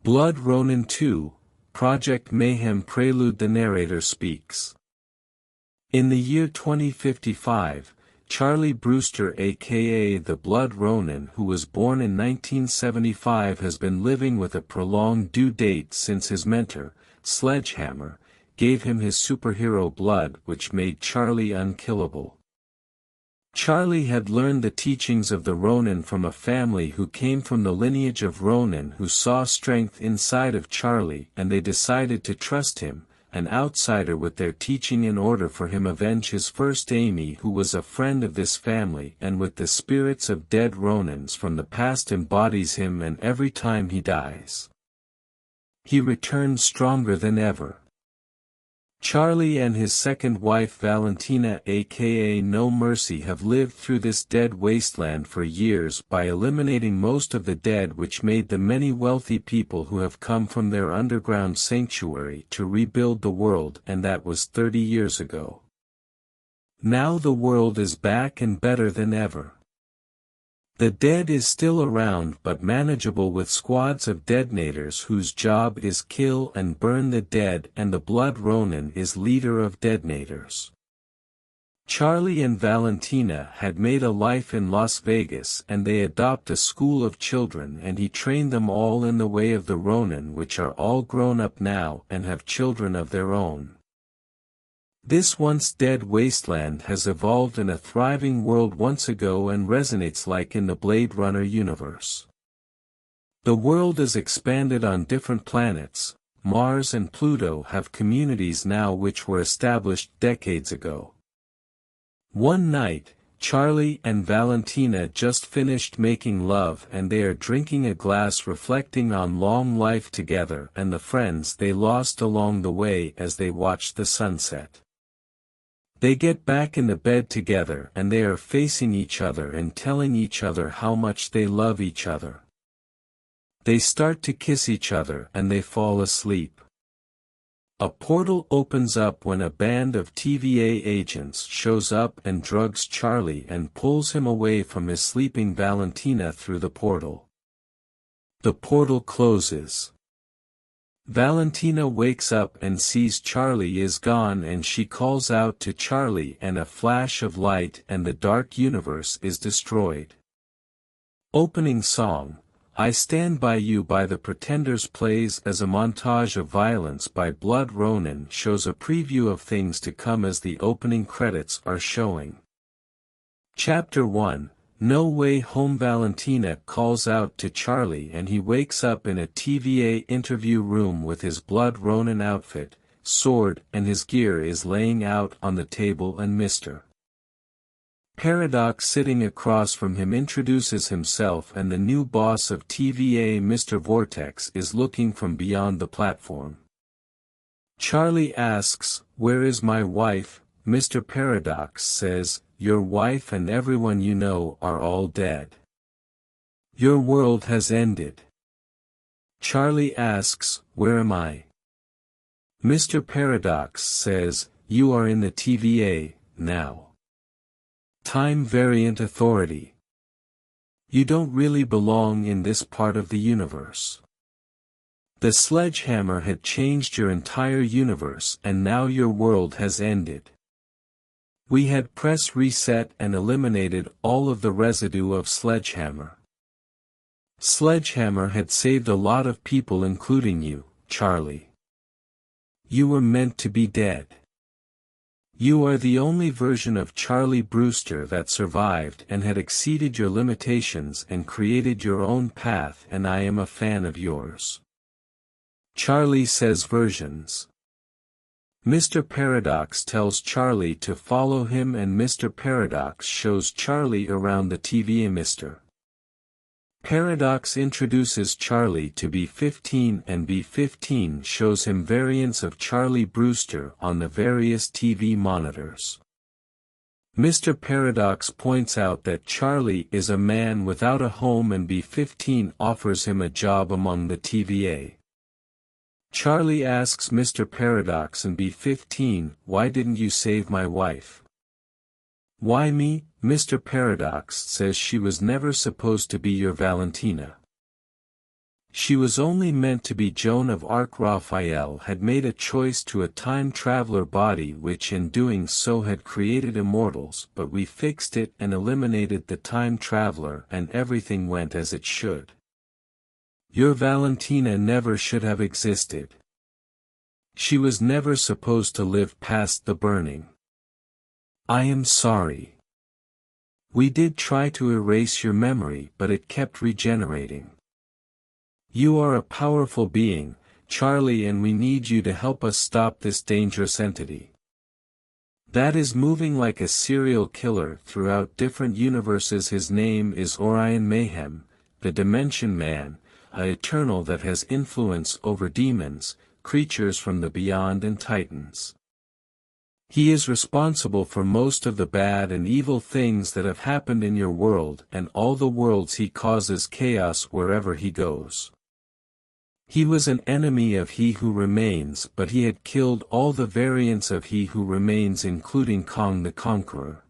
Blood Ronin 2, Project Mayhem Prelude. The narrator speaks. In the year 2055, Charlie Brewster aka the Blood Ronin, who was born in 1975, has been living with a prolonged due date since his mentor, Sledgehammer, gave him his superhero blood, which made Charlie unkillable. Charlie had learned the teachings of the Ronin from a family who came from the lineage of Ronin, who saw strength inside of Charlie, and they decided to trust him, an outsider, with their teaching in order for him avenge his first Amy, who was a friend of this family, and with the spirits of dead Ronins from the past embodies him, and every time he dies, he returns stronger than ever. Charlie and his second wife Valentina aka No Mercy have lived through this dead wasteland for years by eliminating most of the dead, which made the many wealthy people who have come from their underground sanctuary to rebuild the world, and that was 30 years ago. Now the world is back and better than ever. The dead is still around but manageable with squads of detonators whose job is kill and burn the dead, and the Blood Ronin is leader of detonators. Charlie and Valentina had made a life in Las Vegas, and they adopt a school of children, and he trained them all in the way of the Ronin, which are all grown up now and have children of their own. This once dead wasteland has evolved in a thriving world once ago and resonates like in the Blade Runner universe. The world is expanded on different planets. Mars and Pluto have communities now which were established decades ago. One night, Charlie and Valentina just finished making love, and they are drinking a glass reflecting on long life together and the friends they lost along the way as they watch the sunset. They get back in the bed together and they are facing each other and telling each other how much they love each other. They start to kiss each other and they fall asleep. A portal opens up when a band of TVA agents shows up and drugs Charlie and pulls him away from his sleeping Valentina through the portal. The portal closes. Valentina wakes up and sees Charlie is gone, and she calls out to Charlie, and a flash of light and the dark universe is destroyed. Opening song, I Stand By You by the Pretenders plays as a montage of violence by Blood Ronin shows a preview of things to come as the opening credits are showing. Chapter 1, No Way Home. Valentina calls out to Charlie and he wakes up in a TVA interview room with his Blood Ronin outfit, sword, and his gear is laying out on the table, and Mr. Paradox sitting across from him introduces himself, and the new boss of TVA, Mr. Vortex, is looking from beyond the platform. Charlie asks, "Where is my wife?" Mr. Paradox says, "Your wife and everyone you know are all dead. Your world has ended." Charlie asks, "Where am I?" Mr. Paradox says, "You are in the TVA, now. Time Variant Authority. You don't really belong in this part of the universe. The sledgehammer had changed your entire universe and now your world has ended. We had press reset and eliminated all of the residue of Sledgehammer. Sledgehammer had saved a lot of people including you, Charlie. You were meant to be dead. You are the only version of Charlie Brewster that survived and had exceeded your limitations and created your own path, and I am a fan of yours." Charlie says versions. Mr. Paradox tells Charlie to follow him, and Mr. Paradox shows Charlie around the TVA. Mr. Paradox introduces Charlie to B-15, and B-15 shows him variants of Charlie Brewster on the various TV monitors. Mr. Paradox points out that Charlie is a man without a home, and B-15 offers him a job among the TVA. Charlie asks Mr. Paradox and B-15, "Why didn't you save my wife?" "Why me?" Mr. Paradox says, "She was never supposed to be your Valentina." She was only meant to be Joan of Arc. Raphael had made a choice to a time traveler body which in doing so had created immortals, but we fixed it and eliminated the time traveler and everything went as it should. Your Valentina never should have existed. She was never supposed to live past the burning. I am sorry. We did try to erase your memory but it kept regenerating. You are a powerful being, Charlie, and we need you to help us stop this dangerous entity. That is moving like a serial killer throughout different universes. His name is Orion Mayhem, the Dimension Man, a eternal that has influence over demons, creatures from the beyond and titans. He is responsible for most of the bad and evil things that have happened in your world and all the worlds. He causes chaos wherever he goes. He was an enemy of He Who Remains, but he had killed all the variants of He Who Remains, including Kong the Conqueror.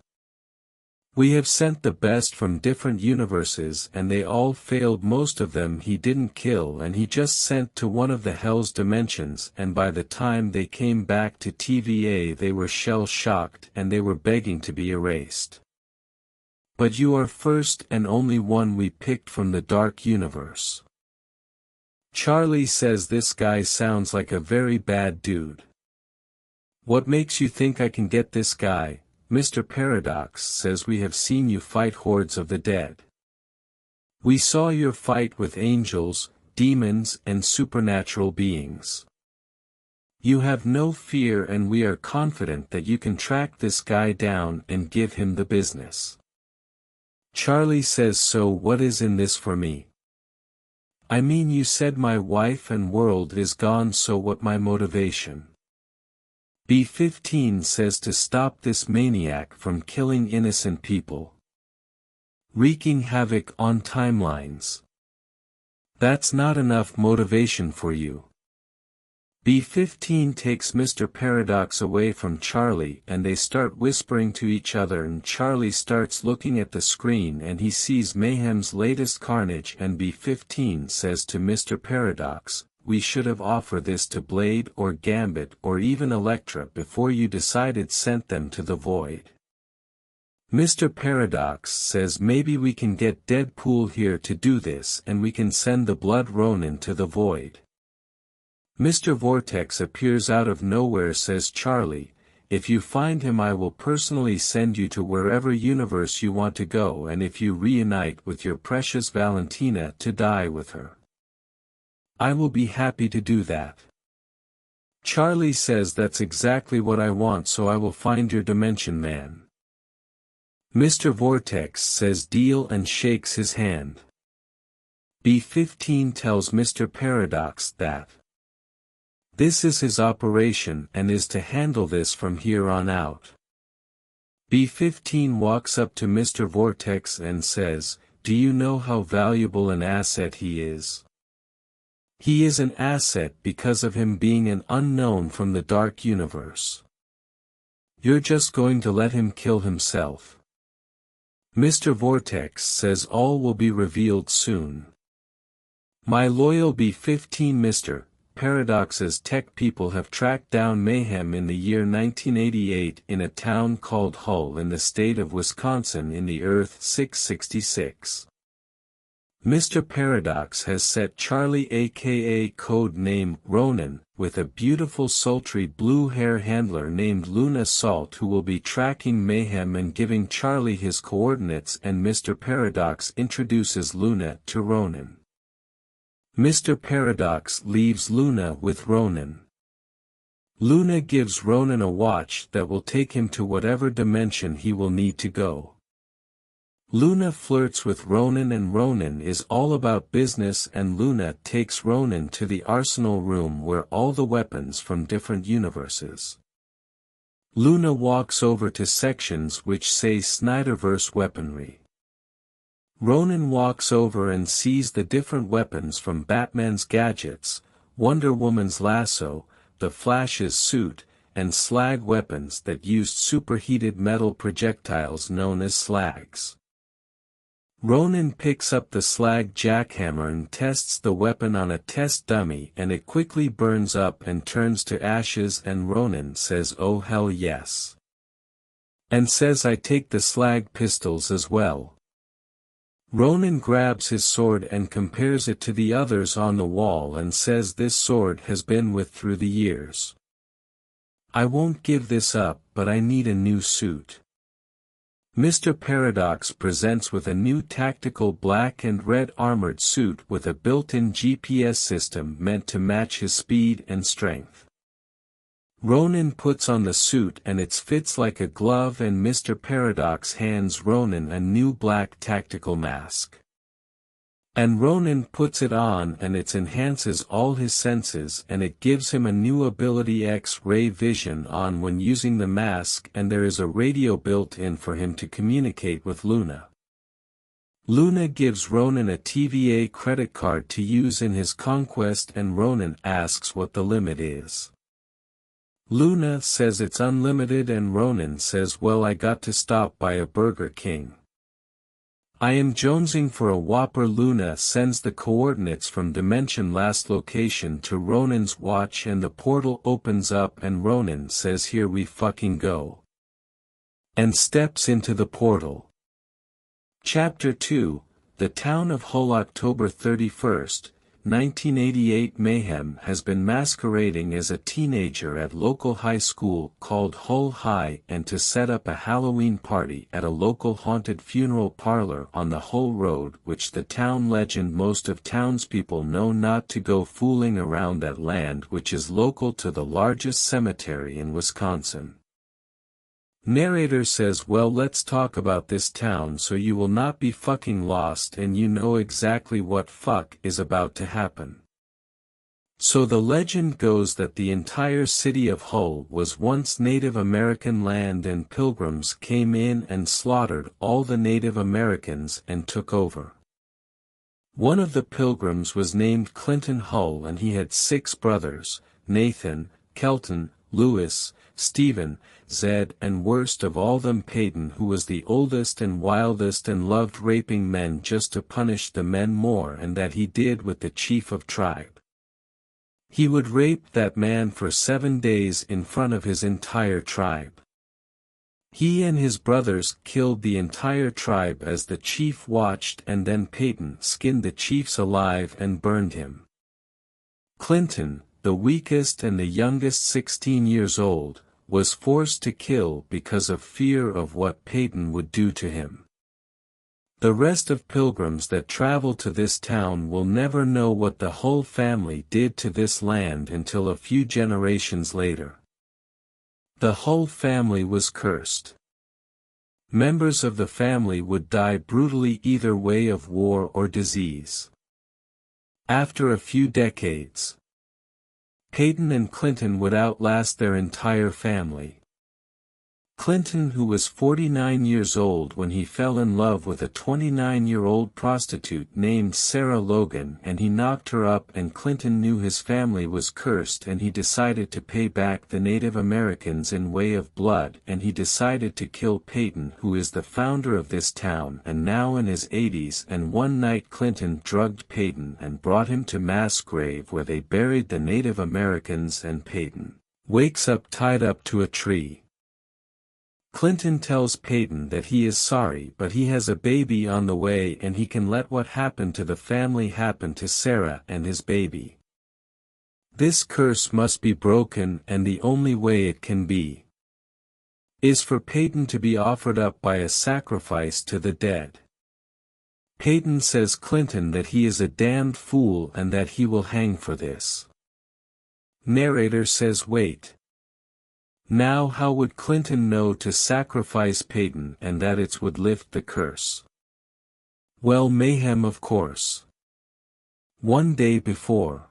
We have sent the best from different universes and they all failed. Most of them he didn't kill and he just sent to one of the Hell's dimensions, and by the time they came back to TVA they were shell-shocked and they were begging to be erased. But you are first and only one we picked from the dark universe. Charlie says this guy sounds like a very bad dude. What makes you think I can get this guy? Mr. Paradox says we have seen you fight hordes of the dead. We saw your fight with angels, demons and supernatural beings. You have no fear and we are confident that you can track this guy down and give him the business. Charlie says, so what is in this for me? I mean, you said my wife and world is gone, so what my motivation? B-15 says to stop this maniac from killing innocent people. Wreaking havoc on timelines. That's not enough motivation for you. B-15 takes Mr. Paradox away from Charlie and they start whispering to each other, and Charlie starts looking at the screen and he sees Mayhem's latest carnage, and B-15 says to Mr. Paradox, we should have offered this to Blade or Gambit or even Elektra before you decided sent them to the void. Mr. Paradox says maybe we can get Deadpool here to do this and we can send the Blood Ronin to the void. Mr. Vortex appears out of nowhere, says Charlie, if you find him I will personally send you to wherever universe you want to go, and if you reunite with your precious Valentina to die with her, I will be happy to do that. Charlie says that's exactly what I want, so I will find your Dimension Man. Mr. Vortex says deal and shakes his hand. B-15 tells Mr. Paradox that this is his operation and is to handle this from here on out. B-15 walks up to Mr. Vortex and says, do you know how valuable an asset he is? He is an asset because of him being an unknown from the dark universe. You're just going to let him kill himself. Mr. Vortex says all will be revealed soon. My loyal B-15 Mr. Paradox's tech people have tracked down Mayhem in the year 1988 in a town called Hull in the state of Wisconsin in the Earth 666. Mr. Paradox has set Charlie, aka code name Ronin, with a beautiful sultry blue hair handler named Luna Salt, who will be tracking Mayhem and giving Charlie his coordinates, and Mr. Paradox introduces Luna to Ronin. Mr. Paradox leaves Luna with Ronin. Luna gives Ronin a watch that will take him to whatever dimension he will need to go. Luna flirts with Ronin and Ronin is all about business, and Luna takes Ronin to the arsenal room where all the weapons from different universes. Luna walks over to sections which say Snyderverse weaponry. Ronin walks over and sees the different weapons from Batman's gadgets, Wonder Woman's lasso, the Flash's suit, and slag weapons that used superheated metal projectiles known as slags. Ronin picks up the slag jackhammer and tests the weapon on a test dummy, and it quickly burns up and turns to ashes, and Ronin says oh hell yes. And says I take the slag pistols as well. Ronin grabs his sword and compares it to the others on the wall and says this sword has been with through the years. I won't give this up, but I need a new suit. Mr. Paradox presents with a new tactical black and red armored suit with a built-in GPS system meant to match his speed and strength. Ronin puts on the suit and it fits like a glove, and Mr. Paradox hands Ronin a new black tactical mask. And Ronin puts it on and it enhances all his senses, and it gives him a new ability X-ray vision on when using the mask, and there is a radio built in for him to communicate with Luna. Luna gives Ronin a TVA credit card to use in his conquest, and Ronin asks what the limit is. Luna says it's unlimited, and Ronin says well I got to stop by a Burger King. I am jonesing for a Whopper. Luna sends the coordinates from Dimension last location to Ronin's watch, and the portal opens up and Ronin says here we fucking go. And steps into the portal. Chapter 2, The Town of Hull. October 31st, 1988. Mayhem has been masquerading as a teenager at local high school called Hull High, and to set up a Halloween party at a local haunted funeral parlor on the Hull Road, which the town legend most of townspeople know not to go fooling around that land, which is local to the largest cemetery in Wisconsin. Narrator says well let's talk about this town so you will not be fucking lost and you know exactly what fuck is about to happen. So the legend goes that the entire city of Hull was once Native American land, and pilgrims came in and slaughtered all the Native Americans and took over. One of the pilgrims was named Clinton Hull, and he had 6 brothers, Nathan, Kelton, Lewis, Stephen, Zed, and worst of all them Peyton, who was the oldest and wildest and loved raping men just to punish the men more, and that he did with the chief of tribe. He would rape that man for 7 days in front of his entire tribe. He and his brothers killed the entire tribe as the chief watched, and then Peyton skinned the chief alive and burned him. Clinton, the weakest and the youngest 16 years old, was forced to kill because of fear of what Peyton would do to him. The rest of pilgrims that travel to this town will never know what the Hull family did to this land until a few generations later. The Hull family was cursed. Members of the family would die brutally either way of war or disease. After a few decades, Peyton and Clinton would outlast their entire family. Clinton, who was 49 years old when he fell in love with a 29-year-old prostitute named Sarah Logan, and he knocked her up, and Clinton knew his family was cursed, and he decided to pay back the Native Americans in way of blood, and he decided to kill Peyton, who is the founder of this town and now in his 80s, and one night Clinton drugged Peyton and brought him to mass grave where they buried the Native Americans, and Peyton wakes up tied up to a tree. Clinton tells Peyton that he is sorry, but he has a baby on the way and he can let what happened to the family happen to Sarah and his baby. This curse must be broken, and the only way it can be is for Peyton to be offered up by a sacrifice to the dead. Peyton says Clinton that he is a damned fool and that he will hang for this. Narrator says wait. Now how would Clinton know to sacrifice Peyton and that it would lift the curse? Well, Mayhem, of course. One day before.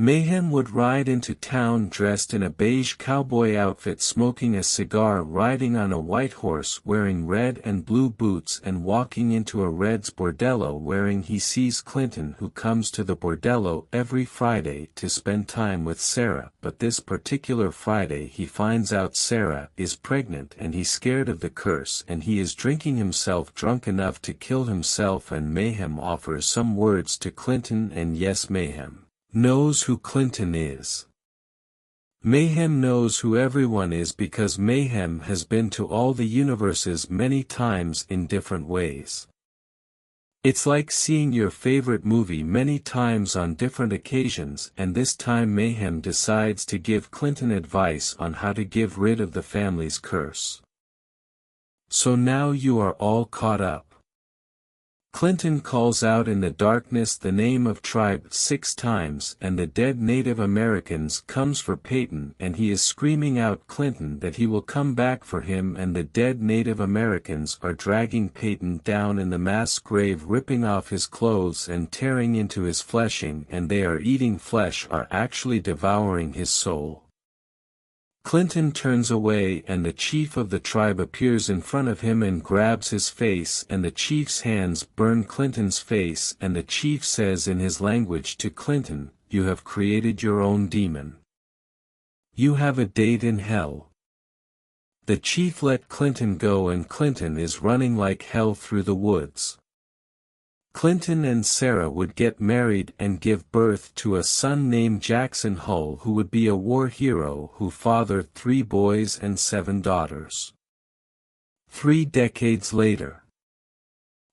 Mayhem would ride into town dressed in a beige cowboy outfit, smoking a cigar, riding on a white horse wearing red and blue boots, and walking into a Red's bordello wherein he sees Clinton, who comes to the bordello every Friday to spend time with Sarah. But this particular Friday he finds out Sarah is pregnant, and he's scared of the curse, and he is drinking himself drunk enough to kill himself, and Mayhem offers some words to Clinton, and yes, Mayhem knows who Clinton is. Mayhem knows who everyone is because Mayhem has been to all the universes many times in different ways. It's like seeing your favorite movie many times on different occasions, and this time Mayhem decides to give Clinton advice on how to get rid of the family's curse. So now you are all caught up. Clinton calls out in the darkness the name of tribe 6 times, and the dead Native Americans comes for Peyton, and he is screaming out Clinton that he will come back for him, and the dead Native Americans are dragging Peyton down in the mass grave, ripping off his clothes and tearing into his fleshing, and they are eating flesh, are actually devouring his soul. Clinton turns away, and the chief of the tribe appears in front of him and grabs his face, and the chief's hands burn Clinton's face, and the chief says in his language to Clinton, "You have created your own demon. You have a date in hell." The chief let Clinton go, and Clinton is running like hell through the woods. Clinton and Sarah would get married and give birth to a son named Jackson Hull, who would be a war hero who fathered 3 boys and 7 daughters. 3 decades later,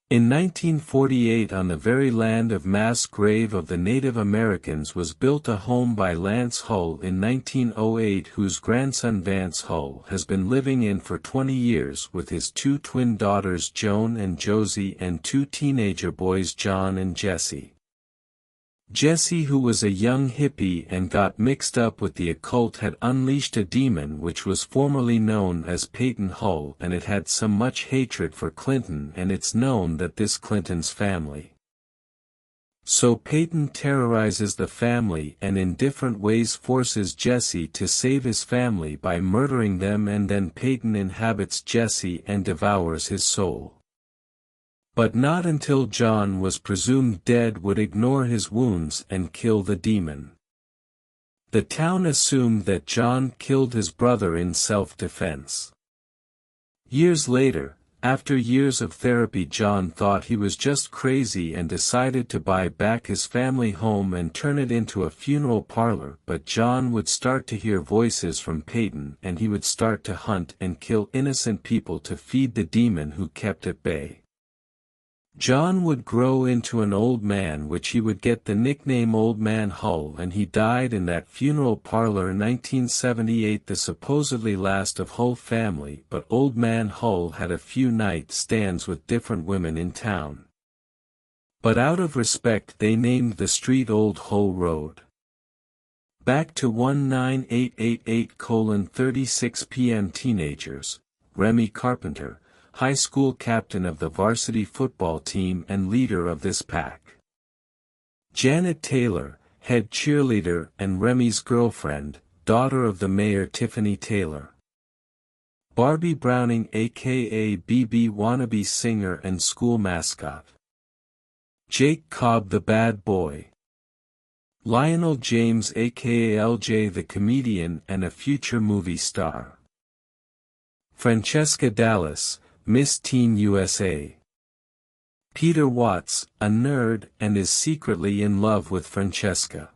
in 1948, on the very land of mass grave of the Native Americans, was built a home by Lance Hull in 1908, whose grandson Vance Hull has been living in for 20 years with his 2 twin daughters Joan and Josie and 2 teenager boys John and Jesse. Jesse, who was a young hippie and got mixed up with the occult, had unleashed a demon which was formerly known as Peyton Hull, and it had so much hatred for Clinton, and it's known that this Clinton's family. So Peyton terrorizes the family and in different ways forces Jesse to save his family by murdering them, and then Peyton inhabits Jesse and devours his soul. But not until John was presumed dead would ignore his wounds and kill the demon. The town assumed that John killed his brother in self-defense. Years later, after years of therapy, John thought he was just crazy and decided to buy back his family home and turn it into a funeral parlor, but John would start to hear voices from Peyton, and he would start to hunt and kill innocent people to feed the demon who kept at bay. John would grow into an old man, which he would get the nickname Old Man Hull, and he died in that funeral parlor in 1978, the supposedly last of Hull family. But Old Man Hull had a few night stands with different women in town. But out of respect they named the street Old Hull Road. Back to 19888:36 p.m. Teenagers. Remy Carpenter, high school captain of the varsity football team and leader of this pack. Janet Taylor, head cheerleader and Remy's girlfriend, daughter of the mayor Tiffany Taylor. Barbie Browning, aka BB, wannabe singer and school mascot. Jake Cobb, the bad boy. Lionel James, aka LJ, the comedian and a future movie star. Francesca Dallas, Miss Teen USA. Peter Watts, a nerd, and is secretly in love with Francesca.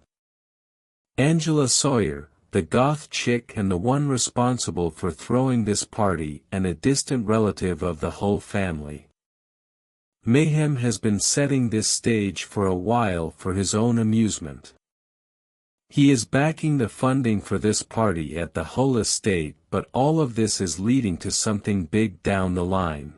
Angela Sawyer, the goth chick and the one responsible for throwing this party, and a distant relative of the Hull family. Mayhem has been setting this stage for a while for his own amusement. He is backing the funding for this party at the Hull estate, but all of this is leading to something big down the line.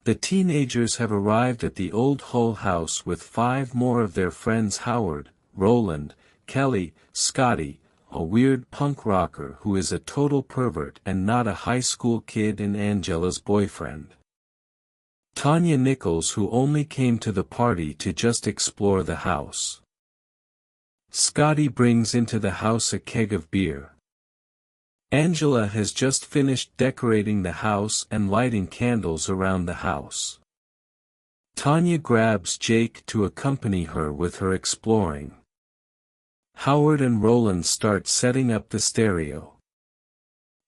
The teenagers have arrived at the old Hull house with 5 more of their friends: Howard, Roland, Kelly, Scotty, a weird punk rocker who is a total pervert and not a high school kid, and Angela's boyfriend. Tanya Nichols, who only came to the party to just explore the house. Scotty brings into the house a keg of beer. Angela has just finished decorating the house and lighting candles around the house. Tanya grabs Jake to accompany her with her exploring. Howard and Roland start setting up the stereo.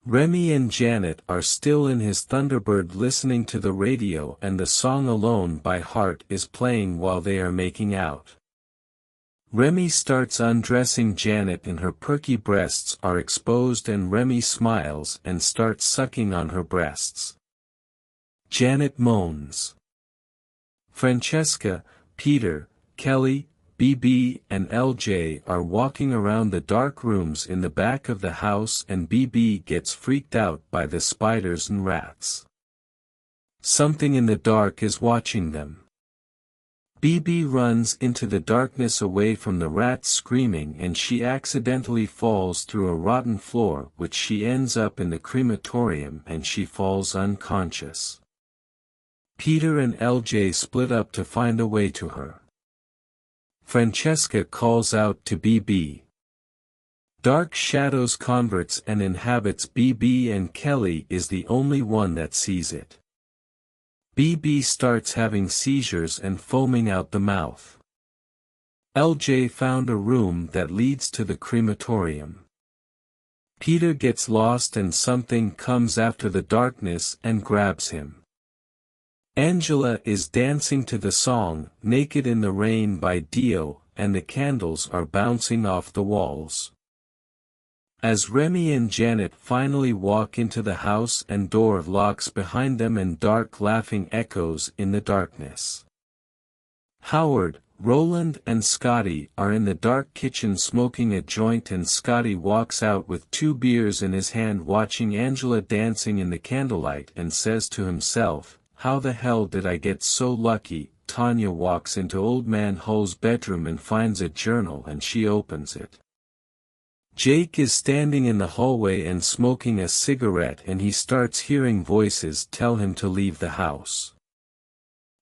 Remy and Janet are still in his Thunderbird listening to the radio, and the song Alone by Heart is playing while they are making out. Remy starts undressing Janet and her perky breasts are exposed, and Remy smiles and starts sucking on her breasts. Janet moans. Francesca, Peter, Kelly, BB and LJ are walking around the dark rooms in the back of the house, and BB gets freaked out by the spiders and rats. Something in the dark is watching them. BB runs into the darkness away from the rats screaming, and she accidentally falls through a rotten floor, which she ends up in the crematorium, and she falls unconscious. Peter and LJ split up to find a way to her. Francesca calls out to BB. Dark Shadows converts and inhabits BB, and Kelly is the only one that sees it. BB starts having seizures and foaming out the mouth. LJ found a room that leads to the crematorium. Peter gets lost and something comes after the darkness and grabs him. Angela is dancing to the song Naked in the Rain by Dio, and the candles are bouncing off the walls. As Remy and Janet finally walk into the house, and door locks behind them and dark laughing echoes in the darkness. Howard, Roland and Scotty are in the dark kitchen smoking a joint, and Scotty walks out with 2 beers in his hand watching Angela dancing in the candlelight and says to himself, "How the hell did I get so lucky?" Tanya walks into Old Man Hull's bedroom and finds a journal, and she opens it. Jake is standing in the hallway and smoking a cigarette, and he starts hearing voices tell him to leave the house.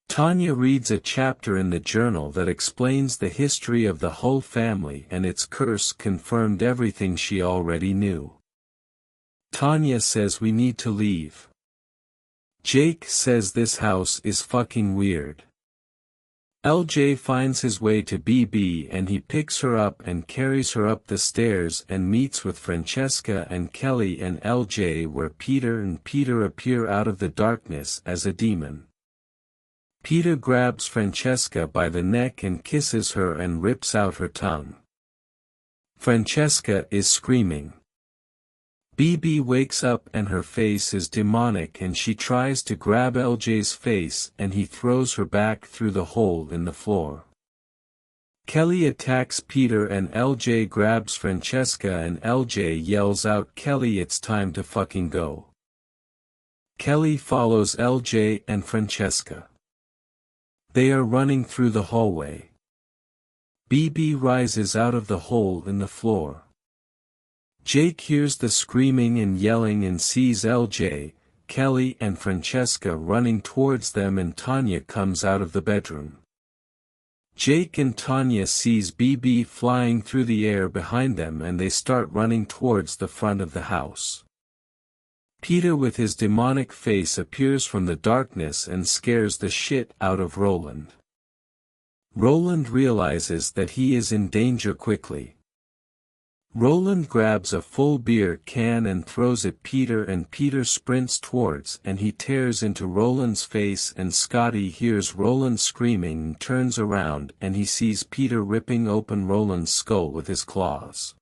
Tanya reads a chapter in the journal that explains the history of the Hull family, and its curse confirmed everything she already knew. Tanya says we need to leave. Jake says this house is fucking weird. LJ finds his way to BB, and he picks her up and carries her up the stairs and meets with Francesca and Kelly and LJ, where Peter appear out of the darkness as a demon. Peter grabs Francesca by the neck and kisses her and rips out her tongue. Francesca is screaming. BB wakes up and her face is demonic, and she tries to grab LJ's face, and he throws her back through the hole in the floor. Kelly attacks Peter and LJ grabs Francesca, and LJ yells out, "Kelly, it's time to fucking go." Kelly follows LJ and Francesca. They are running through the hallway. BB rises out of the hole in the floor. Jake hears the screaming and yelling and sees LJ, Kelly and Francesca running towards them, and Tanya comes out of the bedroom. Jake and Tanya sees BB flying through the air behind them, and they start running towards the front of the house. Peter with his demonic face appears from the darkness and scares the shit out of Roland. Roland realizes that he is in danger quickly. Roland grabs a full beer can and throws at Peter, and Peter sprints towards, and he tears into Roland's face, and Scotty hears Roland screaming and turns around, and he sees Peter ripping open Roland's skull with his claws.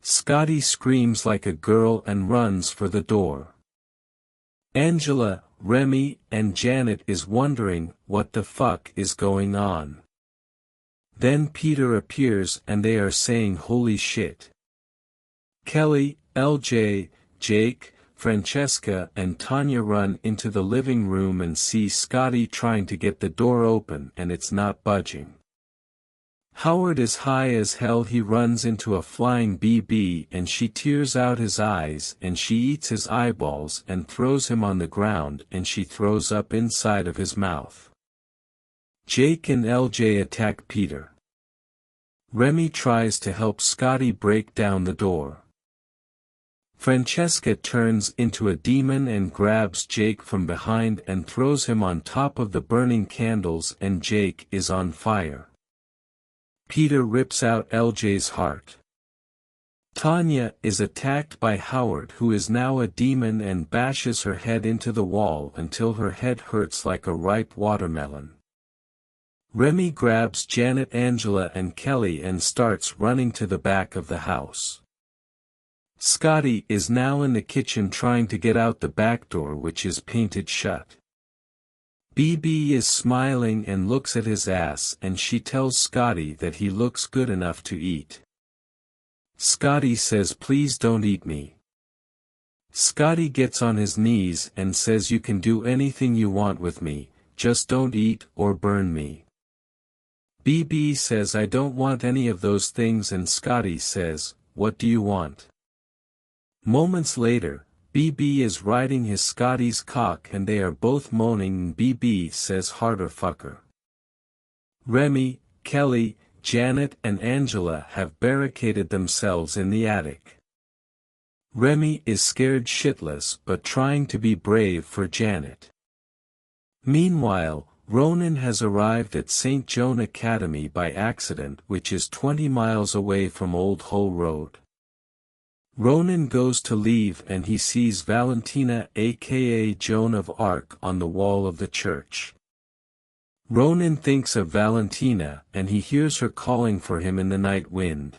Scotty screams like a girl and runs for the door. Angela, Remy, and Janet is wondering what the fuck is going on. Then Peter appears and they are saying holy shit. Kelly, LJ, Jake, Francesca and Tanya run into the living room and see Scotty trying to get the door open, and it's not budging. Howard is high as hell. He runs into a flying BB and she tears out his eyes, and she eats his eyeballs and throws him on the ground, and she throws up inside of his mouth. Jake and LJ attack Peter. Remy tries to help Scotty break down the door. Francesca turns into a demon and grabs Jake from behind and throws him on top of the burning candles, and Jake is on fire. Peter rips out LJ's heart. Tanya is attacked by Howard, who is now a demon, and bashes her head into the wall until her head hurts like a ripe watermelon. Remy grabs Janet, Angela and Kelly and starts running to the back of the house. Scotty is now in the kitchen trying to get out the back door, which is painted shut. BB is smiling and looks at his ass, and she tells Scotty that he looks good enough to eat. Scotty says, "Please don't eat me." Scotty gets on his knees and says, "You can do anything you want with me, just don't eat or burn me." BB says, "I don't want any of those things," and Scotty says, "What do you want?" Moments later, BB is riding his Scotty's cock and they are both moaning, and BB says, "Harder fucker." Remy, Kelly, Janet and Angela have barricaded themselves in the attic. Remy is scared shitless but trying to be brave for Janet. Meanwhile, Ronin has arrived at St. Joan Academy by accident, which is 20 miles away from Old Hull Road. Ronin goes to leave and he sees Valentina, aka Joan of Arc, on the wall of the church. Ronin thinks of Valentina and he hears her calling for him in the night wind.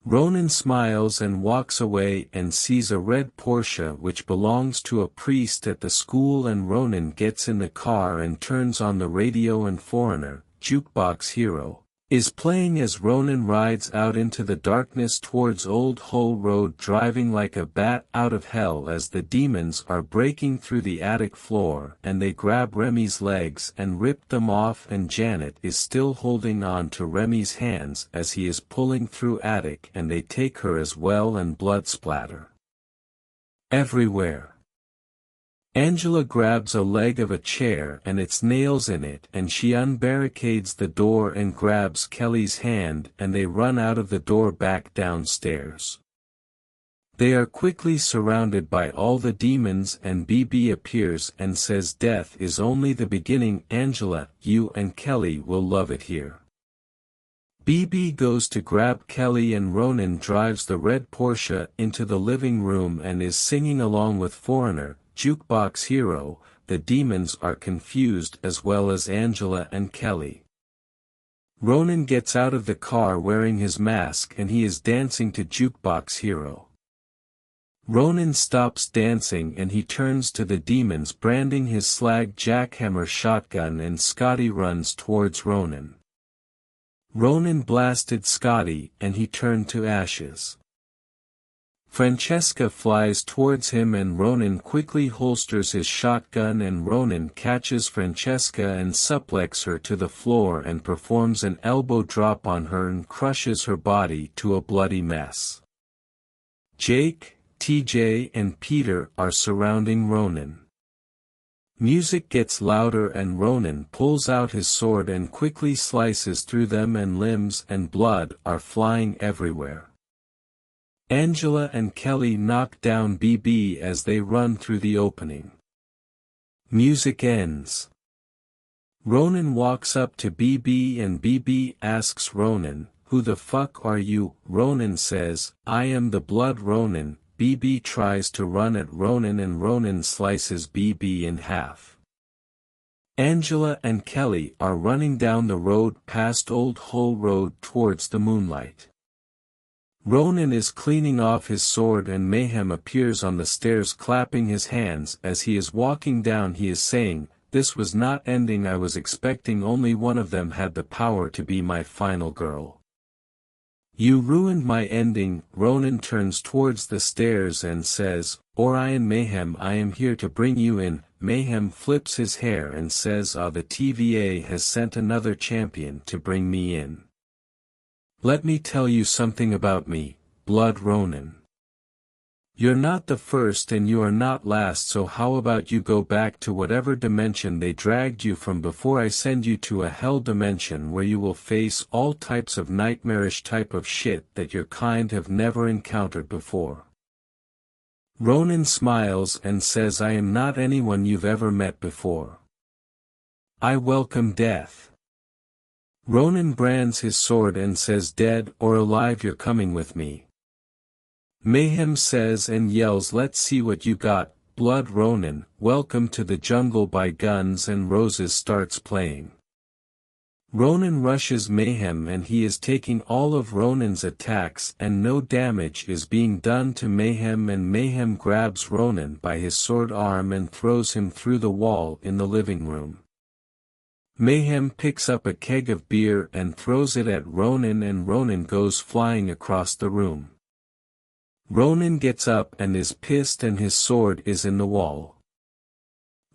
Ronin smiles and walks away and sees a red Porsche which belongs to a priest at the school, and Ronin gets in the car and turns on the radio, and Foreigner, Jukebox Hero, is playing as Ronin rides out into the darkness towards Old Hull Road, driving like a bat out of hell as the demons are breaking through the attic floor, and they grab Remy's legs and rip them off, and Janet is still holding on to Remy's hands as he is pulling through attic, and they take her as well, and blood splatter everywhere. Angela grabs a leg of a chair and its nails in it, and she unbarricades the door and grabs Kelly's hand, and they run out of the door back downstairs. They are quickly surrounded by all the demons, and BB appears and says, "Death is only the beginning, Angela, you and Kelly will love it here." BB goes to grab Kelly and Ronin drives the red Porsche into the living room and is singing along with Foreigner, Jukebox Hero. The demons are confused as well as Angela and Kelly. Ronin gets out of the car wearing his mask and he is dancing to Jukebox Hero. Ronin stops dancing and he turns to the demons, branding his slag jackhammer shotgun, and Scotty runs towards Ronin. Ronin blasted Scotty and he turned to ashes. Francesca flies towards him and Ronin quickly holsters his shotgun, and Ronin catches Francesca and suplexes her to the floor and performs an elbow drop on her and crushes her body to a bloody mess. Jake, TJ and Peter are surrounding Ronin. Music gets louder and Ronin pulls out his sword and quickly slices through them, and limbs and blood are flying everywhere. Angela and Kelly knock down BB as they run through the opening. Music ends. Ronin walks up to BB and BB asks Ronin, "Who the fuck are you?" Ronin says, "I am the Blood Ronin." BB tries to run at Ronin and Ronin slices BB in half. Angela and Kelly are running down the road past Old Hull Road towards the moonlight. Ronin is cleaning off his sword and Mayhem appears on the stairs clapping his hands as he is walking down. He is saying, "This was not ending. I was expecting only one of them had the power to be my final girl. You ruined my ending." Ronin turns towards the stairs and says, "Orion Mayhem, I am here to bring you in." Mayhem flips his hair and says, "Ah, the TVA has sent another champion to bring me in. Let me tell you something about me, Blood Ronin. You're not the first and you are not last, so how about you go back to whatever dimension they dragged you from before I send you to a hell dimension where you will face all types of nightmarish type of shit that your kind have never encountered before. Ronin smiles and says, I am not anyone you've ever met before. I welcome death. Ronin brands his sword and says, dead or alive you're coming with me. Mayhem says and yells, let's see what you got, Blood Ronin. Welcome to the jungle by Guns N' Roses starts playing. Ronin rushes Mayhem and he is taking all of Ronin's attacks and no damage is being done to Mayhem, and Mayhem grabs Ronin by his sword arm and throws him through the wall in the living room. Mayhem picks up a keg of beer and throws it at Ronin and Ronin goes flying across the room. Ronin gets up and is pissed and his sword is in the wall.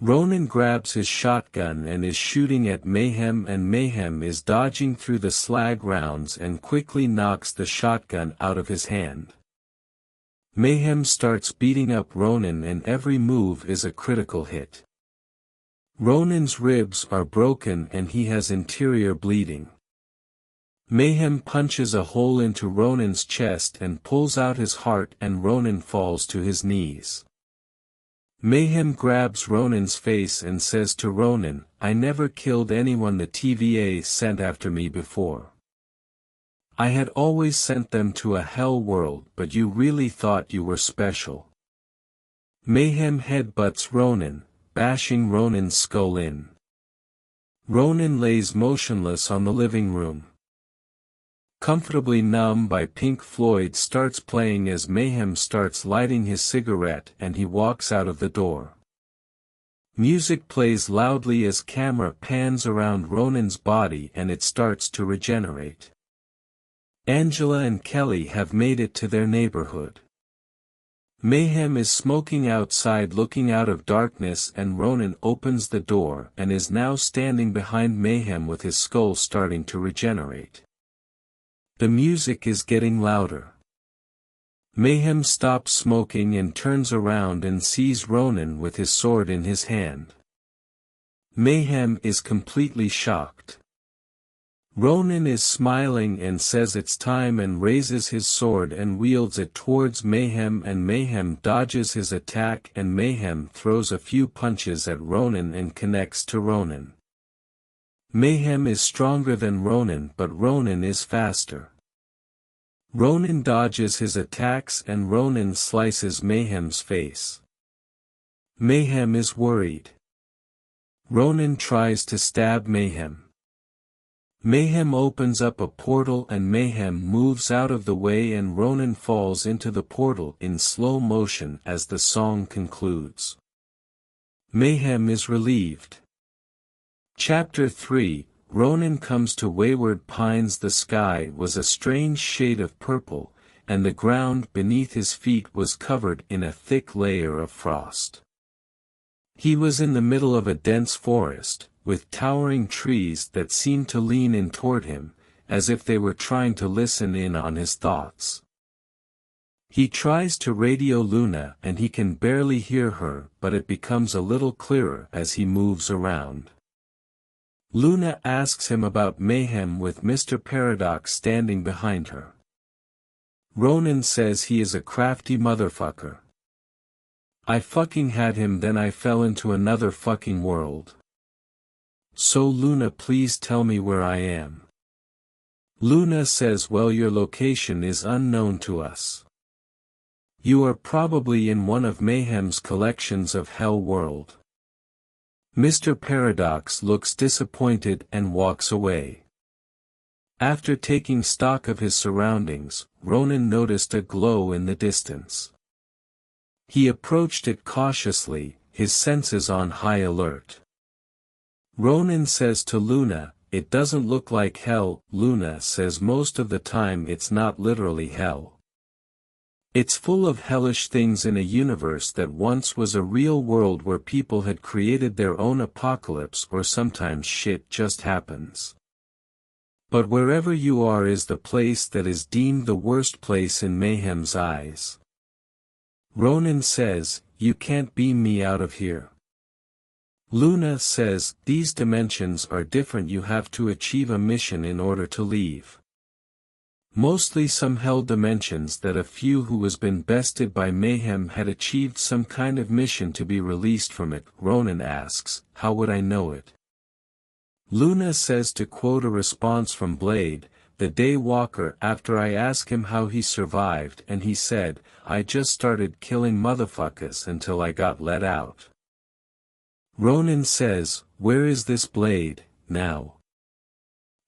Ronin grabs his shotgun and is shooting at Mayhem, and Mayhem is dodging through the slag rounds and quickly knocks the shotgun out of his hand. Mayhem starts beating up Ronin and every move is a critical hit. Ronin's ribs are broken and he has interior bleeding. Mayhem punches a hole into Ronin's chest and pulls out his heart and Ronin falls to his knees. Mayhem grabs Ronin's face and says to Ronin, I never killed anyone the TVA sent after me before. I had always sent them to a hell world, but you really thought you were special. Mayhem headbutts Ronin, bashing Ronin's skull in. Ronin lays motionless on the living room. Comfortably Numb by Pink Floyd starts playing as Mayhem starts lighting his cigarette and he walks out of the door. Music plays loudly as camera pans around Ronin's body and it starts to regenerate. Angela and Kelly have made it to their neighborhood. Mayhem is smoking outside looking out of darkness and Ronin opens the door and is now standing behind Mayhem with his skull starting to regenerate. The music is getting louder. Mayhem stops smoking and turns around and sees Ronin with his sword in his hand. Mayhem is completely shocked. Ronin is smiling and says it's time and raises his sword and wields it towards Mayhem, and Mayhem dodges his attack and Mayhem throws a few punches at Ronin and connects to Ronin. Mayhem is stronger than Ronin, but Ronin is faster. Ronin dodges his attacks and Ronin slices Mayhem's face. Mayhem is worried. Ronin tries to stab Mayhem. Mayhem opens up a portal and Mayhem moves out of the way and Ronin falls into the portal in slow motion as the song concludes. Mayhem is relieved. Chapter 3, Ronin comes to Wayward Pines. The sky was a strange shade of purple, and the ground beneath his feet was covered in a thick layer of frost. He was in the middle of a dense forest, with towering trees that seemed to lean in toward him, as if they were trying to listen in on his thoughts. He tries to radio Luna and he can barely hear her, but it becomes a little clearer as he moves around. Luna asks him about Mayhem with Mr. Paradox standing behind her. Ronin says he is a crafty motherfucker. I fucking had him, then I fell into another fucking world. So Luna, please tell me where I am. Luna says, well, your location is unknown to us. You are probably in one of Mayhem's collections of Hell World. Mr. Paradox looks disappointed and walks away. After taking stock of his surroundings, Ronin noticed a glow in the distance. He approached it cautiously, his senses on high alert. Ronin says to Luna, it doesn't look like hell. Luna says most of the time it's not literally hell. It's full of hellish things in a universe that once was a real world where people had created their own apocalypse, or sometimes shit just happens. But wherever you are is the place that is deemed the worst place in Mayhem's eyes. Ronin says, "You can't beam me out of here." Luna says, "These dimensions are different, you have to achieve a mission in order to leave." Mostly some hell dimensions that a few who has been bested by Mayhem had achieved some kind of mission to be released from it. Ronin asks, "How would I know it?" Luna says, to quote a response from Blade, "The Daywalker, after I asked him how he survived, and he said, I just started killing motherfuckers until I got let out." Ronin says, "Where is this Blade, now?"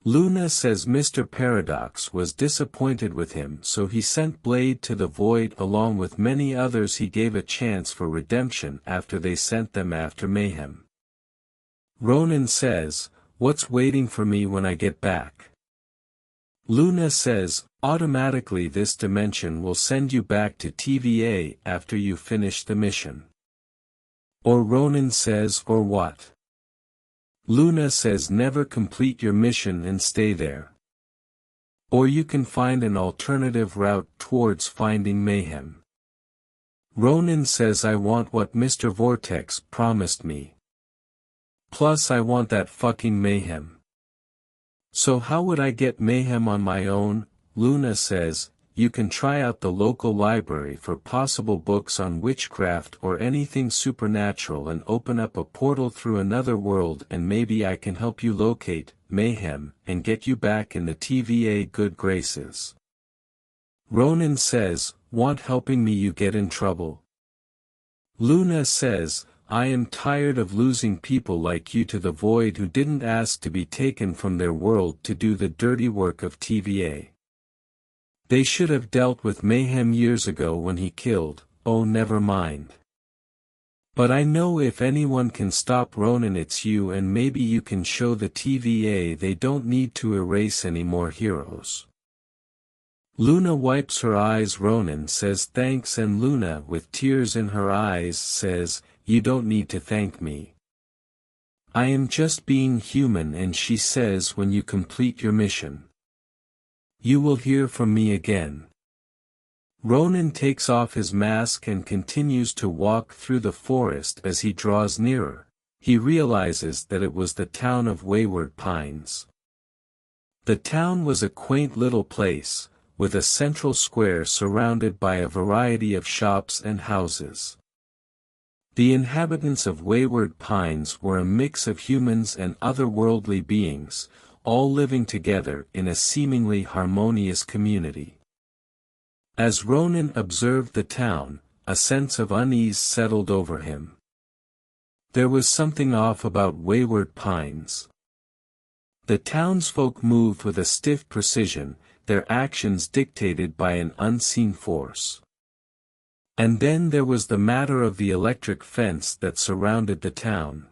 Luna says Mr. Paradox was disappointed with him, so he sent Blade to the Void along with many others. He gave a chance for redemption after they sent them after Mayhem. Ronin says, "What's waiting for me when I get back?" Luna says, "Automatically this dimension will send you back to TVA after you finish the mission." Or Ronin says, "Or what?" Luna says, "Never complete your mission and stay there. Or you can find an alternative route towards finding Mayhem." Ronin says, "I want what Mr. Vortex promised me. Plus I want that fucking Mayhem." "So how would I get Mayhem on my own?" Luna says, "You can try out the local library for possible books on witchcraft or anything supernatural and open up a portal through another world, and maybe I can help you locate Mayhem and get you back in the TVA good graces." Ronin says, "Want helping me you get in trouble." Luna says, "I am tired of losing people like you to the Void who didn't ask to be taken from their world to do the dirty work of TVA. They should have dealt with Mayhem years ago when he killed, oh never mind. But I know if anyone can stop Ronin it's you, and maybe you can show the TVA they don't need to erase any more heroes." Luna wipes her eyes. Ronin says thanks, and Luna with tears in her eyes says, "You don't need to thank me. I am just being human." And she says, "When you complete your mission, you will hear from me again." Ronin takes off his mask and continues to walk through the forest. As he draws nearer, he realizes that it was the town of Wayward Pines. The town was a quaint little place, with a central square surrounded by a variety of shops and houses. The inhabitants of Wayward Pines were a mix of humans and otherworldly beings, all living together in a seemingly harmonious community. As Ronin observed the town, a sense of unease settled over him. There was something off about Wayward Pines. The townsfolk moved with a stiff precision, their actions dictated by an unseen force. And then there was the matter of the electric fence that surrounded the town.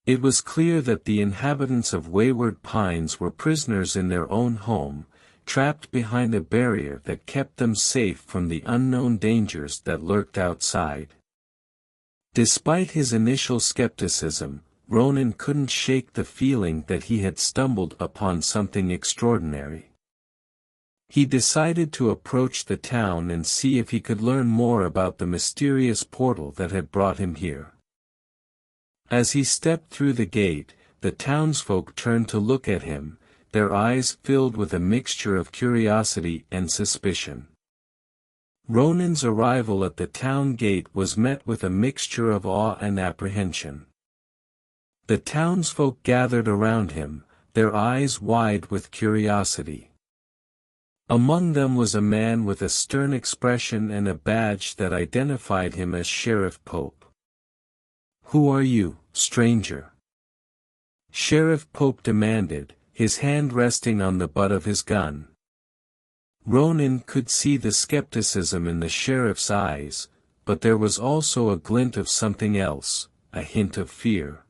It was clear that the inhabitants of Wayward Pines were prisoners in their own home, trapped behind a barrier that kept them safe from the unknown dangers that lurked outside. Despite his initial skepticism, Ronin couldn't shake the feeling that he had stumbled upon something extraordinary. He decided to approach the town and see if he could learn more about the mysterious portal that had brought him here. As he stepped through the gate, the townsfolk turned to look at him, their eyes filled with a mixture of curiosity and suspicion. Ronin's arrival at the town gate was met with a mixture of awe and apprehension. The townsfolk gathered around him, their eyes wide with curiosity. Among them was a man with a stern expression and a badge that identified him as Sheriff Pope. "Who are you, stranger?" Sheriff Pope demanded, his hand resting on the butt of his gun. Ronin could see the skepticism in the sheriff's eyes, but there was also a glint of something else, a hint of fear.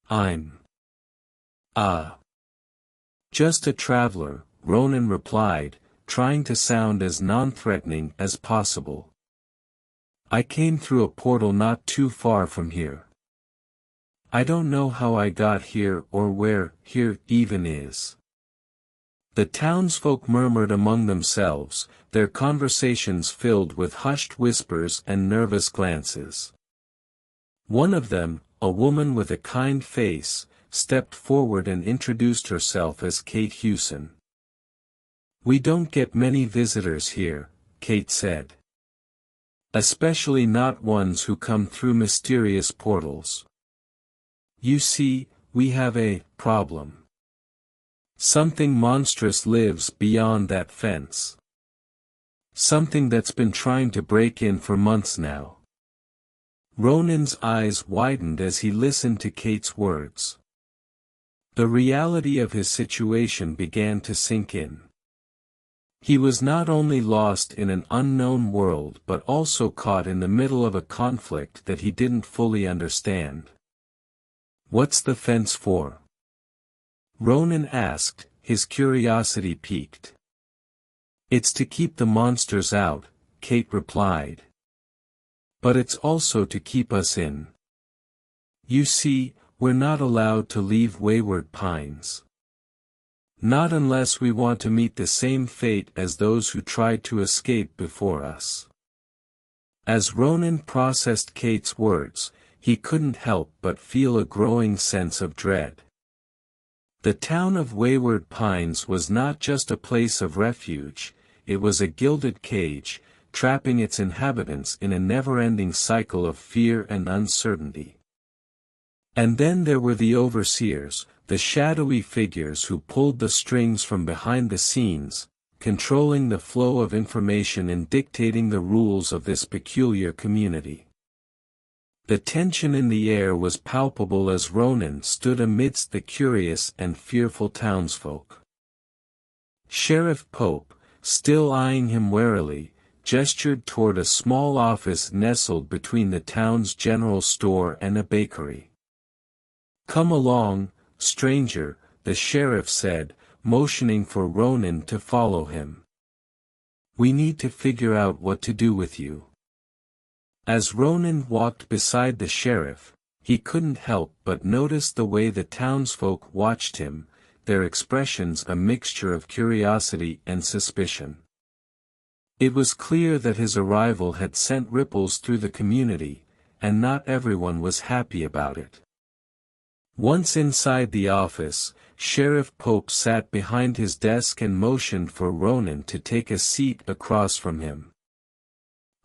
"I'm just a traveler," Ronin replied, trying to sound as non-threatening as possible. "I came through a portal not too far from here. I don't know how I got here or where here even is." The townsfolk murmured among themselves, their conversations filled with hushed whispers and nervous glances. One of them, a woman with a kind face, stepped forward and introduced herself as Kate Hewson. "We don't get many visitors here," Kate said. "Especially not ones who come through mysterious portals. You see, we have a problem. Something monstrous lives beyond that fence. Something that's been trying to break in for months now." Ronin's eyes widened as he listened to Kate's words. The reality of his situation began to sink in. He was not only lost in an unknown world but also caught in the middle of a conflict that he didn't fully understand. "What's the fence for?" Ronin asked, his curiosity piqued. "It's to keep the monsters out," Kate replied. "But it's also to keep us in. You see, we're not allowed to leave Wayward Pines. Not unless we want to meet the same fate as those who tried to escape before us." As Ronin processed Kate's words, he couldn't help but feel a growing sense of dread. The town of Wayward Pines was not just a place of refuge, it was a gilded cage, trapping its inhabitants in a never-ending cycle of fear and uncertainty. And then there were the overseers, the shadowy figures who pulled the strings from behind the scenes, controlling the flow of information and dictating the rules of this peculiar community. The tension in the air was palpable as Ronin stood amidst the curious and fearful townsfolk. Sheriff Pope, still eyeing him warily, gestured toward a small office nestled between the town's general store and a bakery. "Come along, stranger," the sheriff said, motioning for Ronin to follow him. "We need to figure out what to do with you." As Ronin walked beside the sheriff, he couldn't help but notice the way the townsfolk watched him, their expressions a mixture of curiosity and suspicion. It was clear that his arrival had sent ripples through the community, and not everyone was happy about it. Once inside the office, Sheriff Pope sat behind his desk and motioned for Ronin to take a seat across from him.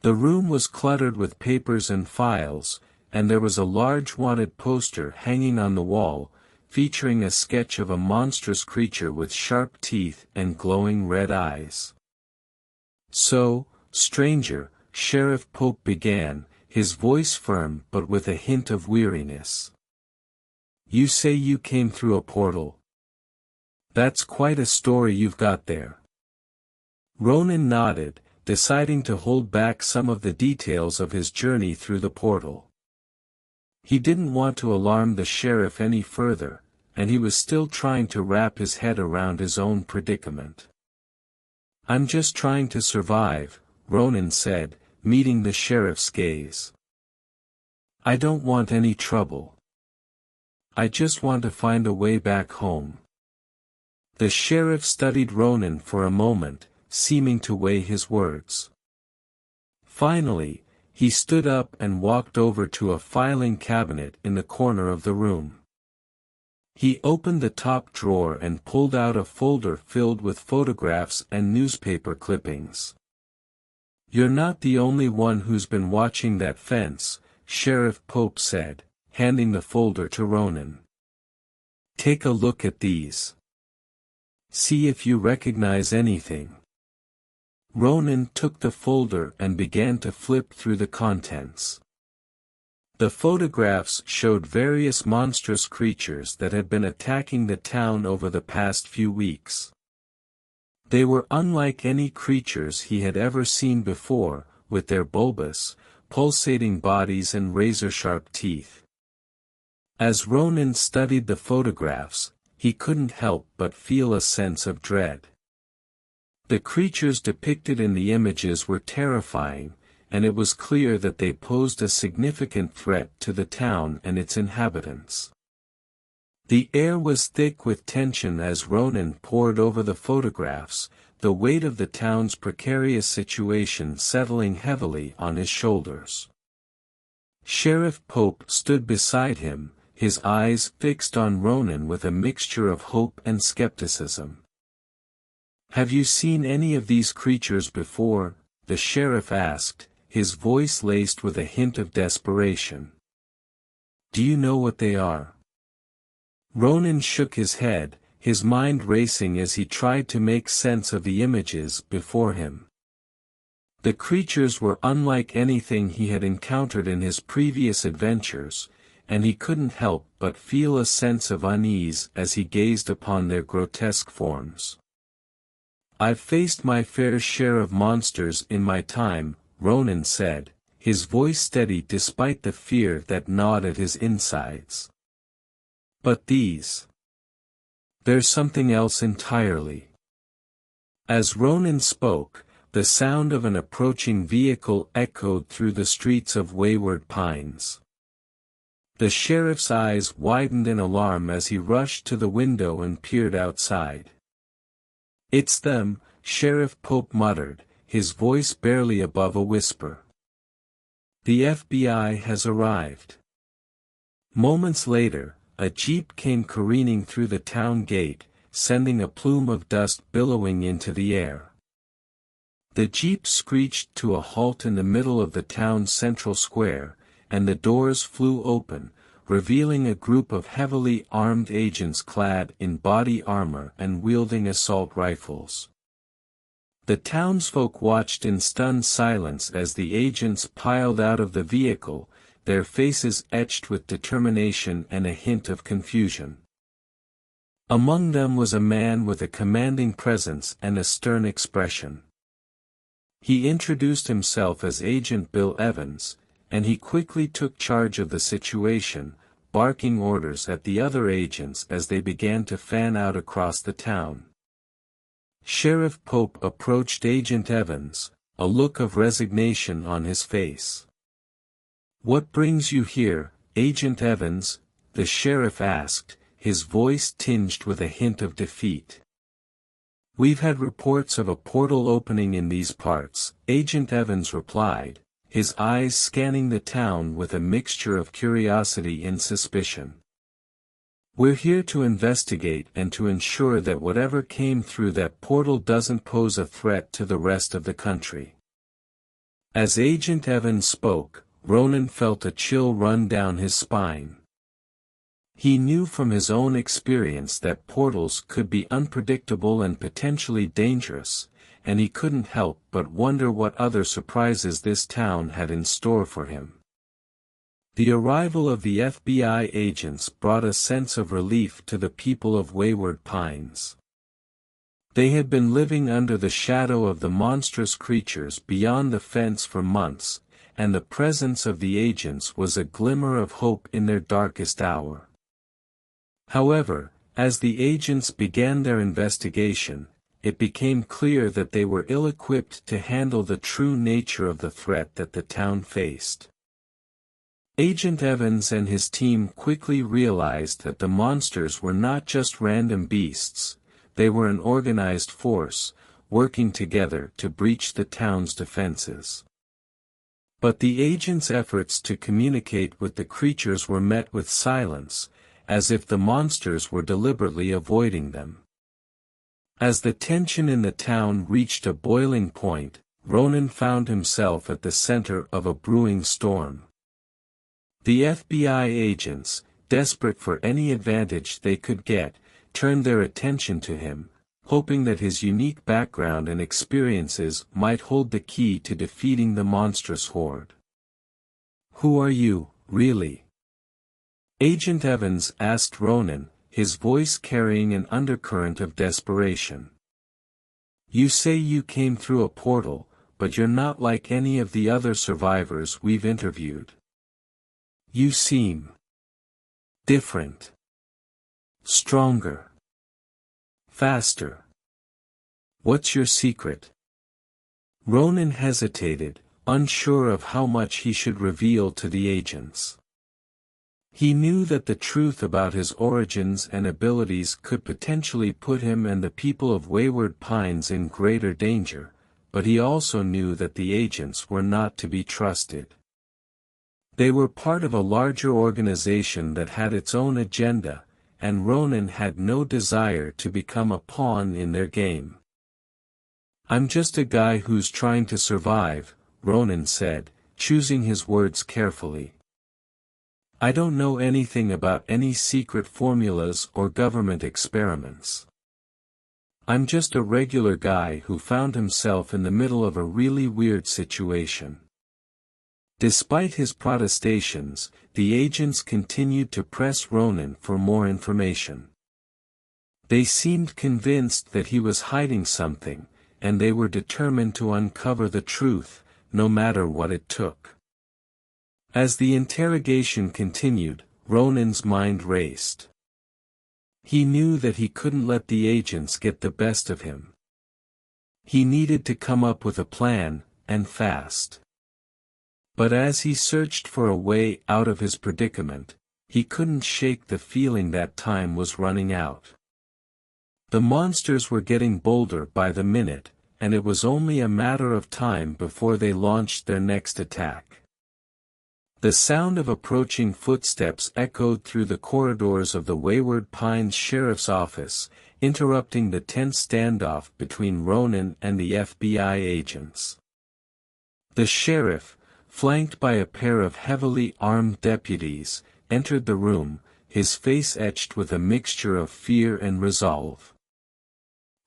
The room was cluttered with papers and files, and there was a large wanted poster hanging on the wall, featuring a sketch of a monstrous creature with sharp teeth and glowing red eyes. "So, stranger," Sheriff Pope began, his voice firm but with a hint of weariness. "You say you came through a portal. That's quite a story you've got there." Ronin nodded, deciding to hold back some of the details of his journey through the portal. He didn't want to alarm the sheriff any further, and he was still trying to wrap his head around his own predicament. "I'm just trying to survive," Ronin said, meeting the sheriff's gaze. "I don't want any trouble. I just want to find a way back home." The sheriff studied Ronin for a moment, seeming to weigh his words. Finally, he stood up and walked over to a filing cabinet in the corner of the room. He opened the top drawer and pulled out a folder filled with photographs and newspaper clippings. "You're not the only one who's been watching that fence," Sheriff Pope said, handing the folder to Ronin. "Take a look at these. See if you recognize anything." Ronin took the folder and began to flip through the contents. The photographs showed various monstrous creatures that had been attacking the town over the past few weeks. They were unlike any creatures he had ever seen before, with their bulbous, pulsating bodies and razor-sharp teeth. As Ronin studied the photographs, he couldn't help but feel a sense of dread. The creatures depicted in the images were terrifying, and it was clear that they posed a significant threat to the town and its inhabitants. The air was thick with tension as Ronin pored over the photographs, the weight of the town's precarious situation settling heavily on his shoulders. Sheriff Pope stood beside him, his eyes fixed on Ronin with a mixture of hope and skepticism. "Have you seen any of these creatures before?" the sheriff asked, his voice laced with a hint of desperation. "Do you know what they are?" Ronin shook his head, his mind racing as he tried to make sense of the images before him. The creatures were unlike anything he had encountered in his previous adventures, and he couldn't help but feel a sense of unease as he gazed upon their grotesque forms. "I've faced my fair share of monsters in my time," Ronin said, his voice steady despite the fear that gnawed at his insides. "But these... there's something else entirely." As Ronin spoke, the sound of an approaching vehicle echoed through the streets of Wayward Pines. The sheriff's eyes widened in alarm as he rushed to the window and peered outside. "It's them," Sheriff Pope muttered, his voice barely above a whisper. "The FBI has arrived." Moments later, a jeep came careening through the town gate, sending a plume of dust billowing into the air. The jeep screeched to a halt in the middle of the town's central square, and the doors flew open, revealing a group of heavily armed agents clad in body armor and wielding assault rifles. The townsfolk watched in stunned silence as the agents piled out of the vehicle, their faces etched with determination and a hint of confusion. Among them was a man with a commanding presence and a stern expression. He introduced himself as Agent Bill Evans, and he quickly took charge of the situation, barking orders at the other agents as they began to fan out across the town. Sheriff Pope approached Agent Evans, a look of resignation on his face. "What brings you here, Agent Evans?" the sheriff asked, his voice tinged with a hint of defeat. "We've had reports of a portal opening in these parts," Agent Evans replied, his eyes scanning the town with a mixture of curiosity and suspicion. "We're here to investigate and to ensure that whatever came through that portal doesn't pose a threat to the rest of the country." As Agent Evans spoke, Ronin felt a chill run down his spine. He knew from his own experience that portals could be unpredictable and potentially dangerous, and he couldn't help but wonder what other surprises this town had in store for him. The arrival of the FBI agents brought a sense of relief to the people of Wayward Pines. They had been living under the shadow of the monstrous creatures beyond the fence for months, and the presence of the agents was a glimmer of hope in their darkest hour. However, as the agents began their investigation, it became clear that they were ill-equipped to handle the true nature of the threat that the town faced. Agent Evans and his team quickly realized that the monsters were not just random beasts, they were an organized force, working together to breach the town's defenses. But the agents' efforts to communicate with the creatures were met with silence, as if the monsters were deliberately avoiding them. As the tension in the town reached a boiling point, Ronin found himself at the center of a brewing storm. The FBI agents, desperate for any advantage they could get, turned their attention to him, hoping that his unique background and experiences might hold the key to defeating the monstrous horde. "Who are you, really?" Agent Evans asked Ronin, his voice carrying an undercurrent of desperation. "You say you came through a portal, but you're not like any of the other survivors we've interviewed. You seem different. Stronger. Faster. What's your secret?" Ronin hesitated, unsure of how much he should reveal to the agents. He knew that the truth about his origins and abilities could potentially put him and the people of Wayward Pines in greater danger, but he also knew that the agents were not to be trusted. They were part of a larger organization that had its own agenda, and Ronin had no desire to become a pawn in their game. "I'm just a guy who's trying to survive," Ronin said, choosing his words carefully. "I don't know anything about any secret formulas or government experiments. I'm just a regular guy who found himself in the middle of a really weird situation." Despite his protestations, the agents continued to press Ronin for more information. They seemed convinced that he was hiding something, and they were determined to uncover the truth, no matter what it took. As the interrogation continued, Ronin's mind raced. He knew that he couldn't let the agents get the best of him. He needed to come up with a plan, and fast. But as he searched for a way out of his predicament, he couldn't shake the feeling that time was running out. The monsters were getting bolder by the minute, and it was only a matter of time before they launched their next attack. The sound of approaching footsteps echoed through the corridors of the Wayward Pines Sheriff's Office, interrupting the tense standoff between Ronin and the FBI agents. The sheriff, flanked by a pair of heavily armed deputies, entered the room, his face etched with a mixture of fear and resolve.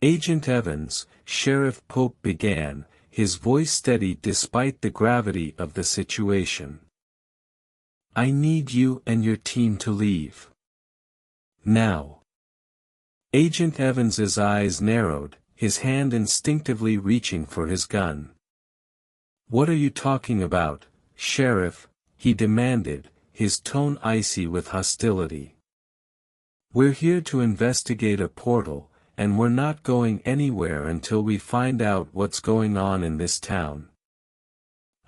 "Agent Evans," Sheriff Pope began, his voice steady despite the gravity of the situation. "I need you and your team to leave. Now." Agent Evans's eyes narrowed, his hand instinctively reaching for his gun. "What are you talking about, Sheriff?" he demanded, his tone icy with hostility. "We're here to investigate a portal, and we're not going anywhere until we find out what's going on in this town."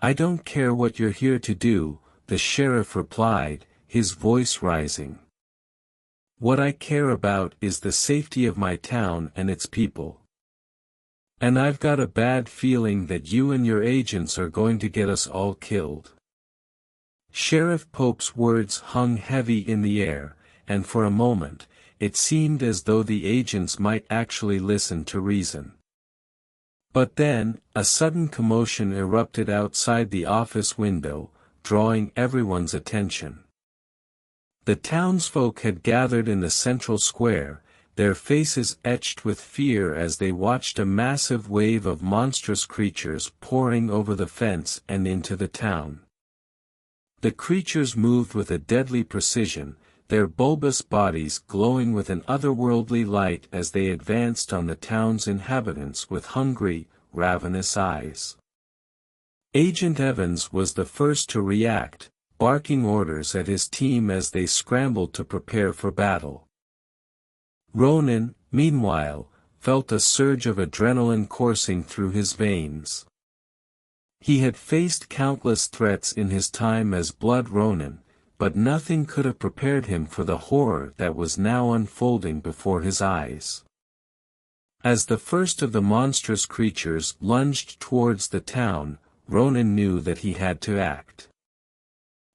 "I don't care what you're here to do," the sheriff replied, his voice rising. "What I care about is the safety of my town and its people. And I've got a bad feeling that you and your agents are going to get us all killed." Sheriff Pope's words hung heavy in the air, and for a moment, it seemed as though the agents might actually listen to reason. But then, a sudden commotion erupted outside the office window, drawing everyone's attention. The townsfolk had gathered in the central square, their faces etched with fear as they watched a massive wave of monstrous creatures pouring over the fence and into the town. The creatures moved with a deadly precision, their bulbous bodies glowing with an otherworldly light as they advanced on the town's inhabitants with hungry, ravenous eyes. Agent Evans was the first to react, barking orders at his team as they scrambled to prepare for battle. Ronin, meanwhile, felt a surge of adrenaline coursing through his veins. He had faced countless threats in his time as Blood Ronin, but nothing could have prepared him for the horror that was now unfolding before his eyes. As the first of the monstrous creatures lunged towards the town, Ronin knew that he had to act.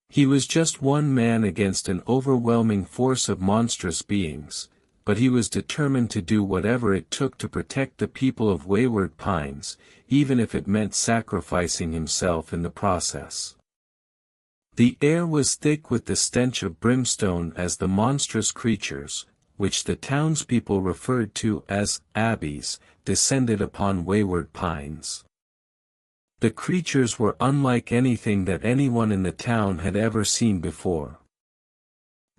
He was just one man against an overwhelming force of monstrous beings, but he was determined to do whatever it took to protect the people of Wayward Pines, even if it meant sacrificing himself in the process. The air was thick with the stench of brimstone as the monstrous creatures, which the townspeople referred to as abbeys, descended upon Wayward Pines. The creatures were unlike anything that anyone in the town had ever seen before.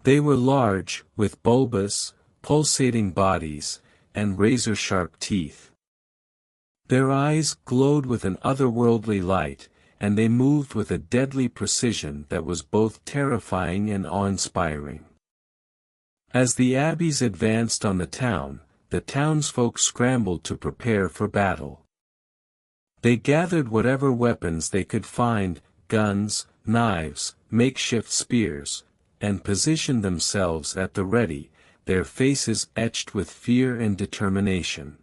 They were large, with bulbous, pulsating bodies, and razor-sharp teeth. Their eyes glowed with an otherworldly light, and they moved with a deadly precision that was both terrifying and awe-inspiring. As the abbeys advanced on the townsfolk scrambled to prepare for battle. They gathered whatever weapons they could find, guns, knives, makeshift spears, and positioned themselves at the ready, their faces etched with fear and determination.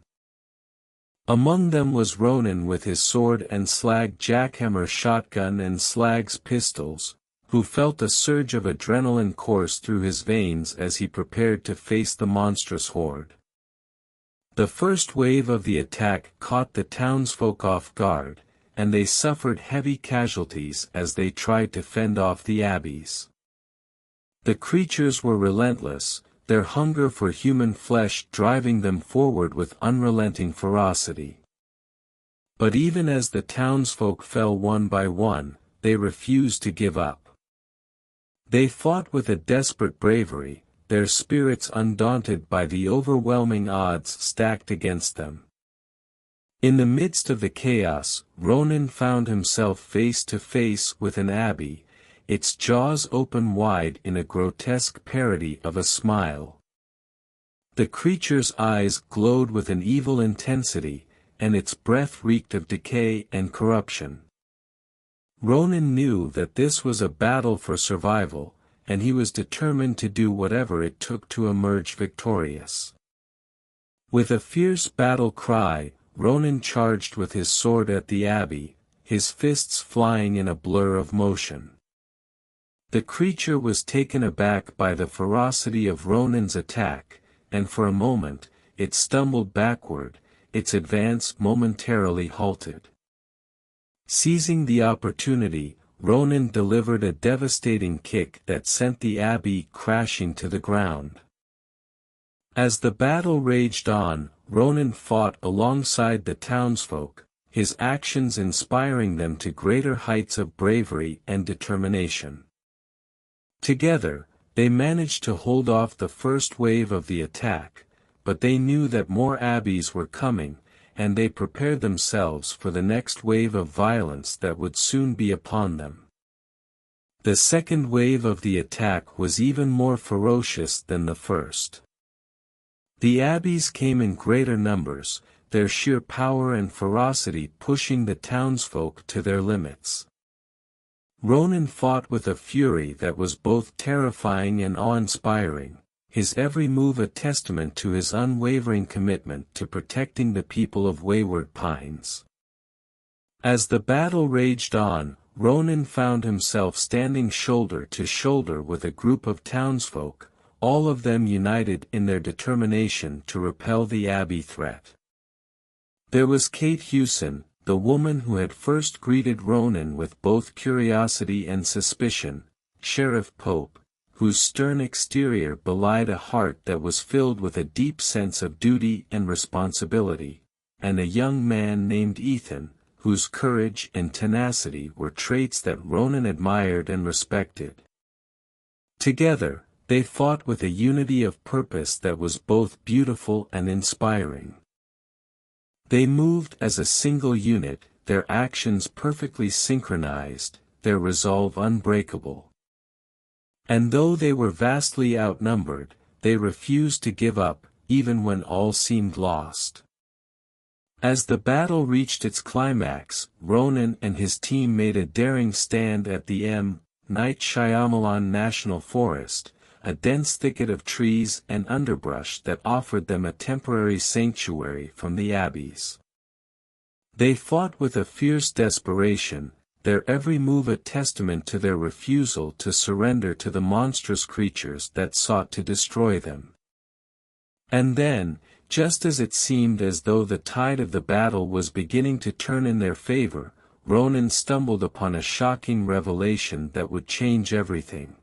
Among them was Ronin with his sword and Slag jackhammer shotgun and Slag's pistols, who felt a surge of adrenaline course through his veins as he prepared to face the monstrous horde. The first wave of the attack caught the townsfolk off guard, and they suffered heavy casualties as they tried to fend off the abbeys. The creatures were relentless, their hunger for human flesh driving them forward with unrelenting ferocity. But even as the townsfolk fell one by one, they refused to give up. They fought with a desperate bravery, their spirits undaunted by the overwhelming odds stacked against them. In the midst of the chaos, Ronin found himself face to face with an abbey, its jaws open wide in a grotesque parody of a smile. The creature's eyes glowed with an evil intensity, and its breath reeked of decay and corruption. Ronin knew that this was a battle for survival, and he was determined to do whatever it took to emerge victorious. With a fierce battle cry, Ronin charged with his sword at the abbey, his fists flying in a blur of motion. The creature was taken aback by the ferocity of Ronin's attack, and for a moment, it stumbled backward, its advance momentarily halted. Seizing the opportunity, Ronin delivered a devastating kick that sent the abbey crashing to the ground. As the battle raged on, Ronin fought alongside the townsfolk, his actions inspiring them to greater heights of bravery and determination. Together, they managed to hold off the first wave of the attack, but they knew that more abbeys were coming, and they prepared themselves for the next wave of violence that would soon be upon them. The second wave of the attack was even more ferocious than the first. The abbeys came in greater numbers, their sheer power and ferocity pushing the townsfolk to their limits. Ronin fought with a fury that was both terrifying and awe-inspiring, his every move a testament to his unwavering commitment to protecting the people of Wayward Pines. As the battle raged on, Ronin found himself standing shoulder to shoulder with a group of townsfolk, all of them united in their determination to repel the abbey threat. There was Kate Hewson, the woman who had first greeted Ronin with both curiosity and suspicion, Sheriff Pope, whose stern exterior belied a heart that was filled with a deep sense of duty and responsibility, and a young man named Ethan, whose courage and tenacity were traits that Ronin admired and respected. Together, they fought with a unity of purpose that was both beautiful and inspiring. They moved as a single unit, their actions perfectly synchronized, their resolve unbreakable. And though they were vastly outnumbered, they refused to give up, even when all seemed lost. As the battle reached its climax, Ronin and his team made a daring stand at the Night Shyamalan National Forest, a dense thicket of trees and underbrush that offered them a temporary sanctuary from the abbeys. They fought with a fierce desperation, their every move a testament to their refusal to surrender to the monstrous creatures that sought to destroy them. And then, just as it seemed as though the tide of the battle was beginning to turn in their favor, Ronin stumbled upon a shocking revelation that would change everything.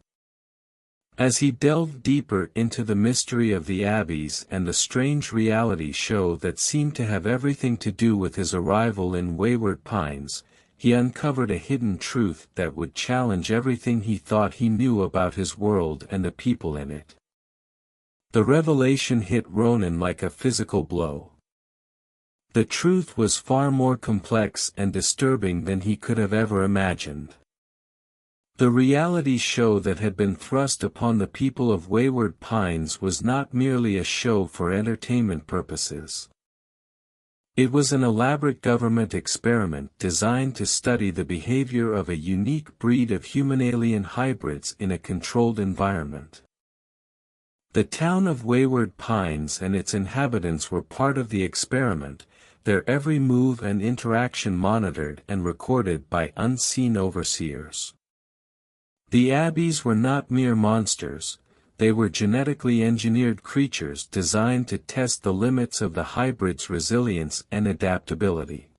As he delved deeper into the mystery of the abbeys and the strange reality show that seemed to have everything to do with his arrival in Wayward Pines, he uncovered a hidden truth that would challenge everything he thought he knew about his world and the people in it. The revelation hit Ronin like a physical blow. The truth was far more complex and disturbing than he could have ever imagined. The reality show that had been thrust upon the people of Wayward Pines was not merely a show for entertainment purposes. It was an elaborate government experiment designed to study the behavior of a unique breed of human-alien hybrids in a controlled environment. The town of Wayward Pines and its inhabitants were part of the experiment, their every move and interaction monitored and recorded by unseen overseers. The Abbeys were not mere monsters, they were genetically engineered creatures designed to test the limits of the hybrid's resilience and adaptability.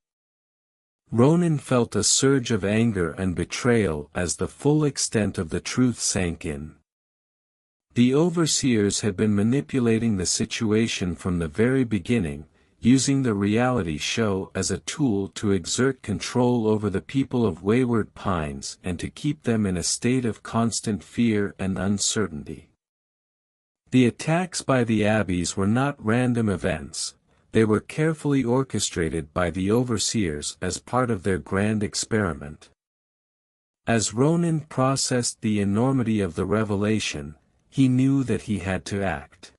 Ronin felt a surge of anger and betrayal as the full extent of the truth sank in. The overseers had been manipulating the situation from the very beginning, using the reality show as a tool to exert control over the people of Wayward Pines and to keep them in a state of constant fear and uncertainty. The attacks by the Abbeys were not random events, they were carefully orchestrated by the overseers as part of their grand experiment. As Ronin processed the enormity of the revelation, he knew that he had to act.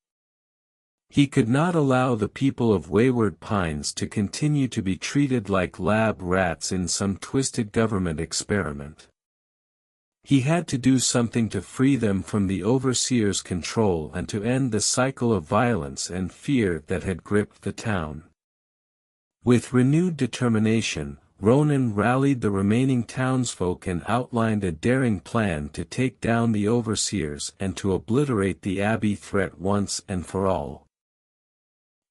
He could not allow the people of Wayward Pines to continue to be treated like lab rats in some twisted government experiment. He had to do something to free them from the overseer's control and to end the cycle of violence and fear that had gripped the town. With renewed determination, Ronin rallied the remaining townsfolk and outlined a daring plan to take down the overseers and to obliterate the Abbey threat once and for all.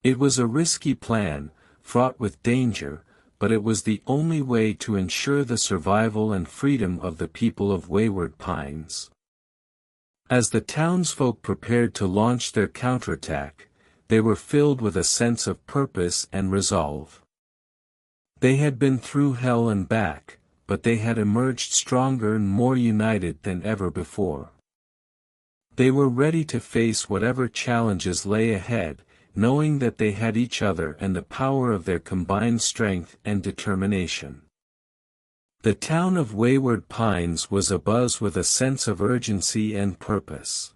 It was a risky plan, fraught with danger, but it was the only way to ensure the survival and freedom of the people of Wayward Pines. As the townsfolk prepared to launch their counterattack, they were filled with a sense of purpose and resolve. They had been through hell and back, but they had emerged stronger and more united than ever before. They were ready to face whatever challenges lay ahead, knowing that they had each other and the power of their combined strength and determination. The town of Wayward Pines was abuzz with a sense of urgency and purpose.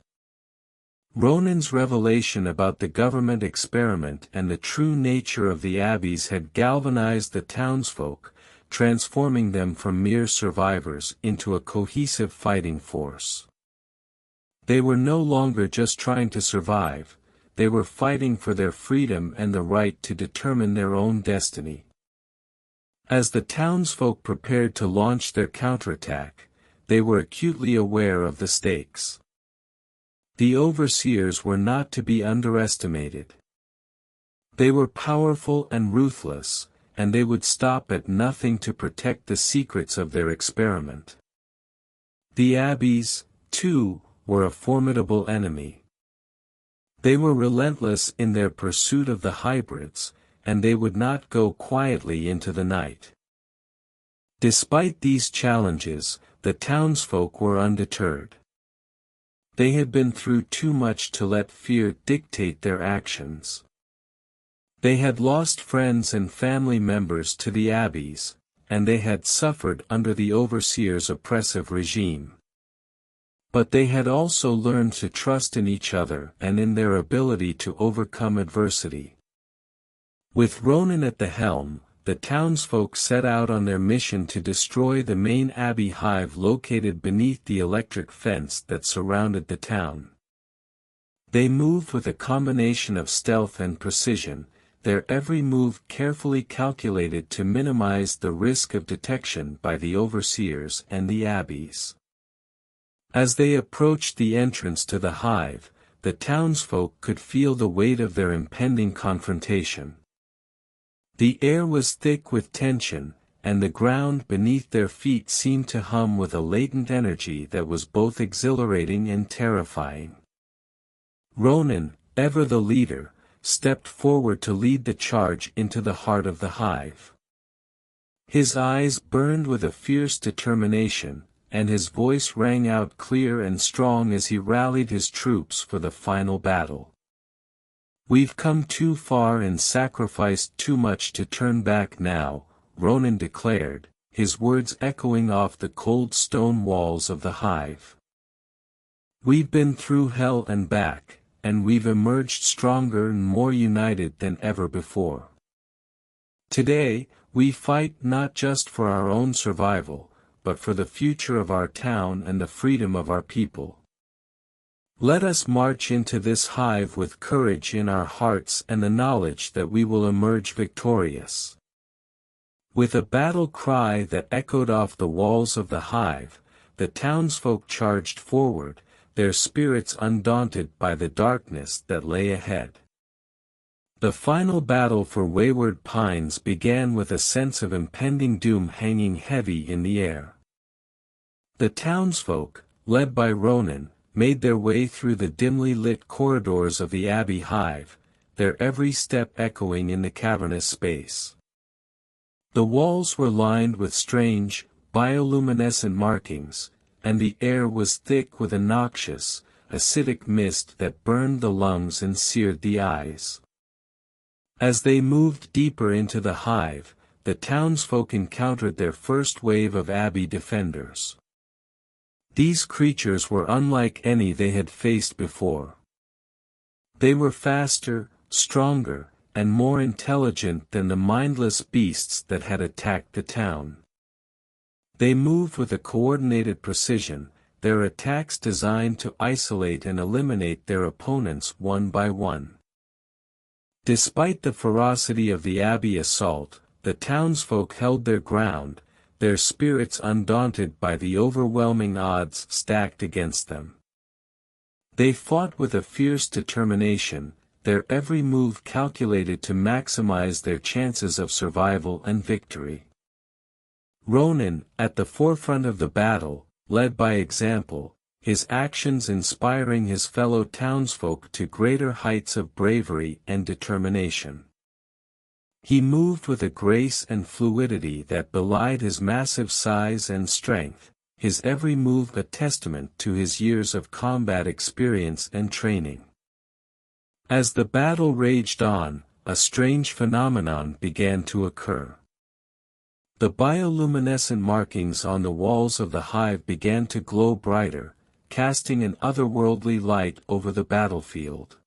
Ronin's revelation about the government experiment and the true nature of the Abbeys had galvanized the townsfolk, transforming them from mere survivors into a cohesive fighting force. They were no longer just trying to survive, they were fighting for their freedom and the right to determine their own destiny. As the townsfolk prepared to launch their counterattack, they were acutely aware of the stakes. The overseers were not to be underestimated. They were powerful and ruthless, and they would stop at nothing to protect the secrets of their experiment. The Abbeys, too, were a formidable enemy. They were relentless in their pursuit of the hybrids, and they would not go quietly into the night. Despite these challenges, the townsfolk were undeterred. They had been through too much to let fear dictate their actions. They had lost friends and family members to the Abbeys, and they had suffered under the overseer's oppressive regime. But they had also learned to trust in each other and in their ability to overcome adversity. With Ronin at the helm, the townsfolk set out on their mission to destroy the main Abbey hive located beneath the electric fence that surrounded the town. They moved with a combination of stealth and precision, their every move carefully calculated to minimize the risk of detection by the overseers and the Abbeys. As they approached the entrance to the hive, the townsfolk could feel the weight of their impending confrontation. The air was thick with tension, and the ground beneath their feet seemed to hum with a latent energy that was both exhilarating and terrifying. Ronin, ever the leader, stepped forward to lead the charge into the heart of the hive. His eyes burned with a fierce determination, and his voice rang out clear and strong as he rallied his troops for the final battle. "We've come too far and sacrificed too much to turn back now," Ronin declared, his words echoing off the cold stone walls of the hive. "We've been through hell and back, and we've emerged stronger and more united than ever before. Today, we fight not just for our own survival, but for the future of our town and the freedom of our people. Let us march into this hive with courage in our hearts and the knowledge that we will emerge victorious. With a battle cry that echoed off the walls of the hive, the townsfolk charged forward, their spirits undaunted by the darkness that lay ahead. The final battle for Wayward Pines began with a sense of impending doom hanging heavy in the air. The townsfolk, led by Ronin, made their way through the dimly lit corridors of the Abbey hive, their every step echoing in the cavernous space. The walls were lined with strange, bioluminescent markings, and the air was thick with a noxious, acidic mist that burned the lungs and seared the eyes. As they moved deeper into the hive, the townsfolk encountered their first wave of Abbey defenders. These creatures were unlike any they had faced before. They were faster, stronger, and more intelligent than the mindless beasts that had attacked the town. They moved with a coordinated precision, their attacks designed to isolate and eliminate their opponents one by one. Despite the ferocity of the Abbey assault, the townsfolk held their ground, their spirits undaunted by the overwhelming odds stacked against them. They fought with a fierce determination, their every move calculated to maximize their chances of survival and victory. Ronin, at the forefront of the battle, led by example, his actions inspiring his fellow townsfolk to greater heights of bravery and determination. He moved with a grace and fluidity that belied his massive size and strength, his every move a testament to his years of combat experience and training. As the battle raged on, a strange phenomenon began to occur. The bioluminescent markings on the walls of the hive began to glow brighter, casting an otherworldly light over the battlefield.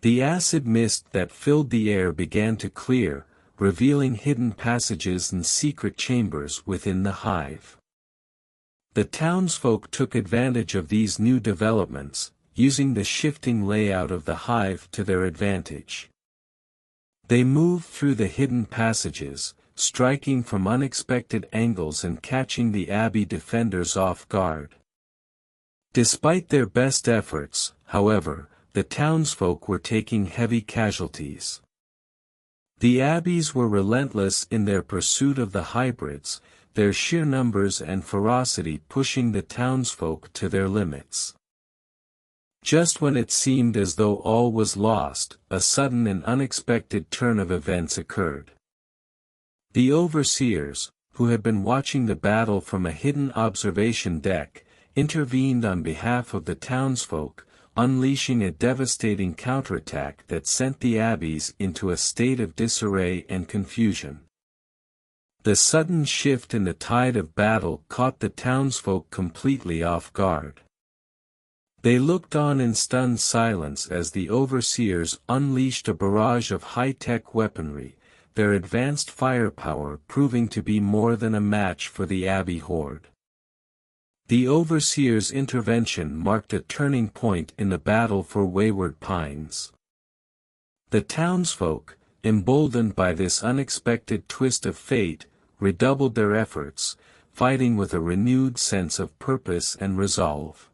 The acid mist that filled the air began to clear, revealing hidden passages and secret chambers within the hive. The townsfolk took advantage of these new developments, using the shifting layout of the hive to their advantage. They moved through the hidden passages, striking from unexpected angles and catching the Abbey defenders off guard. Despite their best efforts, however, the townsfolk were taking heavy casualties. The Abbeys were relentless in their pursuit of the hybrids, their sheer numbers and ferocity pushing the townsfolk to their limits. Just when it seemed as though all was lost, a sudden and unexpected turn of events occurred. The overseers, who had been watching the battle from a hidden observation deck, intervened on behalf of the townsfolk, unleashing a devastating counterattack that sent the Abbeys into a state of disarray and confusion. The sudden shift in the tide of battle caught the townsfolk completely off guard. They looked on in stunned silence as the overseers unleashed a barrage of high-tech weaponry, their advanced firepower proving to be more than a match for the Abbey horde. The overseer's intervention marked a turning point in the battle for Wayward Pines. The townsfolk, emboldened by this unexpected twist of fate, redoubled their efforts, fighting with a renewed sense of purpose and resolve.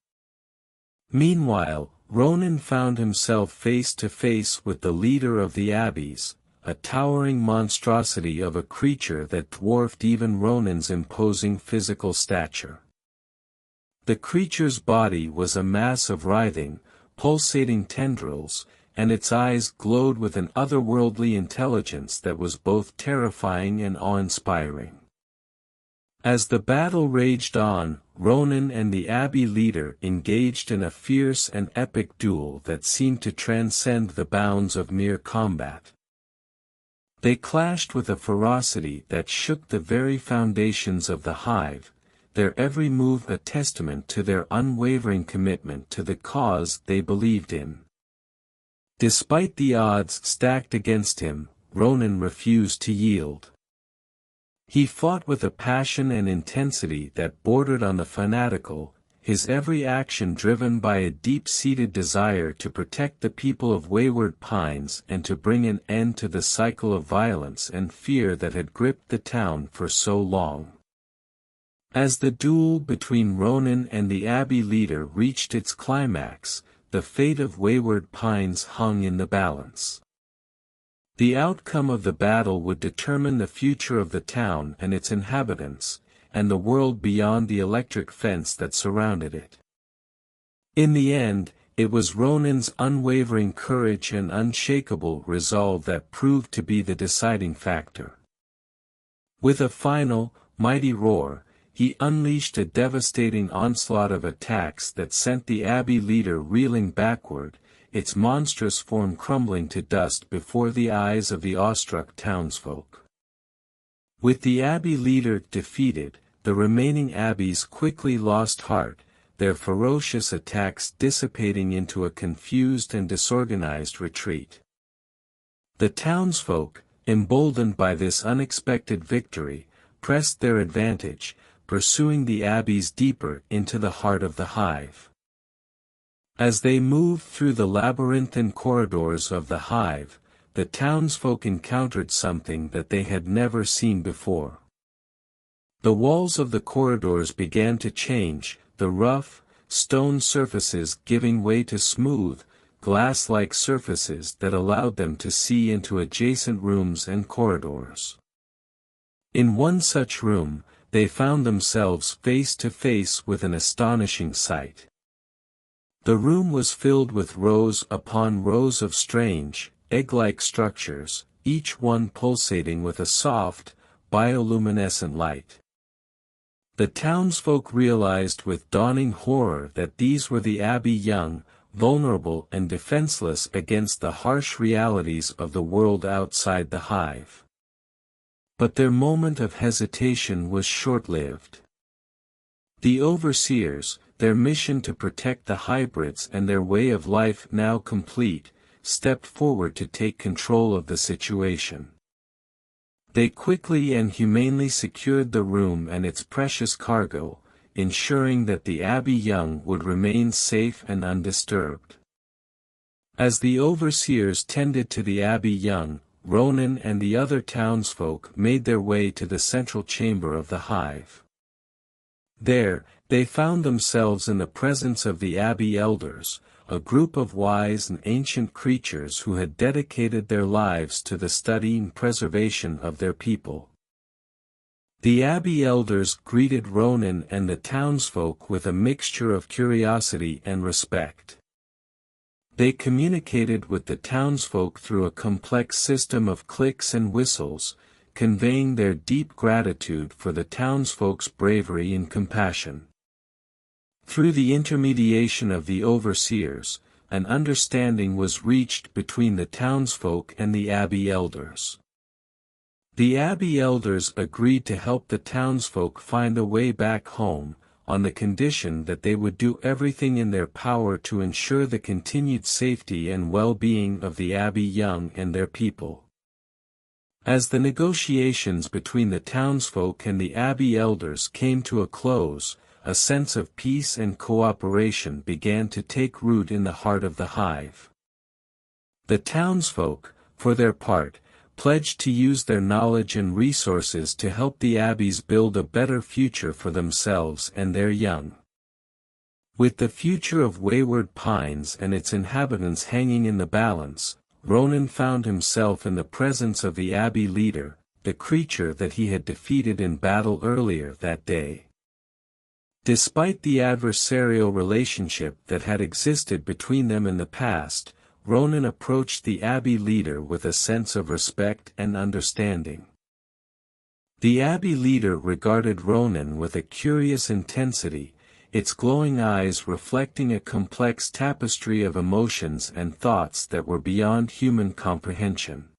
Meanwhile, Ronin found himself face to face with the leader of the Abbeys, a towering monstrosity of a creature that dwarfed even Ronin's imposing physical stature. The creature's body was a mass of writhing, pulsating tendrils, and its eyes glowed with an otherworldly intelligence that was both terrifying and awe-inspiring. As the battle raged on, Ronin and the Abbey leader engaged in a fierce and epic duel that seemed to transcend the bounds of mere combat. They clashed with a ferocity that shook the very foundations of the hive, their every move a testament to their unwavering commitment to the cause they believed in. Despite the odds stacked against him, Ronin refused to yield. He fought with a passion and intensity that bordered on the fanatical, his every action driven by a deep-seated desire to protect the people of Wayward Pines and to bring an end to the cycle of violence and fear that had gripped the town for so long. As the duel between Ronin and the Abbey leader reached its climax, the fate of Wayward Pines hung in the balance. The outcome of the battle would determine the future of the town and its inhabitants, and the world beyond the electric fence that surrounded it. In the end, it was Ronin's unwavering courage and unshakable resolve that proved to be the deciding factor. With a final, mighty roar, he unleashed a devastating onslaught of attacks that sent the Abbey leader reeling backward, its monstrous form crumbling to dust before the eyes of the awestruck townsfolk. With the Abbey leader defeated, the remaining Abbeys quickly lost heart, their ferocious attacks dissipating into a confused and disorganized retreat. The townsfolk, emboldened by this unexpected victory, pressed their advantage, pursuing the Abbeys deeper into the heart of the hive. As they moved through the labyrinthine corridors of the hive, the townsfolk encountered something that they had never seen before. The walls of the corridors began to change, the rough, stone surfaces giving way to smooth, glass-like surfaces that allowed them to see into adjacent rooms and corridors. In one such room, they found themselves face to face with an astonishing sight. The room was filled with rows upon rows of strange, egg-like structures, each one pulsating with a soft, bioluminescent light. The townsfolk realized with dawning horror that these were the Abbey young, vulnerable and defenseless against the harsh realities of the world outside the hive. But their moment of hesitation was short-lived. The overseers, their mission to protect the hybrids and their way of life now complete, stepped forward to take control of the situation. They quickly and humanely secured the room and its precious cargo, ensuring that the Abbey young would remain safe and undisturbed. As the overseers tended to the Abbey young, Ronin and the other townsfolk made their way to the central chamber of the hive. There, they found themselves in the presence of the Abbey elders, a group of wise and ancient creatures who had dedicated their lives to the study and preservation of their people. The Abbey elders greeted Ronin and the townsfolk with a mixture of curiosity and respect. They communicated with the townsfolk through a complex system of clicks and whistles, conveying their deep gratitude for the townsfolk's bravery and compassion. Through the intermediation of the overseers, an understanding was reached between the townsfolk and the Abbey elders. The Abbey elders agreed to help the townsfolk find a way back home, on the condition that they would do everything in their power to ensure the continued safety and well-being of the Abbey young and their people. As the negotiations between the townsfolk and the Abbey elders came to a close, a sense of peace and cooperation began to take root in the heart of the hive. The townsfolk, for their part, pledged to use their knowledge and resources to help the Abbeys build a better future for themselves and their young. With the future of Wayward Pines and its inhabitants hanging in the balance, Ronin found himself in the presence of the Abbey leader, the creature that he had defeated in battle earlier that day. Despite the adversarial relationship that had existed between them in the past, Ronin approached the Abbey leader with a sense of respect and understanding. The Abbey leader regarded Ronin with a curious intensity, its glowing eyes reflecting a complex tapestry of emotions and thoughts that were beyond human comprehension.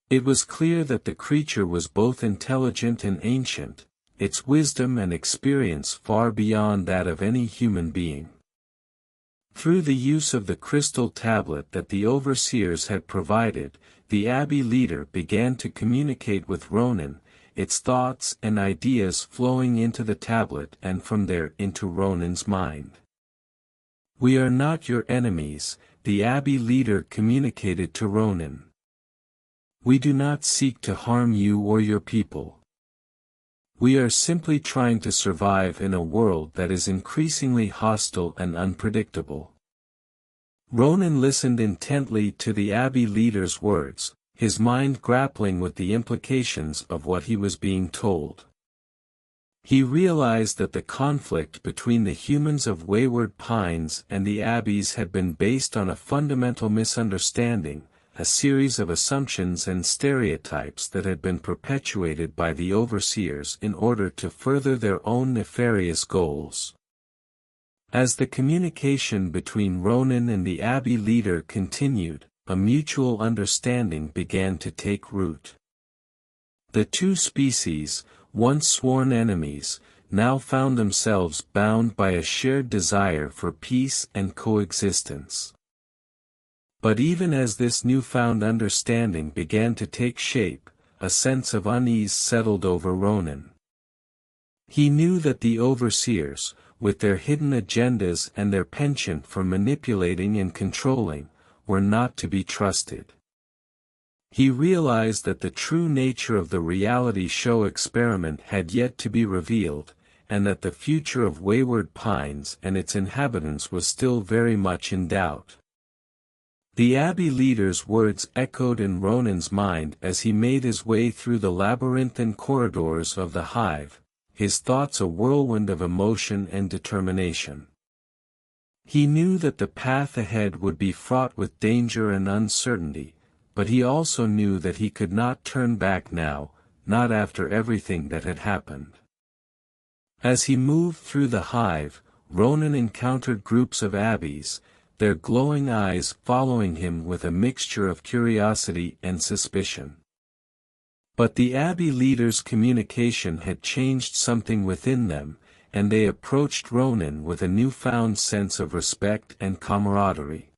It was clear that the creature was both intelligent and ancient, its wisdom and experience far beyond that of any human being. Through the use of the crystal tablet that the overseers had provided, the Abbey leader began to communicate with Ronin, its thoughts and ideas flowing into the tablet and from there into Ronin's mind. "We are not your enemies," the Abbey leader communicated to Ronin. "We do not seek to harm you or your people. We are simply trying to survive in a world that is increasingly hostile and unpredictable." Ronin listened intently to the Abbey leader's words, his mind grappling with the implications of what he was being told. He realized that the conflict between the humans of Wayward Pines and the Abbeys had been based on a fundamental misunderstanding, a series of assumptions and stereotypes that had been perpetuated by the overseers in order to further their own nefarious goals. As the communication between Ronin and the Abbey leader continued, a mutual understanding began to take root. The two species, once sworn enemies, now found themselves bound by a shared desire for peace and coexistence. But even as this newfound understanding began to take shape, a sense of unease settled over Ronin. He knew that the overseers, with their hidden agendas and their penchant for manipulating and controlling, were not to be trusted. He realized that the true nature of the reality show experiment had yet to be revealed, and that the future of Wayward Pines and its inhabitants was still very much in doubt. The Abbey leader's words echoed in Ronin's mind as he made his way through the labyrinthine corridors of the hive, his thoughts a whirlwind of emotion and determination. He knew that the path ahead would be fraught with danger and uncertainty, but he also knew that he could not turn back now, not after everything that had happened. As he moved through the hive, Ronin encountered groups of Abbeys, their glowing eyes following him with a mixture of curiosity and suspicion. But the Abbey leader's communication had changed something within them, and they approached Ronin with a newfound sense of respect and camaraderie.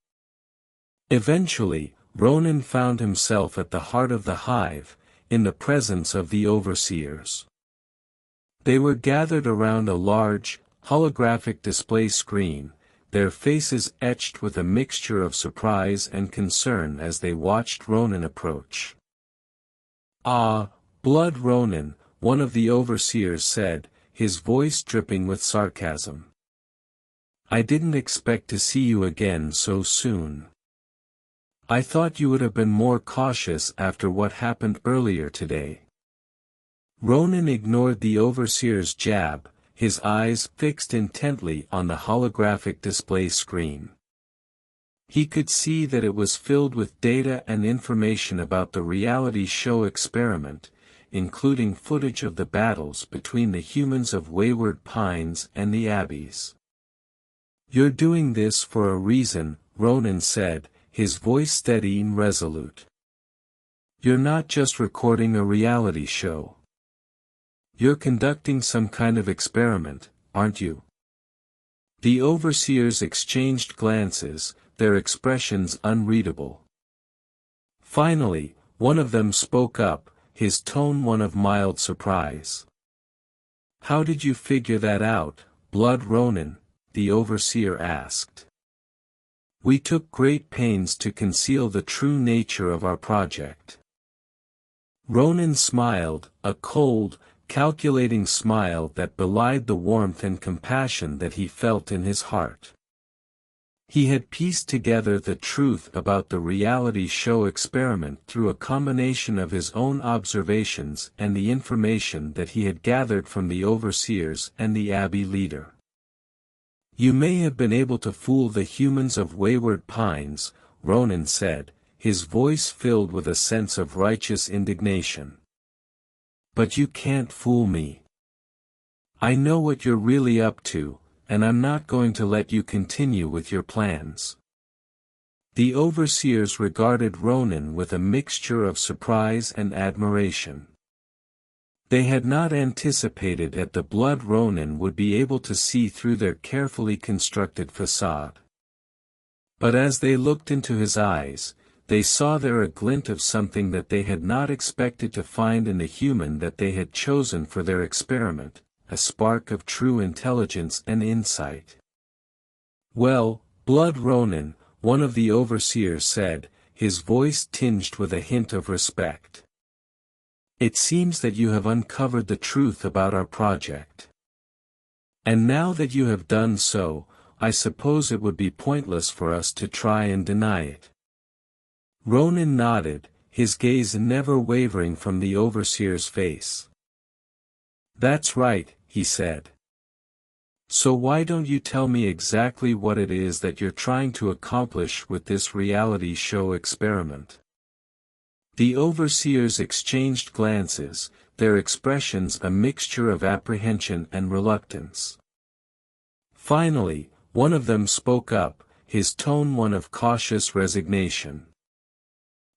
Eventually, Ronin found himself at the heart of the hive, in the presence of the overseers. They were gathered around a large, holographic display screen, their faces etched with a mixture of surprise and concern as they watched Ronin approach. "Ah, Blood Ronin," one of the overseers said, his voice dripping with sarcasm. "I didn't expect to see you again so soon. I thought you would have been more cautious after what happened earlier today." Ronin ignored the overseer's jab, his eyes fixed intently on the holographic display screen. He could see that it was filled with data and information about the reality show experiment, including footage of the battles between the humans of Wayward Pines and the Abbeys. "You're doing this for a reason," Ronin said, his voice steady and resolute. "You're not just recording a reality show. You're conducting some kind of experiment, aren't you?" The overseers exchanged glances, their expressions unreadable. Finally, one of them spoke up, his tone one of mild surprise. "How did you figure that out, Blood Ronin?" the overseer asked. "We took great pains to conceal the true nature of our project." Ronin smiled, a cold, calculating smile that belied the warmth and compassion that he felt in his heart. He had pieced together the truth about the reality show experiment through a combination of his own observations and the information that he had gathered from the overseers and the Abbey leader. "You may have been able to fool the humans of Wayward Pines," Ronin said, his voice filled with a sense of righteous indignation. "But you can't fool me. I know what you're really up to, and I'm not going to let you continue with your plans." The overseers regarded Ronin with a mixture of surprise and admiration. They had not anticipated that the Blood Ronin would be able to see through their carefully constructed facade. But as they looked into his eyes, they saw there a glint of something that they had not expected to find in the human that they had chosen for their experiment, a spark of true intelligence and insight. "Well, Blood Ronin," one of the overseers said, his voice tinged with a hint of respect. "It seems that you have uncovered the truth about our project. And now that you have done so, I suppose it would be pointless for us to try and deny it." Ronin nodded, his gaze never wavering from the overseer's face. "That's right," he said. "So why don't you tell me exactly what it is that you're trying to accomplish with this reality show experiment?" The overseers exchanged glances, their expressions a mixture of apprehension and reluctance. Finally, one of them spoke up, his tone one of cautious resignation.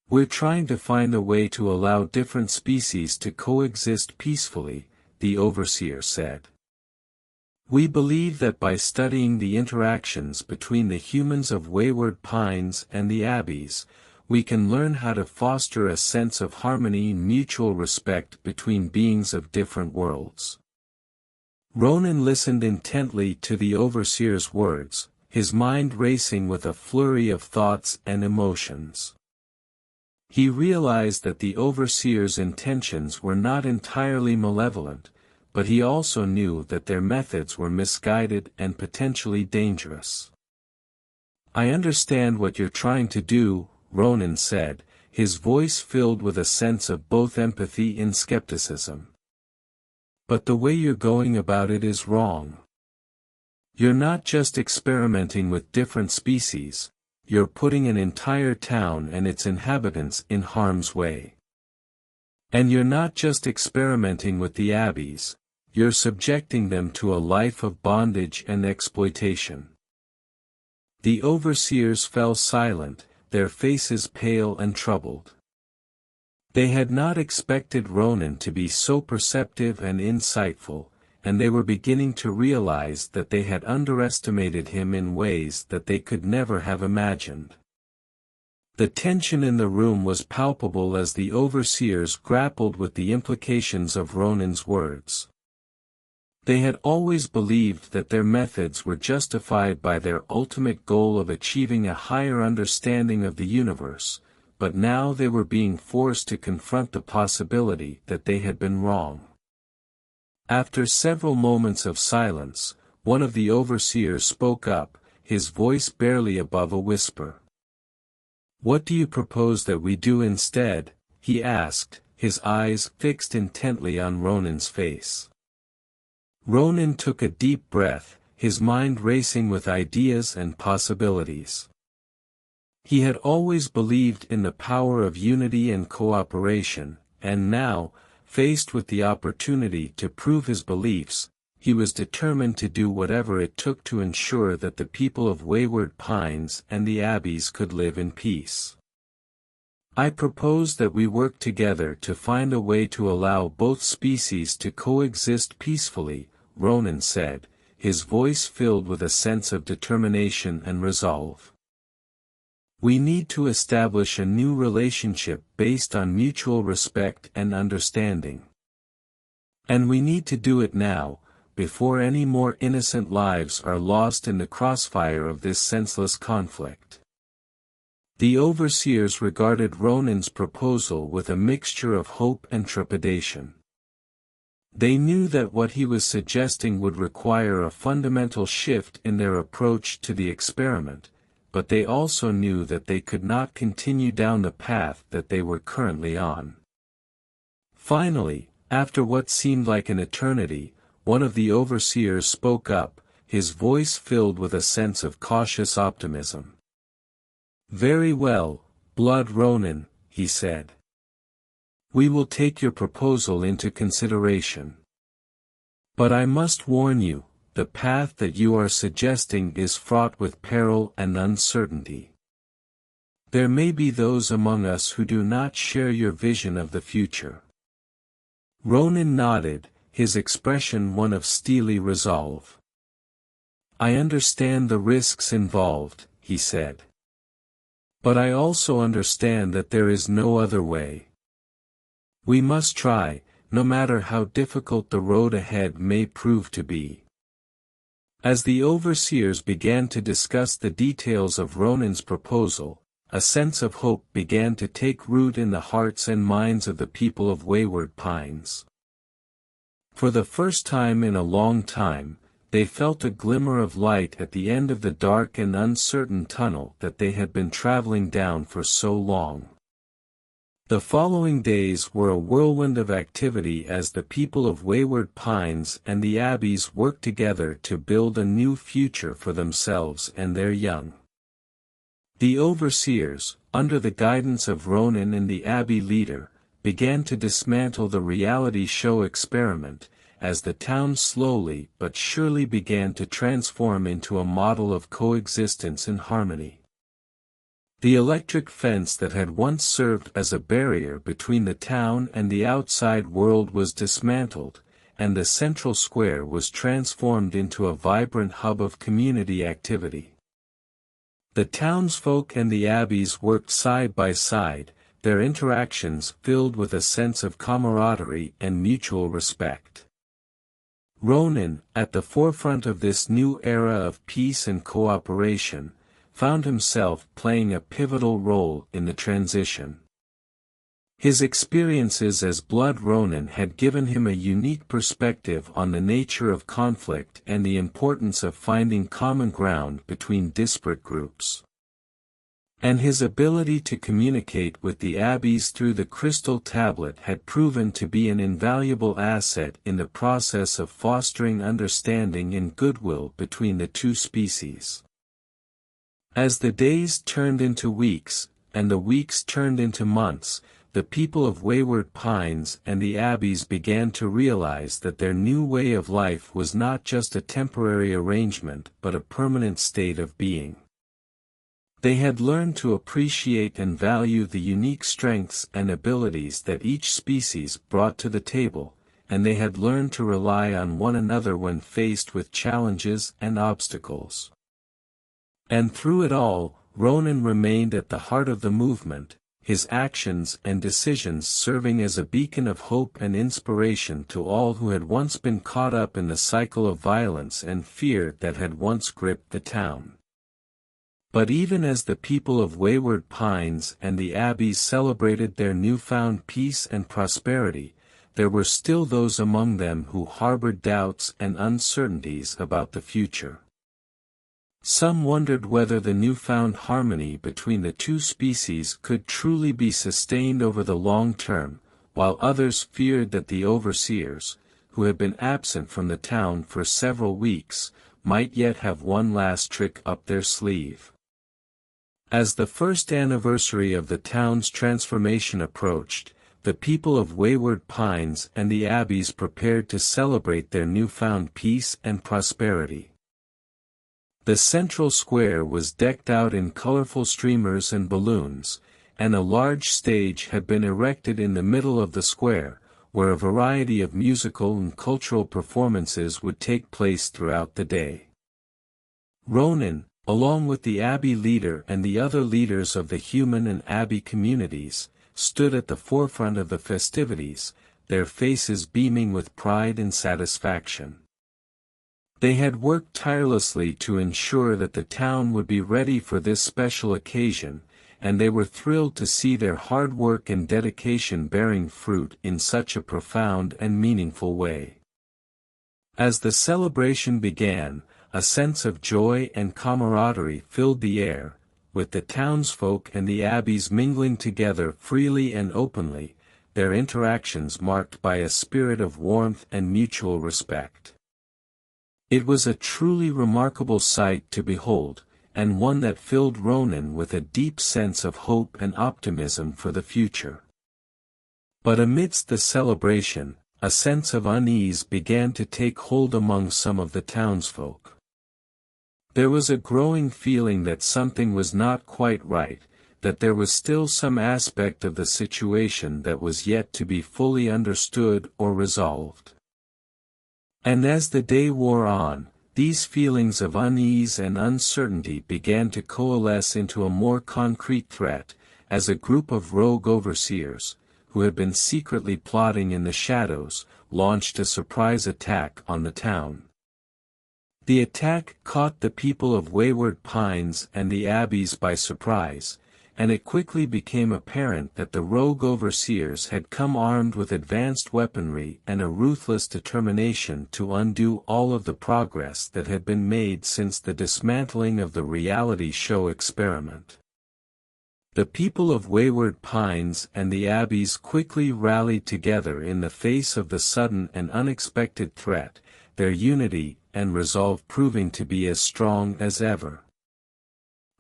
"We're trying to find a way to allow different species to coexist peacefully," the overseer said. "We believe that by studying the interactions between the humans of Wayward Pines and the Abbeys, we can learn how to foster a sense of harmony and mutual respect between beings of different worlds." Ronin listened intently to the overseer's words, his mind racing with a flurry of thoughts and emotions. He realized that the overseer's intentions were not entirely malevolent, but he also knew that their methods were misguided and potentially dangerous. "I understand what you're trying to do," Ronin said, his voice filled with a sense of both empathy and skepticism. "But the way you're going about it is wrong. You're not just experimenting with different species, you're putting an entire town and its inhabitants in harm's way. And you're not just experimenting with the Abbeys, you're subjecting them to a life of bondage and exploitation." The overseers fell silent, their faces pale and troubled. They had not expected Ronin to be so perceptive and insightful, and they were beginning to realize that they had underestimated him in ways that they could never have imagined. The tension in the room was palpable as the overseers grappled with the implications of Ronin's words. They had always believed that their methods were justified by their ultimate goal of achieving a higher understanding of the universe, but now they were being forced to confront the possibility that they had been wrong. After several moments of silence, one of the overseers spoke up, his voice barely above a whisper. "What do you propose that we do instead?" he asked, his eyes fixed intently on Ronin's face. Ronin took a deep breath, his mind racing with ideas and possibilities. He had always believed in the power of unity and cooperation, and now, faced with the opportunity to prove his beliefs, he was determined to do whatever it took to ensure that the people of Wayward Pines and the Abbeys could live in peace. "I propose that we work together to find a way to allow both species to coexist peacefully," Ronin said, his voice filled with a sense of determination and resolve. "We need to establish a new relationship based on mutual respect and understanding. And we need to do it now, before any more innocent lives are lost in the crossfire of this senseless conflict." The overseers regarded Ronin's proposal with a mixture of hope and trepidation. They knew that what he was suggesting would require a fundamental shift in their approach to the experiment, but they also knew that they could not continue down the path that they were currently on. Finally, after what seemed like an eternity, one of the overseers spoke up, his voice filled with a sense of cautious optimism. "Very well, Blood Ronin," he said. "We will take your proposal into consideration. But I must warn you, the path that you are suggesting is fraught with peril and uncertainty. There may be those among us who do not share your vision of the future." Ronin nodded, his expression one of steely resolve. "I understand the risks involved," he said. But I also understand that there is no other way. We must try, no matter how difficult the road ahead may prove to be. As the overseers began to discuss the details of Ronin's proposal, a sense of hope began to take root in the hearts and minds of the people of Wayward Pines. For the first time in a long time, they felt a glimmer of light at the end of the dark and uncertain tunnel that they had been traveling down for so long. The following days were a whirlwind of activity as the people of Wayward Pines and the Abbeys worked together to build a new future for themselves and their young. The overseers, under the guidance of Ronin and the Abbey leader, began to dismantle the reality show experiment, as the town slowly but surely began to transform into a model of coexistence and harmony. The electric fence that had once served as a barrier between the town and the outside world was dismantled, and the central square was transformed into a vibrant hub of community activity. The townsfolk and the Abbeys worked side by side, their interactions filled with a sense of camaraderie and mutual respect. Ronin, at the forefront of this new era of peace and cooperation, found himself playing a pivotal role in the transition. His experiences as Blood Ronin had given him a unique perspective on the nature of conflict and the importance of finding common ground between disparate groups. And his ability to communicate with the Abbeys through the crystal tablet had proven to be an invaluable asset in the process of fostering understanding and goodwill between the two species. As the days turned into weeks, and the weeks turned into months, the people of Wayward Pines and the Abbeys began to realize that their new way of life was not just a temporary arrangement but a permanent state of being. They had learned to appreciate and value the unique strengths and abilities that each species brought to the table, and they had learned to rely on one another when faced with challenges and obstacles. And through it all, Ronin remained at the heart of the movement, his actions and decisions serving as a beacon of hope and inspiration to all who had once been caught up in the cycle of violence and fear that had once gripped the town. But even as the people of Wayward Pines and the Abbeys celebrated their newfound peace and prosperity, there were still those among them who harbored doubts and uncertainties about the future. Some wondered whether the newfound harmony between the two species could truly be sustained over the long term, while others feared that the overseers, who had been absent from the town for several weeks, might yet have one last trick up their sleeve. As the first anniversary of the town's transformation approached, the people of Wayward Pines and the Abbeys prepared to celebrate their newfound peace and prosperity. The central square was decked out in colorful streamers and balloons, and a large stage had been erected in the middle of the square, where a variety of musical and cultural performances would take place throughout the day. Ronin, along with the Abbey leader and the other leaders of the human and Abbey communities, stood at the forefront of the festivities, their faces beaming with pride and satisfaction. They had worked tirelessly to ensure that the town would be ready for this special occasion, and they were thrilled to see their hard work and dedication bearing fruit in such a profound and meaningful way. As the celebration began, a sense of joy and camaraderie filled the air, with the townsfolk and the Abbeys mingling together freely and openly, their interactions marked by a spirit of warmth and mutual respect. It was a truly remarkable sight to behold, and one that filled Ronin with a deep sense of hope and optimism for the future. But amidst the celebration, a sense of unease began to take hold among some of the townsfolk. There was a growing feeling that something was not quite right, that there was still some aspect of the situation that was yet to be fully understood or resolved. And as the day wore on, these feelings of unease and uncertainty began to coalesce into a more concrete threat, as a group of rogue overseers, who had been secretly plotting in the shadows, launched a surprise attack on the town. The attack caught the people of Wayward Pines and the Abbeys by surprise, and it quickly became apparent that the rogue overseers had come armed with advanced weaponry and a ruthless determination to undo all of the progress that had been made since the dismantling of the reality show experiment. The people of Wayward Pines and the Abbeys quickly rallied together in the face of the sudden and unexpected threat, their unity and resolve proving to be as strong as ever.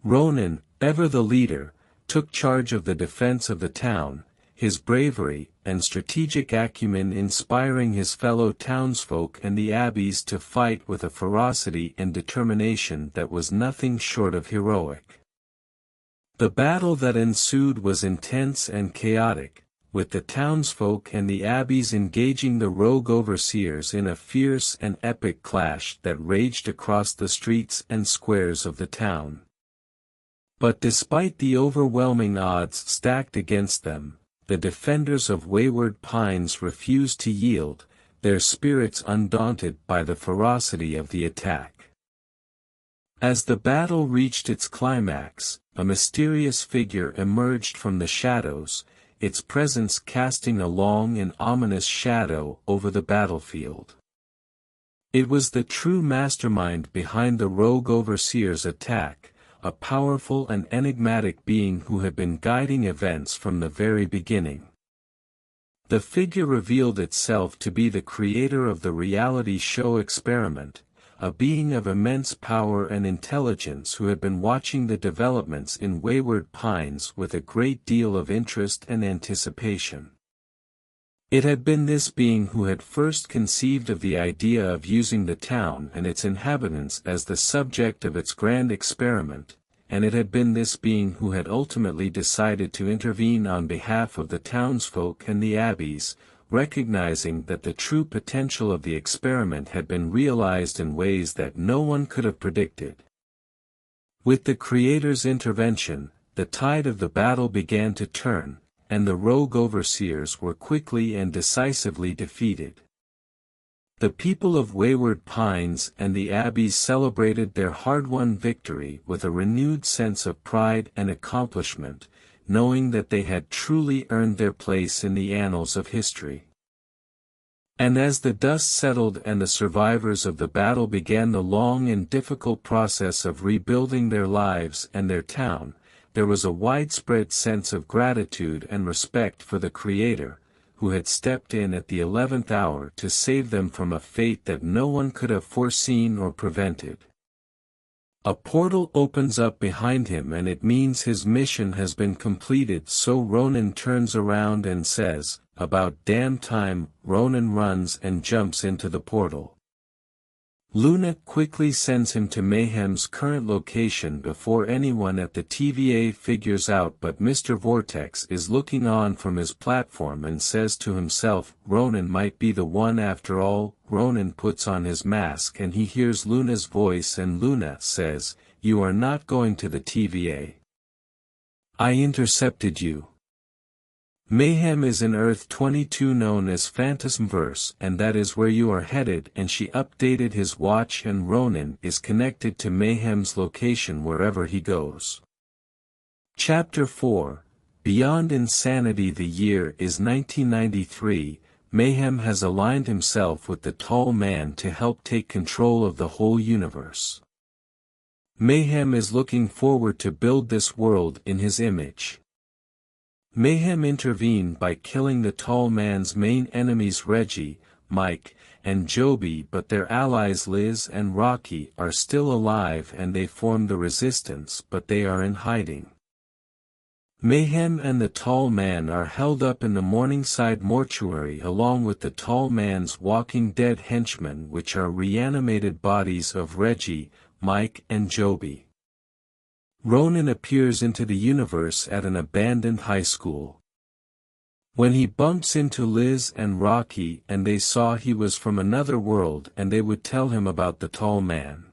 Ronin, ever the leader, took charge of the defense of the town, his bravery and strategic acumen inspiring his fellow townsfolk and the Abbeys to fight with a ferocity and determination that was nothing short of heroic. The battle that ensued was intense and chaotic, with the townsfolk and the Abbeys engaging the rogue overseers in a fierce and epic clash that raged across the streets and squares of the town. But despite the overwhelming odds stacked against them, the defenders of Wayward Pines refused to yield, their spirits undaunted by the ferocity of the attack. As the battle reached its climax, a mysterious figure emerged from the shadows, its presence casting a long and ominous shadow over the battlefield. It was the true mastermind behind the rogue overseers' attack, a powerful and enigmatic being who had been guiding events from the very beginning. The figure revealed itself to be the creator of the reality show experiment, a being of immense power and intelligence who had been watching the developments in Wayward Pines with a great deal of interest and anticipation. It had been this being who had first conceived of the idea of using the town and its inhabitants as the subject of its grand experiment, and it had been this being who had ultimately decided to intervene on behalf of the townsfolk and the Abbeys, recognizing that the true potential of the experiment had been realized in ways that no one could have predicted. With the Creator's intervention, the tide of the battle began to turn, and the rogue overseers were quickly and decisively defeated. The people of Wayward Pines and the Abbeys celebrated their hard-won victory with a renewed sense of pride and accomplishment, knowing that they had truly earned their place in the annals of history. And as the dust settled and the survivors of the battle began the long and difficult process of rebuilding their lives and their town, there was a widespread sense of gratitude and respect for the Creator, who had stepped in at the 11th hour to save them from a fate that no one could have foreseen or prevented. A portal opens up behind him and it means his mission has been completed, so Ronin turns around and says, "About damn time." Ronin runs and jumps into the portal. Luna quickly sends him to Mayhem's current location before anyone at the TVA figures out, but Mr. Vortex is looking on from his platform and says to himself, Ronin might be the one after all. Ronin puts on his mask and he hears Luna's voice, and Luna says, "You are not going to the TVA. I intercepted you." Mayhem is in Earth 22 known as Phantasmverse, and that is where you are headed, and she updated his watch, and Ronin is connected to Mayhem's location wherever he goes. Chapter 4 Beyond Insanity. The year is 1993, Mayhem has aligned himself with the Tall Man to help take control of the whole universe. Mayhem is looking forward to build this world in his image. Mayhem intervened by killing the Tall Man's main enemies Reggie, Mike, and Joby, but their allies Liz and Rocky are still alive and they form the Resistance, but they are in hiding. Mayhem and the Tall Man are held up in the Morningside mortuary along with the Tall Man's Walking Dead henchmen, which are reanimated bodies of Reggie, Mike and Joby. Ronin appears into the universe at an abandoned high school. When he bumps into Liz and Rocky and they saw he was from another world and they would tell him about the tall man.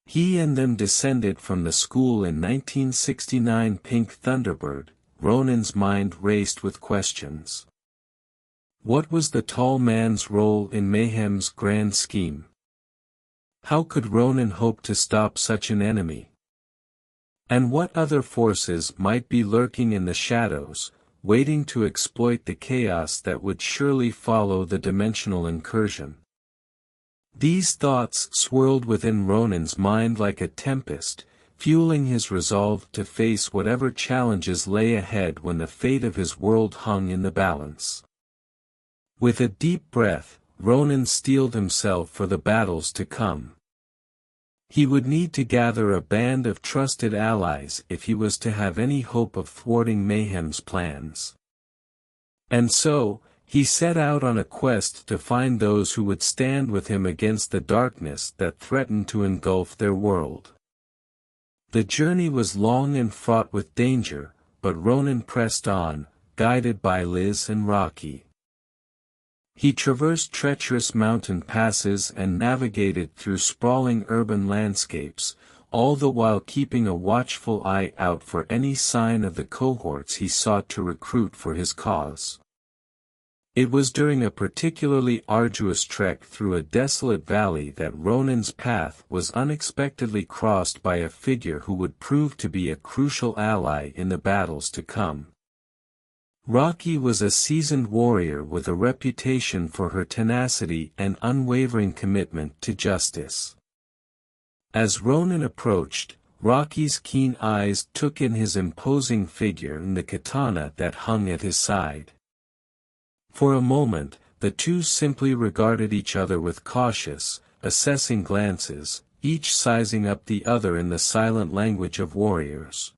He and them descended from the school in 1969 Pink Thunderbird. Ronin's mind raced with questions. What was the tall man's role in Mayhem's grand scheme? How could Ronin hope to stop such an enemy? And what other forces might be lurking in the shadows, waiting to exploit the chaos that would surely follow the dimensional incursion? These thoughts swirled within Ronin's mind like a tempest, fueling his resolve to face whatever challenges lay ahead when the fate of his world hung in the balance. With a deep breath, Ronin steeled himself for the battles to come. He would need to gather a band of trusted allies if he was to have any hope of thwarting Mayhem's plans. And so, he set out on a quest to find those who would stand with him against the darkness that threatened to engulf their world. The journey was long and fraught with danger, but Ronin pressed on, guided by Liz and Rocky. He traversed treacherous mountain passes and navigated through sprawling urban landscapes, all the while keeping a watchful eye out for any sign of the cohorts he sought to recruit for his cause. It was during a particularly arduous trek through a desolate valley that Ronin's path was unexpectedly crossed by a figure who would prove to be a crucial ally in the battles to come. Rocky was a seasoned warrior with a reputation for her tenacity and unwavering commitment to justice. As Ronin approached, Rocky's keen eyes took in his imposing figure and the katana that hung at his side. For a moment, the two simply regarded each other with cautious, assessing glances, each sizing up the other in the silent language of warriors.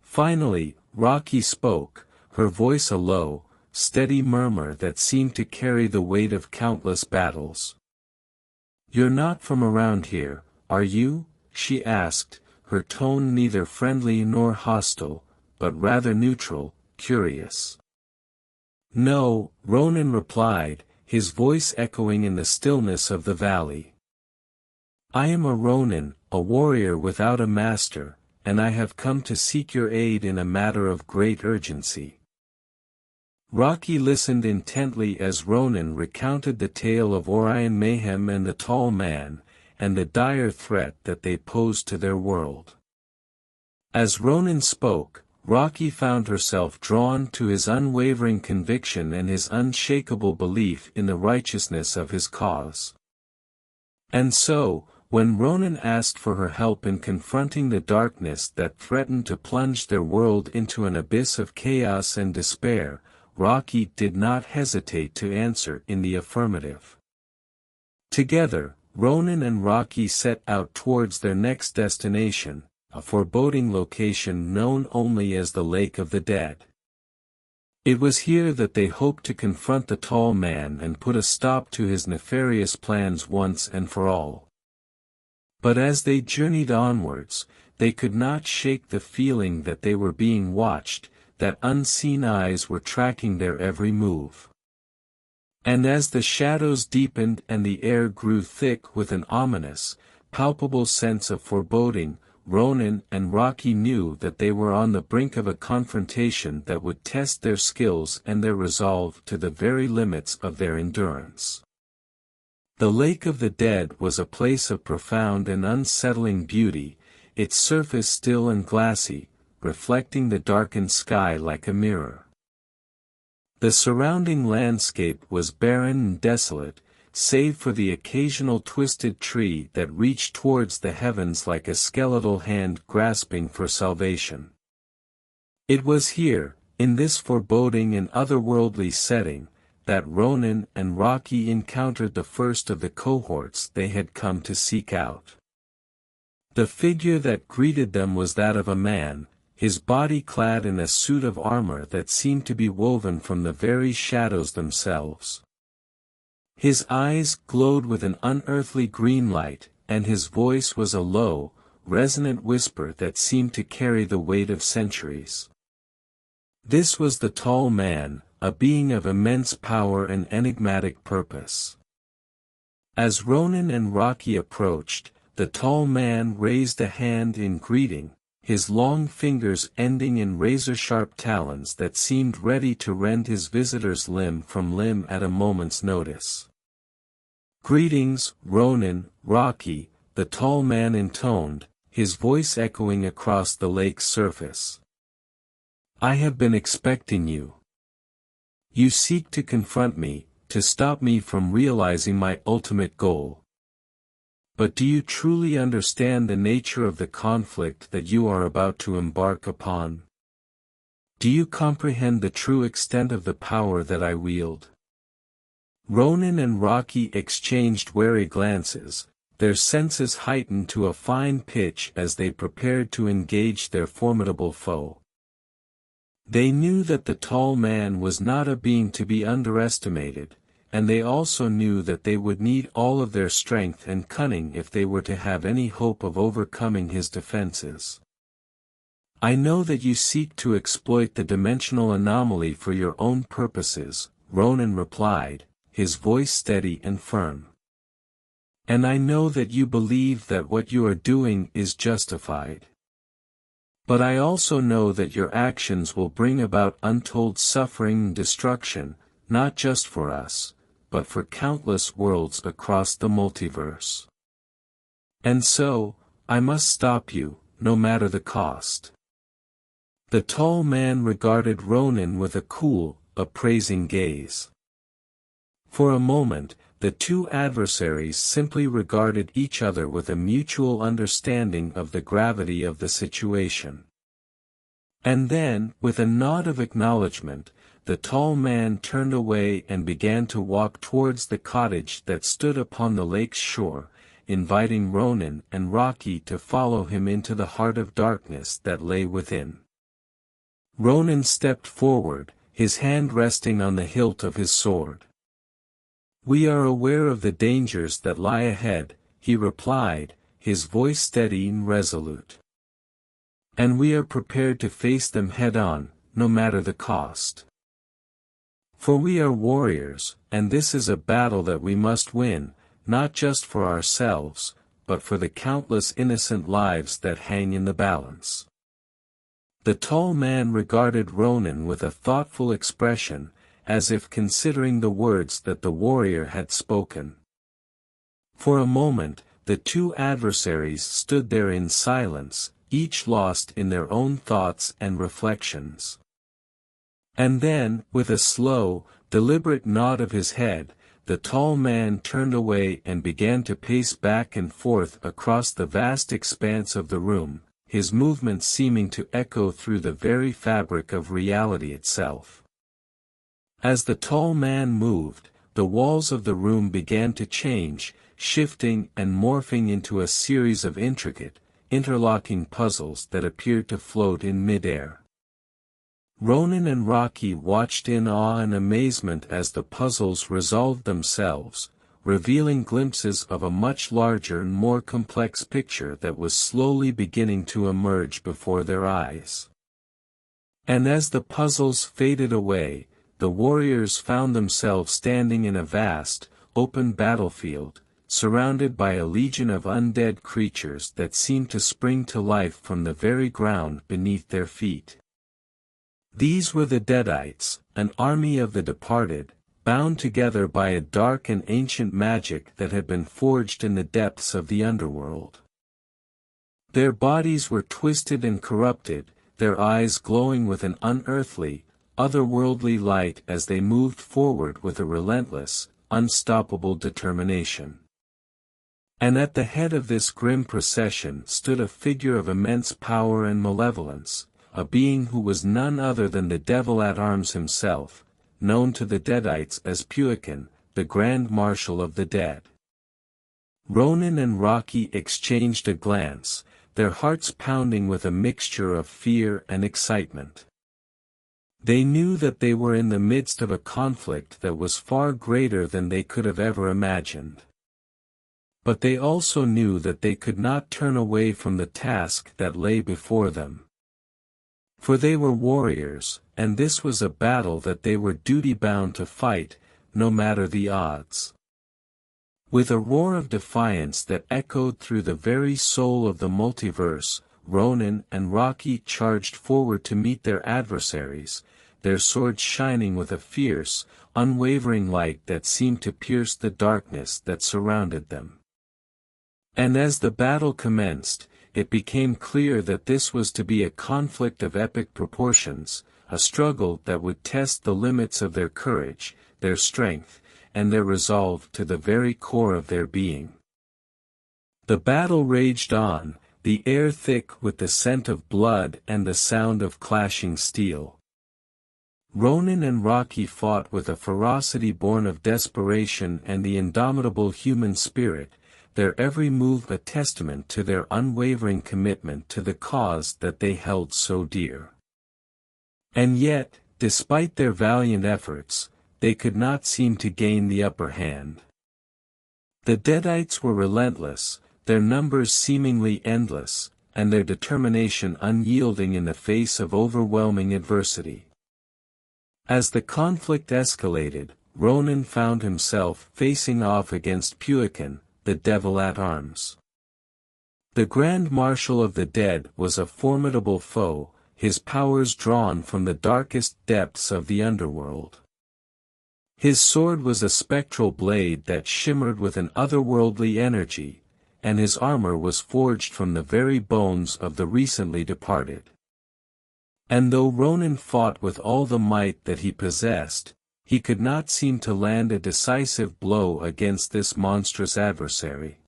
Finally, Rocky spoke, her voice a low, steady murmur that seemed to carry the weight of countless battles. "You're not from around here, are you?" she asked, her tone neither friendly nor hostile, but rather neutral, curious. "No," Ronin replied, his voice echoing in the stillness of the valley. "I am a Ronin, a warrior without a master, and I have come to seek your aid in a matter of great urgency." Rocky listened intently as Ronin recounted the tale of Orion Mayhem and the Tall Man, and the dire threat that they posed to their world. As Ronin spoke, Rocky found herself drawn to his unwavering conviction and his unshakable belief in the righteousness of his cause. And so, when Ronin asked for her help in confronting the darkness that threatened to plunge their world into an abyss of chaos and despair, Rocky did not hesitate to answer in the affirmative. Together, Ronin and Rocky set out towards their next destination, a foreboding location known only as the Lake of the Dead. It was here that they hoped to confront the Tall Man and put a stop to his nefarious plans once and for all. But as they journeyed onwards, they could not shake the feeling that they were being watched, that unseen eyes were tracking their every move. And as the shadows deepened and the air grew thick with an ominous, palpable sense of foreboding, Ronin and Rocky knew that they were on the brink of a confrontation that would test their skills and their resolve to the very limits of their endurance. The Lake of the Dead was a place of profound and unsettling beauty, its surface still and glassy, reflecting the darkened sky like a mirror. The surrounding landscape was barren and desolate, save for the occasional twisted tree that reached towards the heavens like a skeletal hand grasping for salvation. It was here, in this foreboding and otherworldly setting, that Ronin and Rocky encountered the first of the cohorts they had come to seek out. The figure that greeted them was that of a man, his body clad in a suit of armor that seemed to be woven from the very shadows themselves. His eyes glowed with an unearthly green light, and his voice was a low, resonant whisper that seemed to carry the weight of centuries. This was the tall man, a being of immense power and enigmatic purpose. As Ronin and Rocky approached, the tall man raised a hand in greeting, his long fingers ending in razor-sharp talons that seemed ready to rend his visitor's limb from limb at a moment's notice. "Greetings, Ronin, Rocky," the tall man intoned, his voice echoing across the lake's surface. "I have been expecting you. You seek to confront me, to stop me from realizing my ultimate goal. But do you truly understand the nature of the conflict that you are about to embark upon? Do you comprehend the true extent of the power that I wield?" Ronin and Rocky exchanged wary glances, their senses heightened to a fine pitch as they prepared to engage their formidable foe. They knew that the tall man was not a being to be underestimated, and they also knew that they would need all of their strength and cunning if they were to have any hope of overcoming his defenses. "I know that you seek to exploit the dimensional anomaly for your own purposes," Ronin replied, his voice steady and firm. "And I know that you believe that what you are doing is justified. But I also know that your actions will bring about untold suffering and destruction, not just for us, but for countless worlds across the multiverse. And so, I must stop you, no matter the cost." The tall man regarded Ronin with a cool, appraising gaze. For a moment, the two adversaries simply regarded each other with a mutual understanding of the gravity of the situation. And then, with a nod of acknowledgement, the tall man turned away and began to walk towards the cottage that stood upon the lake's shore, inviting Ronin and Rocky to follow him into the heart of darkness that lay within. Ronin stepped forward, his hand resting on the hilt of his sword. "We are aware of the dangers that lie ahead," he replied, his voice steady and resolute. "And we are prepared to face them head-on, no matter the cost. For we are warriors, and this is a battle that we must win, not just for ourselves, but for the countless innocent lives that hang in the balance." The tall man regarded Ronin with a thoughtful expression, as if considering the words that the warrior had spoken. For a moment, the two adversaries stood there in silence, each lost in their own thoughts and reflections. And then, with a slow, deliberate nod of his head, the tall man turned away and began to pace back and forth across the vast expanse of the room, his movements seeming to echo through the very fabric of reality itself. As the tall man moved, the walls of the room began to change, shifting and morphing into a series of intricate, interlocking puzzles that appeared to float in midair. Ronin and Rocky watched in awe and amazement as the puzzles resolved themselves, revealing glimpses of a much larger and more complex picture that was slowly beginning to emerge before their eyes. And as the puzzles faded away, the warriors found themselves standing in a vast, open battlefield, surrounded by a legion of undead creatures that seemed to spring to life from the very ground beneath their feet. These were the Deadites, an army of the departed, bound together by a dark and ancient magic that had been forged in the depths of the underworld. Their bodies were twisted and corrupted, their eyes glowing with an unearthly, otherworldly light as they moved forward with a relentless, unstoppable determination. And at the head of this grim procession stood a figure of immense power and malevolence, a being who was none other than the Devil-at-Arms himself, known to the Deadites as Puikin, the Grand Marshal of the Dead. Ronin and Rocky exchanged a glance, their hearts pounding with a mixture of fear and excitement. They knew that they were in the midst of a conflict that was far greater than they could have ever imagined. But they also knew that they could not turn away from the task that lay before them. For they were warriors, and this was a battle that they were duty-bound to fight, no matter the odds. With a roar of defiance that echoed through the very soul of the multiverse, Ronin and Rocky charged forward to meet their adversaries, their swords shining with a fierce, unwavering light that seemed to pierce the darkness that surrounded them. And as the battle commenced, it became clear that this was to be a conflict of epic proportions, a struggle that would test the limits of their courage, their strength, and their resolve to the very core of their being. The battle raged on, the air thick with the scent of blood and the sound of clashing steel. Ronin and Rocky fought with a ferocity born of desperation and the indomitable human spirit, their every move a testament to their unwavering commitment to the cause that they held so dear. And yet, despite their valiant efforts, they could not seem to gain the upper hand. The Deadites were relentless, their numbers seemingly endless, and their determination unyielding in the face of overwhelming adversity. As the conflict escalated, Ronin found himself facing off against Puikin, the Devil at Arms. The Grand Marshal of the Dead was a formidable foe, his powers drawn from the darkest depths of the underworld. His sword was a spectral blade that shimmered with an otherworldly energy, and his armor was forged from the very bones of the recently departed. And though Ronin fought with all the might that he possessed, he could not seem to land a decisive blow against this monstrous adversary.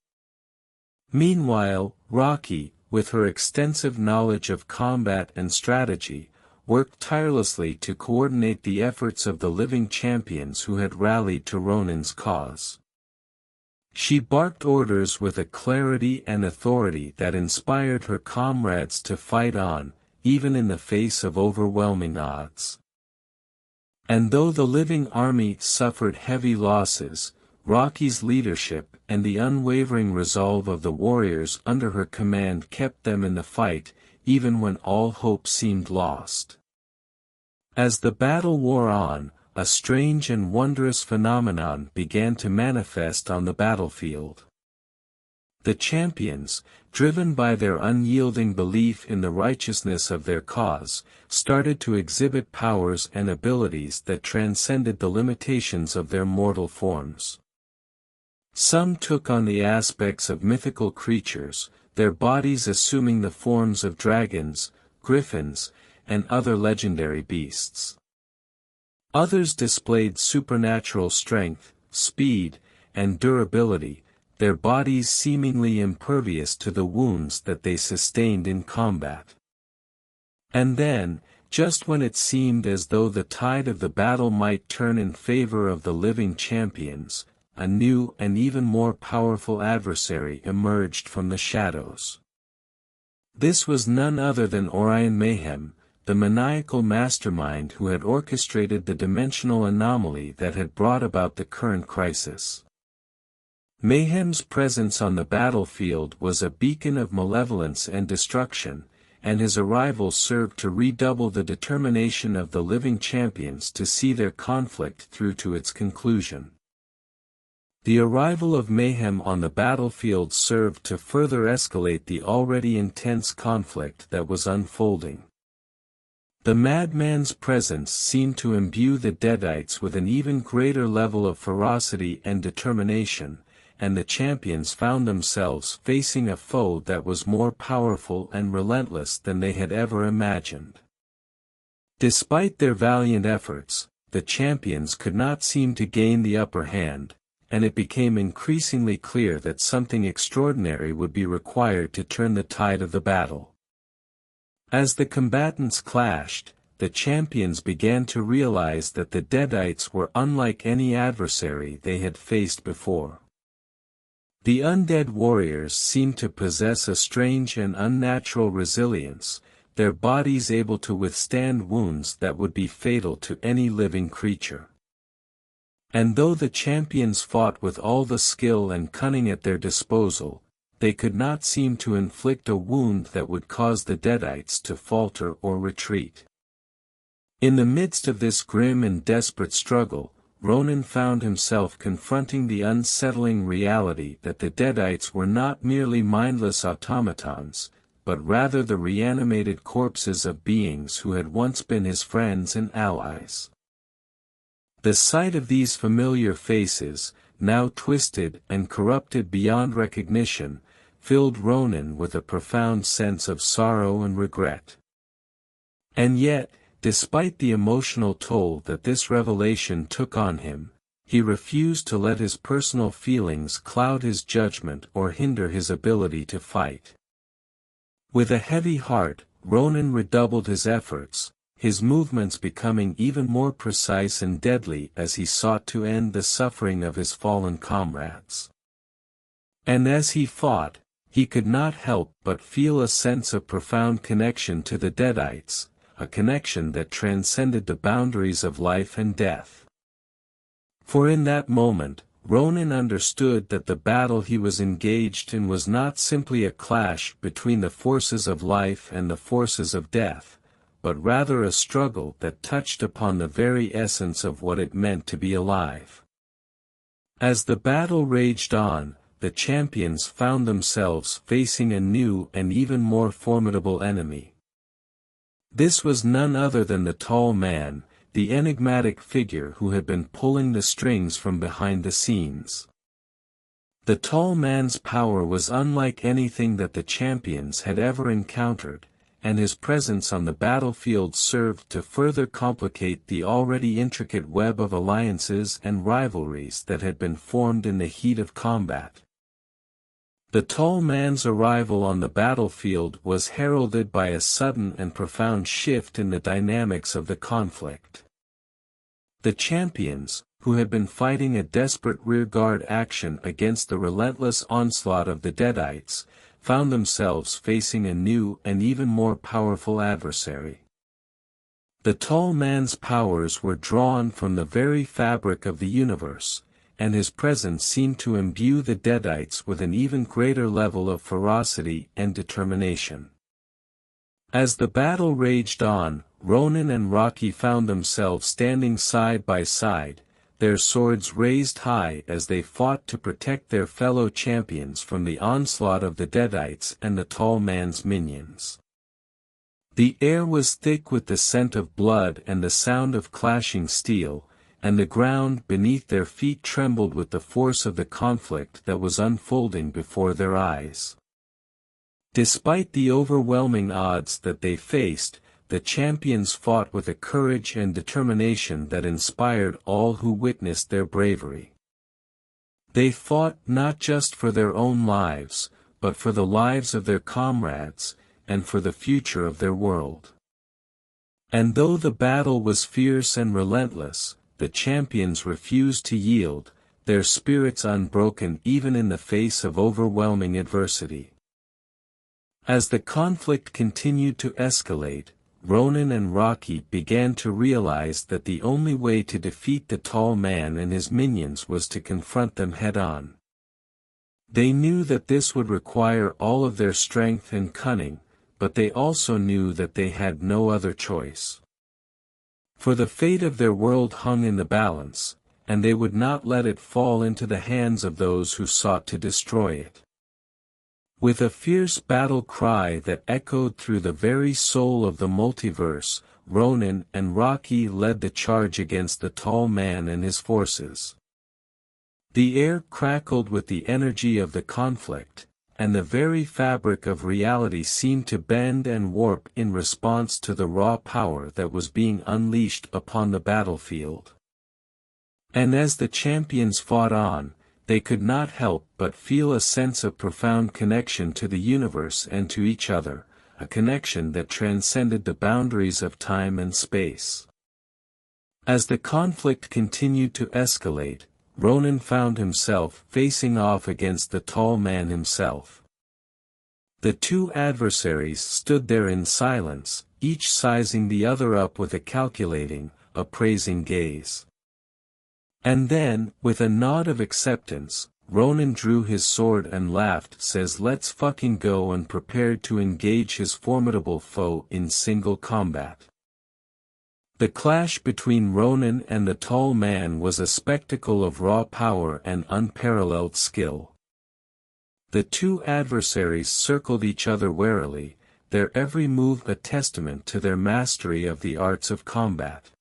Meanwhile, Rocky, with her extensive knowledge of combat and strategy, worked tirelessly to coordinate the efforts of the living champions who had rallied to Ronin's cause. She barked orders with a clarity and authority that inspired her comrades to fight on, even in the face of overwhelming odds. And though the living army suffered heavy losses, Rocky's leadership and the unwavering resolve of the warriors under her command kept them in the fight, even when all hope seemed lost. As the battle wore on, a strange and wondrous phenomenon began to manifest on the battlefield. The champions, driven by their unyielding belief in the righteousness of their cause, started to exhibit powers and abilities that transcended the limitations of their mortal forms. Some took on the aspects of mythical creatures, their bodies assuming the forms of dragons, griffins, and other legendary beasts. Others displayed supernatural strength, speed, and durability, their bodies seemingly impervious to the wounds that they sustained in combat. And then, just when it seemed as though the tide of the battle might turn in favor of the living champions, a new and even more powerful adversary emerged from the shadows. This was none other than Orion Mayhem, the maniacal mastermind who had orchestrated the dimensional anomaly that had brought about the current crisis. Mayhem's presence on the battlefield was a beacon of malevolence and destruction, and his arrival served to redouble the determination of the living champions to see their conflict through to its conclusion. The arrival of Mayhem on the battlefield served to further escalate the already intense conflict that was unfolding. The madman's presence seemed to imbue the Deadites with an even greater level of ferocity and determination, and the champions found themselves facing a foe that was more powerful and relentless than they had ever imagined. Despite their valiant efforts, the champions could not seem to gain the upper hand, and it became increasingly clear that something extraordinary would be required to turn the tide of the battle. As the combatants clashed, the champions began to realize that the Deadites were unlike any adversary they had faced before. The undead warriors seemed to possess a strange and unnatural resilience, their bodies able to withstand wounds that would be fatal to any living creature. And though the champions fought with all the skill and cunning at their disposal, they could not seem to inflict a wound that would cause the Deadites to falter or retreat. In the midst of this grim and desperate struggle, Ronin found himself confronting the unsettling reality that the Deadites were not merely mindless automatons, but rather the reanimated corpses of beings who had once been his friends and allies. The sight of these familiar faces, now twisted and corrupted beyond recognition, filled Ronin with a profound sense of sorrow and regret. And yet, despite the emotional toll that this revelation took on him, he refused to let his personal feelings cloud his judgment or hinder his ability to fight. With a heavy heart, Ronin redoubled his efforts, his movements becoming even more precise and deadly as he sought to end the suffering of his fallen comrades. And as he fought, he could not help but feel a sense of profound connection to the Deadites, a connection that transcended the boundaries of life and death. For in that moment, Ronin understood that the battle he was engaged in was not simply a clash between the forces of life and the forces of death, but rather a struggle that touched upon the very essence of what it meant to be alive. As the battle raged on, the champions found themselves facing a new and even more formidable enemy. This was none other than the tall man, the enigmatic figure who had been pulling the strings from behind the scenes. The tall man's power was unlike anything that the champions had ever encountered, and his presence on the battlefield served to further complicate the already intricate web of alliances and rivalries that had been formed in the heat of combat. The tall man's arrival on the battlefield was heralded by a sudden and profound shift in the dynamics of the conflict. The champions, who had been fighting a desperate rearguard action against the relentless onslaught of the Deadites, found themselves facing a new and even more powerful adversary. The tall man's powers were drawn from the very fabric of the universe, and his presence seemed to imbue the Deadites with an even greater level of ferocity and determination. As the battle raged on, Ronin and Rocky found themselves standing side by side, their swords raised high as they fought to protect their fellow champions from the onslaught of the Deadites and the tall man's minions. The air was thick with the scent of blood and the sound of clashing steel, and the ground beneath their feet trembled with the force of the conflict that was unfolding before their eyes. Despite the overwhelming odds that they faced, the champions fought with a courage and determination that inspired all who witnessed their bravery. They fought not just for their own lives, but for the lives of their comrades, and for the future of their world. And though the battle was fierce and relentless, the champions refused to yield, their spirits unbroken even in the face of overwhelming adversity. As the conflict continued to escalate, Ronin and Rocky began to realize that the only way to defeat the tall man and his minions was to confront them head-on. They knew that this would require all of their strength and cunning, but they also knew that they had no other choice. For the fate of their world hung in the balance, and they would not let it fall into the hands of those who sought to destroy it. With a fierce battle cry that echoed through the very soul of the multiverse, Ronin and Rocky led the charge against the tall man and his forces. The air crackled with the energy of the conflict, and the very fabric of reality seemed to bend and warp in response to the raw power that was being unleashed upon the battlefield. And as the champions fought on, they could not help but feel a sense of profound connection to the universe and to each other, a connection that transcended the boundaries of time and space. As the conflict continued to escalate, Ronin found himself facing off against the tall man himself. The two adversaries stood there in silence, each sizing the other up with a calculating, appraising gaze. And then, with a nod of acceptance, Ronin drew his sword and laughed, says let's fucking go, and prepared to engage his formidable foe in single combat. The clash between Ronin and the tall man was a spectacle of raw power and unparalleled skill. The two adversaries circled each other warily, their every move a testament to their mastery of the arts of combat.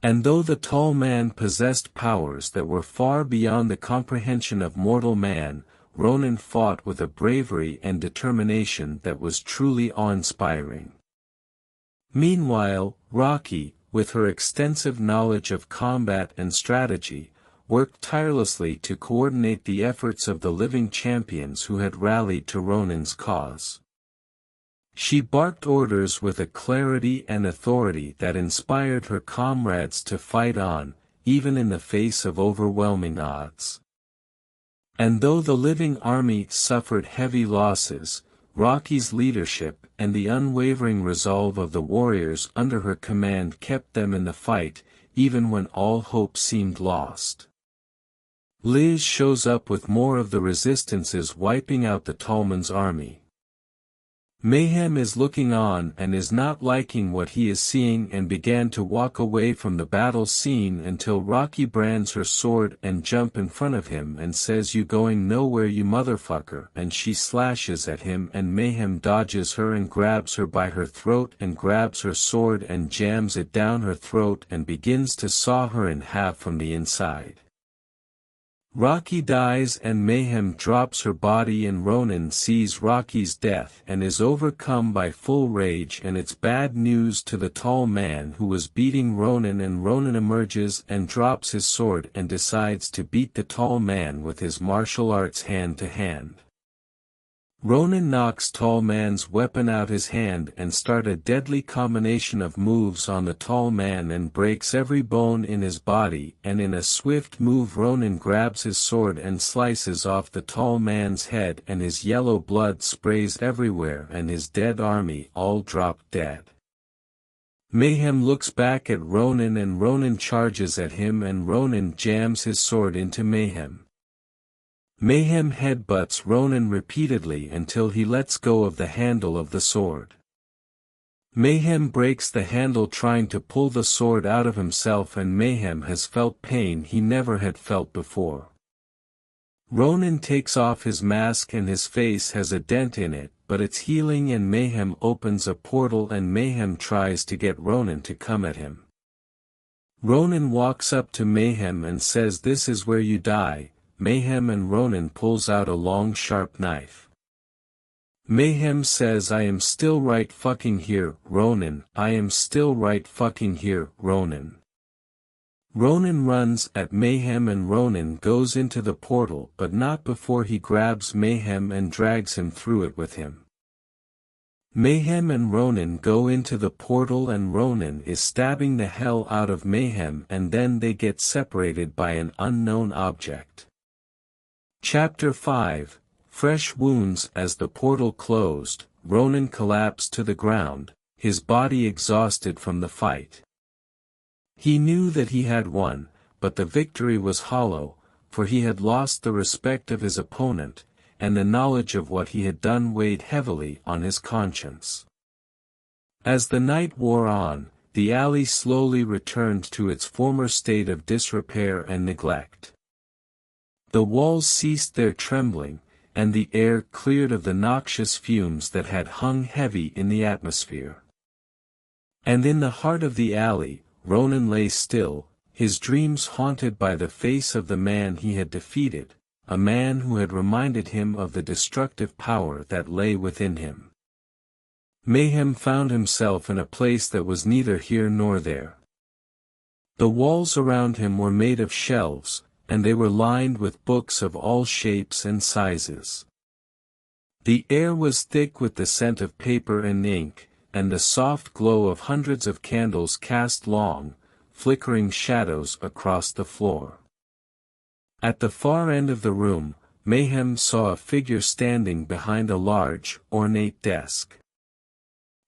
And though the tall man possessed powers that were far beyond the comprehension of mortal man, Ronin fought with a bravery and determination that was truly awe-inspiring. Meanwhile, Rocky, with her extensive knowledge of combat and strategy, worked tirelessly to coordinate the efforts of the living champions who had rallied to Ronin's cause. She barked orders with a clarity and authority that inspired her comrades to fight on, even in the face of overwhelming odds. And though the living army suffered heavy losses, Rocky's leadership and the unwavering resolve of the warriors under her command kept them in the fight, even when all hope seemed lost. Liz shows up with more of the resistances wiping out the Tallman's army. Mayhem is looking on and is not liking what he is seeing and began to walk away from the battle scene until Rocky brands her sword and jump in front of him and says, "You going nowhere, you motherfucker," and she slashes at him and Mayhem dodges her and grabs her by her throat and grabs her sword and jams it down her throat and begins to saw her in half from the inside. Rocky dies and Mayhem drops her body and Ronin sees Rocky's death and is overcome by full rage, and it's bad news to the tall man who was beating Ronin, and Ronin emerges and drops his sword and decides to beat the tall man with his martial arts hand to hand. Ronin knocks tall man's weapon out his hand and start a deadly combination of moves on the tall man and breaks every bone in his body, and in a swift move Ronin grabs his sword and slices off the tall man's head, and his yellow blood sprays everywhere and his dead army all drop dead. Mayhem looks back at Ronin and Ronin charges at him and Ronin jams his sword into Mayhem. Mayhem headbutts Ronin repeatedly until he lets go of the handle of the sword. Mayhem breaks the handle trying to pull the sword out of himself, and Mayhem has felt pain he never had felt before. Ronin takes off his mask and his face has a dent in it, but it's healing, and Mayhem opens a portal and Mayhem tries to get Ronin to come at him. Ronin walks up to Mayhem and says, "This is where you die." Mayhem and Ronin pulls out a long sharp knife. Mayhem says, "I am still right fucking here, Ronin, I am still right fucking here, Ronin." Ronin runs at Mayhem and Ronin goes into the portal, but not before he grabs Mayhem and drags him through it with him. Mayhem and Ronin go into the portal and Ronin is stabbing the hell out of Mayhem, and then they get separated by an unknown object. Chapter 5, Fresh Wounds. As the portal closed, Ronin collapsed to the ground, his body exhausted from the fight. He knew that he had won, but the victory was hollow, for he had lost the respect of his opponent, and the knowledge of what he had done weighed heavily on his conscience. As the night wore on, the alley slowly returned to its former state of disrepair and neglect. The walls ceased their trembling, and the air cleared of the noxious fumes that had hung heavy in the atmosphere. And in the heart of the alley, Ronin lay still, his dreams haunted by the face of the man he had defeated, a man who had reminded him of the destructive power that lay within him. Mayhem found himself in a place that was neither here nor there. The walls around him were made of shelves, and they were lined with books of all shapes and sizes. The air was thick with the scent of paper and ink, and the soft glow of hundreds of candles cast long, flickering shadows across the floor. At the far end of the room, Mayhem saw a figure standing behind a large, ornate desk.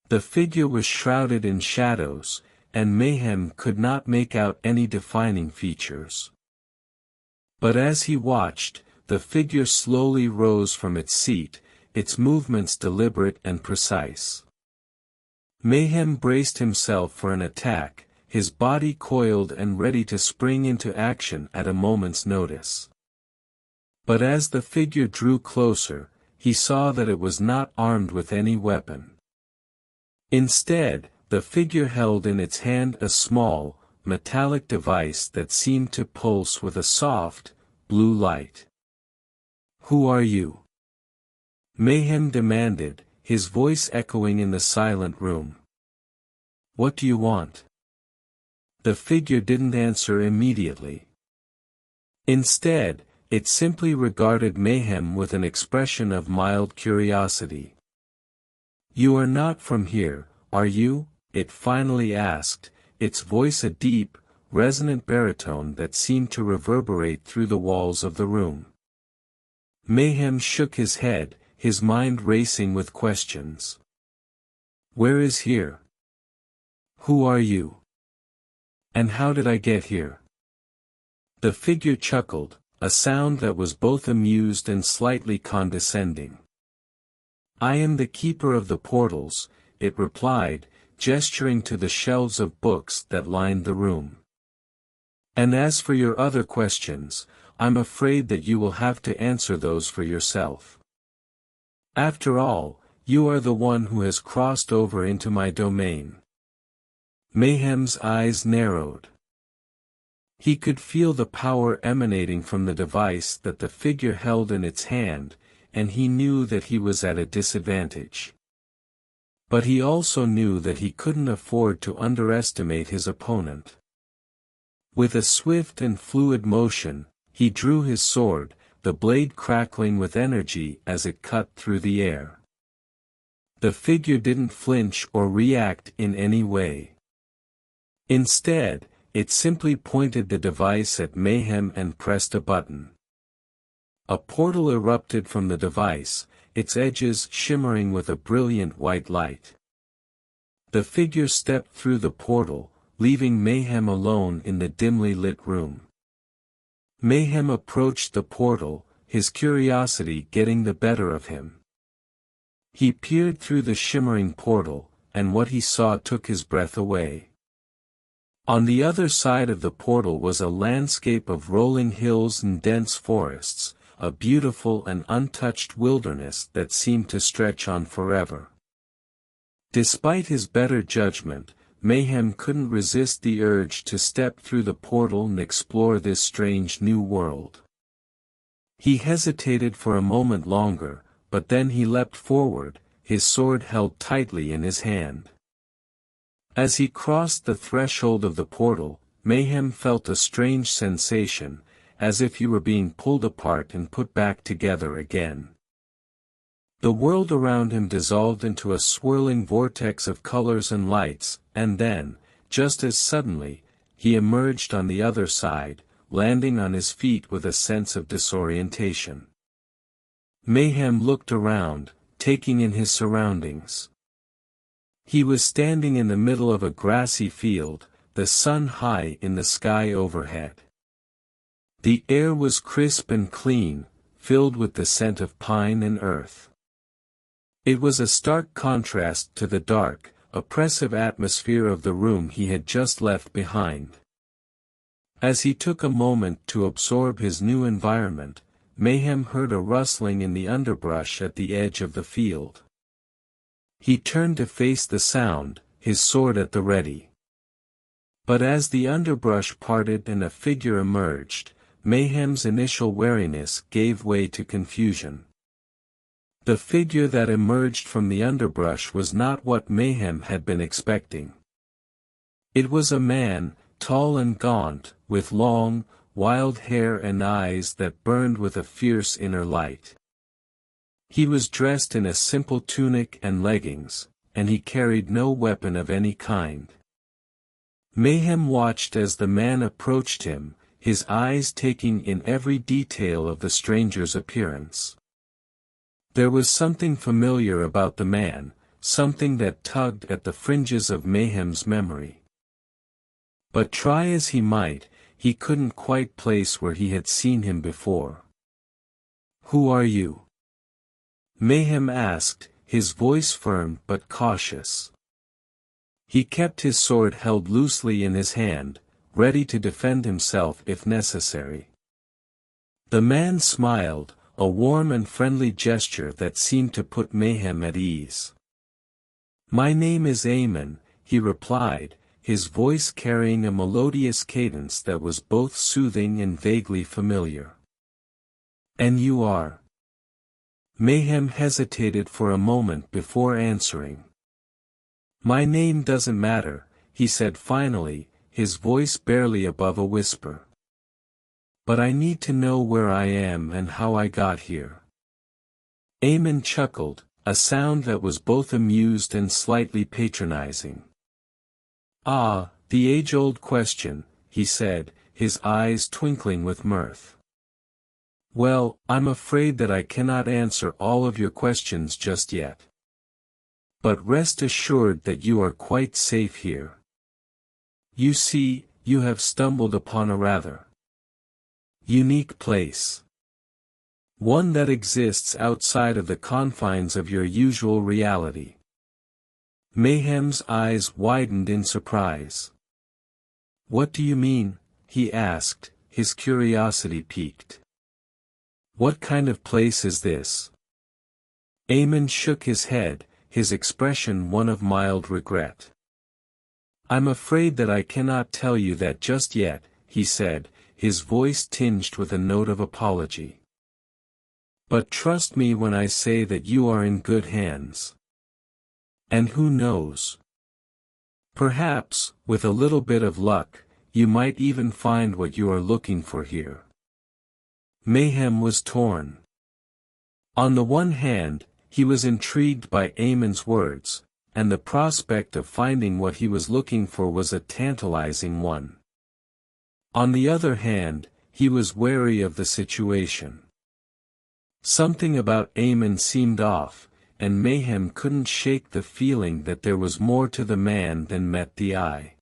The figure was shrouded in shadows, and Mayhem could not make out any defining features. But as he watched, the figure slowly rose from its seat, its movements deliberate and precise. Mayhem braced himself for an attack, his body coiled and ready to spring into action at a moment's notice. But as the figure drew closer, he saw that it was not armed with any weapon. Instead, the figure held in its hand a small, metallic device that seemed to pulse with a soft, blue light. "Who are you?" Mayhem demanded, his voice echoing in the silent room. "What do you want?" The figure didn't answer immediately. Instead, it simply regarded Mayhem with an expression of mild curiosity. "You are not from here, are you?" it finally asked, its voice a deep, resonant baritone that seemed to reverberate through the walls of the room. Mayhem shook his head, his mind racing with questions. "Where is here? Who are you? And how did I get here?" The figure chuckled, a sound that was both amused and slightly condescending. "I am the keeper of the portals," it replied, gesturing to the shelves of books that lined the room. "And as for your other questions, I'm afraid that you will have to answer those for yourself. After all, you are the one who has crossed over into my domain." Mayhem's eyes narrowed. He could feel the power emanating from the device that the figure held in its hand, and he knew that he was at a disadvantage. But he also knew that he couldn't afford to underestimate his opponent. With a swift and fluid motion, he drew his sword, the blade crackling with energy as it cut through the air. The figure didn't flinch or react in any way. Instead, it simply pointed the device at Mayhem and pressed a button. A portal erupted from the device, its edges shimmering with a brilliant white light. The figure stepped through the portal, leaving Mayhem alone in the dimly lit room. Mayhem approached the portal, his curiosity getting the better of him. He peered through the shimmering portal, and what he saw took his breath away. On the other side of the portal was a landscape of rolling hills and dense forests, a beautiful and untouched wilderness that seemed to stretch on forever. Despite his better judgment, Mayhem couldn't resist the urge to step through the portal and explore this strange new world. He hesitated for a moment longer, but then he leapt forward, his sword held tightly in his hand. As he crossed the threshold of the portal, Mayhem felt a strange sensation, as if he were being pulled apart and put back together again. The world around him dissolved into a swirling vortex of colors and lights, and then, just as suddenly, he emerged on the other side, landing on his feet with a sense of disorientation. Mayhem looked around, taking in his surroundings. He was standing in the middle of a grassy field, the sun high in the sky overhead. The air was crisp and clean, filled with the scent of pine and earth. It was a stark contrast to the dark, oppressive atmosphere of the room he had just left behind. As he took a moment to absorb his new environment, Mayhem heard a rustling in the underbrush at the edge of the field. He turned to face the sound, his sword at the ready. But as the underbrush parted and a figure emerged, Mayhem's initial wariness gave way to confusion. The figure that emerged from the underbrush was not what Mayhem had been expecting. It was a man, tall and gaunt, with long, wild hair and eyes that burned with a fierce inner light. He was dressed in a simple tunic and leggings, and he carried no weapon of any kind. Mayhem watched as the man approached him, his eyes taking in every detail of the stranger's appearance. There was something familiar about the man, something that tugged at the fringes of Mayhem's memory. But try as he might, he couldn't quite place where he had seen him before. "Who are you?" Mayhem asked, his voice firm but cautious. He kept his sword held loosely in his hand, ready to defend himself if necessary. The man smiled, a warm and friendly gesture that seemed to put Mayhem at ease. "My name is Aemon," he replied, his voice carrying a melodious cadence that was both soothing and vaguely familiar. "And you are?" Mayhem hesitated for a moment before answering. "My name doesn't matter," he said finally, his voice barely above a whisper. "But I need to know where I am and how I got here." Aemon chuckled, a sound that was both amused and slightly patronizing. "Ah, the age-old question," he said, his eyes twinkling with mirth. "Well, I'm afraid that I cannot answer all of your questions just yet. But rest assured that you are quite safe here. You see, you have stumbled upon a rather unique place. One that exists outside of the confines of your usual reality." Mayhem's eyes widened in surprise. "What do you mean?" he asked, his curiosity piqued. "What kind of place is this?" Aemon shook his head, his expression one of mild regret. "I'm afraid that I cannot tell you that just yet," he said, his voice tinged with a note of apology. "But trust me when I say that you are in good hands. And who knows? Perhaps, with a little bit of luck, you might even find what you are looking for here." Mayhem was torn. On the one hand, he was intrigued by Aemon's words, and the prospect of finding what he was looking for was a tantalizing one. On the other hand, he was wary of the situation. Something about Aemon seemed off, and Mayhem couldn't shake the feeling that there was more to the man than met the eye.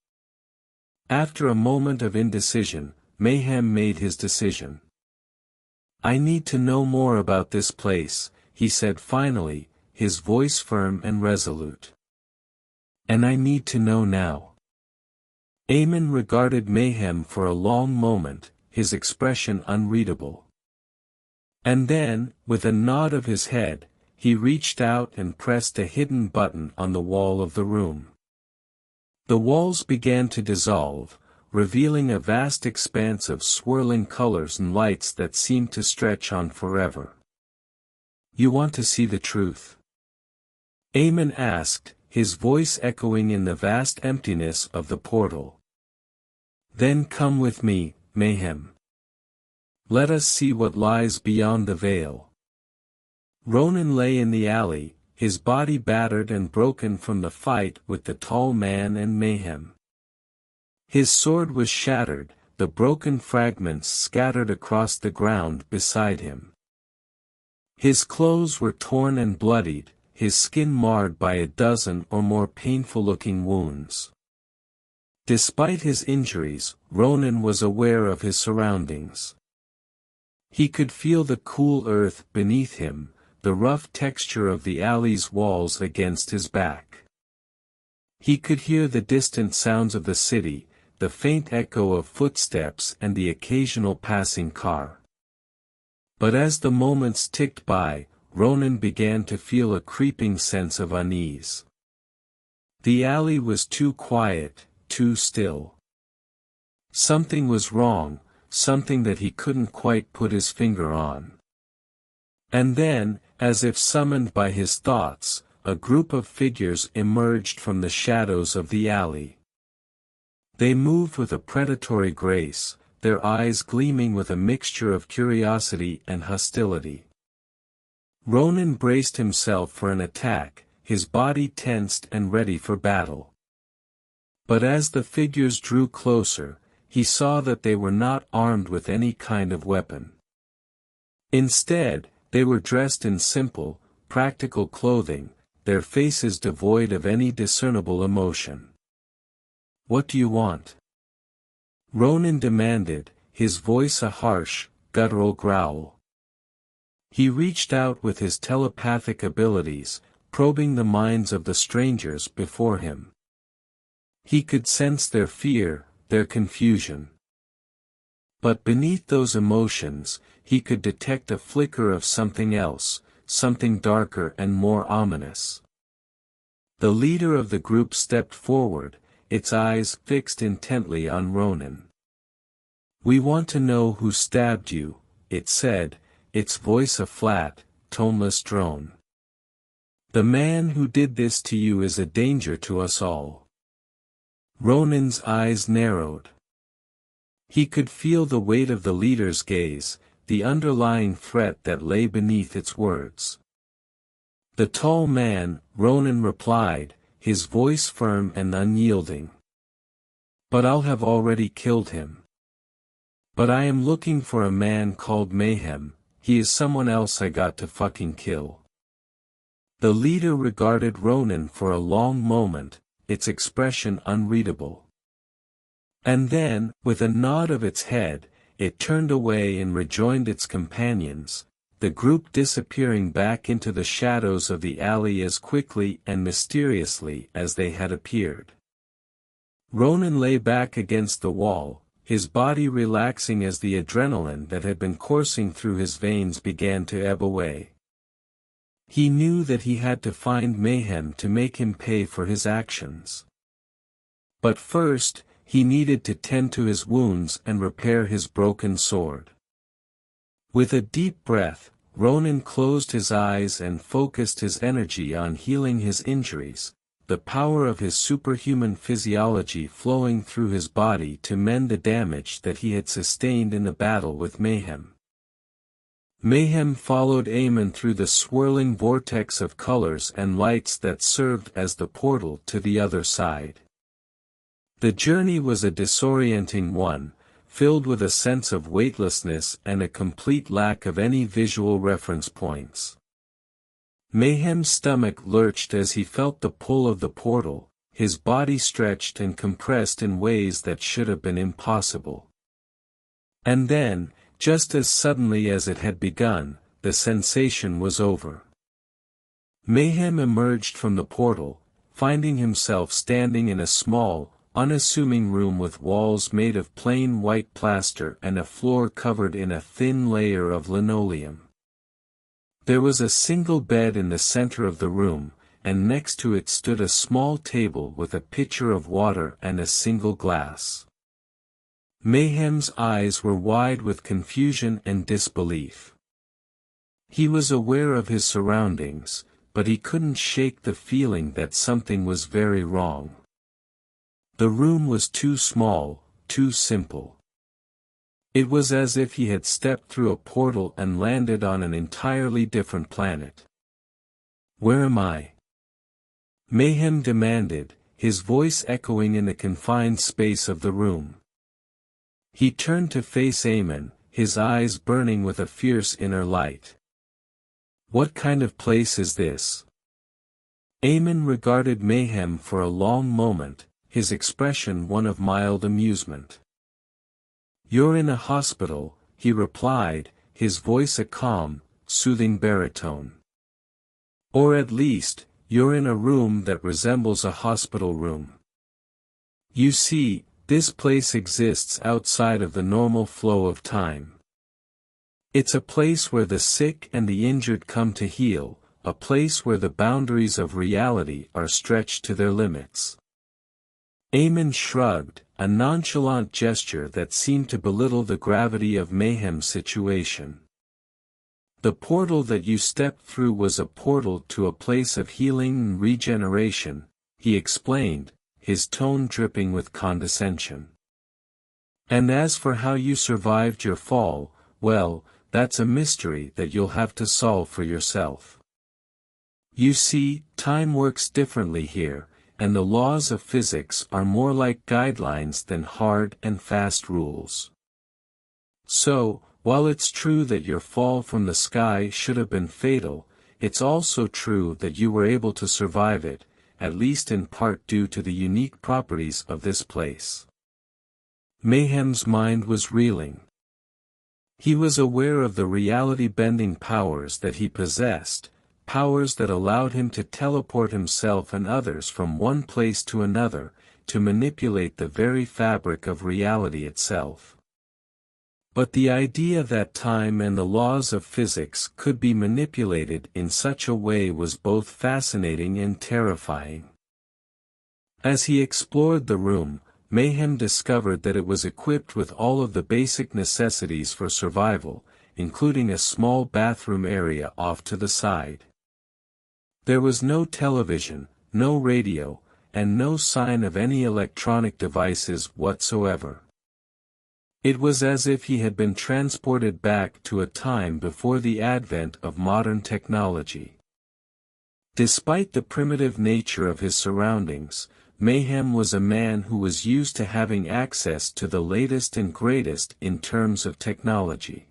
After a moment of indecision, Mayhem made his decision. "I need to know more about this place," he said finally, his voice firm and resolute. "And I need to know now." Aemon regarded Mayhem for a long moment, his expression unreadable. And then, with a nod of his head, he reached out and pressed a hidden button on the wall of the room. The walls began to dissolve, revealing a vast expanse of swirling colors and lights that seemed to stretch on forever. "You want to see the truth?" Aemon asked, his voice echoing in the vast emptiness of the portal. "Then come with me, Mayhem. Let us see what lies beyond the veil." Ronin lay in the alley, his body battered and broken from the fight with the tall man and Mayhem. His sword was shattered, the broken fragments scattered across the ground beside him. His clothes were torn and bloodied, his skin marred by a dozen or more painful-looking wounds. Despite his injuries, Ronin was aware of his surroundings. He could feel the cool earth beneath him, the rough texture of the alley's walls against his back. He could hear the distant sounds of the city, the faint echo of footsteps and the occasional passing car. But as the moments ticked by, Ronin began to feel a creeping sense of unease. The alley was too quiet, too still. Something was wrong, something that he couldn't quite put his finger on. And then, as if summoned by his thoughts, a group of figures emerged from the shadows of the alley. They moved with a predatory grace, their eyes gleaming with a mixture of curiosity and hostility. Ronin braced himself for an attack, his body tensed and ready for battle. But as the figures drew closer, he saw that they were not armed with any kind of weapon. Instead, they were dressed in simple, practical clothing, their faces devoid of any discernible emotion. "What do you want?" Ronin demanded, his voice a harsh, guttural growl. He reached out with his telepathic abilities, probing the minds of the strangers before him. He could sense their fear, their confusion. But beneath those emotions, he could detect a flicker of something else, something darker and more ominous. The leader of the group stepped forward, its eyes fixed intently on Ronin. "We want to know who stabbed you," it said, its voice a flat, toneless drone. "The man who did this to you is a danger to us all." Ronin's eyes narrowed. He could feel the weight of the leader's gaze, the underlying threat that lay beneath its words. "The tall man," Ronin replied, his voice firm and unyielding. "But I'll have already killed him. But I am looking for a man called Mayhem, he is someone else I got to fucking kill." The leader regarded Ronin for a long moment, its expression unreadable. And then, with a nod of its head, it turned away and rejoined its companions, the group disappearing back into the shadows of the alley as quickly and mysteriously as they had appeared. Ronin lay back against the wall, his body relaxing as the adrenaline that had been coursing through his veins began to ebb away. He knew that he had to find Mayhem to make him pay for his actions. But first, he needed to tend to his wounds and repair his broken sword. With a deep breath, Ronin closed his eyes and focused his energy on healing his injuries, the power of his superhuman physiology flowing through his body to mend the damage that he had sustained in the battle with Mayhem. Mayhem followed Eamon through the swirling vortex of colors and lights that served as the portal to the other side. The journey was a disorienting one, filled with a sense of weightlessness and a complete lack of any visual reference points. Mayhem's stomach lurched as he felt the pull of the portal, his body stretched and compressed in ways that should have been impossible. And then, just as suddenly as it had begun, the sensation was over. Mayhem emerged from the portal, finding himself standing in a small, unassuming room with walls made of plain white plaster and a floor covered in a thin layer of linoleum. There was a single bed in the center of the room, and next to it stood a small table with a pitcher of water and a single glass. Mayhem's eyes were wide with confusion and disbelief. He was aware of his surroundings, but he couldn't shake the feeling that something was very wrong. The room was too small, too simple. It was as if he had stepped through a portal and landed on an entirely different planet. "Where am I?" Mayhem demanded, his voice echoing in the confined space of the room. He turned to face Eamon, his eyes burning with a fierce inner light. "What kind of place is this?" Eamon regarded Mayhem for a long moment, his expression one of mild amusement. "You're in a hospital," he replied, his voice a calm, soothing baritone. "Or at least, you're in a room that resembles a hospital room. You see, this place exists outside of the normal flow of time. It's a place where the sick and the injured come to heal, a place where the boundaries of reality are stretched to their limits." Eamon shrugged, a nonchalant gesture that seemed to belittle the gravity of Mayhem's situation. "The portal that you stepped through was a portal to a place of healing and regeneration," he explained, his tone dripping with condescension. "And as for how you survived your fall, well, that's a mystery that you'll have to solve for yourself. You see, time works differently here, and the laws of physics are more like guidelines than hard and fast rules. So, while it's true that your fall from the sky should have been fatal, it's also true that you were able to survive it, at least in part due to the unique properties of this place." Mayhem's mind was reeling. He was aware of the reality-bending powers that he possessed, powers that allowed him to teleport himself and others from one place to another, to manipulate the very fabric of reality itself. But the idea that time and the laws of physics could be manipulated in such a way was both fascinating and terrifying. As he explored the room, Mayhem discovered that it was equipped with all of the basic necessities for survival, including a small bathroom area off to the side. There was no television, no radio, and no sign of any electronic devices whatsoever. It was as if he had been transported back to a time before the advent of modern technology. Despite the primitive nature of his surroundings, Mayhem was a man who was used to having access to the latest and greatest in terms of technology.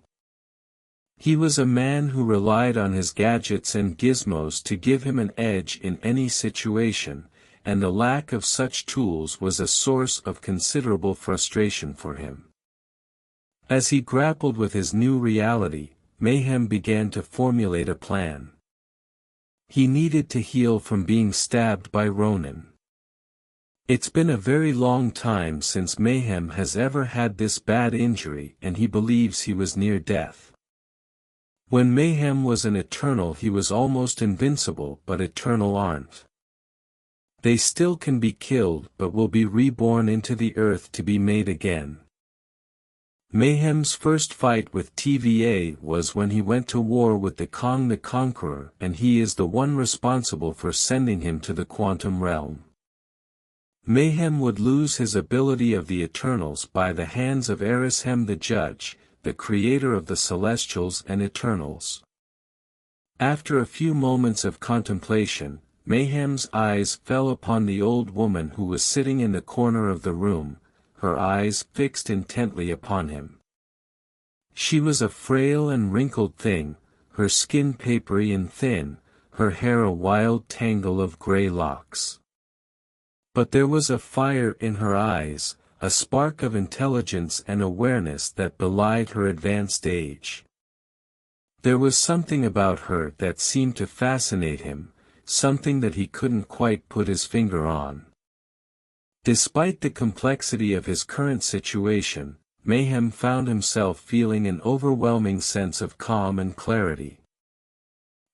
He was a man who relied on his gadgets and gizmos to give him an edge in any situation, and the lack of such tools was a source of considerable frustration for him. As he grappled with his new reality, Mayhem began to formulate a plan. He needed to heal from being stabbed by Ronin. It's been a very long time since Mayhem has ever had this bad injury, and he believes he was near death. When Mayhem was an Eternal, he was almost invincible, but Eternal aren't. They still can be killed but will be reborn into the earth to be made again. Mayhem's first fight with TVA was when he went to war with the Kong the Conqueror, and he is the one responsible for sending him to the quantum realm. Mayhem would lose his ability of the Eternals by the hands of Erishem the Judge, the creator of the Celestials and Eternals. After a few moments of contemplation, Mayhem's eyes fell upon the old woman who was sitting in the corner of the room, her eyes fixed intently upon him. She was a frail and wrinkled thing, her skin papery and thin, her hair a wild tangle of gray locks. But there was a fire in her eyes, a spark of intelligence and awareness that belied her advanced age. There was something about her that seemed to fascinate him, something that he couldn't quite put his finger on. Despite the complexity of his current situation, Mayhem found himself feeling an overwhelming sense of calm and clarity.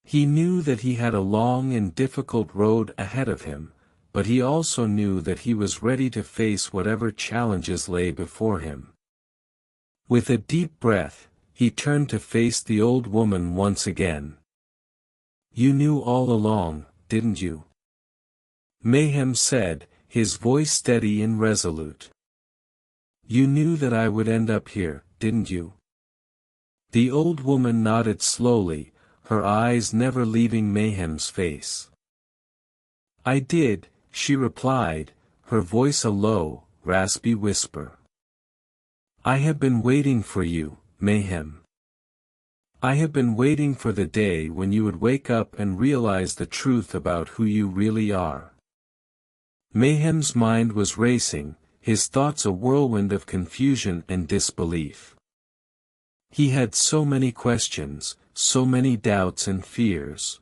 He knew that he had a long and difficult road ahead of him, but he also knew that he was ready to face whatever challenges lay before him. With a deep breath, he turned to face the old woman once again. "You knew all along, didn't you?" Mayhem said, his voice steady and resolute. "You knew that I would end up here, didn't you?" The old woman nodded slowly, her eyes never leaving Mayhem's face. "I did," she replied, her voice a low, raspy whisper. "I have been waiting for you, Mayhem. I have been waiting for the day when you would wake up and realize the truth about who you really are." Mayhem's mind was racing, his thoughts a whirlwind of confusion and disbelief. He had so many questions, so many doubts and fears.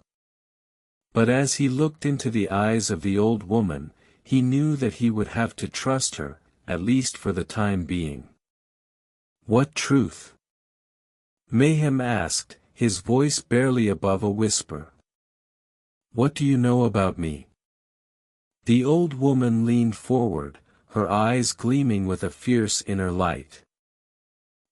But as he looked into the eyes of the old woman, he knew that he would have to trust her, at least for the time being. "What truth?" Mayhem asked, his voice barely above a whisper. "What do you know about me?" The old woman leaned forward, her eyes gleaming with a fierce inner light.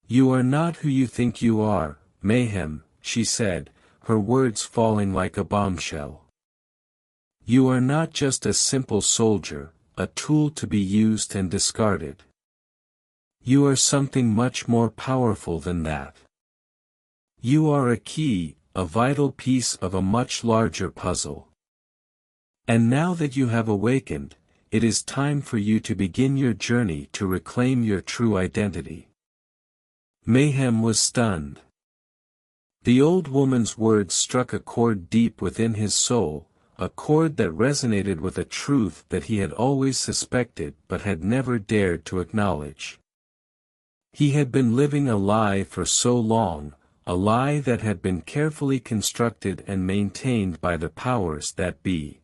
"You are not who you think you are, Mayhem," she said, her words falling like a bombshell. "You are not just a simple soldier, a tool to be used and discarded. You are something much more powerful than that. You are a key, a vital piece of a much larger puzzle. And now that you have awakened, it is time for you to begin your journey to reclaim your true identity." Mayhem was stunned. The old woman's words struck a chord deep within his soul, a chord that resonated with a truth that he had always suspected but had never dared to acknowledge. He had been living a lie for so long, a lie that had been carefully constructed and maintained by the powers that be.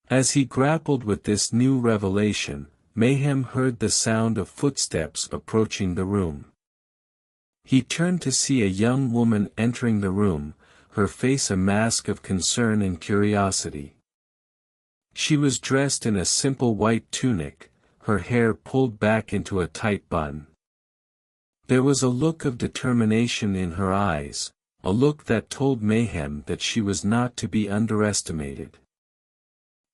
As he grappled with this new revelation, Mayhem heard the sound of footsteps approaching the room. He turned to see a young woman entering the room, her face a mask of concern and curiosity. She was dressed in a simple white tunic, her hair pulled back into a tight bun. There was a look of determination in her eyes, a look that told Mayhem that she was not to be underestimated.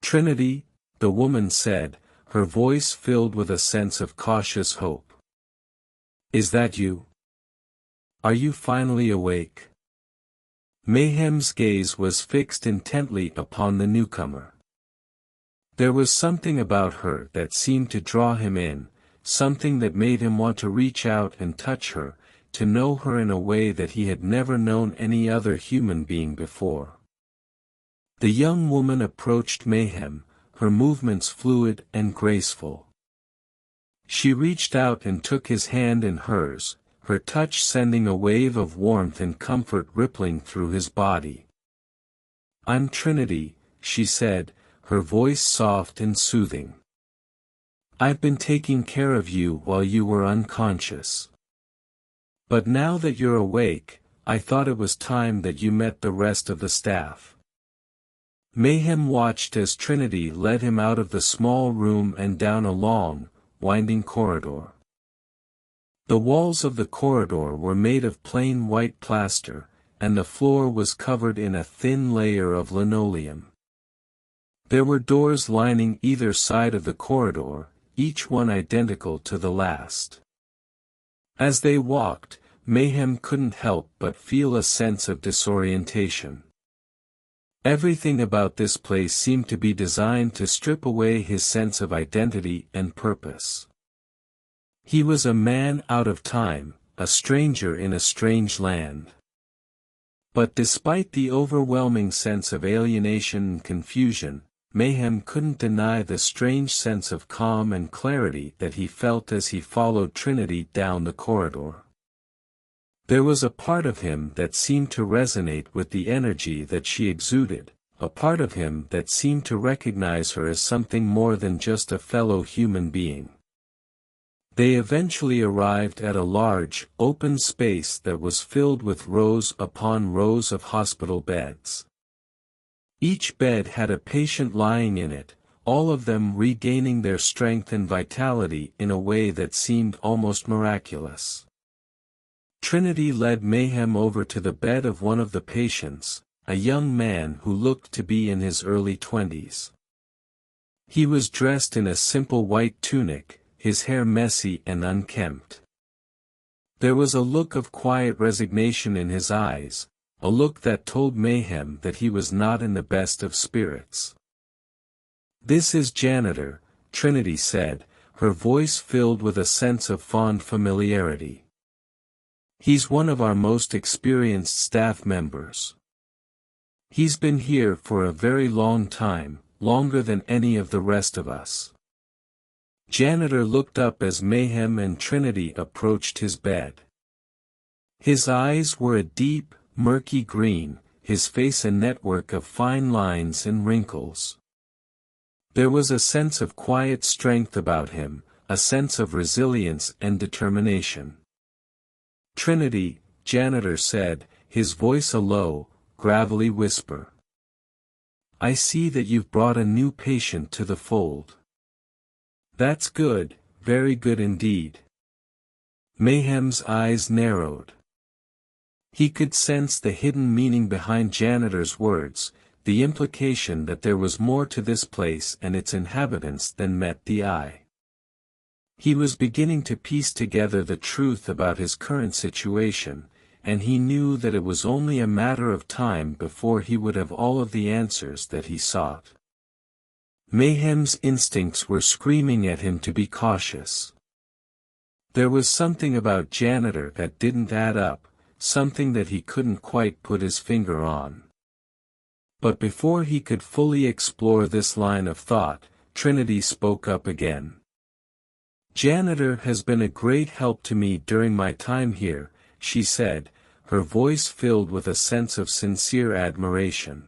"Trinity," the woman said, her voice filled with a sense of cautious hope. "Is that you? Are you finally awake?" Mayhem's gaze was fixed intently upon the newcomer. There was something about her that seemed to draw him in, something that made him want to reach out and touch her, to know her in a way that he had never known any other human being before. The young woman approached Mayhem, her movements fluid and graceful. She reached out and took his hand in hers, her touch sending a wave of warmth and comfort rippling through his body. "I'm Trinity," she said, her voice soft and soothing. "I've been taking care of you while you were unconscious. But now that you're awake, I thought it was time that you met the rest of the staff." Mayhem watched as Trinity led him out of the small room and down a long, winding corridor. The walls of the corridor were made of plain white plaster, and the floor was covered in a thin layer of linoleum. There were doors lining either side of the corridor, each one identical to the last. As they walked, Mayhem couldn't help but feel a sense of disorientation. Everything about this place seemed to be designed to strip away his sense of identity and purpose. He was a man out of time, a stranger in a strange land. But despite the overwhelming sense of alienation and confusion, Mayhem couldn't deny the strange sense of calm and clarity that he felt as he followed Trinity down the corridor. There was a part of him that seemed to resonate with the energy that she exuded, a part of him that seemed to recognize her as something more than just a fellow human being. They eventually arrived at a large, open space that was filled with rows upon rows of hospital beds. Each bed had a patient lying in it, all of them regaining their strength and vitality in a way that seemed almost miraculous. Trinity led Mayhem over to the bed of one of the patients, a young man who looked to be in his early 20s. He was dressed in a simple white tunic, his hair messy and unkempt. There was a look of quiet resignation in his eyes, a look that told Mayhem that he was not in the best of spirits. "This is Janitor," Trinity said, her voice filled with a sense of fond familiarity. "He's one of our most experienced staff members. He's been here for a very long time, longer than any of the rest of us." Janitor looked up as Mayhem and Trinity approached his bed. His eyes were a deep, murky green, his face a network of fine lines and wrinkles. There was a sense of quiet strength about him, a sense of resilience and determination. "Trinity," Janitor said, his voice a low, gravelly whisper. "I see that you've brought a new patient to the fold." "That's good, very good indeed." Mayhem's eyes narrowed. He could sense the hidden meaning behind Janitor's words, the implication that there was more to this place and its inhabitants than met the eye. He was beginning to piece together the truth about his current situation, and he knew that it was only a matter of time before he would have all of the answers that he sought. Mayhem's instincts were screaming at him to be cautious. There was something about Janitor that didn't add up, something that he couldn't quite put his finger on. But before he could fully explore this line of thought, Trinity spoke up again. "Janitor has been a great help to me during my time here," she said, her voice filled with a sense of sincere admiration.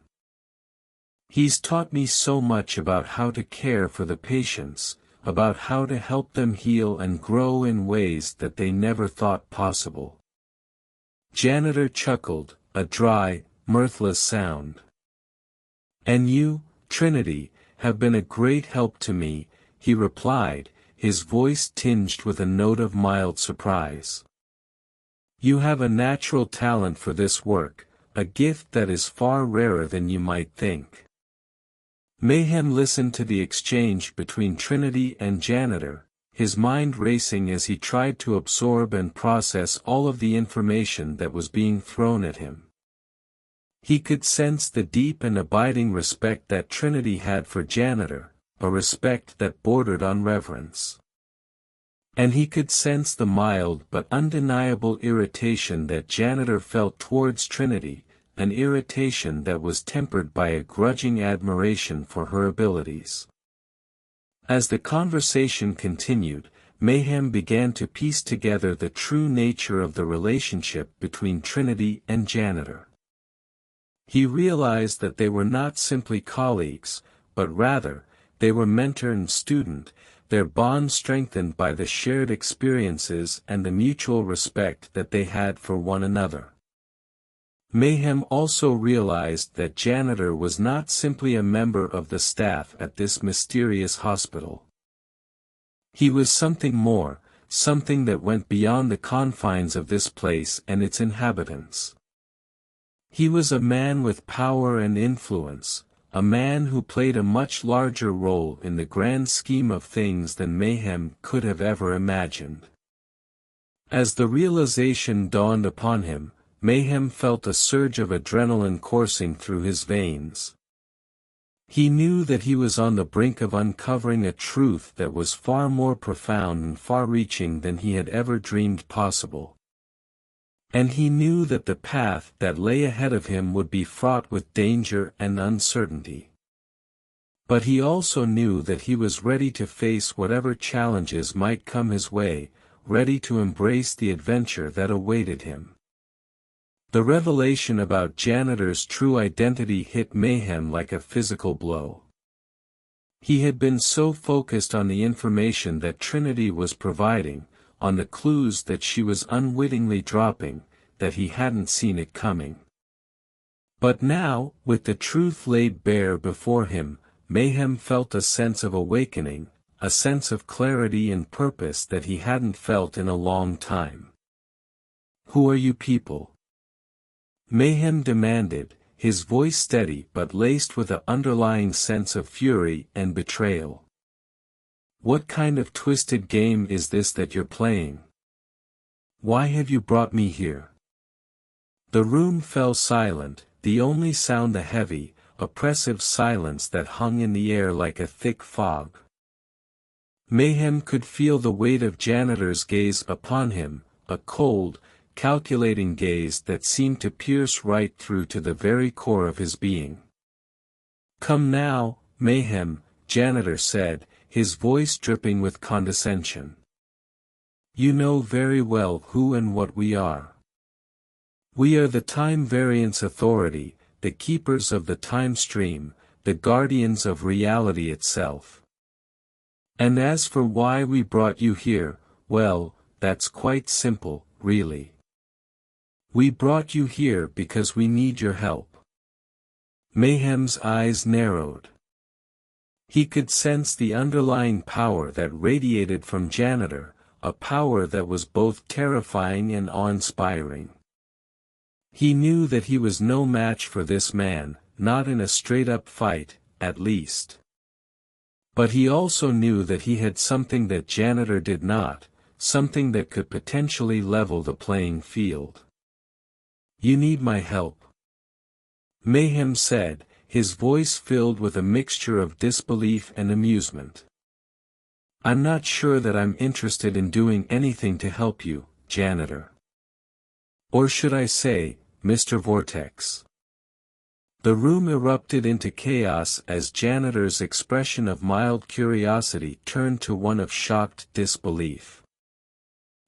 He's taught me so much about how to care for the patients, about how to help them heal and grow in ways that they never thought possible. Janitor chuckled, a dry, mirthless sound. And you, Trinity, have been a great help to me, he replied, his voice tinged with a note of mild surprise. You have a natural talent for this work, a gift that is far rarer than you might think. Mayhem listened to the exchange between Trinity and Janitor, his mind racing as he tried to absorb and process all of the information that was being thrown at him. He could sense the deep and abiding respect that Trinity had for Janitor, a respect that bordered on reverence. And he could sense the mild but undeniable irritation that Janitor felt towards Trinity, an irritation that was tempered by a grudging admiration for her abilities. As the conversation continued, Mayhem began to piece together the true nature of the relationship between Trinity and Janitor. He realized that they were not simply colleagues, but rather, they were mentor and student, their bond strengthened by the shared experiences and the mutual respect that they had for one another. Mayhem also realized that Janitor was not simply a member of the staff at this mysterious hospital. He was something more, something that went beyond the confines of this place and its inhabitants. He was a man with power and influence, a man who played a much larger role in the grand scheme of things than Mayhem could have ever imagined. As the realization dawned upon him, Mayhem felt a surge of adrenaline coursing through his veins. He knew that he was on the brink of uncovering a truth that was far more profound and far-reaching than he had ever dreamed possible. And he knew that the path that lay ahead of him would be fraught with danger and uncertainty. But he also knew that he was ready to face whatever challenges might come his way, ready to embrace the adventure that awaited him. The revelation about Janitor's true identity hit Mayhem like a physical blow. He had been so focused on the information that Trinity was providing, on the clues that she was unwittingly dropping, that he hadn't seen it coming. But now, with the truth laid bare before him, Mayhem felt a sense of awakening, a sense of clarity and purpose that he hadn't felt in a long time. "Who are you people?" Mayhem demanded, his voice steady but laced with an underlying sense of fury and betrayal. "What kind of twisted game is this that you're playing? Why have you brought me here?" The room fell silent, the only sound a heavy, oppressive silence that hung in the air like a thick fog. Mayhem could feel the weight of Janitor's gaze upon him, a cold, calculating gaze that seemed to pierce right through to the very core of his being. "Come now, Mayhem," Janitor said, his voice dripping with condescension. "You know very well who and what we are. We are the Time Variance Authority, the keepers of the time stream, the guardians of reality itself. And as for why we brought you here, well, that's quite simple, really. We brought you here because we need your help." Mayhem's eyes narrowed. He could sense the underlying power that radiated from Janitor, a power that was both terrifying and awe-inspiring. He knew that he was no match for this man, not in a straight-up fight, at least. But he also knew that he had something that Janitor did not, something that could potentially level the playing field. "You need my help," Mayhem said, his voice filled with a mixture of disbelief and amusement. "I'm not sure that I'm interested in doing anything to help you, Janitor. Or should I say, Mr. Vortex?" The room erupted into chaos as Janitor's expression of mild curiosity turned to one of shocked disbelief.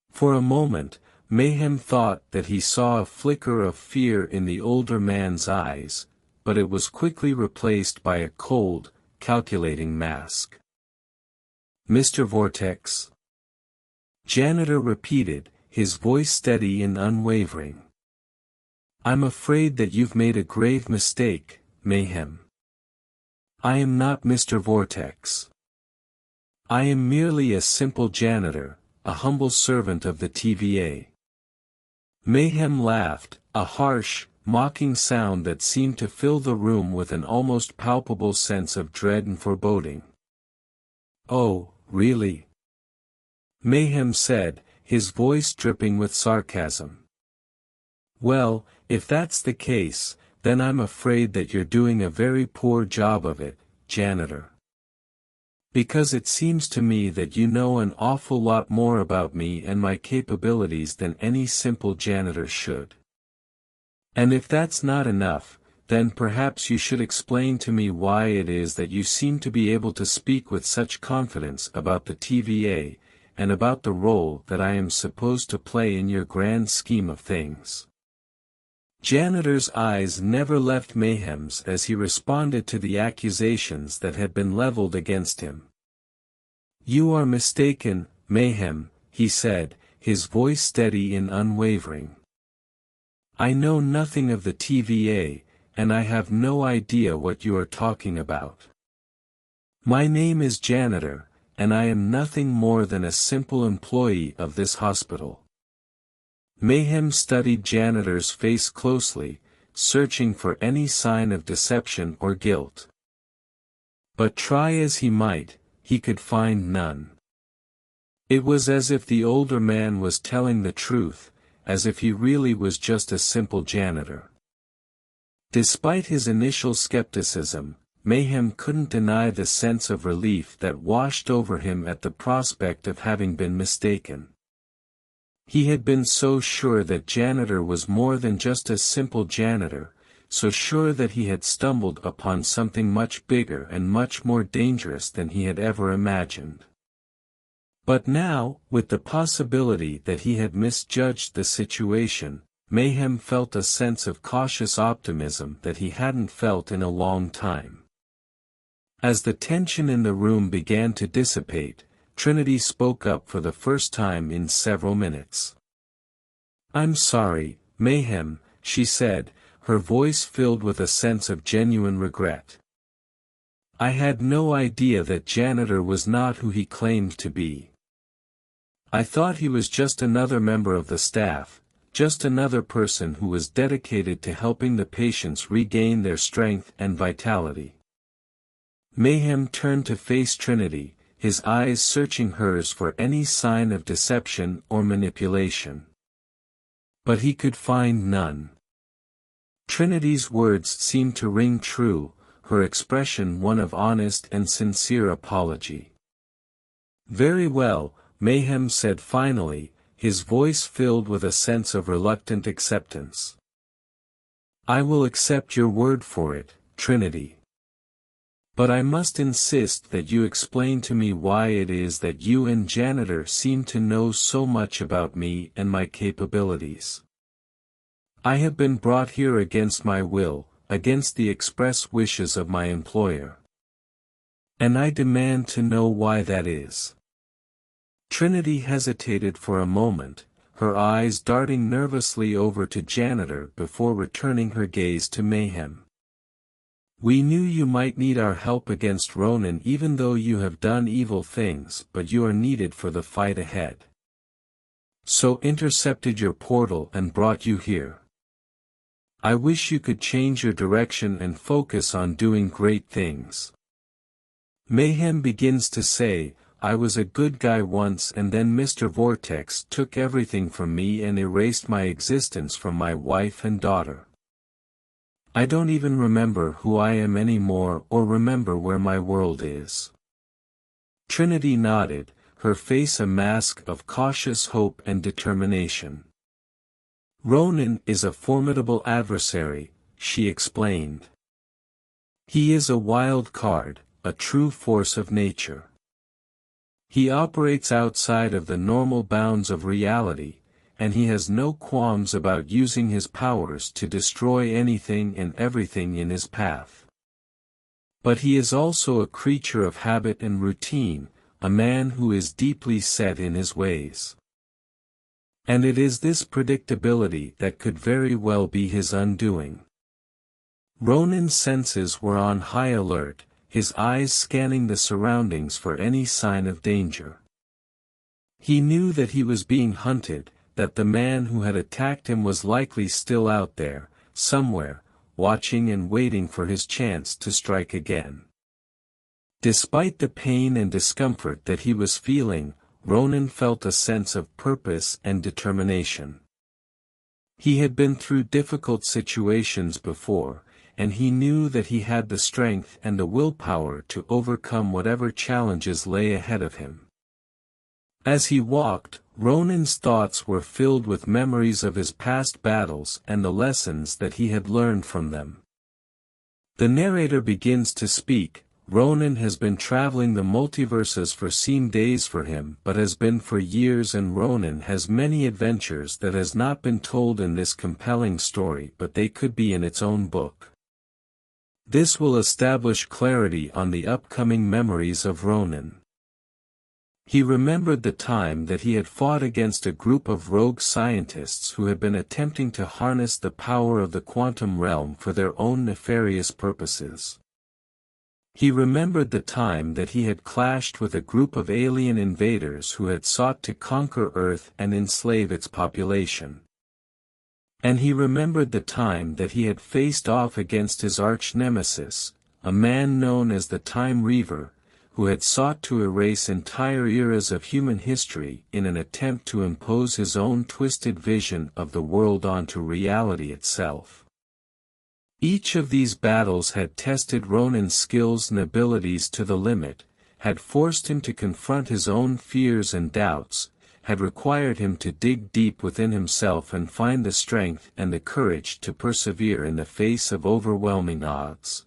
For a moment, Mayhem thought that he saw a flicker of fear in the older man's eyes, but it was quickly replaced by a cold, calculating mask. "Mr. Vortex?" Janitor repeated, his voice steady and unwavering. "I'm afraid that you've made a grave mistake, Mayhem. I am not Mr. Vortex. I am merely a simple janitor, a humble servant of the TVA." Mayhem laughed, a harsh, mocking sound that seemed to fill the room with an almost palpable sense of dread and foreboding. "Oh, really?" Mayhem said, his voice dripping with sarcasm. "Well, if that's the case, then I'm afraid that you're doing a very poor job of it, janitor. Because it seems to me that you know an awful lot more about me and my capabilities than any simple janitor should. And if that's not enough, then perhaps you should explain to me why it is that you seem to be able to speak with such confidence about the TVA, and about the role that I am supposed to play in your grand scheme of things." Janitor's eyes never left Mayhem's as he responded to the accusations that had been leveled against him. "You are mistaken, Mayhem," he said, his voice steady and unwavering. "I know nothing of the TVA, and I have no idea what you are talking about. My name is Janitor, and I am nothing more than a simple employee of this hospital." Mayhem studied Janitor's face closely, searching for any sign of deception or guilt. But try as he might, he could find none. It was as if the older man was telling the truth, as if he really was just a simple janitor. Despite his initial skepticism, Mayhem couldn't deny the sense of relief that washed over him at the prospect of having been mistaken. He had been so sure that Janitor was more than just a simple janitor, so sure that he had stumbled upon something much bigger and much more dangerous than he had ever imagined. But now, with the possibility that he had misjudged the situation, Mayhem felt a sense of cautious optimism that he hadn't felt in a long time. As the tension in the room began to dissipate, Trinity spoke up for the first time in several minutes. "I'm sorry, Mayhem," she said, her voice filled with a sense of genuine regret. "I had no idea that Janitor was not who he claimed to be. I thought he was just another member of the staff, just another person who was dedicated to helping the patients regain their strength and vitality." Mayhem turned to face Trinity, his eyes searching hers for any sign of deception or manipulation. But he could find none. Trinity's words seemed to ring true, her expression one of honest and sincere apology. "Very well," Mayhem said finally, his voice filled with a sense of reluctant acceptance. "I will accept your word for it, Trinity. But I must insist that you explain to me why it is that you and Janitor seem to know so much about me and my capabilities. I have been brought here against my will, against the express wishes of my employer. And I demand to know why that is." Trinity hesitated for a moment, her eyes darting nervously over to Janitor before returning her gaze to Mayhem. "We knew you might need our help against Ronin even though you have done evil things, but you are needed for the fight ahead. So intercepted your portal and brought you here. I wish you could change your direction and focus on doing great things. Mayhem begins to say, I was a good guy once and then Mr. Vortex took everything from me and erased my existence from my wife and daughter. I don't even remember who I am anymore or remember where my world is." Trinity nodded, her face a mask of cautious hope and determination. "Ronin is a formidable adversary," she explained. "He is a wild card, a true force of nature. He operates outside of the normal bounds of reality, and he has no qualms about using his powers to destroy anything and everything in his path. But he is also a creature of habit and routine, a man who is deeply set in his ways. And it is this predictability that could very well be his undoing. Ronin's senses were on high alert, his eyes scanning the surroundings for any sign of danger. He knew that he was being hunted, that the man who had attacked him was likely still out there, somewhere, watching and waiting for his chance to strike again. Despite the pain and discomfort that he was feeling, Ronin felt a sense of purpose and determination. He had been through difficult situations before, and he knew that he had the strength and the willpower to overcome whatever challenges lay ahead of him. As he walked, Ronin's thoughts were filled with memories of his past battles and the lessons that he had learned from them. The narrator begins to speak. Ronin has been traveling the multiverses for seem days for him but has been for years, and Ronin has many adventures that has not been told in this compelling story, but they could be in its own book. This will establish clarity on the upcoming memories of Ronin. He remembered the time that he had fought against a group of rogue scientists who had been attempting to harness the power of the quantum realm for their own nefarious purposes. He remembered the time that he had clashed with a group of alien invaders who had sought to conquer Earth and enslave its population. And he remembered the time that he had faced off against his arch-nemesis, a man known as the Time Reaver, who had sought to erase entire eras of human history in an attempt to impose his own twisted vision of the world onto reality itself. Each of these battles had tested Ronin's skills and abilities to the limit, had forced him to confront his own fears and doubts, had required him to dig deep within himself and find the strength and the courage to persevere in the face of overwhelming odds.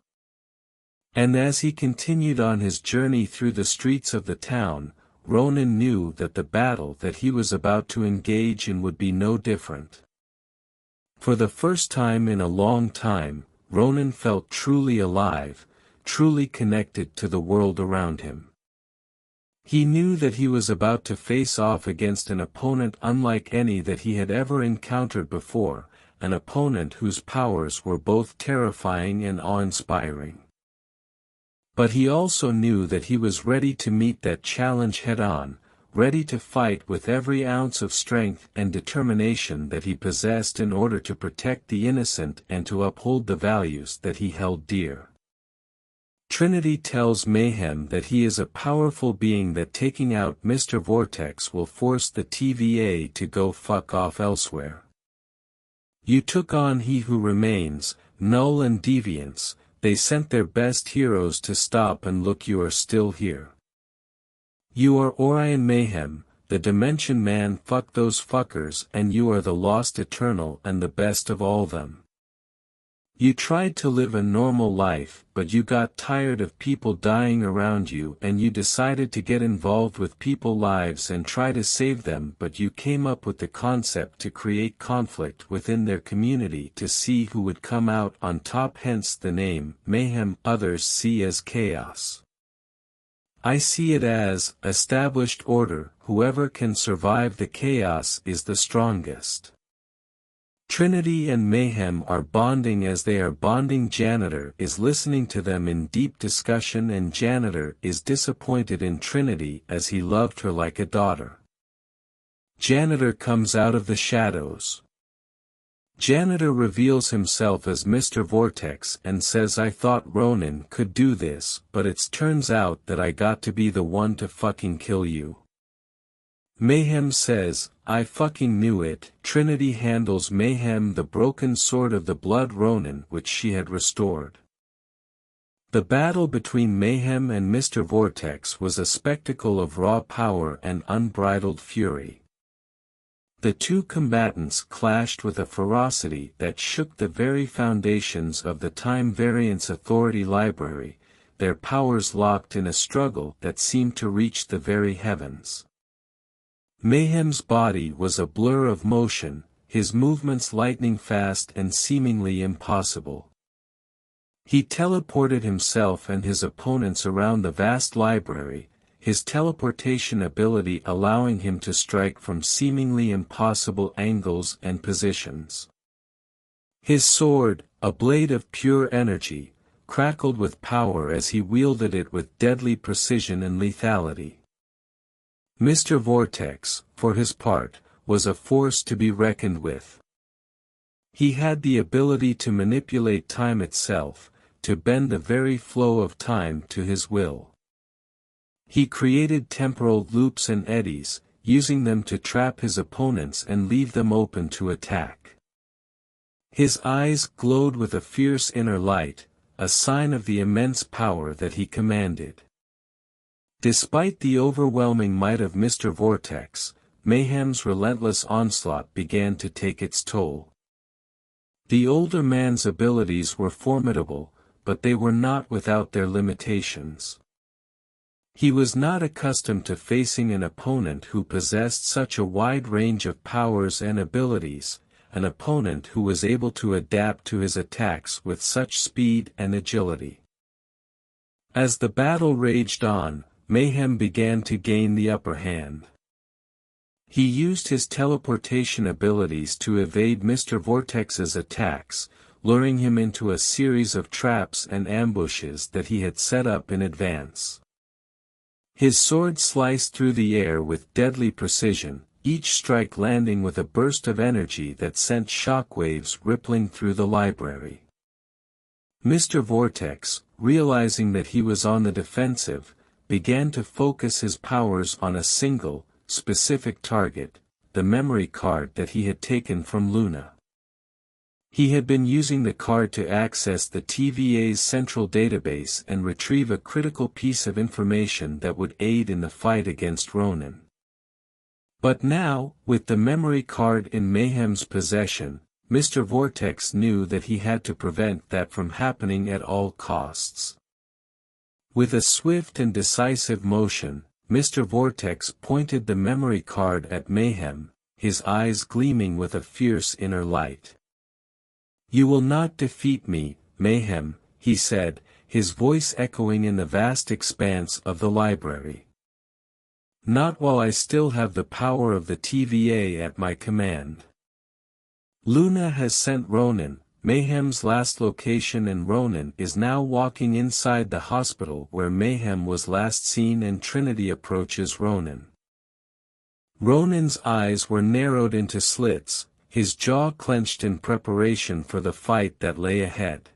And as he continued on his journey through the streets of the town, Ronin knew that the battle that he was about to engage in would be no different. For the first time in a long time, Ronin felt truly alive, truly connected to the world around him. He knew that he was about to face off against an opponent unlike any that he had ever encountered before, an opponent whose powers were both terrifying and awe-inspiring. But he also knew that he was ready to meet that challenge head-on, ready to fight with every ounce of strength and determination that he possessed in order to protect the innocent and to uphold the values that he held dear. Trinity tells Mayhem that he is a powerful being, that taking out Mr. Vortex will force the TVA to go fuck off elsewhere. You took on He Who Remains, Null and Deviance. They sent their best heroes to stop, and look, you are still here. You are Orion Mayhem, the Dimension Man. Fuck those fuckers, and you are the Lost Eternal and the best of all them. You tried to live a normal life, but you got tired of people dying around you, and you decided to get involved with people's lives and try to save them, but you came up with the concept to create conflict within their community to see who would come out on top, hence the name Mayhem. Others see as chaos. I see it as established order. Whoever can survive the chaos is the strongest. Trinity and Mayhem are bonding as they are bonding. Janitor is listening to them in deep discussion, and Janitor is disappointed in Trinity as he loved her like a daughter. Janitor comes out of the shadows. Janitor reveals himself as Mr. Vortex and says, I thought Ronin could do this, but it turns out that I got to be the one to fucking kill you. Mayhem says, I fucking knew it. Trinity handles Mayhem the broken sword of the Blood Ronin which she had restored. The battle between Mayhem and Mr. Vortex was a spectacle of raw power and unbridled fury. The two combatants clashed with a ferocity that shook the very foundations of the Time Variance Authority Library, their powers locked in a struggle that seemed to reach the very heavens. Mayhem's body was a blur of motion, his movements lightning fast and seemingly impossible. He teleported himself and his opponents around the vast library, his teleportation ability allowing him to strike from seemingly impossible angles and positions. His sword, a blade of pure energy, crackled with power as he wielded it with deadly precision and lethality. Mr. Vortex, for his part, was a force to be reckoned with. He had the ability to manipulate time itself, to bend the very flow of time to his will. He created temporal loops and eddies, using them to trap his opponents and leave them open to attack. His eyes glowed with a fierce inner light, a sign of the immense power that he commanded. Despite the overwhelming might of Mr. Vortex, Mayhem's relentless onslaught began to take its toll. The older man's abilities were formidable, but they were not without their limitations. He was not accustomed to facing an opponent who possessed such a wide range of powers and abilities, an opponent who was able to adapt to his attacks with such speed and agility. As the battle raged on, Mayhem began to gain the upper hand. He used his teleportation abilities to evade Mr. Vortex's attacks, luring him into a series of traps and ambushes that he had set up in advance. His sword sliced through the air with deadly precision, each strike landing with a burst of energy that sent shockwaves rippling through the library. Mr. Vortex, realizing that he was on the defensive, began to focus his powers on a single, specific target, the memory card that he had taken from Luna. He had been using the card to access the TVA's central database and retrieve a critical piece of information that would aid in the fight against Ronin. But now, with the memory card in Mayhem's possession, Mr. Vortex knew that he had to prevent that from happening at all costs. With a swift and decisive motion, Mr. Vortex pointed the memory card at Mayhem, his eyes gleaming with a fierce inner light. "You will not defeat me, Mayhem," he said, his voice echoing in the vast expanse of the library. "Not while I still have the power of the TVA at my command. Luna has sent Ronin, Mayhem's last location, and Ronin is now walking inside the hospital where Mayhem was last seen, and Trinity approaches Ronin." Ronin's eyes were narrowed into slits, his jaw clenched in preparation for the fight that lay ahead.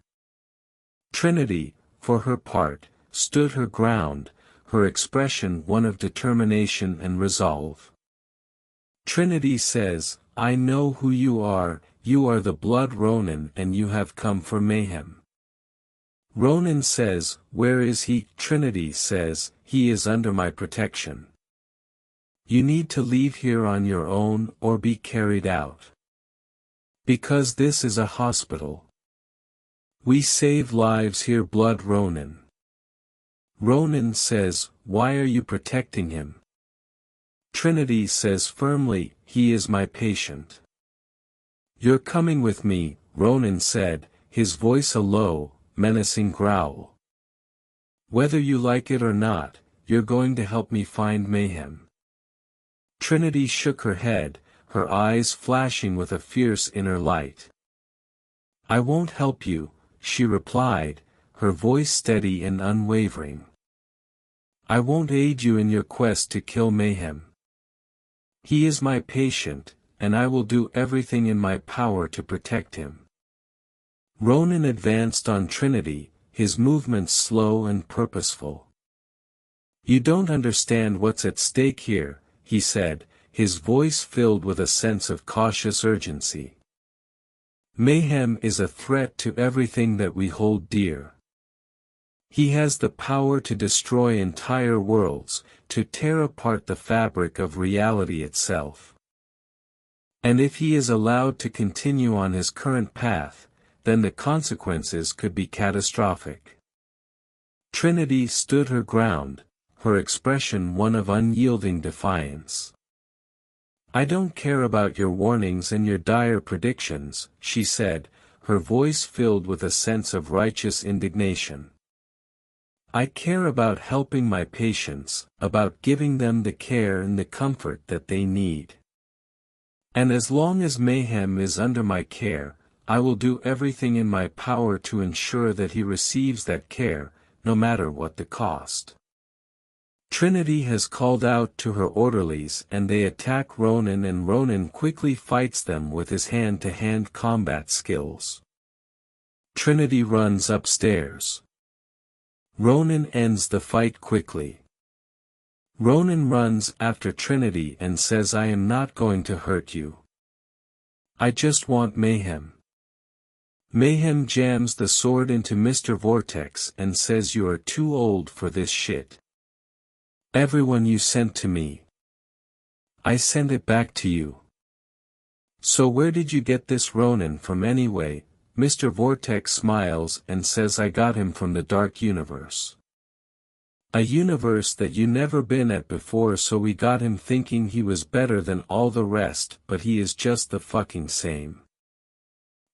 Trinity, for her part, stood her ground, her expression one of determination and resolve. Trinity says, "I know who you are the Blood Ronin, and you have come for Mayhem." Ronin says, "Where is he?" Trinity says, "He is under my protection. You need to leave here on your own or be carried out. Because this is a hospital. We save lives here, Blood Ronin." Ronin says, "Why are you protecting him?" Trinity says firmly, "He is my patient." "You're coming with me," Ronin said, his voice a low, menacing growl. "Whether you like it or not, you're going to help me find Mayhem." Trinity shook her head, her eyes flashing with a fierce inner light. "I won't help you," she replied, her voice steady and unwavering. "I won't aid you in your quest to kill Mayhem. He is my patient, and I will do everything in my power to protect him." Ronin advanced on Trinity, his movements slow and purposeful. "You don't understand what's at stake here," he said, his voice filled with a sense of cautious urgency. "Mayhem is a threat to everything that we hold dear. He has the power to destroy entire worlds, to tear apart the fabric of reality itself. And if he is allowed to continue on his current path, then the consequences could be catastrophic." Trinity stood her ground, her expression one of unyielding defiance. "I don't care about your warnings and your dire predictions," she said, her voice filled with a sense of righteous indignation. "I care about helping my patients, about giving them the care and the comfort that they need. And as long as Mayhem is under my care, I will do everything in my power to ensure that he receives that care, no matter what the cost." Trinity has called out to her orderlies and they attack Ronin, and Ronin quickly fights them with his hand-to-hand combat skills. Trinity runs upstairs. Ronin ends the fight quickly. Ronin runs after Trinity and says, "I am not going to hurt you. I just want Mayhem." Mayhem jams the sword into Mr. Vortex and says, "You are too old for this shit. Everyone you sent to me, I sent it back to you. So where did you get this Ronin from anyway?" Mr. Vortex smiles and says, "I got him from the Dark Universe. A universe that you never been at before, so we got him thinking he was better than all the rest, but he is just the fucking same."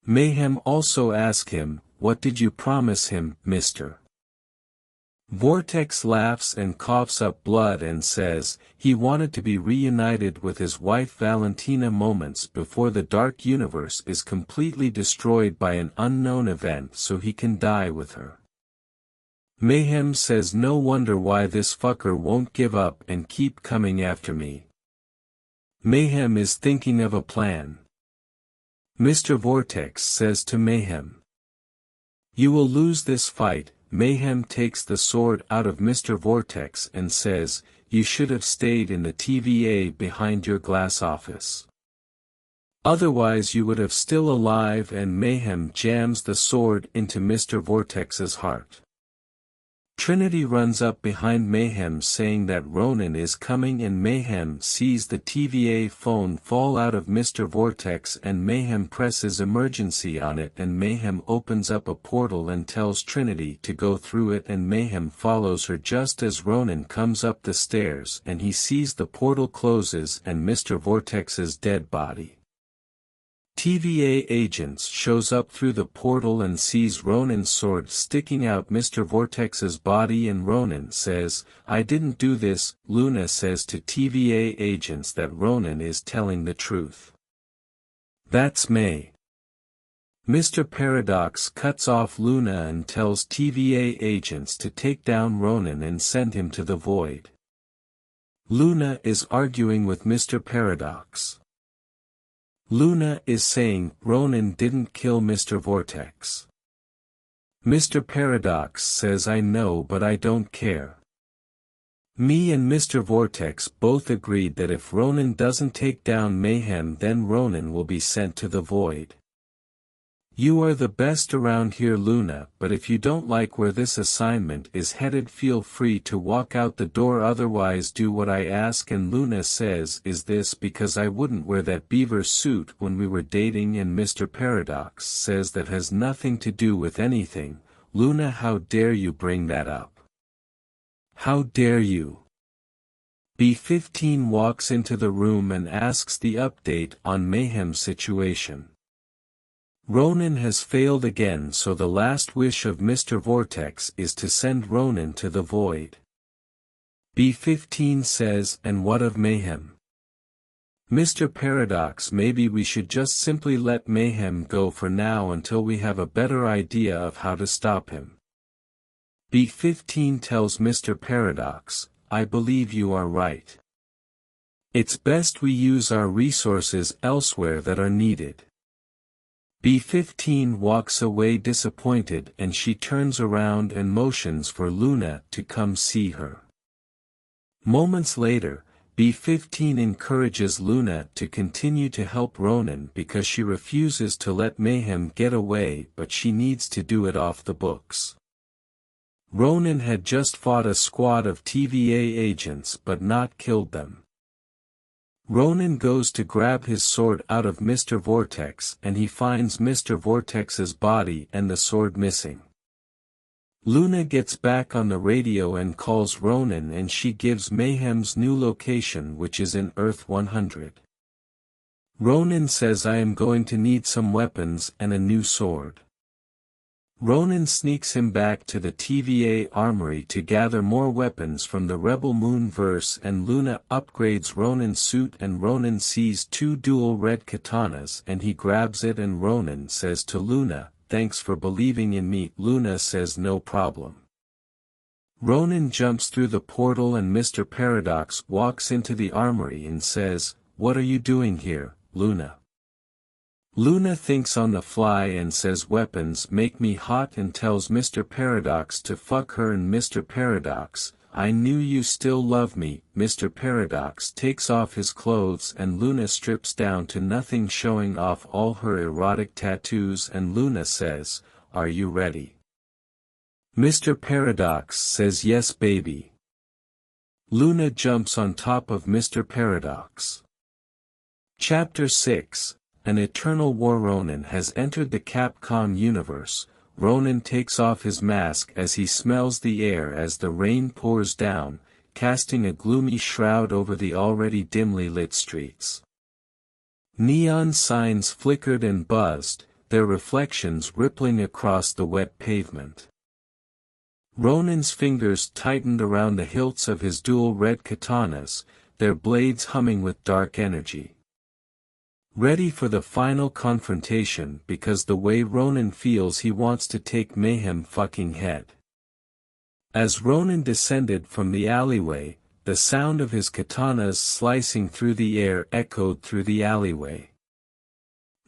Mayhem also asks him, "What did you promise him, Mr.?" Vortex laughs and coughs up blood and says, "He wanted to be reunited with his wife Valentina moments before the Dark Universe is completely destroyed by an unknown event, so he can die with her." Mayhem says, "No wonder why this fucker won't give up and keep coming after me. Mayhem is thinking of a plan." Mr. Vortex says to Mayhem, "You will lose this fight." Mayhem takes the sword out of Mr. Vortex and says, "You should have stayed in the TVA behind your glass office. Otherwise you would have still alive," and Mayhem jams the sword into Mr. Vortex's heart. Trinity runs up behind Mayhem saying that Ronin is coming, and Mayhem sees the TVA phone fall out of Mr. Vortex and Mayhem presses emergency on it, and Mayhem opens up a portal and tells Trinity to go through it, and Mayhem follows her just as Ronin comes up the stairs and he sees the portal closes and Mr. Vortex's dead body. TVA agents shows up through the portal and sees Ronin's sword sticking out Mr. Vortex's body, and Ronin says, "I didn't do this." Luna says to TVA agents that Ronin is telling the truth. That's May. Mr. Paradox cuts off Luna and tells TVA agents to take down Ronin and send him to the void. Luna is arguing with Mr. Paradox. Luna is saying, "Ronin didn't kill Mr. Vortex." Mr. Paradox says, "I know, but I don't care." Me and Mr. Vortex both agreed that if Ronin doesn't take down Mayhem, then Ronin will be sent to the void. "You are the best around here, Luna, but if you don't like where this assignment is headed, feel free to walk out the door, otherwise do what I ask." And Luna says, "Is this because I wouldn't wear that beaver suit when we were dating?" And Mr. Paradox says, "That has nothing to do with anything. Luna, how dare you bring that up? How dare you?" B-15 walks into the room and asks the update on Mayhem's situation. Ronin has failed again, so the last wish of Mr. Vortex is to send Ronin to the void. B-15 says, "And what of Mayhem?" Mr. Paradox, "Maybe we should just simply let Mayhem go for now until we have a better idea of how to stop him." B-15 tells Mr. Paradox, "I believe you are right. It's best we use our resources elsewhere that are needed." B-15 walks away disappointed, and she turns around and motions for Luna to come see her. Moments later, B-15 encourages Luna to continue to help Ronin because she refuses to let Mayhem get away, but she needs to do it off the books. Ronin had just fought a squad of TVA agents but not killed them. Ronin goes to grab his sword out of Mr. Vortex and he finds Mr. Vortex's body and the sword missing. Luna gets back on the radio and calls Ronin, and she gives Mayhem's new location, which is in Earth 100. Ronin says I am going to need some weapons and a new sword. Ronin sneaks him back to the TVA armory to gather more weapons from the Rebel Moon verse, and Luna upgrades Ronin's suit, and Ronin sees two dual red katanas and he grabs it, and Ronin says to Luna, "Thanks for believing in me." Luna says no problem. Ronin jumps through the portal and Mr. Paradox walks into the armory and says, "What are you doing here, Luna?" Luna thinks on the fly and says weapons make me hot, and tells Mr. Paradox to fuck her, and Mr. Paradox, "I knew you still love me." Mr. Paradox takes off his clothes and Luna strips down to nothing, showing off all her erotic tattoos, and Luna says, "Are you ready?" Mr. Paradox says yes baby. Luna jumps on top of Mr. Paradox. Chapter 6. An Eternal War. Ronin has entered the Capcom universe. Ronin takes off his mask as he smells the air as the rain pours down, casting a gloomy shroud over the already dimly lit streets. Neon signs flickered and buzzed, their reflections rippling across the wet pavement. Ronin's fingers tightened around the hilts of his dual red katanas, their blades humming with dark energy. Ready for the final confrontation, because the way Ronin feels he wants to take Mayhem fucking head. As Ronin descended from the alleyway, the sound of his katanas slicing through the air echoed through the alleyway.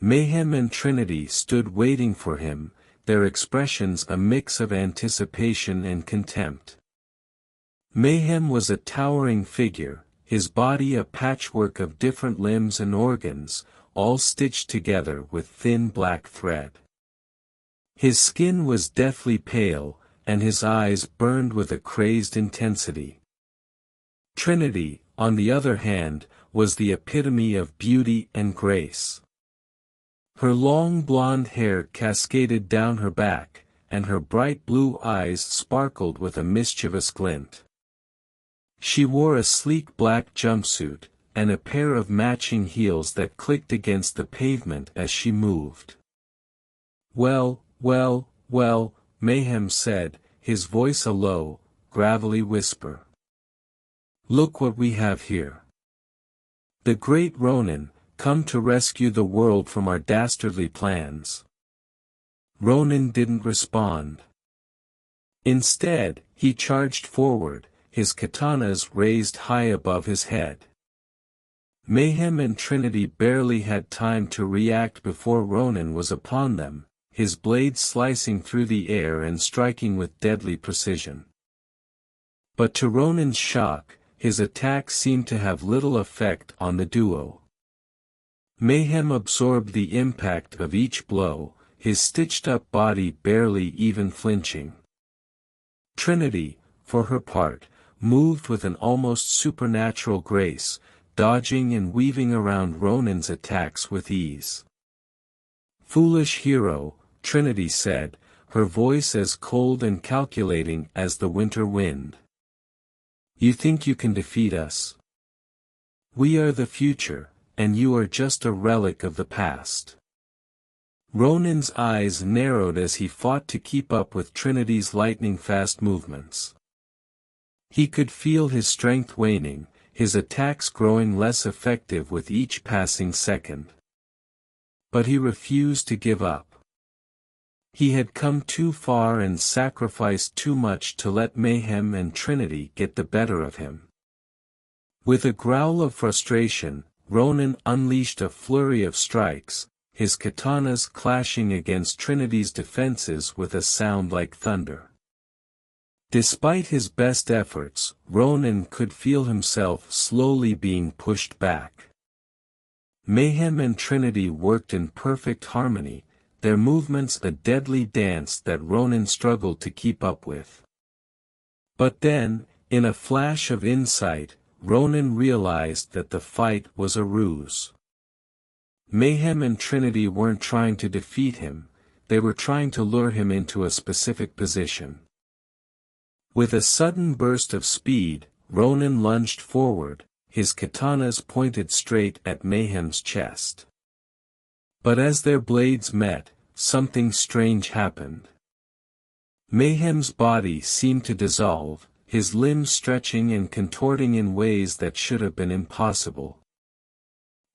Mayhem and Trinity stood waiting for him, their expressions a mix of anticipation and contempt. Mayhem was a towering figure, his body a patchwork of different limbs and organs, all stitched together with thin black thread. His skin was deathly pale, and his eyes burned with a crazed intensity. Trinity, on the other hand, was the epitome of beauty and grace. Her long blonde hair cascaded down her back, and her bright blue eyes sparkled with a mischievous glint. She wore a sleek black jumpsuit, and a pair of matching heels that clicked against the pavement as she moved. "Well, well, well," Mayhem said, his voice a low, gravelly whisper. "Look what we have here. The great Ronin, come to rescue the world from our dastardly plans." Ronin didn't respond. Instead, he charged forward, his katanas raised high above his head. Mayhem and Trinity barely had time to react before Ronin was upon them, his blade slicing through the air and striking with deadly precision. But to Ronin's shock, his attack seemed to have little effect on the duo. Mayhem absorbed the impact of each blow, his stitched-up body barely even flinching. Trinity, for her part, moved with an almost supernatural grace, dodging and weaving around Ronin's attacks with ease. "Foolish hero," Trinity said, her voice as cold and calculating as the winter wind. "You think you can defeat us? We are the future, and you are just a relic of the past." Ronin's eyes narrowed as he fought to keep up with Trinity's lightning-fast movements. He could feel his strength waning, his attacks growing less effective with each passing second. But he refused to give up. He had come too far and sacrificed too much to let Mayhem and Trinity get the better of him. With a growl of frustration, Ronin unleashed a flurry of strikes, his katanas clashing against Trinity's defenses with a sound like thunder. Despite his best efforts, Ronin could feel himself slowly being pushed back. Mayhem and Trinity worked in perfect harmony, their movements a deadly dance that Ronin struggled to keep up with. But then, in a flash of insight, Ronin realized that the fight was a ruse. Mayhem and Trinity weren't trying to defeat him, they were trying to lure him into a specific position. With a sudden burst of speed, Ronin lunged forward, his katanas pointed straight at Mayhem's chest. But as their blades met, something strange happened. Mayhem's body seemed to dissolve, his limbs stretching and contorting in ways that should have been impossible.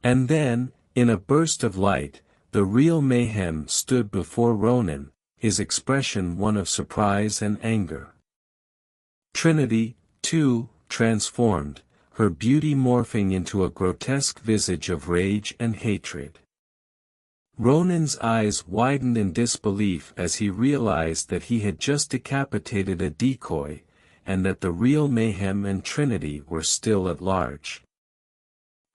And then, in a burst of light, the real Mayhem stood before Ronin, his expression one of surprise and anger. Trinity, too, transformed, her beauty morphing into a grotesque visage of rage and hatred. Ronin's eyes widened in disbelief as he realized that he had just decapitated a decoy, and that the real Mayhem and Trinity were still at large.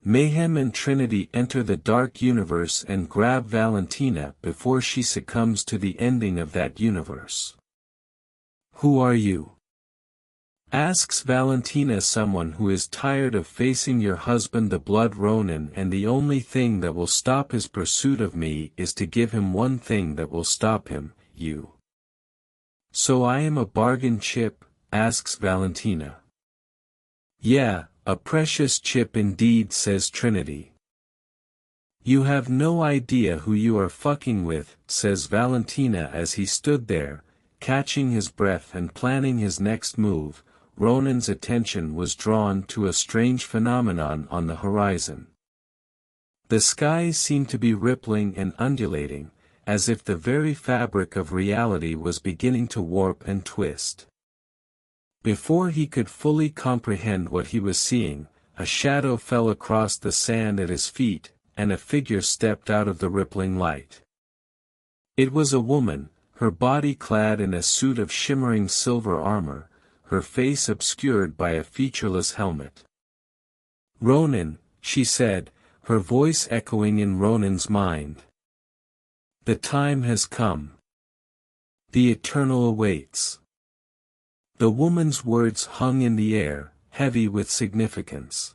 Mayhem and Trinity enter the dark universe and grab Valentina before she succumbs to the ending of that universe. "Who are you?" asks Valentina, someone who is tired of facing your husband the Blood Ronin, and the only thing that will stop his pursuit of me is to give him one thing that will stop him, you. "So I am a bargain chip?" asks Valentina. "Yeah, a precious chip indeed," says Trinity. "You have no idea who you are fucking with," says Valentina as he stood there, catching his breath and planning his next move. Ronin's attention was drawn to a strange phenomenon on the horizon. The skies seemed to be rippling and undulating, as if the very fabric of reality was beginning to warp and twist. Before he could fully comprehend what he was seeing, a shadow fell across the sand at his feet, and a figure stepped out of the rippling light. It was a woman, her body clad in a suit of shimmering silver armor, her face obscured by a featureless helmet. "Ronin," she said, her voice echoing in Ronin's mind. "The time has come. The eternal awaits." The woman's words hung in the air, heavy with significance.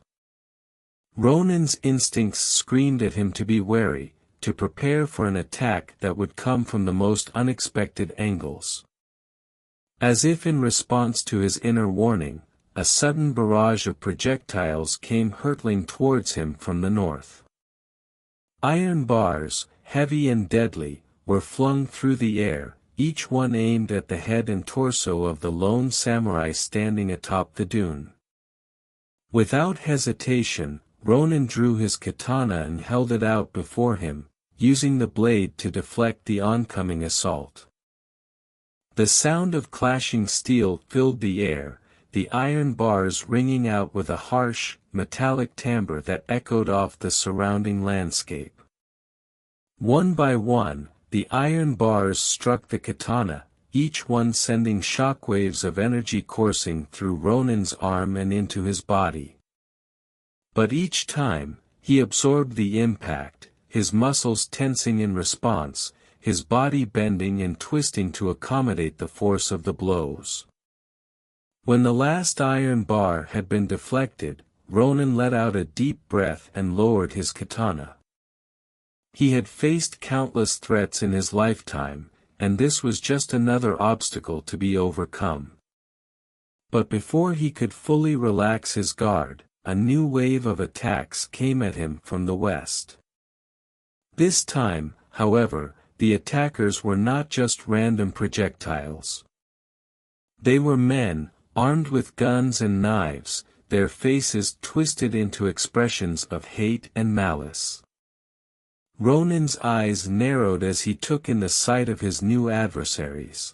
Ronin's instincts screamed at him to be wary, to prepare for an attack that would come from the most unexpected angles. As if in response to his inner warning, a sudden barrage of projectiles came hurtling towards him from the north. Iron bars, heavy and deadly, were flung through the air, each one aimed at the head and torso of the lone samurai standing atop the dune. Without hesitation, Ronin drew his katana and held it out before him, using the blade to deflect the oncoming assault. The sound of clashing steel filled the air, the iron bars ringing out with a harsh, metallic timbre that echoed off the surrounding landscape. One by one, the iron bars struck the katana, each one sending shockwaves of energy coursing through Ronin's arm and into his body. But each time, he absorbed the impact, his muscles tensing in response, his body bending and twisting to accommodate the force of the blows. When the last iron bar had been deflected, Ronin let out a deep breath and lowered his katana. He had faced countless threats in his lifetime, and this was just another obstacle to be overcome. But before he could fully relax his guard, a new wave of attacks came at him from the west. This time, however, the attackers were not just random projectiles. They were men, armed with guns and knives, their faces twisted into expressions of hate and malice. Ronin's eyes narrowed as he took in the sight of his new adversaries.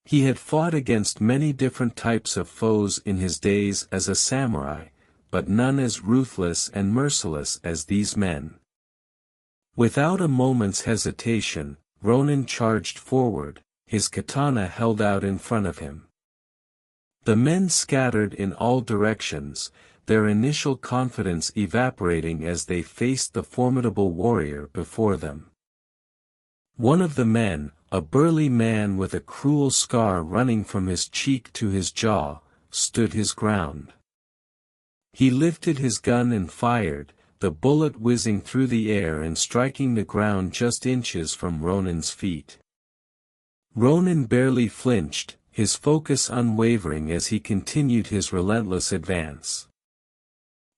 He had fought against many different types of foes in his days as a samurai, but none as ruthless and merciless as these men. Without a moment's hesitation, Ronin charged forward, his katana held out in front of him. The men scattered in all directions, their initial confidence evaporating as they faced the formidable warrior before them. One of the men, a burly man with a cruel scar running from his cheek to his jaw, stood his ground. He lifted his gun and fired, the bullet whizzing through the air and striking the ground just inches from Ronin's feet. Ronin barely flinched, his focus unwavering as he continued his relentless advance.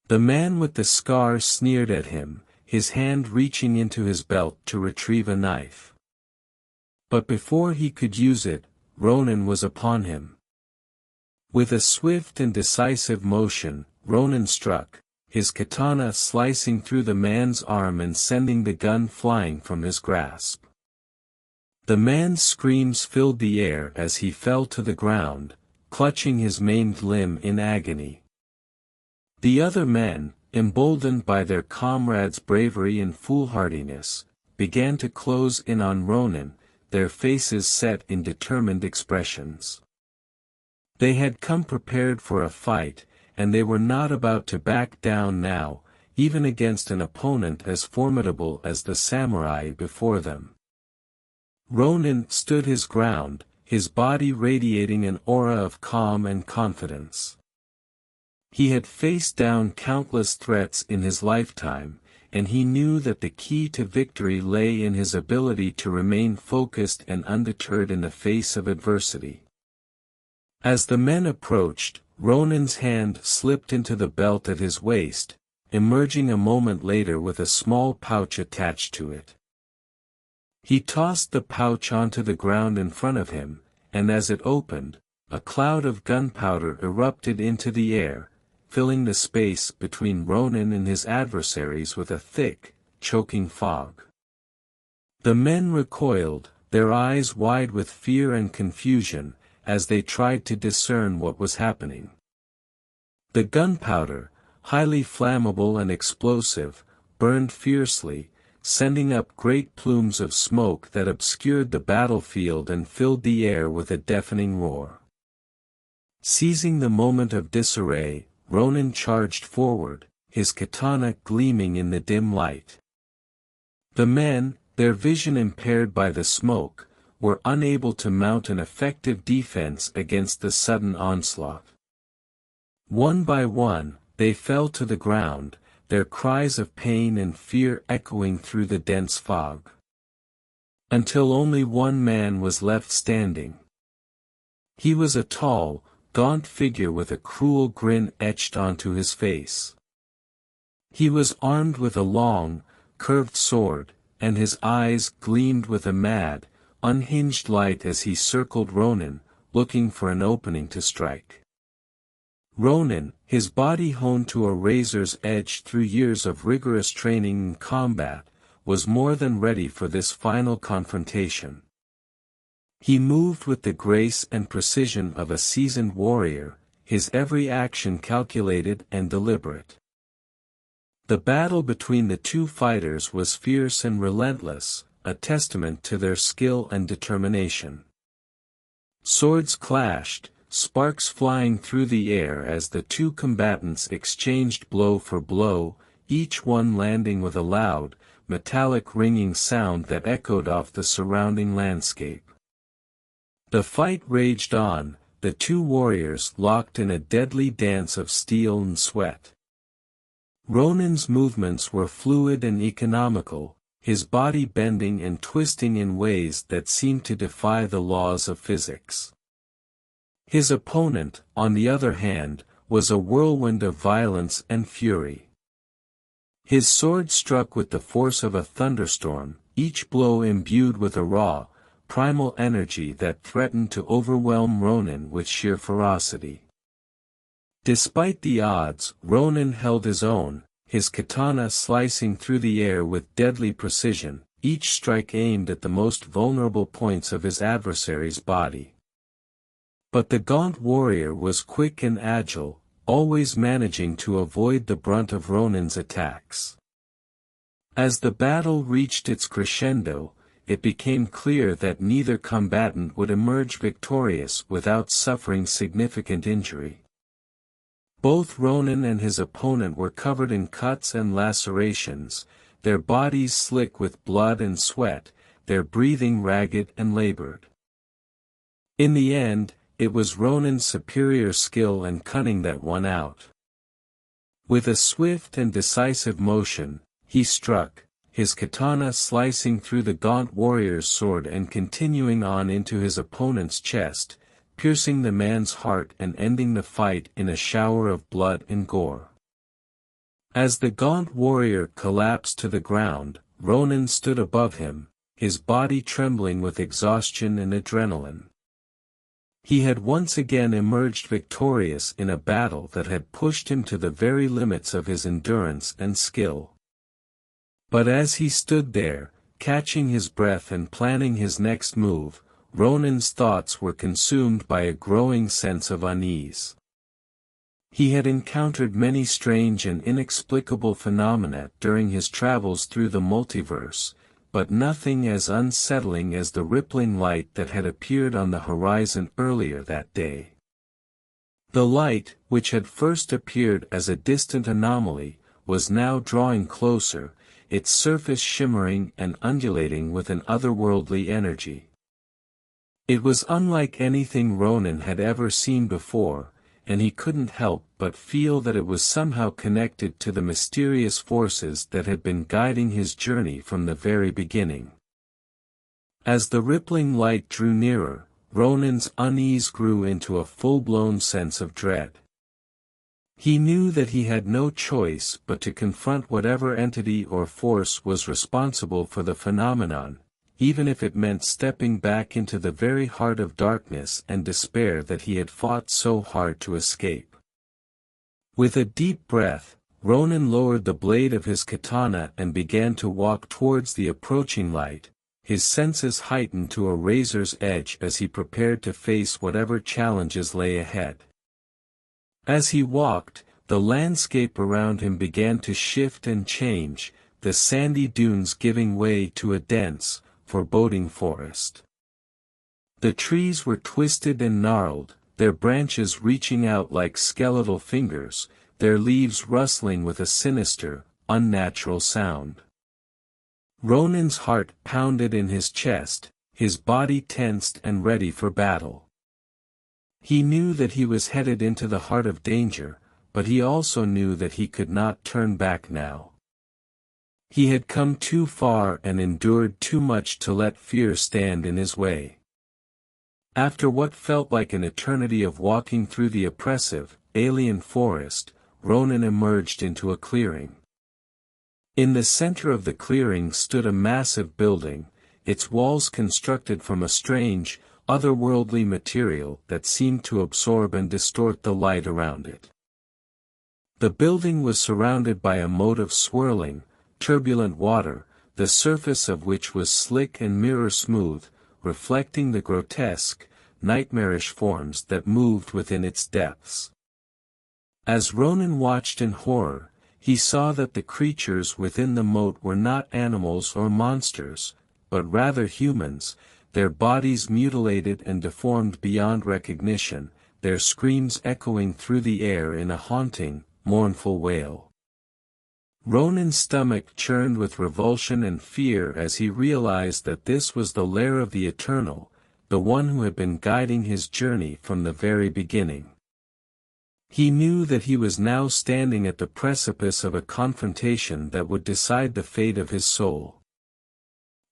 The man with the scar sneered at him, his hand reaching into his belt to retrieve a knife. But before he could use it, Ronin was upon him. With a swift and decisive motion, Ronin struck, his katana slicing through the man's arm and sending the gun flying from his grasp. The man's screams filled the air as he fell to the ground, clutching his maimed limb in agony. The other men, emboldened by their comrades' bravery and foolhardiness, began to close in on Ronin, their faces set in determined expressions. They had come prepared for a fight, and they were not about to back down now, even against an opponent as formidable as the samurai before them. Ronin stood his ground, his body radiating an aura of calm and confidence. He had faced down countless threats in his lifetime, and he knew that the key to victory lay in his ability to remain focused and undeterred in the face of adversity. As the men approached, Ronin's hand slipped into the belt at his waist, emerging a moment later with a small pouch attached to it. He tossed the pouch onto the ground in front of him, and as it opened, a cloud of gunpowder erupted into the air, filling the space between Ronin and his adversaries with a thick, choking fog. The men recoiled, their eyes wide with fear and confusion, as they tried to discern what was happening. The gunpowder, highly flammable and explosive, burned fiercely, sending up great plumes of smoke that obscured the battlefield and filled the air with a deafening roar. Seizing the moment of disarray, Ronin charged forward, his katana gleaming in the dim light. The men, their vision impaired by the smoke, were unable to mount an effective defense against the sudden onslaught. One by one, they fell to the ground, their cries of pain and fear echoing through the dense fog. Until only one man was left standing. He was a tall, gaunt figure with a cruel grin etched onto his face. He was armed with a long, curved sword, and his eyes gleamed with a mad, unhinged light as he circled Ronin, looking for an opening to strike. Ronin, his body honed to a razor's edge through years of rigorous training in combat, was more than ready for this final confrontation. He moved with the grace and precision of a seasoned warrior, his every action calculated and deliberate. The battle between the two fighters was fierce and relentless, a testament to their skill and determination. Swords clashed, sparks flying through the air as the two combatants exchanged blow for blow, each one landing with a loud, metallic ringing sound that echoed off the surrounding landscape. The fight raged on, the two warriors locked in a deadly dance of steel and sweat. Ronin's movements were fluid and economical, his body bending and twisting in ways that seemed to defy the laws of physics. His opponent, on the other hand, was a whirlwind of violence and fury. His sword struck with the force of a thunderstorm, each blow imbued with a raw, primal energy that threatened to overwhelm Ronin with sheer ferocity. Despite the odds, Ronin held his own, his katana slicing through the air with deadly precision, each strike aimed at the most vulnerable points of his adversary's body. But the gaunt warrior was quick and agile, always managing to avoid the brunt of Ronin's attacks. As the battle reached its crescendo, it became clear that neither combatant would emerge victorious without suffering significant injury. Both Ronin and his opponent were covered in cuts and lacerations, their bodies slick with blood and sweat, their breathing ragged and labored. In the end, it was Ronin's superior skill and cunning that won out. With a swift and decisive motion, he struck, his katana slicing through the gaunt warrior's sword and continuing on into his opponent's chest, piercing the man's heart and ending the fight in a shower of blood and gore. As the gaunt warrior collapsed to the ground, Ronin stood above him, his body trembling with exhaustion and adrenaline. He had once again emerged victorious in a battle that had pushed him to the very limits of his endurance and skill. But as he stood there, catching his breath and planning his next move, Ronin's thoughts were consumed by a growing sense of unease. He had encountered many strange and inexplicable phenomena during his travels through the multiverse, but nothing as unsettling as the rippling light that had appeared on the horizon earlier that day. The light, which had first appeared as a distant anomaly, was now drawing closer, its surface shimmering and undulating with an otherworldly energy. It was unlike anything Ronin had ever seen before, and he couldn't help but feel that it was somehow connected to the mysterious forces that had been guiding his journey from the very beginning. As the rippling light drew nearer, Ronin's unease grew into a full-blown sense of dread. He knew that he had no choice but to confront whatever entity or force was responsible for the phenomenon, even if it meant stepping back into the very heart of darkness and despair that he had fought so hard to escape. With a deep breath, Ronin lowered the blade of his katana and began to walk towards the approaching light, his senses heightened to a razor's edge as he prepared to face whatever challenges lay ahead. As he walked, the landscape around him began to shift and change, the sandy dunes giving way to a dense, foreboding forest. The trees were twisted and gnarled, their branches reaching out like skeletal fingers, their leaves rustling with a sinister, unnatural sound. Ronin's heart pounded in his chest, his body tensed and ready for battle. He knew that he was headed into the heart of danger, but he also knew that he could not turn back now. He had come too far and endured too much to let fear stand in his way. After what felt like an eternity of walking through the oppressive, alien forest, Ronin emerged into a clearing. In the center of the clearing stood a massive building, its walls constructed from a strange, otherworldly material that seemed to absorb and distort the light around it. The building was surrounded by a moat of swirling, turbulent water, the surface of which was slick and mirror-smooth, reflecting the grotesque, nightmarish forms that moved within its depths. As Ronin watched in horror, he saw that the creatures within the moat were not animals or monsters, but rather humans, their bodies mutilated and deformed beyond recognition, their screams echoing through the air in a haunting, mournful wail. Ronin's stomach churned with revulsion and fear as he realized that this was the lair of the Eternal, the one who had been guiding his journey from the very beginning. He knew that he was now standing at the precipice of a confrontation that would decide the fate of his soul.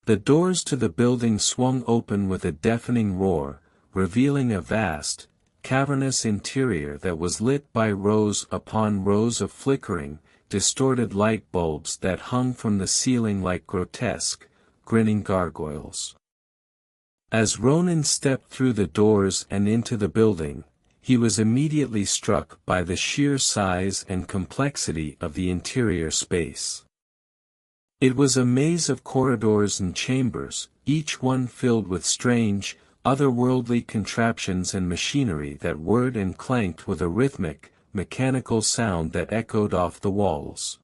The doors to the building swung open with a deafening roar, revealing a vast, cavernous interior that was lit by rows upon rows of flickering, distorted light bulbs that hung from the ceiling like grotesque, grinning gargoyles. As Ronin stepped through the doors and into the building, he was immediately struck by the sheer size and complexity of the interior space. It was a maze of corridors and chambers, each one filled with strange, otherworldly contraptions and machinery that whirred and clanked with a rhythmic, mechanical sound that echoed off the walls.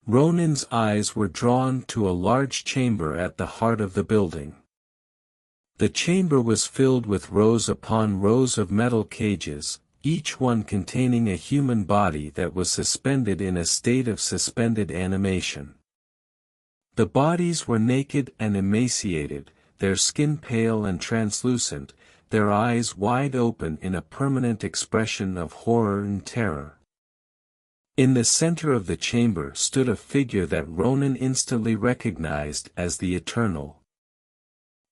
Ronin's eyes were drawn to a large chamber at the heart of the building. The chamber was filled with rows upon rows of metal cages, each one containing a human body that was suspended in a state of suspended animation. The bodies were naked and emaciated, their skin pale and translucent, their eyes wide open in a permanent expression of horror and terror. In the center of the chamber stood a figure that Ronin instantly recognized as the Eternal.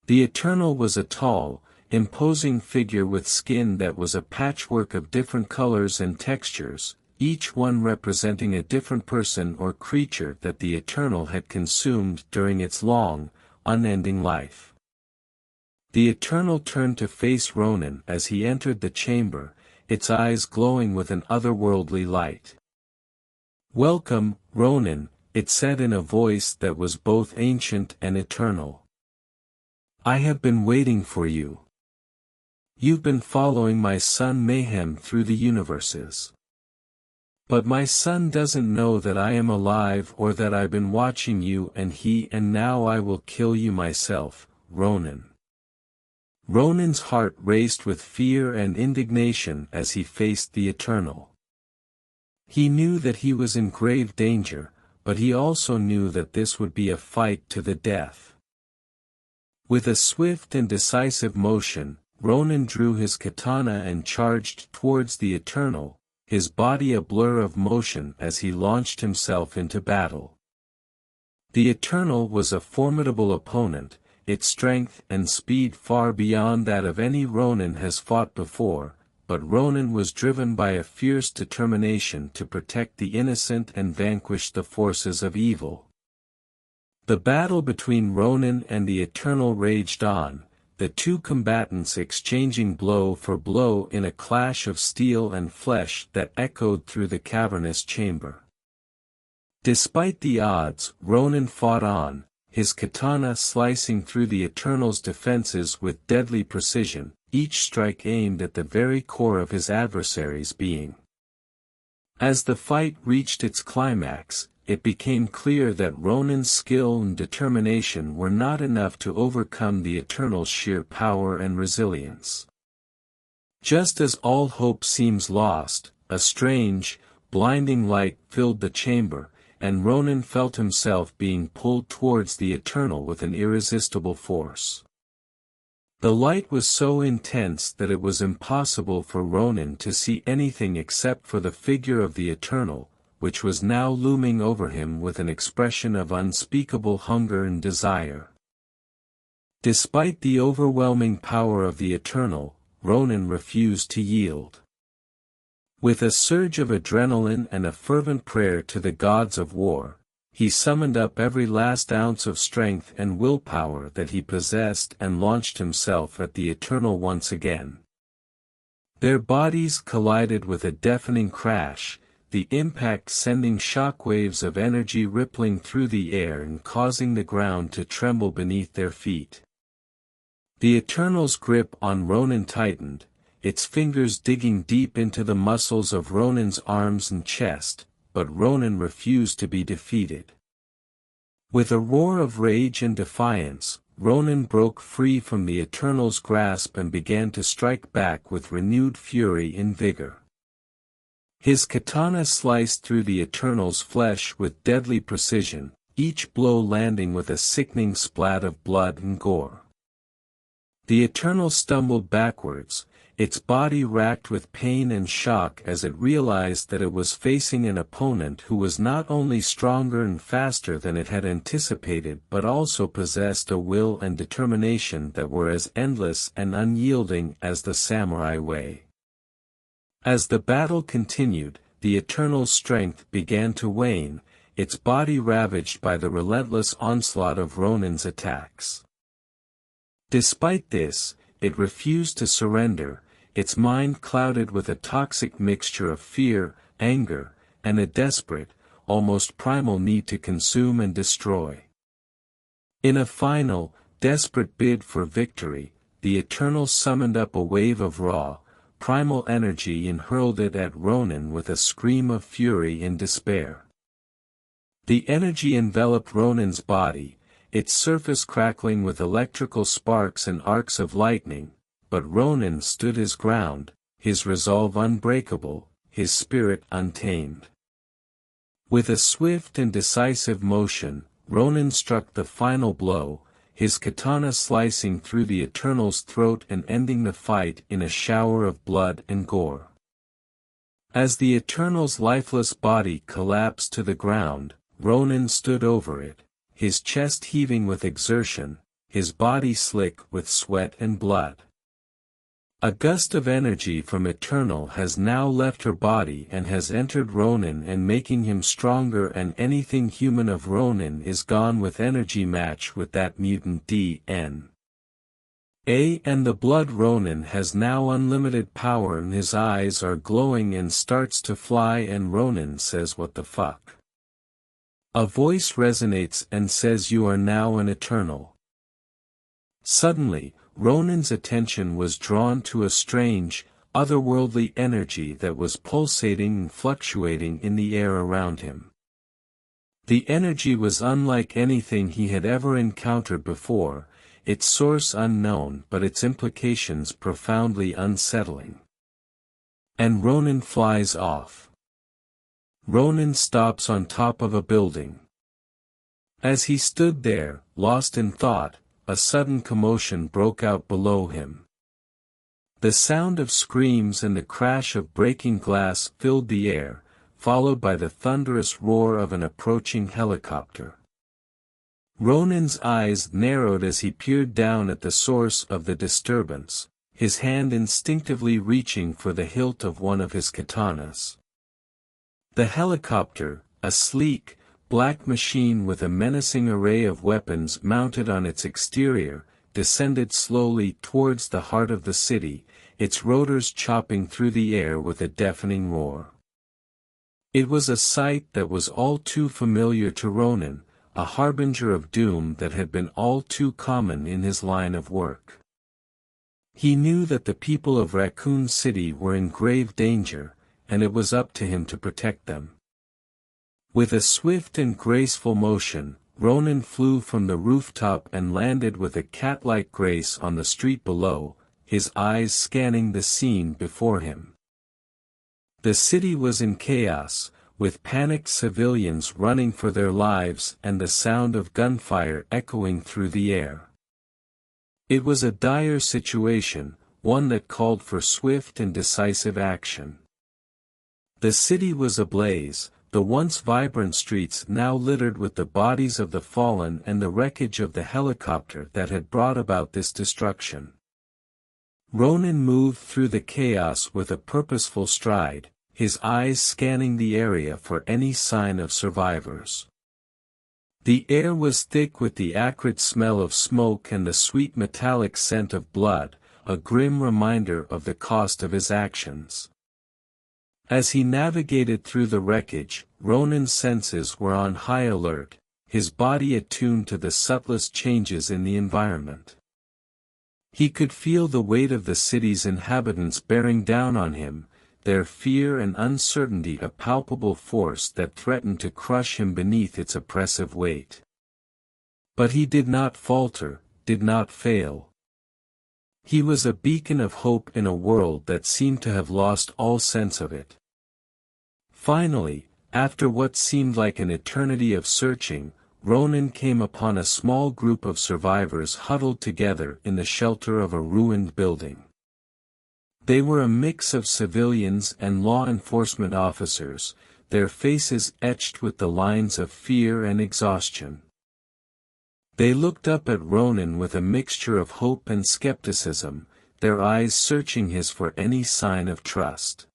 The Eternal was a tall, imposing figure with skin that was a patchwork of different colors and textures, each one representing a different person or creature that the Eternal had consumed during its long, unending life. The Eternal turned to face Ronin as he entered the chamber, its eyes glowing with an otherworldly light. "Welcome, Ronin," it said in a voice that was both ancient and eternal. "I have been waiting for you. You've been following my son Mayhem through the universes. But my son doesn't know that I am alive or that I've been watching you and now I will kill you myself, Ronin." Ronin's heart raced with fear and indignation as he faced the Eternal. He knew that he was in grave danger, but he also knew that this would be a fight to the death. With a swift and decisive motion, Ronin drew his katana and charged towards the Eternal, his body a blur of motion as he launched himself into battle. The Eternal was a formidable opponent, its strength and speed far beyond that of any Ronin has fought before, but Ronin was driven by a fierce determination to protect the innocent and vanquish the forces of evil. The battle between Ronin and the Eternal raged on, the two combatants exchanging blow for blow in a clash of steel and flesh that echoed through the cavernous chamber. Despite the odds, Ronin fought on, his katana slicing through the Eternal's defenses with deadly precision, each strike aimed at the very core of his adversary's being. As the fight reached its climax, it became clear that Ronin's skill and determination were not enough to overcome the Eternal's sheer power and resilience. Just as all hope seems lost, a strange, blinding light filled the chamber, and Ronin felt himself being pulled towards the Eternal with an irresistible force. The light was so intense that it was impossible for Ronin to see anything except for the figure of the Eternal, which was now looming over him with an expression of unspeakable hunger and desire. Despite the overwhelming power of the Eternal, Ronin refused to yield. With a surge of adrenaline and a fervent prayer to the gods of war, he summoned up every last ounce of strength and willpower that he possessed and launched himself at the Eternal once again. Their bodies collided with a deafening crash, the impact sending shockwaves of energy rippling through the air and causing the ground to tremble beneath their feet. The Eternal's grip on Ronin tightened, its fingers digging deep into the muscles of Ronin's arms and chest, but Ronin refused to be defeated. With a roar of rage and defiance, Ronin broke free from the Eternal's grasp and began to strike back with renewed fury and vigor. His katana sliced through the Eternal's flesh with deadly precision, each blow landing with a sickening splat of blood and gore. The Eternal stumbled backwards, its body racked with pain and shock as it realized that it was facing an opponent who was not only stronger and faster than it had anticipated but also possessed a will and determination that were as endless and unyielding as the samurai way. As the battle continued, the Eternal's strength began to wane, its body ravaged by the relentless onslaught of Ronin's attacks. Despite this, it refused to surrender, its mind clouded with a toxic mixture of fear, anger, and a desperate, almost primal need to consume and destroy. In a final, desperate bid for victory, the Eternal summoned up a wave of raw, primal energy and hurled it at Ronin with a scream of fury and despair. The energy enveloped Ronin's body, its surface crackling with electrical sparks and arcs of lightning, but Ronin stood his ground, his resolve unbreakable, his spirit untamed. With a swift and decisive motion, Ronin struck the final blow, his katana slicing through the Eternal's throat and ending the fight in a shower of blood and gore. As the Eternal's lifeless body collapsed to the ground, Ronin stood over it, his chest heaving with exertion, his body slick with sweat and blood. A gust of energy from Eternal has now left her body and has entered Ronin and making him stronger, and anything human of Ronin is gone with energy match with that mutant DNA. And the Blood Ronin has now unlimited power and his eyes are glowing and starts to fly, and Ronin says, "What the fuck?" A voice resonates and says, "You are now an Eternal." Suddenly, Ronin's attention was drawn to a strange, otherworldly energy that was pulsating and fluctuating in the air around him. The energy was unlike anything he had ever encountered before, its source unknown but its implications profoundly unsettling. And Ronin flies off. Ronin stops on top of a building. As he stood there, lost in thought, a sudden commotion broke out below him. The sound of screams and the crash of breaking glass filled the air, followed by the thunderous roar of an approaching helicopter. Ronin's eyes narrowed as he peered down at the source of the disturbance, his hand instinctively reaching for the hilt of one of his katanas. The helicopter, a sleek, black machine with a menacing array of weapons mounted on its exterior, descended slowly towards the heart of the city, its rotors chopping through the air with a deafening roar. It was a sight that was all too familiar to Ronin, a harbinger of doom that had been all too common in his line of work. He knew that the people of Raccoon City were in grave danger, and it was up to him to protect them. With a swift and graceful motion, Ronin flew from the rooftop and landed with a cat-like grace on the street below, his eyes scanning the scene before him. The city was in chaos, with panicked civilians running for their lives and the sound of gunfire echoing through the air. It was a dire situation, one that called for swift and decisive action. The city was ablaze, the once vibrant streets now littered with the bodies of the fallen and the wreckage of the helicopter that had brought about this destruction. Ronin moved through the chaos with a purposeful stride, his eyes scanning the area for any sign of survivors. The air was thick with the acrid smell of smoke and the sweet metallic scent of blood, a grim reminder of the cost of his actions. As he navigated through the wreckage, Ronin's senses were on high alert, his body attuned to the subtlest changes in the environment. He could feel the weight of the city's inhabitants bearing down on him, their fear and uncertainty a palpable force that threatened to crush him beneath its oppressive weight. But he did not falter, did not fail. He was a beacon of hope in a world that seemed to have lost all sense of it. Finally, after what seemed like an eternity of searching, Ronin came upon a small group of survivors huddled together in the shelter of a ruined building. They were a mix of civilians and law enforcement officers, their faces etched with the lines of fear and exhaustion. They looked up at Ronin with a mixture of hope and skepticism, their eyes searching his for any sign of trust.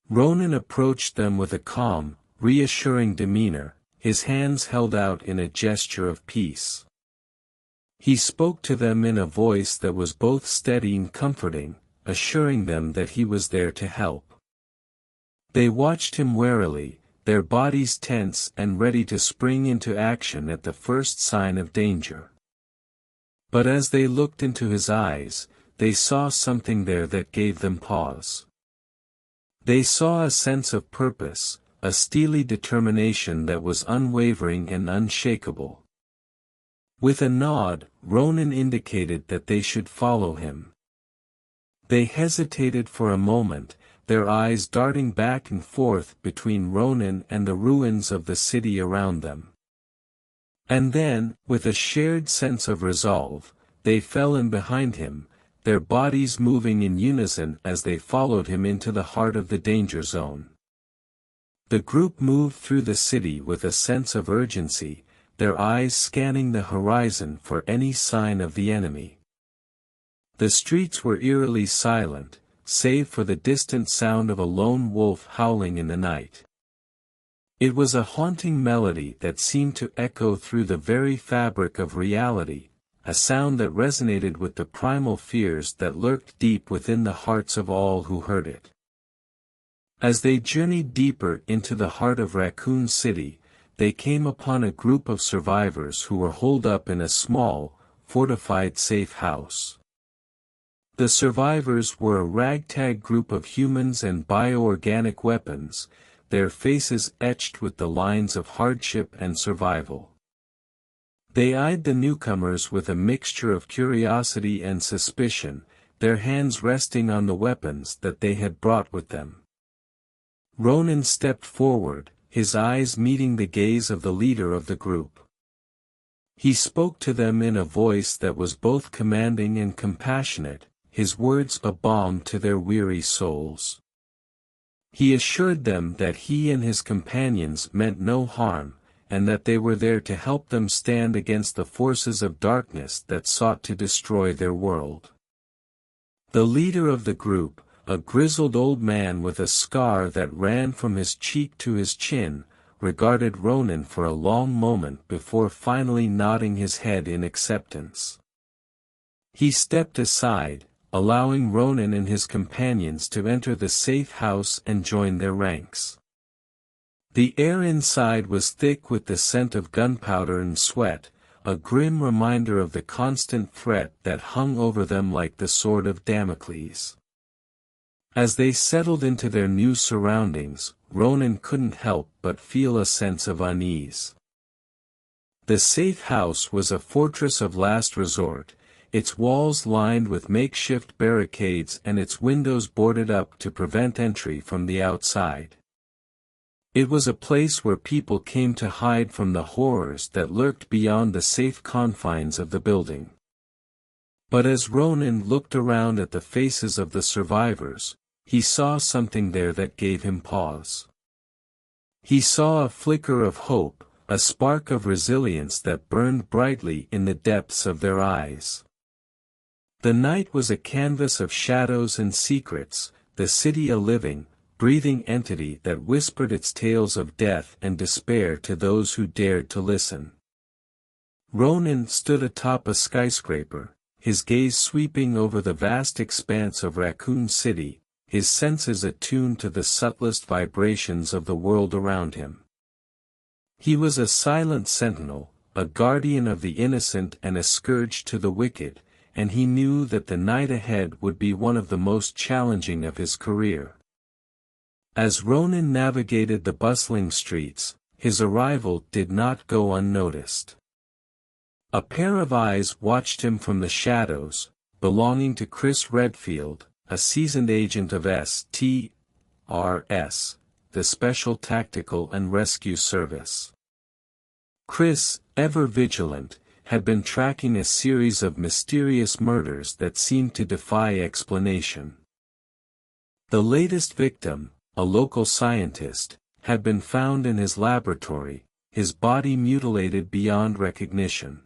Ronin approached them with a calm, reassuring demeanor, his hands held out in a gesture of peace. He spoke to them in a voice that was both steady and comforting, assuring them that he was there to help. They watched him warily, their bodies tense and ready to spring into action at the first sign of danger. But as they looked into his eyes, they saw something there that gave them pause. They saw a sense of purpose, a steely determination that was unwavering and unshakable. With a nod, Ronin indicated that they should follow him. They hesitated for a moment, their eyes darting back and forth between Ronin and the ruins of the city around them. And then, with a shared sense of resolve, they fell in behind him, their bodies moving in unison as they followed him into the heart of the danger zone. The group moved through the city with a sense of urgency, their eyes scanning the horizon for any sign of the enemy. The streets were eerily silent, save for the distant sound of a lone wolf howling in the night. It was a haunting melody that seemed to echo through the very fabric of reality, a sound that resonated with the primal fears that lurked deep within the hearts of all who heard it. As they journeyed deeper into the heart of Raccoon City, they came upon a group of survivors who were holed up in a small, fortified safe house. The survivors were a ragtag group of humans and bioorganic weapons, their faces etched with the lines of hardship and survival. They eyed the newcomers with a mixture of curiosity and suspicion, their hands resting on the weapons that they had brought with them. Ronin stepped forward, his eyes meeting the gaze of the leader of the group. He spoke to them in a voice that was both commanding and compassionate, his words a balm to their weary souls. He assured them that he and his companions meant no harm, and that they were there to help them stand against the forces of darkness that sought to destroy their world. The leader of the group, a grizzled old man with a scar that ran from his cheek to his chin, regarded Ronin for a long moment before finally nodding his head in acceptance. He stepped aside, allowing Ronin and his companions to enter the safe house and join their ranks. The air inside was thick with the scent of gunpowder and sweat, a grim reminder of the constant threat that hung over them like the sword of Damocles. As they settled into their new surroundings, Ronin couldn't help but feel a sense of unease. The safe house was a fortress of last resort, its walls lined with makeshift barricades and its windows boarded up to prevent entry from the outside. It was a place where people came to hide from the horrors that lurked beyond the safe confines of the building. But as Ronin looked around at the faces of the survivors, he saw something there that gave him pause. He saw a flicker of hope, a spark of resilience that burned brightly in the depths of their eyes. The night was a canvas of shadows and secrets, the city a living, breathing entity that whispered its tales of death and despair to those who dared to listen. Ronin stood atop a skyscraper, his gaze sweeping over the vast expanse of Raccoon City, his senses attuned to the subtlest vibrations of the world around him. He was a silent sentinel, a guardian of the innocent and a scourge to the wicked, and he knew that the night ahead would be one of the most challenging of his career. As Ronin navigated the bustling streets, his arrival did not go unnoticed. A pair of eyes watched him from the shadows, belonging to Chris Redfield, a seasoned agent of STRS, the Special Tactical and Rescue Service. Chris, ever vigilant, had been tracking a series of mysterious murders that seemed to defy explanation. The latest victim, a local scientist, had been found in his laboratory, his body mutilated beyond recognition.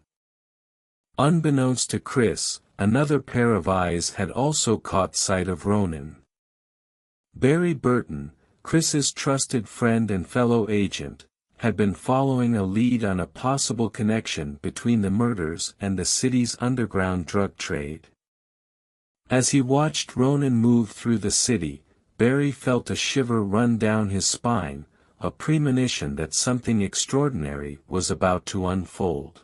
Unbeknownst to Chris, another pair of eyes had also caught sight of Ronin. Barry Burton, Chris's trusted friend and fellow agent, had been following a lead on a possible connection between the murders and the city's underground drug trade. As he watched Ronin move through the city, Barry felt a shiver run down his spine, a premonition that something extraordinary was about to unfold.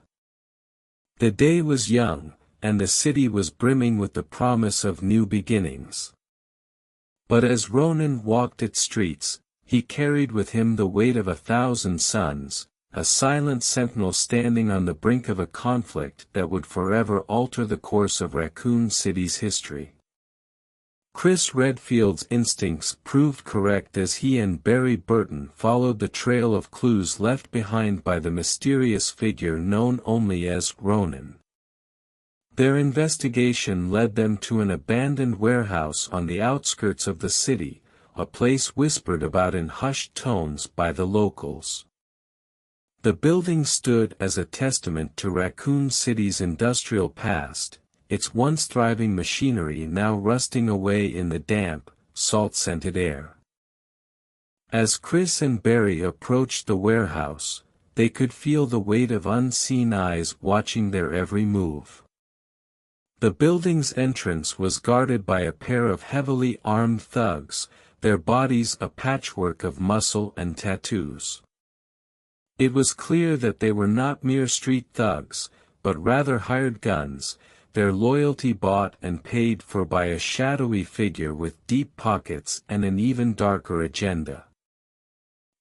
The day was young, and the city was brimming with the promise of new beginnings. But as Ronin walked its streets, he carried with him the weight of 1,000 suns, a silent sentinel standing on the brink of a conflict that would forever alter the course of Raccoon City's history. Chris Redfield's instincts proved correct as he and Barry Burton followed the trail of clues left behind by the mysterious figure known only as Ronin. Their investigation led them to an abandoned warehouse on the outskirts of the city, a place whispered about in hushed tones by the locals. The building stood as a testament to Raccoon City's industrial past, its once thriving machinery now rusting away in the damp, salt-scented air. As Chris and Barry approached the warehouse, they could feel the weight of unseen eyes watching their every move. The building's entrance was guarded by a pair of heavily armed thugs, their bodies a patchwork of muscle and tattoos. It was clear that they were not mere street thugs, but rather hired guns, their loyalty bought and paid for by a shadowy figure with deep pockets and an even darker agenda.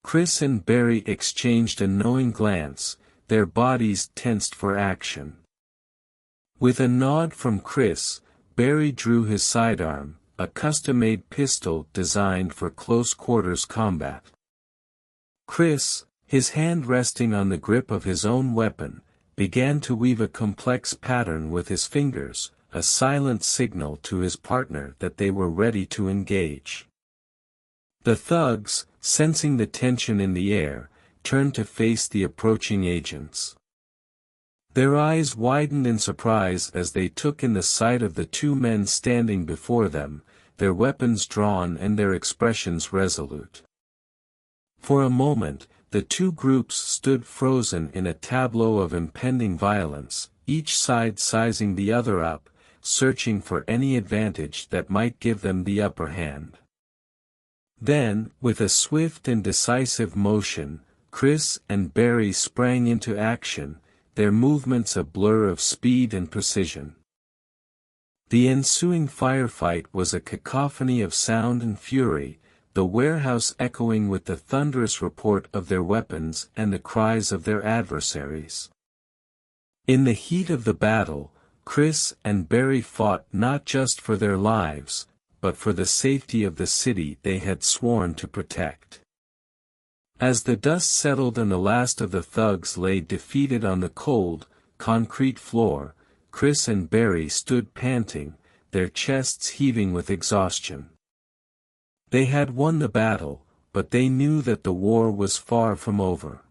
Chris and Barry exchanged a knowing glance, their bodies tensed for action. With a nod from Chris, Barry drew his sidearm, a custom-made pistol designed for close-quarters combat. Chris, his hand resting on the grip of his own weapon, began to weave a complex pattern with his fingers, a silent signal to his partner that they were ready to engage. The thugs, sensing the tension in the air, turned to face the approaching agents. Their eyes widened in surprise as they took in the sight of the two men standing before them, their weapons drawn and their expressions resolute. For a moment, the two groups stood frozen in a tableau of impending violence, each side sizing the other up, searching for any advantage that might give them the upper hand. Then, with a swift and decisive motion, Chris and Barry sprang into action, their movements a blur of speed and precision. The ensuing firefight was a cacophony of sound and fury, the warehouse echoing with the thunderous report of their weapons and the cries of their adversaries. In the heat of the battle, Chris and Barry fought not just for their lives, but for the safety of the city they had sworn to protect. As the dust settled and the last of the thugs lay defeated on the cold, concrete floor, Chris and Barry stood panting, their chests heaving with exhaustion. They had won the battle, but they knew that the war was far from over.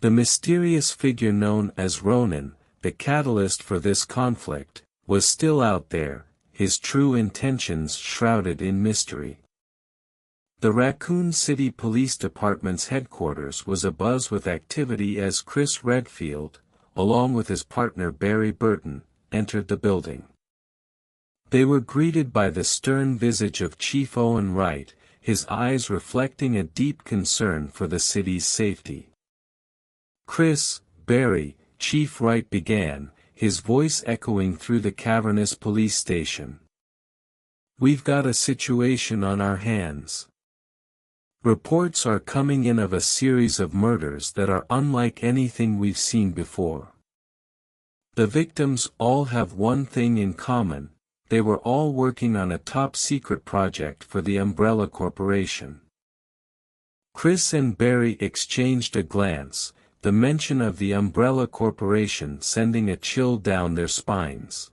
The mysterious figure known as Ronin, the catalyst for this conflict, was still out there, his true intentions shrouded in mystery. The Raccoon City Police Department's headquarters was abuzz with activity as Chris Redfield, along with his partner Barry Burton, entered the building. They were greeted by the stern visage of Chief Owen Wright, his eyes reflecting a deep concern for the city's safety. "Chris, Barry," Chief Wright began, his voice echoing through the cavernous police station. "We've got a situation on our hands. Reports are coming in of a series of murders that are unlike anything we've seen before. The victims all have one thing in common: they were all working on a top-secret project for the Umbrella Corporation." Chris and Barry exchanged a glance, the mention of the Umbrella Corporation sending a chill down their spines.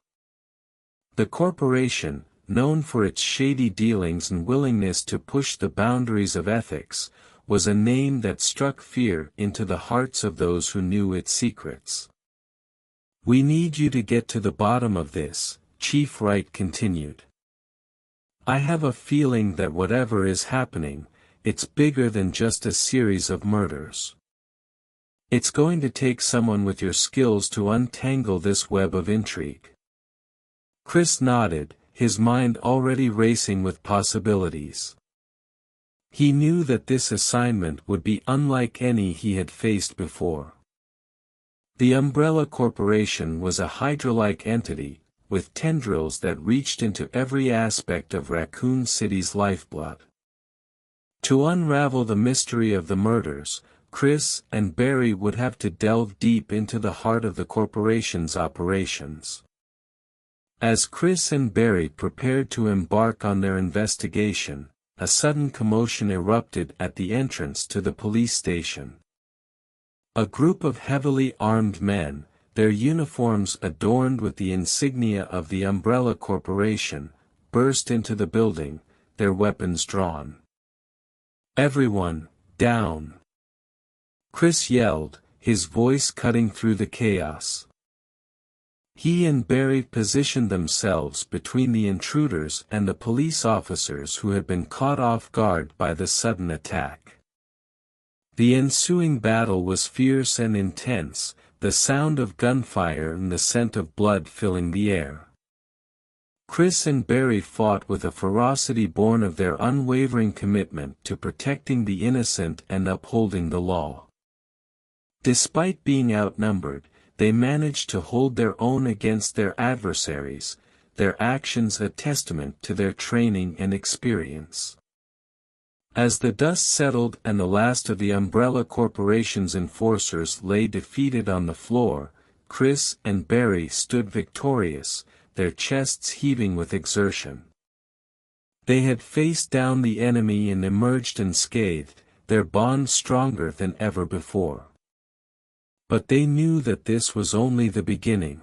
The corporation, known for its shady dealings and willingness to push the boundaries of ethics, was a name that struck fear into the hearts of those who knew its secrets. "We need you to get to the bottom of this," Chief Wright continued. "I have a feeling that whatever is happening, it's bigger than just a series of murders. It's going to take someone with your skills to untangle this web of intrigue." Chris nodded, his mind already racing with possibilities. He knew that this assignment would be unlike any he had faced before. The Umbrella Corporation was a Hydra-like entity, with tendrils that reached into every aspect of Raccoon City's lifeblood. To unravel the mystery of the murders, Chris and Barry would have to delve deep into the heart of the corporation's operations. As Chris and Barry prepared to embark on their investigation, a sudden commotion erupted at the entrance to the police station. A group of heavily armed men, their uniforms adorned with the insignia of the Umbrella Corporation, burst into the building, their weapons drawn. "Everyone, down!" Chris yelled, his voice cutting through the chaos. He and Barry positioned themselves between the intruders and the police officers who had been caught off guard by the sudden attack. The ensuing battle was fierce and intense, the sound of gunfire and the scent of blood filling the air. Chris and Barry fought with a ferocity born of their unwavering commitment to protecting the innocent and upholding the law. Despite being outnumbered, they managed to hold their own against their adversaries, their actions a testament to their training and experience. As the dust settled and the last of the Umbrella Corporation's enforcers lay defeated on the floor, Chris and Barry stood victorious, their chests heaving with exertion. They had faced down the enemy and emerged unscathed, their bond stronger than ever before. But they knew that this was only the beginning.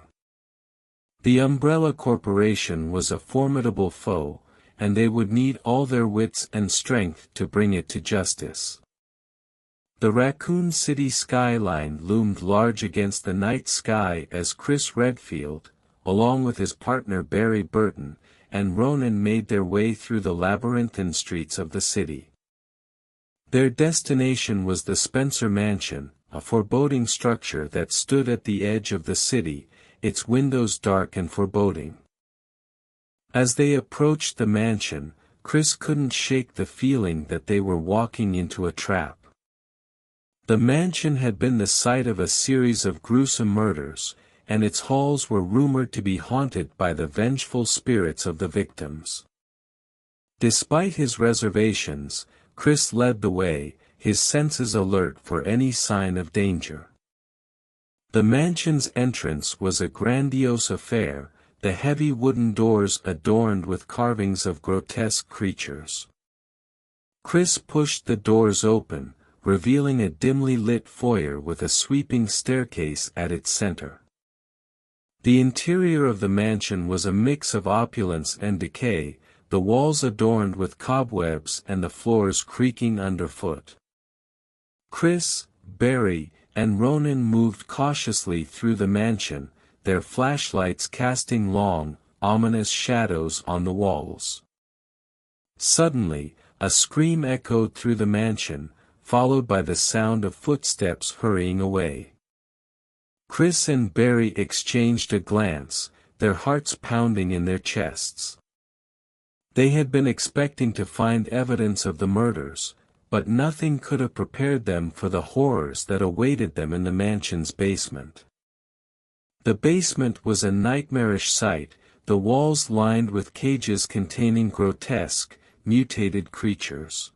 The Umbrella Corporation was a formidable foe, and they would need all their wits and strength to bring it to justice. The Raccoon City skyline loomed large against the night sky as Chris Redfield, along with his partner Barry Burton, and Ronin made their way through the labyrinthine streets of the city. Their destination was the Spencer Mansion, a foreboding structure that stood at the edge of the city, its windows dark and foreboding. As they approached the mansion, Chris couldn't shake the feeling that they were walking into a trap. The mansion had been the site of a series of gruesome murders, and its halls were rumored to be haunted by the vengeful spirits of the victims. Despite his reservations, Chris led the way, his senses alert for any sign of danger. The mansion's entrance was a grandiose affair, the heavy wooden doors adorned with carvings of grotesque creatures. Chris pushed the doors open, revealing a dimly lit foyer with a sweeping staircase at its center. The interior of the mansion was a mix of opulence and decay, the walls adorned with cobwebs and the floors creaking underfoot. Chris, Barry, and Ronin moved cautiously through the mansion, their flashlights casting long, ominous shadows on the walls. Suddenly, a scream echoed through the mansion, followed by the sound of footsteps hurrying away. Chris and Barry exchanged a glance, their hearts pounding in their chests. They had been expecting to find evidence of the murders, but nothing could have prepared them for the horrors that awaited them in the mansion's basement. The basement was a nightmarish sight, the walls lined with cages containing grotesque, mutated creatures.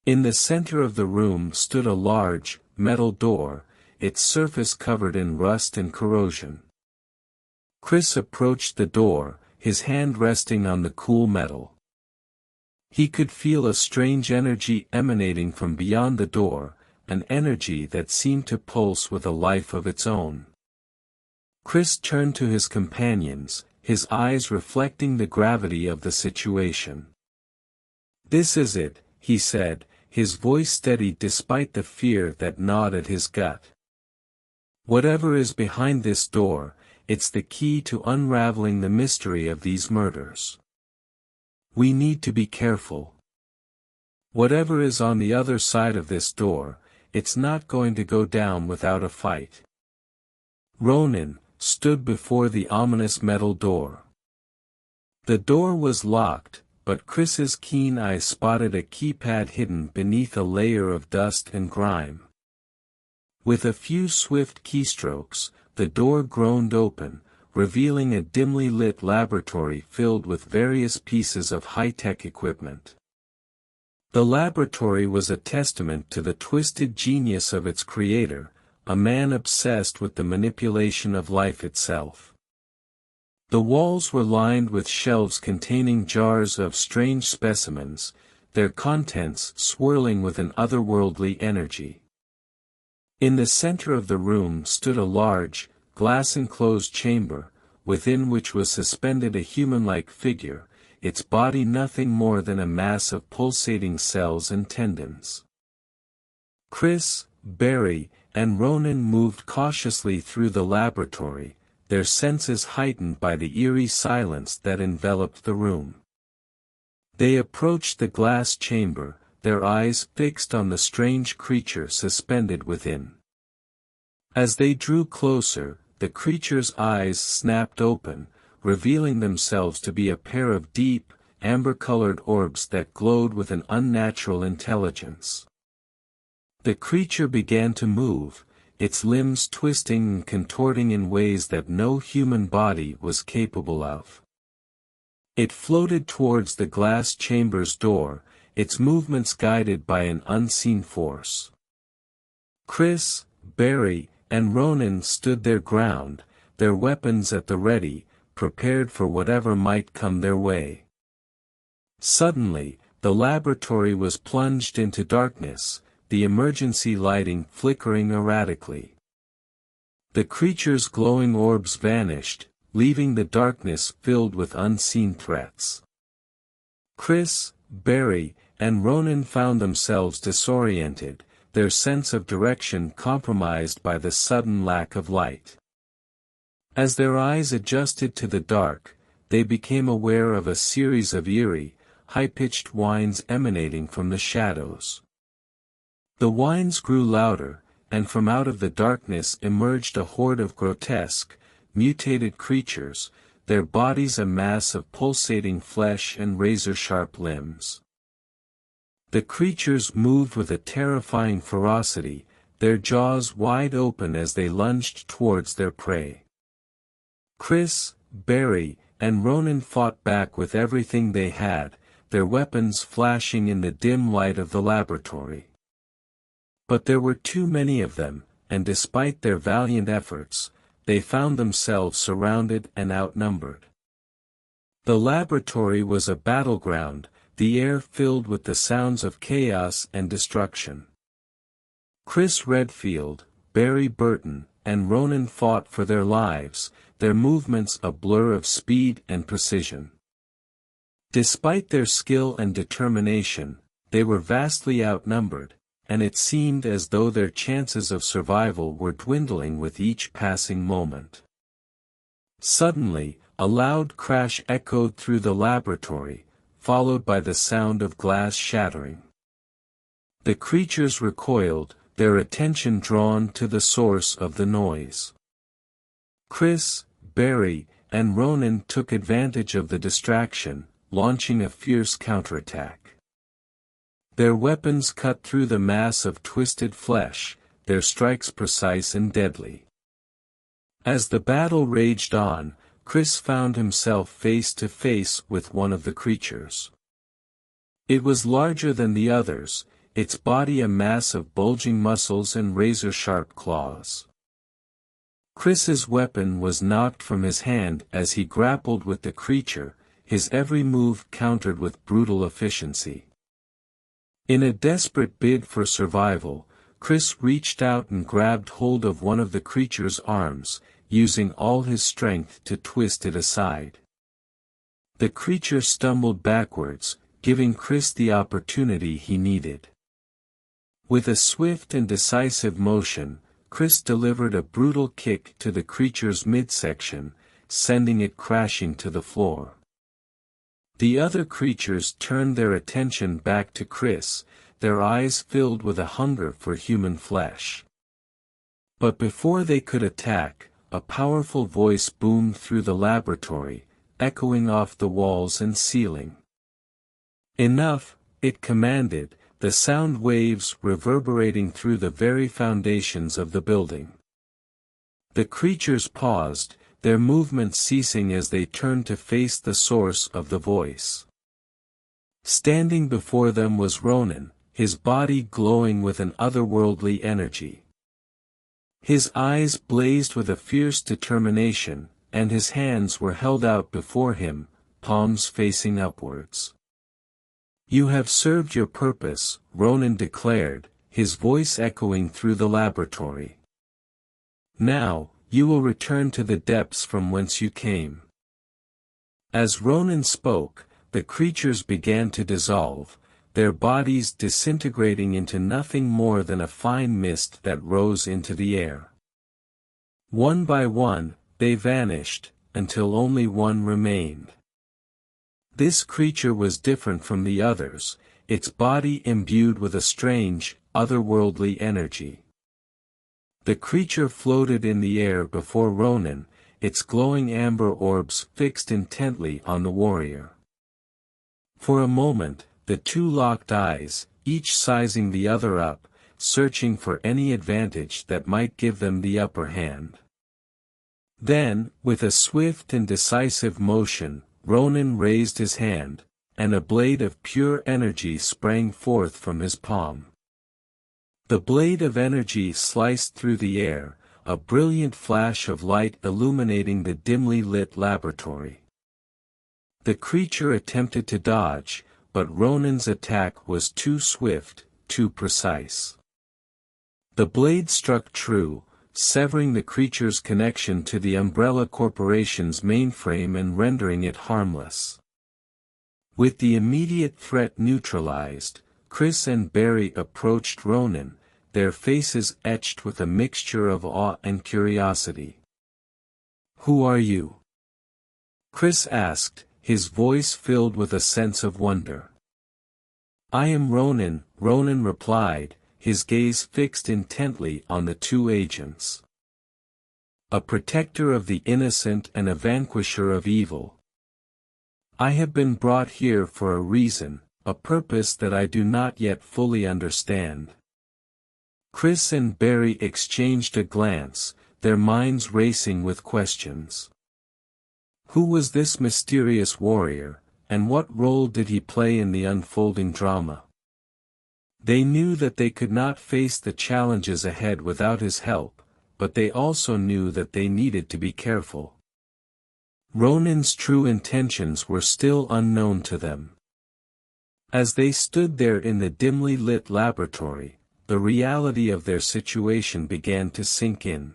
In the center of the room stood a large, metal door, its surface covered in rust and corrosion. Chris approached the door, his hand resting on the cool metal. He could feel a strange energy emanating from beyond the door, an energy that seemed to pulse with a life of its own. Chris turned to his companions, his eyes reflecting the gravity of the situation. "This is it," he said, his voice steady despite the fear that gnawed at his gut. "Whatever is behind this door, it's the key to unraveling the mystery of these murders. We need to be careful. Whatever is on the other side of this door, it's not going to go down without a fight." Ronin stood before the ominous metal door. The door was locked, but Chris's keen eye spotted a keypad hidden beneath a layer of dust and grime. With a few swift keystrokes, the door groaned open, revealing a dimly lit laboratory filled with various pieces of high-tech equipment. The laboratory was a testament to the twisted genius of its creator, a man obsessed with the manipulation of life itself. The walls were lined with shelves containing jars of strange specimens, their contents swirling with an otherworldly energy. In the center of the room stood a large, glass-enclosed chamber, within which was suspended a human-like figure, its body nothing more than a mass of pulsating cells and tendons. Chris, Barry, and Ronin moved cautiously through the laboratory, their senses heightened by the eerie silence that enveloped the room. They approached the glass chamber, their eyes fixed on the strange creature suspended within. As they drew closer, the creature's eyes snapped open, revealing themselves to be a pair of deep, amber-colored orbs that glowed with an unnatural intelligence. The creature began to move, its limbs twisting and contorting in ways that no human body was capable of. It floated towards the glass chamber's door, its movements guided by an unseen force. Chris, Barry, and Ronin stood their ground, their weapons at the ready, prepared for whatever might come their way. Suddenly, the laboratory was plunged into darkness, the emergency lighting flickering erratically. The creature's glowing orbs vanished, leaving the darkness filled with unseen threats. Chris, Barry, and Ronin found themselves disoriented, their sense of direction compromised by the sudden lack of light. As their eyes adjusted to the dark, they became aware of a series of eerie, high-pitched whines emanating from the shadows. The whines grew louder, and from out of the darkness emerged a horde of grotesque, mutated creatures, their bodies a mass of pulsating flesh and razor-sharp limbs. The creatures moved with a terrifying ferocity, their jaws wide open as they lunged towards their prey. Chris, Barry, and Ronin fought back with everything they had, their weapons flashing in the dim light of the laboratory. But there were too many of them, and despite their valiant efforts, they found themselves surrounded and outnumbered. The laboratory was a battleground, the air filled with the sounds of chaos and destruction. Chris Redfield, Barry Burton, and Ronin fought for their lives, their movements a blur of speed and precision. Despite their skill and determination, they were vastly outnumbered, and it seemed as though their chances of survival were dwindling with each passing moment. Suddenly, a loud crash echoed through the laboratory, followed by the sound of glass shattering. The creatures recoiled, their attention drawn to the source of the noise. Chris, Barry, and Ronin took advantage of the distraction, launching a fierce counterattack. Their weapons cut through the mass of twisted flesh, their strikes precise and deadly. As the battle raged on, Chris found himself face to face with one of the creatures. It was larger than the others, its body a mass of bulging muscles and razor-sharp claws. Chris's weapon was knocked from his hand as he grappled with the creature, his every move countered with brutal efficiency. In a desperate bid for survival, Chris reached out and grabbed hold of one of the creature's arms, using all his strength to twist it aside. The creature stumbled backwards, giving Chris the opportunity he needed. With a swift and decisive motion, Chris delivered a brutal kick to the creature's midsection, sending it crashing to the floor. The other creatures turned their attention back to Chris, their eyes filled with a hunger for human flesh. But before they could attack, a powerful voice boomed through the laboratory, echoing off the walls and ceiling. "Enough," it commanded, the sound waves reverberating through the very foundations of the building. The creatures paused, their movement ceasing as they turned to face the source of the voice. Standing before them was Ronin, his body glowing with an otherworldly energy. His eyes blazed with a fierce determination, and his hands were held out before him, palms facing upwards. "You have served your purpose," Ronin declared, his voice echoing through the laboratory. "Now, you will return to the depths from whence you came." As Ronin spoke, the creatures began to dissolve, their bodies disintegrating into nothing more than a fine mist that rose into the air. One by one, they vanished, until only one remained. This creature was different from the others, its body imbued with a strange, otherworldly energy. The creature floated in the air before Ronin, its glowing amber orbs fixed intently on the warrior. For a moment, the two locked eyes, each sizing the other up, searching for any advantage that might give them the upper hand. Then, with a swift and decisive motion, Ronin raised his hand, and a blade of pure energy sprang forth from his palm. The blade of energy sliced through the air, a brilliant flash of light illuminating the dimly lit laboratory. The creature attempted to dodge, but Ronin's attack was too swift, too precise. The blade struck true, severing the creature's connection to the Umbrella Corporation's mainframe and rendering it harmless. With the immediate threat neutralized, Chris and Barry approached Ronin, their faces etched with a mixture of awe and curiosity. "Who are you?" Chris asked, his voice filled with a sense of wonder. "I am Ronin," Ronin replied, his gaze fixed intently on the two agents. "A protector of the innocent and a vanquisher of evil. I have been brought here for a reason, a purpose that I do not yet fully understand." Chris and Barry exchanged a glance, their minds racing with questions. Who was this mysterious warrior, and what role did he play in the unfolding drama? They knew that they could not face the challenges ahead without his help, but they also knew that they needed to be careful. Ronin's true intentions were still unknown to them. As they stood there in the dimly lit laboratory, the reality of their situation began to sink in.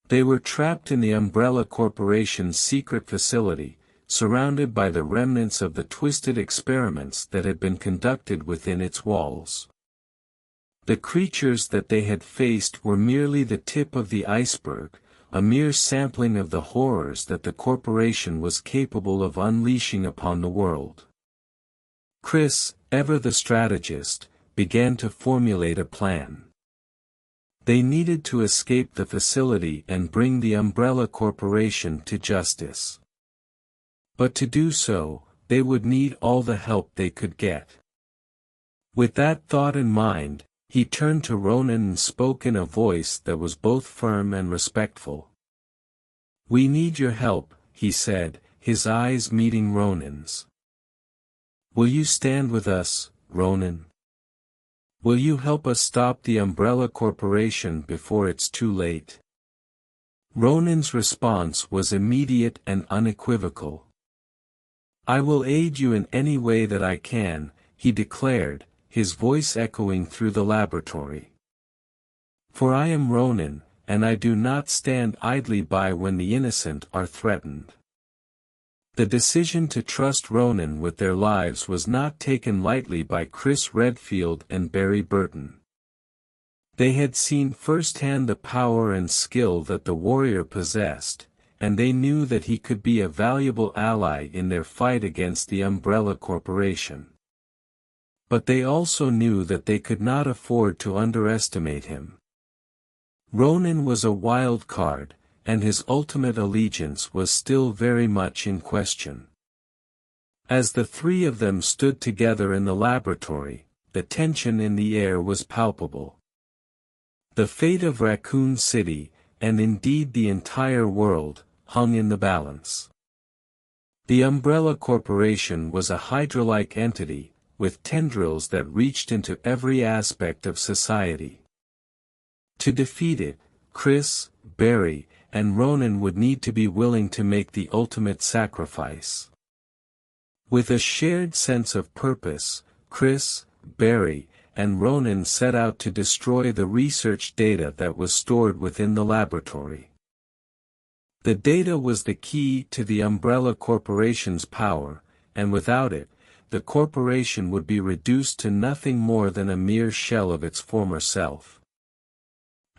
They were trapped in the Umbrella Corporation's secret facility, surrounded by the remnants of the twisted experiments that had been conducted within its walls. The creatures that they had faced were merely the tip of the iceberg, a mere sampling of the horrors that the corporation was capable of unleashing upon the world. Chris, ever the strategist, began to formulate a plan. They needed to escape the facility and bring the Umbrella Corporation to justice. But to do so, they would need all the help they could get. With that thought in mind, he turned to Ronin and spoke in a voice that was both firm and respectful. "We need your help," he said, his eyes meeting Ronin's. "Will you stand with us, Ronin? Will you help us stop the Umbrella Corporation before it's too late?" Ronin's response was immediate and unequivocal. "I will aid you in any way that I can," he declared, his voice echoing through the laboratory. "For I am Ronin, and I do not stand idly by when the innocent are threatened." The decision to trust Ronin with their lives was not taken lightly by Chris Redfield and Barry Burton. They had seen firsthand the power and skill that the warrior possessed, and they knew that he could be a valuable ally in their fight against the Umbrella Corporation. But they also knew that they could not afford to underestimate him. Ronin was a wild card, and his ultimate allegiance was still very much in question. As the three of them stood together in the laboratory, the tension in the air was palpable. The fate of Raccoon City, and indeed the entire world, hung in the balance. The Umbrella Corporation was a Hydra-like entity, with tendrils that reached into every aspect of society. To defeat it, Chris, Barry, and Ronin would need to be willing to make the ultimate sacrifice. With a shared sense of purpose, Chris, Barry, and Ronin set out to destroy the research data that was stored within the laboratory. The data was the key to the Umbrella Corporation's power, and without it, the corporation would be reduced to nothing more than a mere shell of its former self.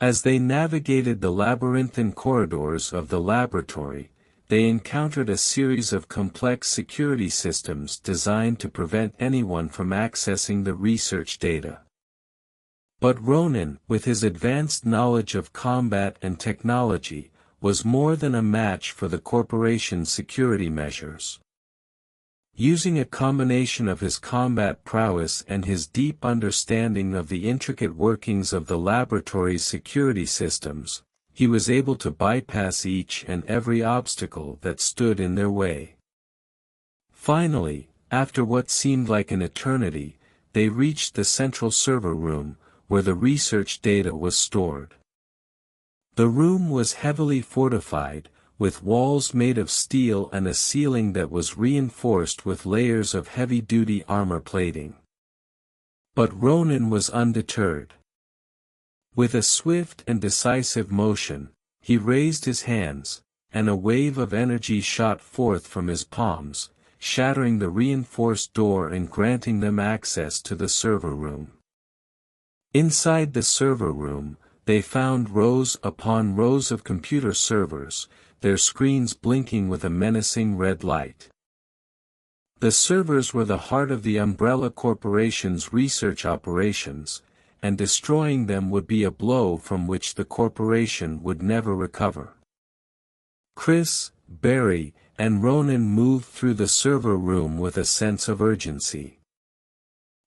As they navigated the labyrinthine corridors of the laboratory, they encountered a series of complex security systems designed to prevent anyone from accessing the research data. But Ronin, with his advanced knowledge of combat and technology, was more than a match for the corporation's security measures. Using a combination of his combat prowess and his deep understanding of the intricate workings of the laboratory's security systems, he was able to bypass each and every obstacle that stood in their way. Finally, after what seemed like an eternity, they reached the central server room, where the research data was stored. The room was heavily fortified, with walls made of steel and a ceiling that was reinforced with layers of heavy-duty armor plating. But Ronin was undeterred. With a swift and decisive motion, he raised his hands, and a wave of energy shot forth from his palms, shattering the reinforced door and granting them access to the server room. Inside the server room, they found rows upon rows of computer servers, their screens blinking with a menacing red light. The servers were the heart of the Umbrella Corporation's research operations, and destroying them would be a blow from which the corporation would never recover. Chris, Barry, and Ronin moved through the server room with a sense of urgency.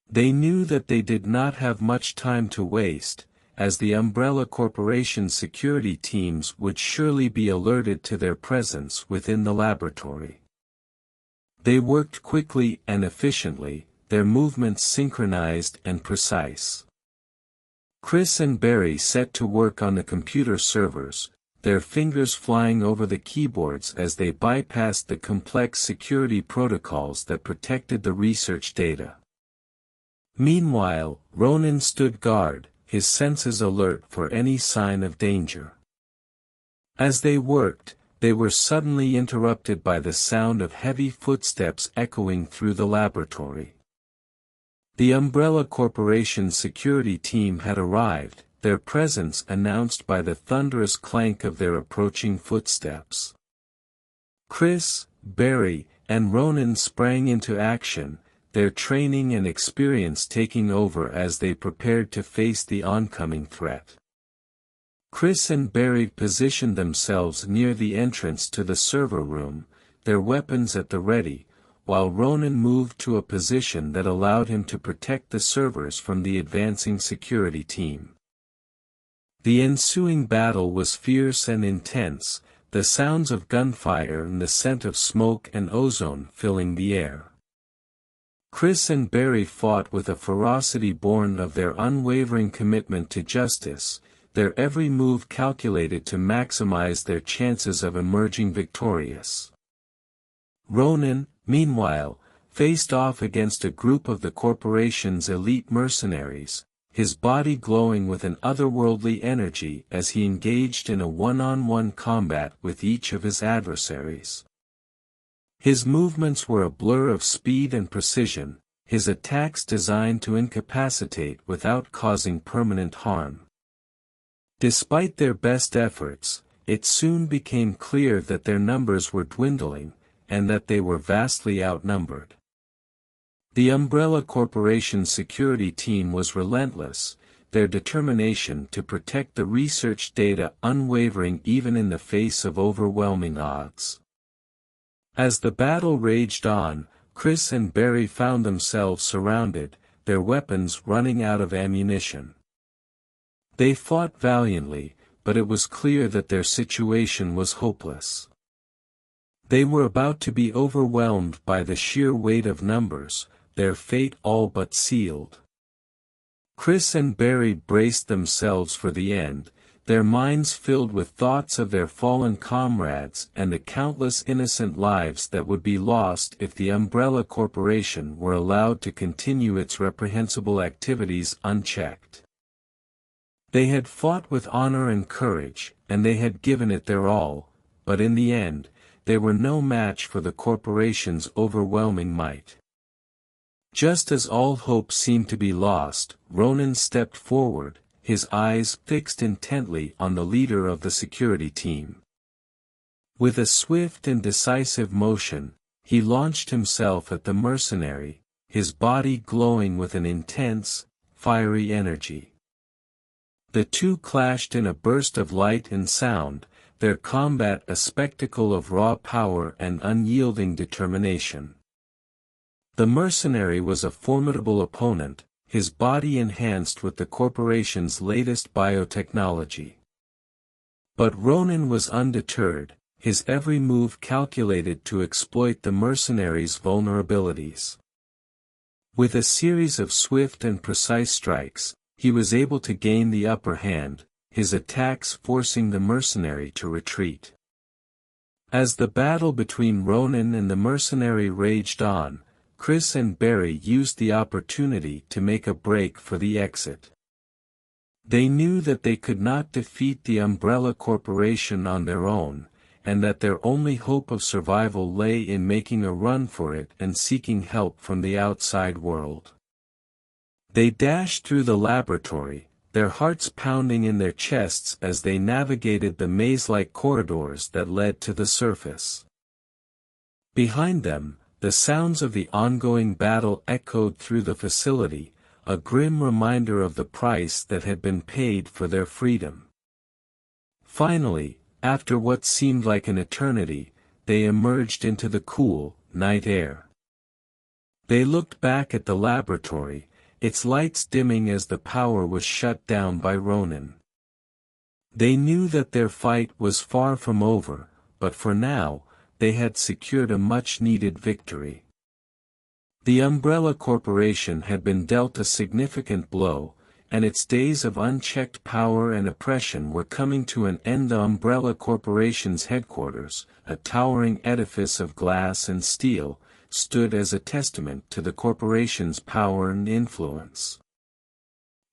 They knew that they did not have much time to waste, as the Umbrella Corporation's security teams would surely be alerted to their presence within the laboratory. They worked quickly and efficiently, their movements synchronized and precise. Chris and Barry set to work on the computer servers, their fingers flying over the keyboards as they bypassed the complex security protocols that protected the research data. Meanwhile, Ronin stood guard, his senses alert for any sign of danger. As they worked, they were suddenly interrupted by the sound of heavy footsteps echoing through the laboratory. The Umbrella Corporation's security team had arrived, their presence announced by the thunderous clank of their approaching footsteps. Chris, Barry, and Ronin sprang into action, their training and experience taking over as they prepared to face the oncoming threat. Chris and Barry positioned themselves near the entrance to the server room, their weapons at the ready, while Ronin moved to a position that allowed him to protect the servers from the advancing security team. The ensuing battle was fierce and intense, the sounds of gunfire and the scent of smoke and ozone filling the air. Chris and Barry fought with a ferocity born of their unwavering commitment to justice, their every move calculated to maximize their chances of emerging victorious. Ronin, meanwhile, faced off against a group of the corporation's elite mercenaries, his body glowing with an otherworldly energy as he engaged in a one-on-one combat with each of his adversaries. His movements were a blur of speed and precision, his attacks designed to incapacitate without causing permanent harm. Despite their best efforts, it soon became clear that their numbers were dwindling, and that they were vastly outnumbered. The Umbrella Corporation's security team was relentless, their determination to protect the research data unwavering even in the face of overwhelming odds. As the battle raged on, Chris and Barry found themselves surrounded, their weapons running out of ammunition. They fought valiantly, but it was clear that their situation was hopeless. They were about to be overwhelmed by the sheer weight of numbers, their fate all but sealed. Chris and Barry braced themselves for the end, their minds filled with thoughts of their fallen comrades and the countless innocent lives that would be lost if the Umbrella Corporation were allowed to continue its reprehensible activities unchecked. They had fought with honor and courage, and they had given it their all, but in the end, they were no match for the corporation's overwhelming might. Just as all hope seemed to be lost, Ronin stepped forward, his eyes fixed intently on the leader of the security team. With a swift and decisive motion, he launched himself at the mercenary, his body glowing with an intense, fiery energy. The two clashed in a burst of light and sound, their combat a spectacle of raw power and unyielding determination. The mercenary was a formidable opponent, his body enhanced with the corporation's latest biotechnology. But Ronin was undeterred, his every move calculated to exploit the mercenary's vulnerabilities. With a series of swift and precise strikes, he was able to gain the upper hand, his attacks forcing the mercenary to retreat. As the battle between Ronin and the mercenary raged on, Chris and Barry used the opportunity to make a break for the exit. They knew that they could not defeat the Umbrella Corporation on their own, and that their only hope of survival lay in making a run for it and seeking help from the outside world. They dashed through the laboratory, their hearts pounding in their chests as they navigated the maze-like corridors that led to the surface. Behind them, the sounds of the ongoing battle echoed through the facility, a grim reminder of the price that had been paid for their freedom. Finally, after what seemed like an eternity, they emerged into the cool, night air. They looked back at the laboratory, its lights dimming as the power was shut down by Ronin. They knew that their fight was far from over, but for now, they had secured a much-needed victory. The Umbrella Corporation had been dealt a significant blow, and its days of unchecked power and oppression were coming to an end. The Umbrella Corporation's headquarters, a towering edifice of glass and steel, stood as a testament to the corporation's power and influence.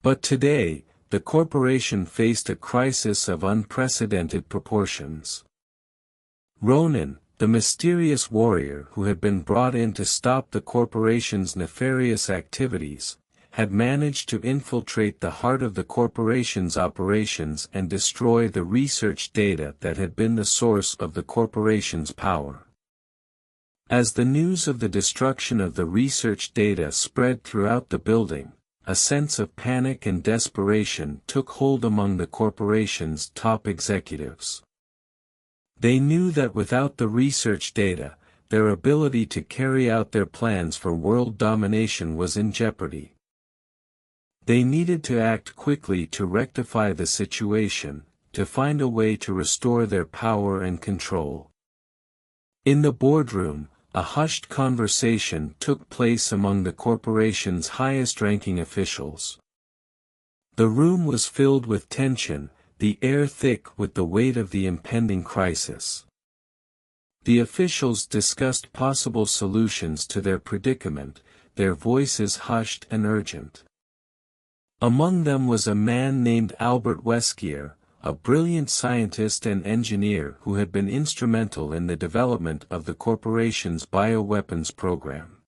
But today, the corporation faced a crisis of unprecedented proportions. Ronin, the mysterious warrior who had been brought in to stop the corporation's nefarious activities, had managed to infiltrate the heart of the corporation's operations and destroy the research data that had been the source of the corporation's power. As the news of the destruction of the research data spread throughout the building, a sense of panic and desperation took hold among the corporation's top executives. They knew that without the research data, their ability to carry out their plans for world domination was in jeopardy. They needed to act quickly to rectify the situation, to find a way to restore their power and control. In the boardroom, a hushed conversation took place among the corporation's highest-ranking officials. The room was filled with tension, the air thick with the weight of the impending crisis. The officials discussed possible solutions to their predicament, their voices hushed and urgent. Among them was a man named Albert Weskier, a brilliant scientist and engineer who had been instrumental in the development of the corporation's bioweapons program.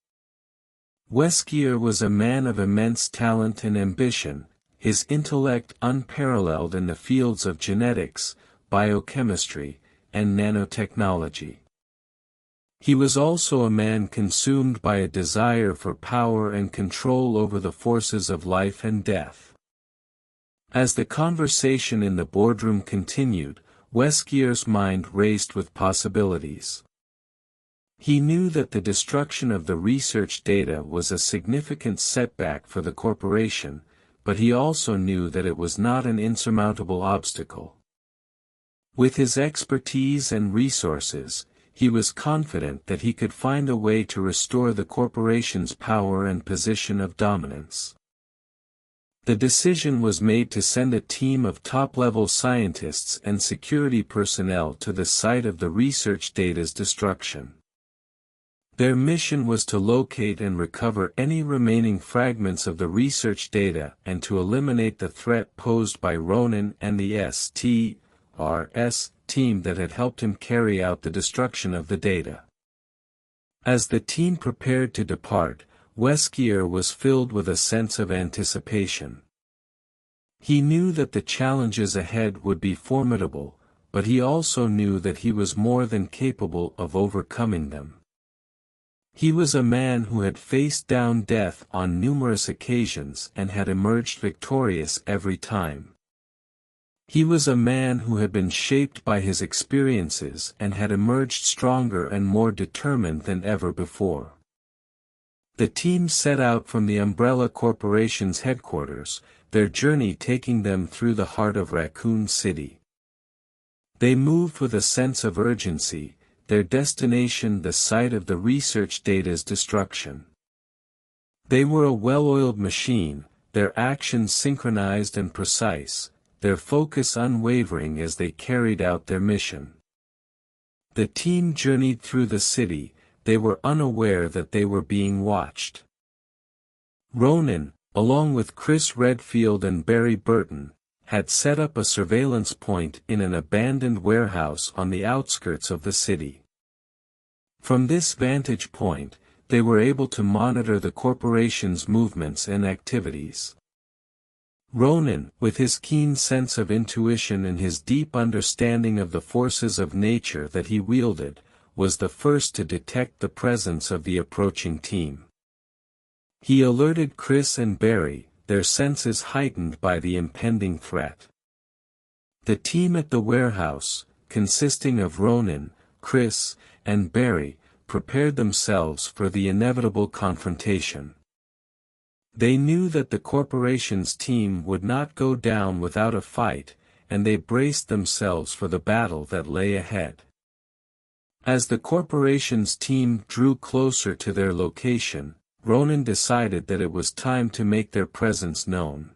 Weskier was a man of immense talent and ambition, his intellect unparalleled in the fields of genetics, biochemistry, and nanotechnology. He was also a man consumed by a desire for power and control over the forces of life and death. As the conversation in the boardroom continued, Weskier's mind raced with possibilities. He knew that the destruction of the research data was a significant setback for the corporation, but he also knew that it was not an insurmountable obstacle. With his expertise and resources, he was confident that he could find a way to restore the corporation's power and position of dominance. The decision was made to send a team of top-level scientists and security personnel to the site of the research data's destruction. Their mission was to locate and recover any remaining fragments of the research data and to eliminate the threat posed by Ronin and the STRS team that had helped him carry out the destruction of the data. As the team prepared to depart, Weskier was filled with a sense of anticipation. He knew that the challenges ahead would be formidable, but he also knew that he was more than capable of overcoming them. He was a man who had faced down death on numerous occasions and had emerged victorious every time. He was a man who had been shaped by his experiences and had emerged stronger and more determined than ever before. The team set out from the Umbrella Corporation's headquarters, their journey taking them through the heart of Raccoon City. They moved with a sense of urgency, their destination the site of the research data's destruction. They were a well-oiled machine, their actions synchronized and precise, their focus unwavering as they carried out their mission. The team journeyed through the city, they were unaware that they were being watched. Ronin, along with Chris Redfield and Barry Burton, had set up a surveillance point in an abandoned warehouse on the outskirts of the city. From this vantage point, they were able to monitor the corporation's movements and activities. Ronin, with his keen sense of intuition and his deep understanding of the forces of nature that he wielded, was the first to detect the presence of the approaching team. He alerted Chris and Barry, their senses heightened by the impending threat. The team at the warehouse, consisting of Ronin, Chris, and Barry, prepared themselves for the inevitable confrontation. They knew that the corporation's team would not go down without a fight, and they braced themselves for the battle that lay ahead. As the corporation's team drew closer to their location, Ronin decided that it was time to make their presence known.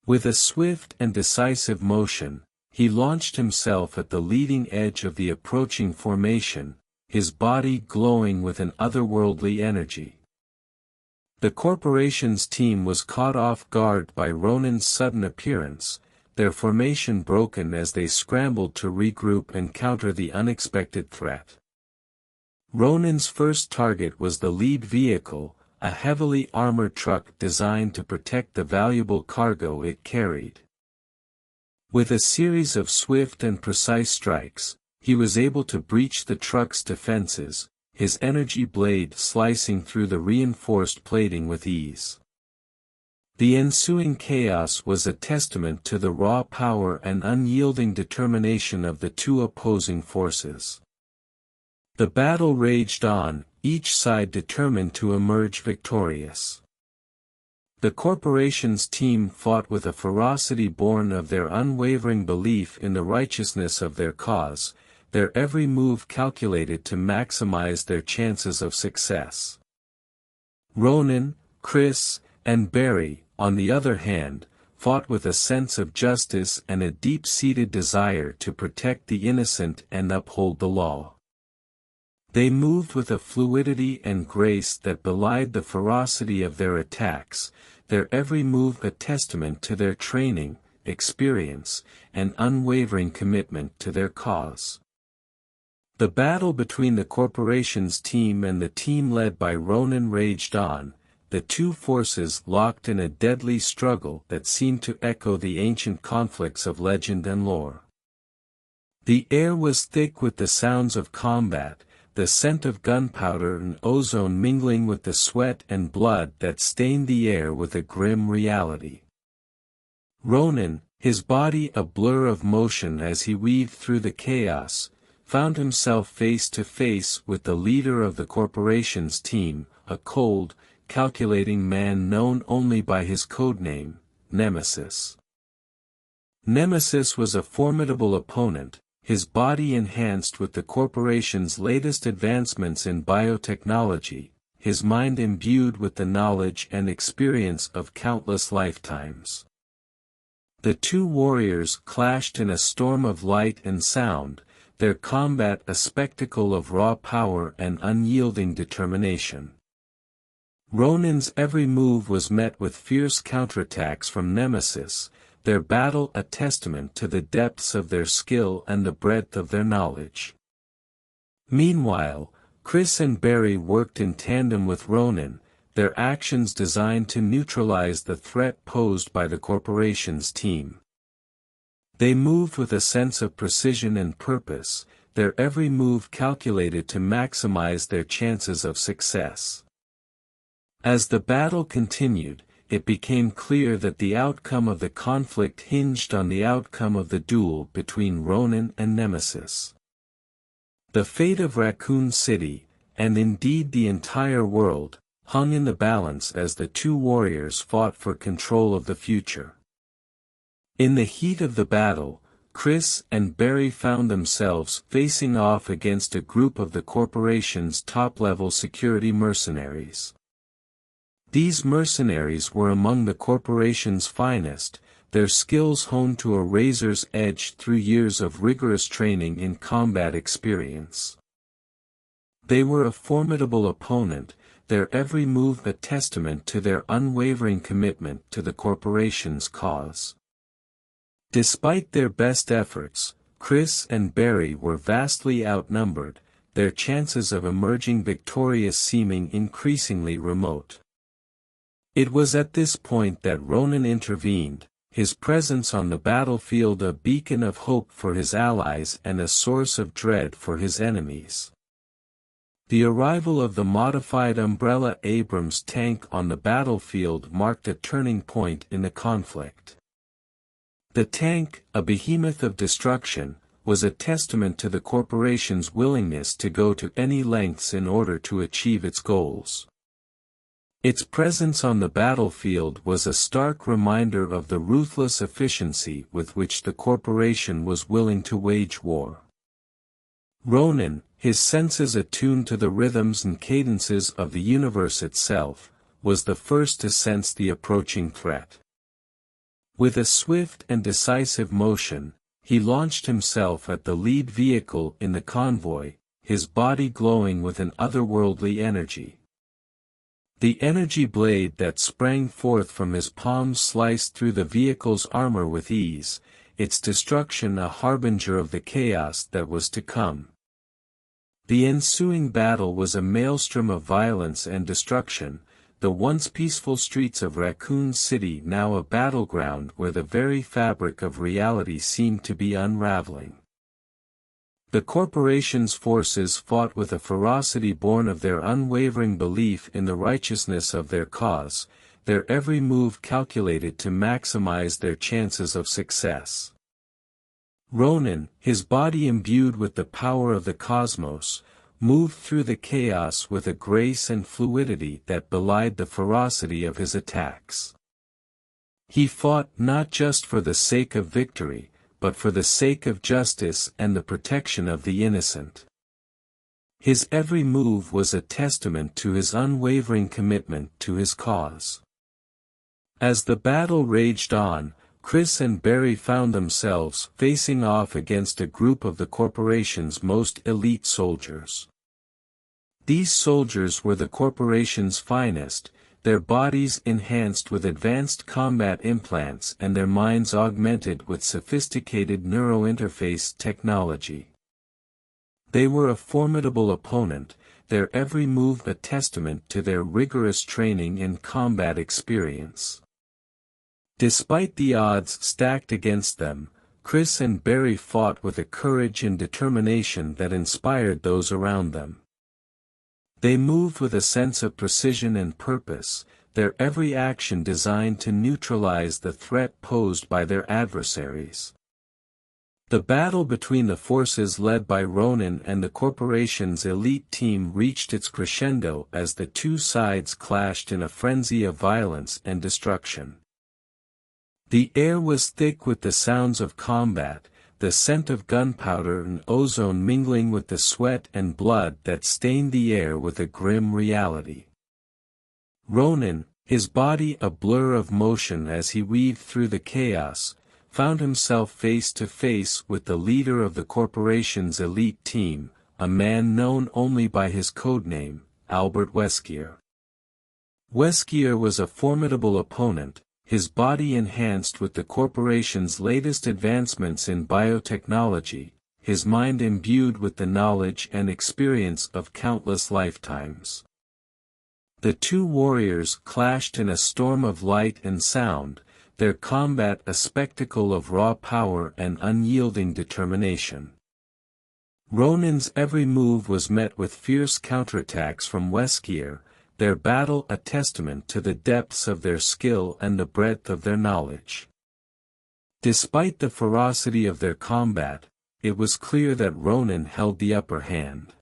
With a swift and decisive motion, he launched himself at the leading edge of the approaching formation, his body glowing with an otherworldly energy. The corporation's team was caught off guard by Ronin's sudden appearance, their formation broken as they scrambled to regroup and counter the unexpected threat. Ronin's first target was the lead vehicle, a heavily armored truck designed to protect the valuable cargo it carried. With a series of swift and precise strikes, he was able to breach the truck's defenses, his energy blade slicing through the reinforced plating with ease. The ensuing chaos was a testament to the raw power and unyielding determination of the two opposing forces. The battle raged on, each side determined to emerge victorious. The corporation's team fought with a ferocity born of their unwavering belief in the righteousness of their cause, their every move calculated to maximize their chances of success. Ronin, Chris, and Barry, on the other hand, fought with a sense of justice and a deep-seated desire to protect the innocent and uphold the law. They moved with a fluidity and grace that belied the ferocity of their attacks, their every move a testament to their training, experience, and unwavering commitment to their cause. The battle between the corporation's team and the team led by Ronin raged on, the two forces locked in a deadly struggle that seemed to echo the ancient conflicts of legend and lore. The air was thick with the sounds of combat, the scent of gunpowder and ozone mingling with the sweat and blood that stained the air with a grim reality. Ronin, his body a blur of motion as he weaved through the chaos, found himself face to face with the leader of the corporation's team, a cold, calculating man known only by his codename, Nemesis. Nemesis was a formidable opponent, his body enhanced with the corporation's latest advancements in biotechnology, his mind imbued with the knowledge and experience of countless lifetimes. The two warriors clashed in a storm of light and sound, their combat a spectacle of raw power and unyielding determination. Ronin's every move was met with fierce counterattacks from Nemesis, their battle a testament to the depths of their skill and the breadth of their knowledge. Meanwhile, Chris and Barry worked in tandem with Ronin, their actions designed to neutralize the threat posed by the corporation's team. They moved with a sense of precision and purpose, their every move calculated to maximize their chances of success. As the battle continued, it became clear that the outcome of the conflict hinged on the outcome of the duel between Ronin and Nemesis. The fate of Raccoon City, and indeed the entire world, hung in the balance as the two warriors fought for control of the future. In the heat of the battle, Chris and Barry found themselves facing off against a group of the corporation's top-level security mercenaries. These mercenaries were among the corporation's finest, their skills honed to a razor's edge through years of rigorous training in combat experience. They were a formidable opponent, their every move a testament to their unwavering commitment to the corporation's cause. Despite their best efforts, Chris and Barry were vastly outnumbered, their chances of emerging victorious seeming increasingly remote. It was at this point that Ronin intervened, his presence on the battlefield a beacon of hope for his allies and a source of dread for his enemies. The arrival of the modified Umbrella Abrams tank on the battlefield marked a turning point in the conflict. The tank, a behemoth of destruction, was a testament to the corporation's willingness to go to any lengths in order to achieve its goals. Its presence on the battlefield was a stark reminder of the ruthless efficiency with which the corporation was willing to wage war. Ronin, his senses attuned to the rhythms and cadences of the universe itself, was the first to sense the approaching threat. With a swift and decisive motion, he launched himself at the lead vehicle in the convoy, his body glowing with an otherworldly energy. The energy blade that sprang forth from his palms sliced through the vehicle's armor with ease, its destruction a harbinger of the chaos that was to come. The ensuing battle was a maelstrom of violence and destruction, the once peaceful streets of Raccoon City now a battleground where the very fabric of reality seemed to be unraveling. The corporation's forces fought with a ferocity born of their unwavering belief in the righteousness of their cause, their every move calculated to maximize their chances of success. Ronin, his body imbued with the power of the cosmos, moved through the chaos with a grace and fluidity that belied the ferocity of his attacks. He fought not just for the sake of victory, but for the sake of justice and the protection of the innocent. His every move was a testament to his unwavering commitment to his cause. As the battle raged on, Chris and Barry found themselves facing off against a group of the corporation's most elite soldiers. These soldiers were the corporation's finest, their bodies enhanced with advanced combat implants and their minds augmented with sophisticated neurointerface technology. They were a formidable opponent, their every move a testament to their rigorous training and combat experience. Despite the odds stacked against them, Chris and Barry fought with a courage and determination that inspired those around them. They moved with a sense of precision and purpose, their every action designed to neutralize the threat posed by their adversaries. The battle between the forces led by Ronin and the corporation's elite team reached its crescendo as the two sides clashed in a frenzy of violence and destruction. The air was thick with the sounds of combat, the scent of gunpowder and ozone mingling with the sweat and blood that stained the air with a grim reality. Ronin, his body a blur of motion as he weaved through the chaos, found himself face to face with the leader of the corporation's elite team, a man known only by his codename, Albert Weskier. Weskier was a formidable opponent, his body enhanced with the corporation's latest advancements in biotechnology, his mind imbued with the knowledge and experience of countless lifetimes. The two warriors clashed in a storm of light and sound, their combat a spectacle of raw power and unyielding determination. Ronin's every move was met with fierce counterattacks from Weskier, their battle a testament to the depths of their skill and the breadth of their knowledge. Despite the ferocity of their combat, it was clear that Ronin held the upper hand.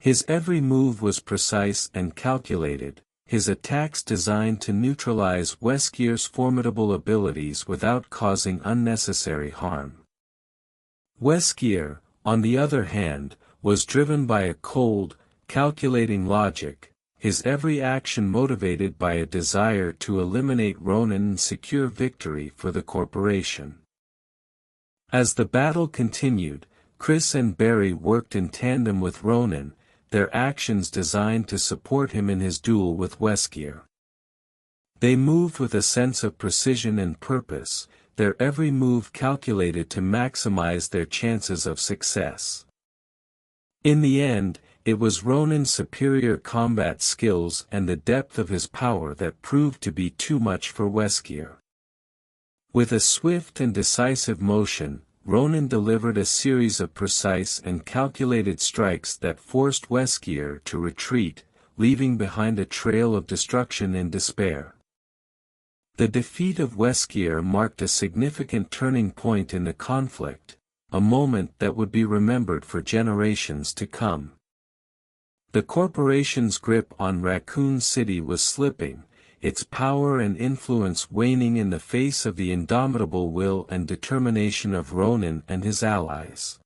His every move was precise and calculated, his attacks designed to neutralize Weskier's formidable abilities without causing unnecessary harm. Weskier, on the other hand, was driven by a cold, calculating logic, his every action motivated by a desire to eliminate Ronin and secure victory for the corporation. As the battle continued, Chris and Barry worked in tandem with Ronin, their actions designed to support him in his duel with Weskier. They moved with a sense of precision and purpose, their every move calculated to maximize their chances of success. In the end, it was Ronin's superior combat skills and the depth of his power that proved to be too much for Weskier. With a swift and decisive motion, Ronin delivered a series of precise and calculated strikes that forced Weskier to retreat, leaving behind a trail of destruction and despair. The defeat of Weskier marked a significant turning point in the conflict, a moment that would be remembered for generations to come. The corporation's grip on Raccoon City was slipping, its power and influence waning in the face of the indomitable will and determination of Ronin and his allies.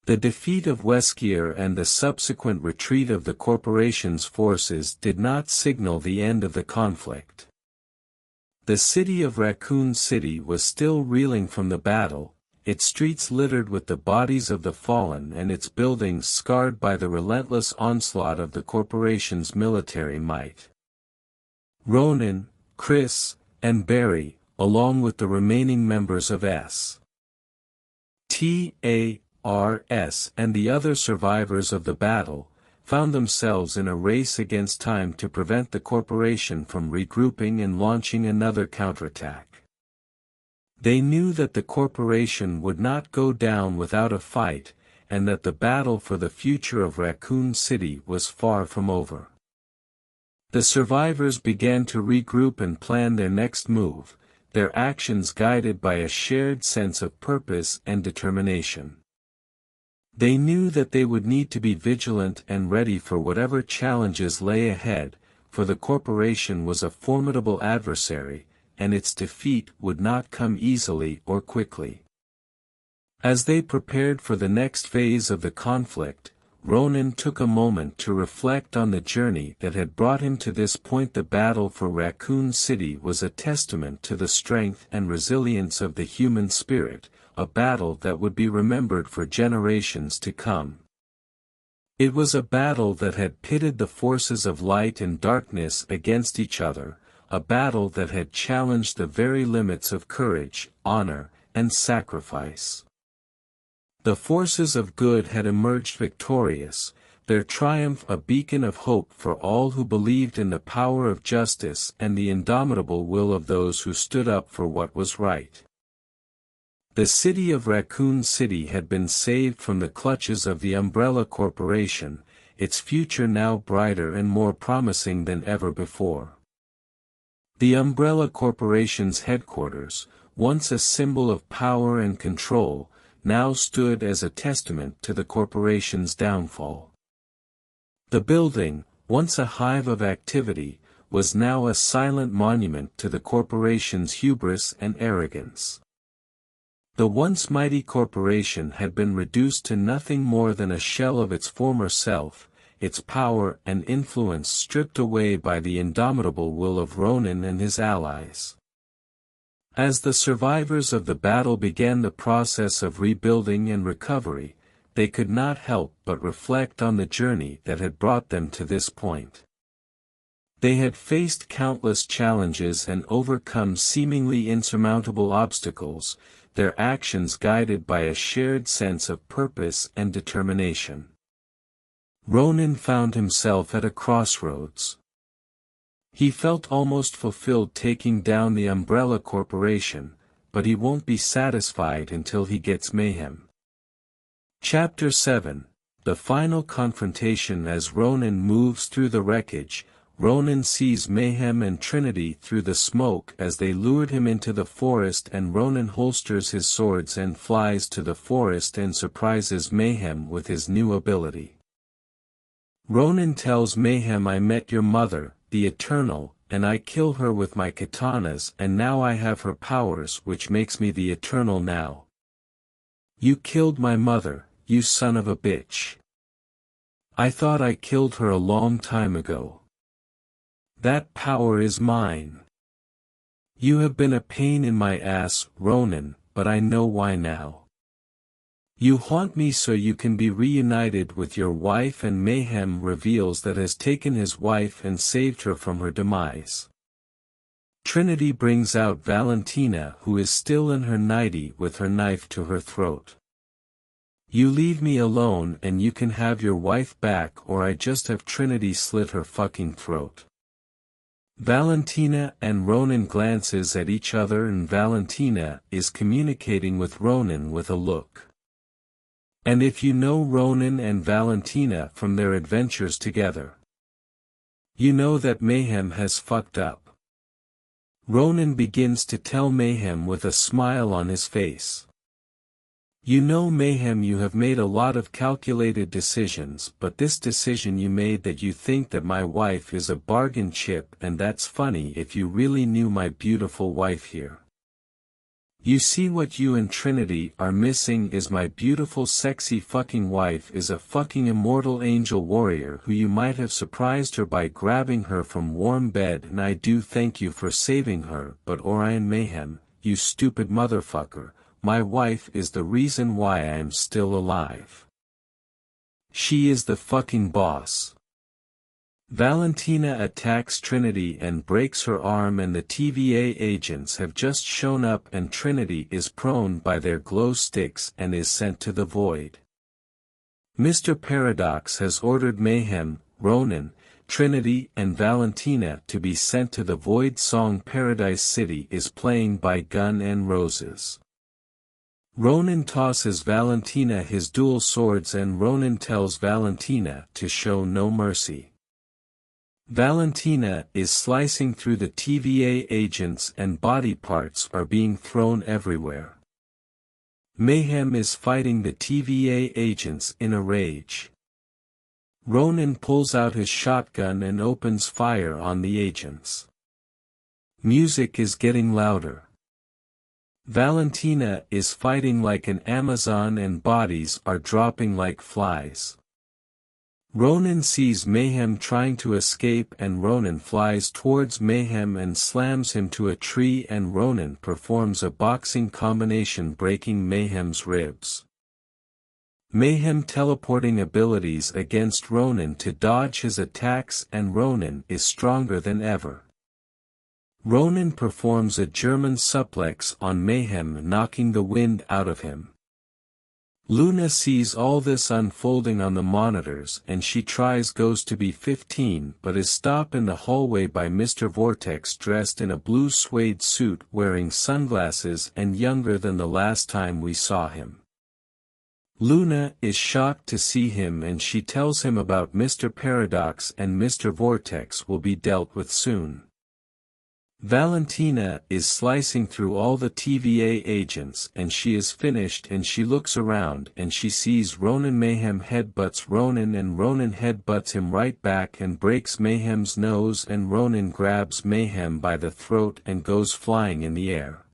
The defeat of Weskier and the subsequent retreat of the corporation's forces did not signal the end of the conflict. The city of Raccoon City was still reeling from the battle, its streets littered with the bodies of the fallen and its buildings scarred by the relentless onslaught of the corporation's military might. Ronin, Chris, and Barry, along with the remaining members of S.T.A.R.S. and the other survivors of the battle, found themselves in a race against time to prevent the corporation from regrouping and launching another counterattack. They knew that the corporation would not go down without a fight, and that the battle for the future of Raccoon City was far from over. The survivors began to regroup and plan their next move, their actions guided by a shared sense of purpose and determination. They knew that they would need to be vigilant and ready for whatever challenges lay ahead, for the corporation was a formidable adversary, and its defeat would not come easily or quickly. As they prepared for the next phase of the conflict, Ronin took a moment to reflect on the journey that had brought him to this point. The battle for Raccoon City was a testament to the strength and resilience of the human spirit, a battle that would be remembered for generations to come. It was a battle that had pitted the forces of light and darkness against each other, a battle that had challenged the very limits of courage, honor, and sacrifice. The forces of good had emerged victorious, their triumph a beacon of hope for all who believed in the power of justice and the indomitable will of those who stood up for what was right. The city of Raccoon City had been saved from the clutches of the Umbrella Corporation, its future now brighter and more promising than ever before. The Umbrella Corporation's headquarters, once a symbol of power and control, now stood as a testament to the corporation's downfall. The building, once a hive of activity, was now a silent monument to the corporation's hubris and arrogance. The once mighty corporation had been reduced to nothing more than a shell of its former self, its power and influence stripped away by the indomitable will of Ronin and his allies. As the survivors of the battle began the process of rebuilding and recovery, they could not help but reflect on the journey that had brought them to this point. They had faced countless challenges and overcome seemingly insurmountable obstacles, their actions guided by a shared sense of purpose and determination. Ronin found himself at a crossroads. He felt almost fulfilled taking down the Umbrella Corporation, but he won't be satisfied until he gets Mayhem. Chapter 7, The Final Confrontation. As Ronin moves through the wreckage, Ronin sees Mayhem and Trinity through the smoke as they lured him into the forest, and Ronin holsters his swords and flies to the forest and surprises Mayhem with his new ability. Ronin tells Mayhem, "I met your mother, the Eternal, and I kill her with my katanas, and now I have her powers, which makes me the Eternal now. You killed my mother, you son of a bitch. I thought I killed her a long time ago. That power is mine. You have been a pain in my ass, Ronin, but I know why now. You haunt me so you can be reunited with your wife." And Mayhem reveals that has taken his wife and saved her from her demise. Trinity brings out Valentina, who is still in her nightie with her knife to her throat. "You leave me alone and you can have your wife back, or I just have Trinity slit her fucking throat." Valentina and Ronin glances at each other, and Valentina is communicating with Ronin with a look. And if you know Ronin and Valentina from their adventures together, you know that Mayhem has fucked up. Ronin begins to tell Mayhem with a smile on his face. "You know, Mayhem, you have made a lot of calculated decisions, but this decision you made, that you think that my wife is a bargain chip, and that's funny if you really knew my beautiful wife here. You see, what you and Trinity are missing is my beautiful sexy fucking wife is a fucking immortal angel warrior who you might have surprised her by grabbing her from warm bed, and I do thank you for saving her, but Orion Mayhem, you stupid motherfucker, my wife is the reason why I am still alive. She is the fucking boss." Valentina attacks Trinity and breaks her arm, and the TVA agents have just shown up, and Trinity is prone by their glow sticks and is sent to the void. Mr. Paradox has ordered Mayhem, Ronin, Trinity and Valentina to be sent to the void. Song Paradise City is playing by Gun N' Roses. Ronin tosses Valentina his dual swords, and Ronin tells Valentina to show no mercy. Valentina is slicing through the TVA agents, and body parts are being thrown everywhere. Mayhem is fighting the TVA agents in a rage. Ronin pulls out his shotgun and opens fire on the agents. Music is getting louder. Valentina is fighting like an Amazon, and bodies are dropping like flies. Ronin sees Mayhem trying to escape, and Ronin flies towards Mayhem and slams him to a tree, and Ronin performs a boxing combination, breaking Mayhem's ribs. Mayhem teleporting abilities against Ronin to dodge his attacks, and Ronin is stronger than ever. Ronin performs a German suplex on Mayhem, knocking the wind out of him. Luna sees all this unfolding on the monitors, and she goes to be 15, but is stopped in the hallway by Mr. Vortex, dressed in a blue suede suit, wearing sunglasses, and younger than the last time we saw him. Luna is shocked to see him, and she tells him about Mr. Paradox, and Mr. Vortex will be dealt with soon. Valentina is slicing through all the TVA agents, and she is finished, and she looks around and she sees Ronin. Mayhem headbutts Ronin, and Ronin headbutts him right back and breaks Mayhem's nose, and Ronin grabs Mayhem by the throat and goes flying in the air.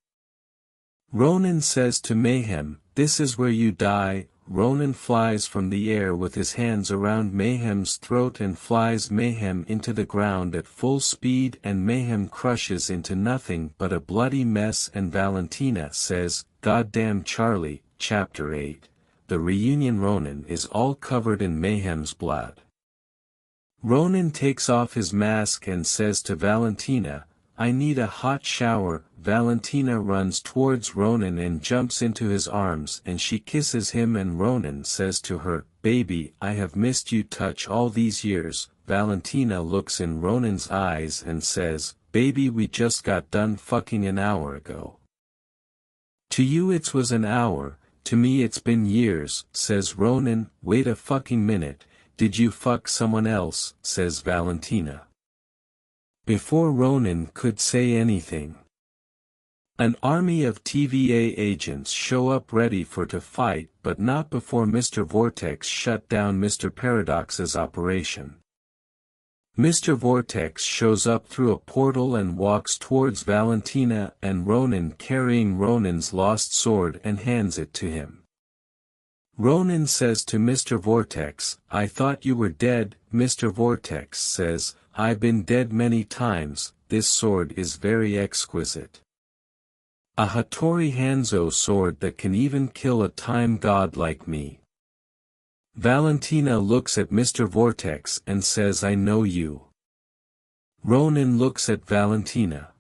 Ronin says to Mayhem, "This is where you die." Ronin flies from the air with his hands around Mayhem's throat and flies Mayhem into the ground at full speed, and Mayhem crushes into nothing but a bloody mess, and Valentina says, "Goddamn Charlie." Chapter 8. The reunion. Ronin is all covered in Mayhem's blood. Ronin takes off his mask and says to Valentina, "I need a hot shower." Valentina runs towards Ronin and jumps into his arms and she kisses him and Ronin says to her, "Baby, I have missed you touch all these years." Valentina looks in Ronin's eyes and says, "Baby, we just got done fucking an hour ago." "To you it was an hour, to me it's been years," says Ronin. "Wait a fucking minute, did you fuck someone else?" says Valentina. Before Ronin could say anything, an army of TVA agents show up ready to fight, but not before Mr. Vortex shut down Mr. Paradox's operation. Mr. Vortex shows up through a portal and walks towards Valentina and Ronin carrying Ronin's lost sword and hands it to him. Ronin says to Mr. Vortex, "I thought you were dead." Mr. Vortex says, "I've been dead many times, this sword is very exquisite. A Hattori Hanzo sword that can even kill a time god like me." Valentina looks at Mr. Vortex and says, "I know you." Ronin looks at Valentina.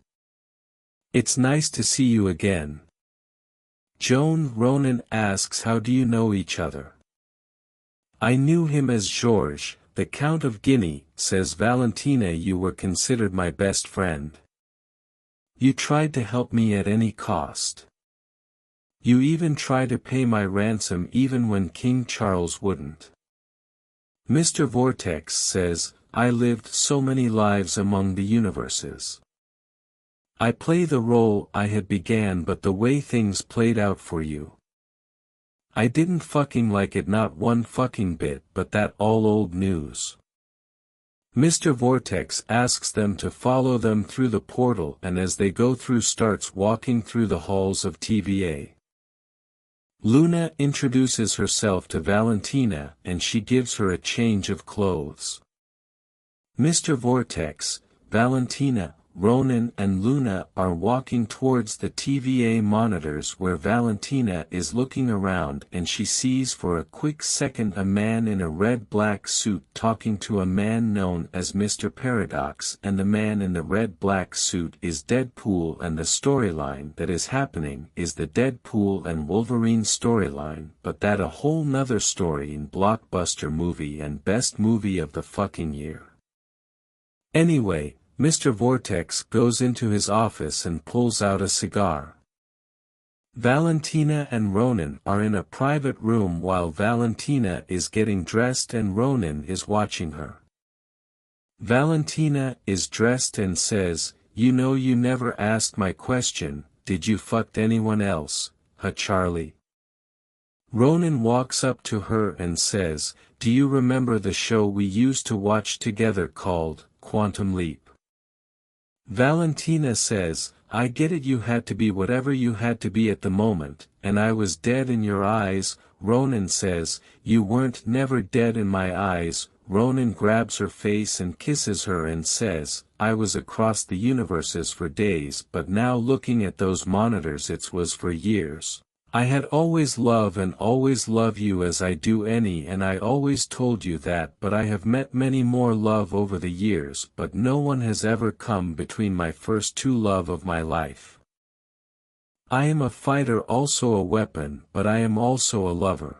"It's nice to see you again." Ronin asks, "How do you know each other?" "I knew him as Georges, the Count of Guinea," says Valentina. "You were considered my best friend. You tried to help me at any cost. You even tried to pay my ransom even when King Charles wouldn't." Mr. Vortex says, "I lived so many lives among the universes. I play the role I had began, but the way things played out for you. I didn't fucking like it, not one fucking bit, but that all old news." Mr. Vortex asks them to follow them through the portal and as they go through starts walking through the halls of TVA. Luna introduces herself to Valentina and she gives her a change of clothes. Mr. Vortex, Valentina, Ronin and Luna are walking towards the TVA monitors where Valentina is looking around and she sees for a quick second a man in a red-black suit talking to a man known as Mr. Paradox, and the man in the red-black suit is Deadpool, and the storyline that is happening is the Deadpool and Wolverine storyline, but that a whole nother story in blockbuster movie and best movie of the fucking year. Anyway, Mr. Vortex goes into his office and pulls out a cigar. Valentina and Ronin are in a private room while Valentina is getting dressed and Ronin is watching her. Valentina is dressed and says, "You know you never asked my question, did you fucked anyone else, huh Charlie?" Ronin walks up to her and says, "Do you remember the show we used to watch together called Quantum Leap?" Valentina says, "I get it, you had to be whatever you had to be at the moment, and I was dead in your eyes." Ronin says, "You weren't never dead in my eyes." Ronin grabs her face and kisses her and says, "I was across the universes for days, but now looking at those monitors it was for years. I had always love and always love you as I do any, and I always told you that, but I have met many more love over the years, but no one has ever come between my first two love of my life. I am a fighter, also a weapon, but I am also a lover."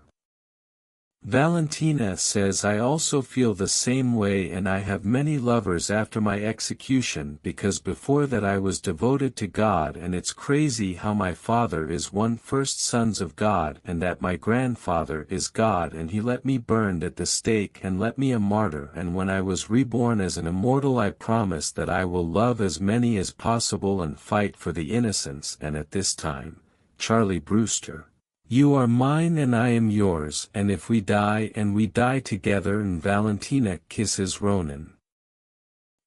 Valentina says, "I also feel the same way, and I have many lovers after my execution, because before that I was devoted to God, and it's crazy how my father is one first sons of God and that my grandfather is God, and he let me burned at the stake and let me a martyr, and when I was reborn as an immortal I promised that I will love as many as possible and fight for the innocents, and at this time, Charlie Brewster, you are mine and I am yours, and if we die and we die together." And Valentina kisses Ronin.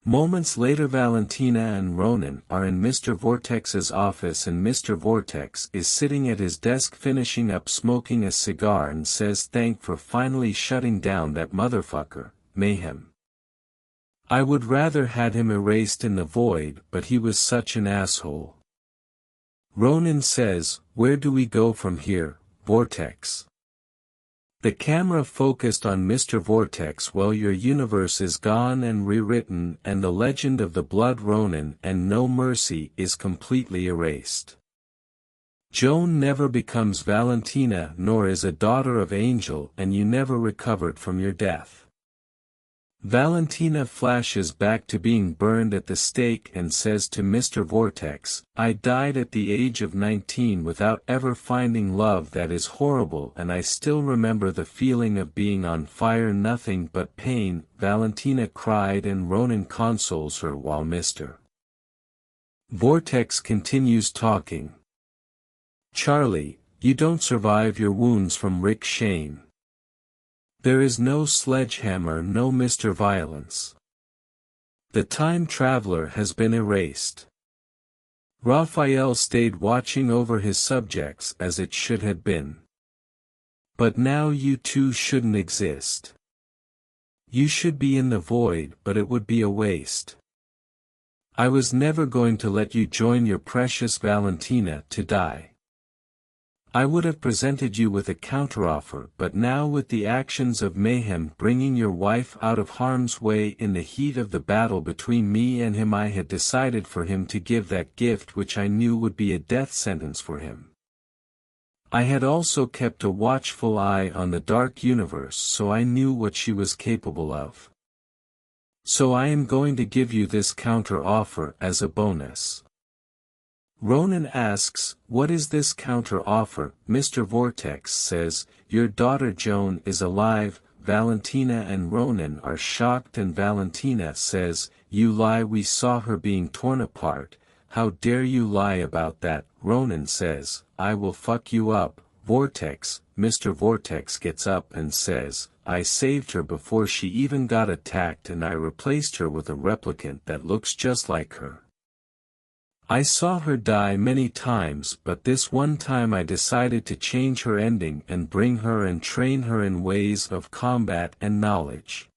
Moments later Valentina and Ronin are in Mr. Vortex's office and Mr. Vortex is sitting at his desk finishing up smoking a cigar and says, "Thank for finally shutting down that motherfucker, Mayhem. I would rather had him erased in the void, but he was such an asshole." Ronin says, "Where do we go from here, Vortex?" The camera focused on Mr. Vortex while your universe is gone and rewritten and the legend of the Blood Ronin and No Mercy is completely erased. Joan never becomes Valentina nor is a daughter of Angel and you never recovered from your death. Valentina flashes back to being burned at the stake and says to Mr. Vortex, "I died at the age of 19 without ever finding love. That is horrible, and I still remember the feeling of being on fire, nothing but pain." Valentina cried and Ronin consoles her while Mr. Vortex continues talking. "Charlie, you don't survive your wounds from Rick Shane. There is no sledgehammer, no Mr. Violence. The time traveler has been erased." Raphael stayed watching over his subjects as it should have been. "But now you two shouldn't exist. You should be in the void, but it would be a waste. I was never going to let you join your precious Valentina to die. I would have presented you with a counteroffer, but now with the actions of Mayhem bringing your wife out of harm's way in the heat of the battle between me and him, I had decided for him to give that gift which I knew would be a death sentence for him. I had also kept a watchful eye on the dark universe, so I knew what she was capable of. So I am going to give you this counter-offer as a bonus." Ronin asks, "What is this counter-offer?" Mr. Vortex says, "Your daughter Joan is alive." Valentina and Ronin are shocked and Valentina says, "You lie, we saw her being torn apart. How dare you lie about that?" Ronin says, "I will fuck you up, Vortex." Mr. Vortex gets up and says, "I saved her before she even got attacked and I replaced her with a replicant that looks just like her. I saw her die many times, but this one time I decided to change her ending and bring her and train her in ways of combat and knowledge.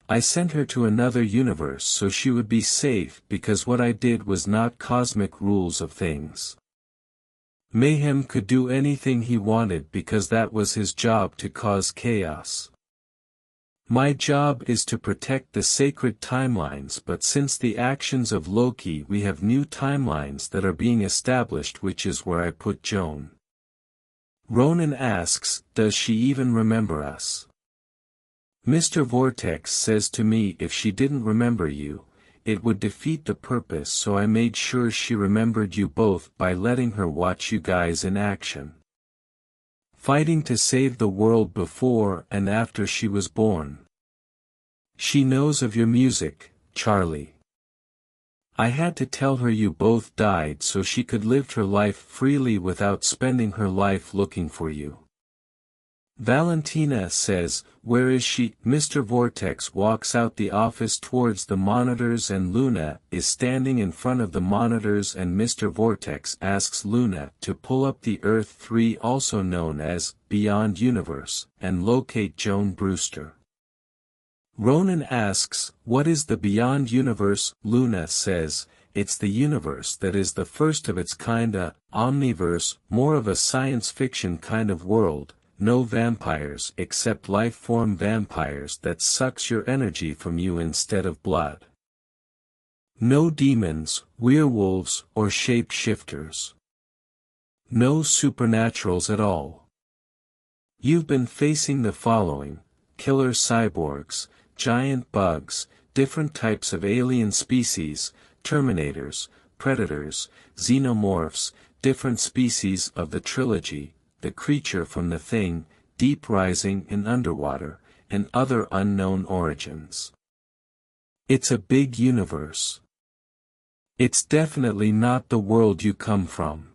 I sent her to another universe so she would be safe, because what I did was not cosmic rules of things. Mayhem could do anything he wanted because that was his job, to cause chaos. My job is to protect the sacred timelines, but since the actions of Loki we have new timelines that are being established, which is where I put Joan." Ronin asks, "Does she even remember us?" Mr. Vortex says to me, "If she didn't remember you, it would defeat the purpose, so I made sure she remembered you both by letting her watch you guys in action. Fighting to save the world before and after she was born. She knows of your music, Charlie. I had to tell her you both died so she could live her life freely without spending her life looking for you." Valentina says, "Where is she?" Mr. Vortex walks out the office towards the monitors and Luna is standing in front of the monitors, and Mr. Vortex asks Luna to pull up the Earth 3, also known as Beyond Universe, and locate Joan Brewster. Ronin asks, "What is the Beyond Universe?" Luna says, "It's the universe that is the first of its kind, a omniverse, more of a science fiction kind of world. No vampires except life-form vampires that sucks your energy from you instead of blood. No demons, werewolves, or shape-shifters. No supernaturals at all. You've been facing the following: killer cyborgs, giant bugs, different types of alien species, terminators, predators, xenomorphs, different species of the trilogy, the creature from the Thing, deep rising in underwater, and other unknown origins. It's a big universe. It's definitely not the world you come from.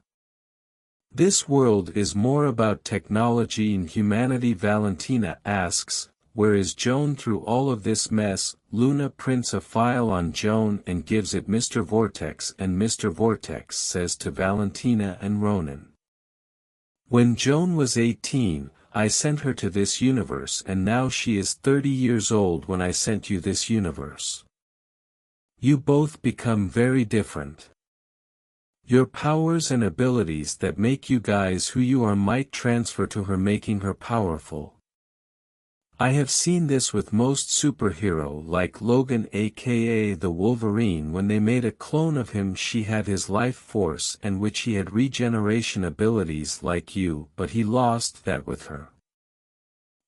This world is more about technology and humanity." Valentina asks, "Where is Joan through all of this mess?" Luna prints a file on Joan and gives it Mr. Vortex, and Mr. Vortex says to Valentina and Ronin, "When Joan was 18, I sent her to this universe, and now she is 30 years old when I sent you this universe. You both become very different. Your powers and abilities that make you guys who you are might transfer to her, making her powerful. I have seen this with most superhero like Logan aka the Wolverine. When they made a clone of him, she had his life force and which he had regeneration abilities like you, but he lost that with her.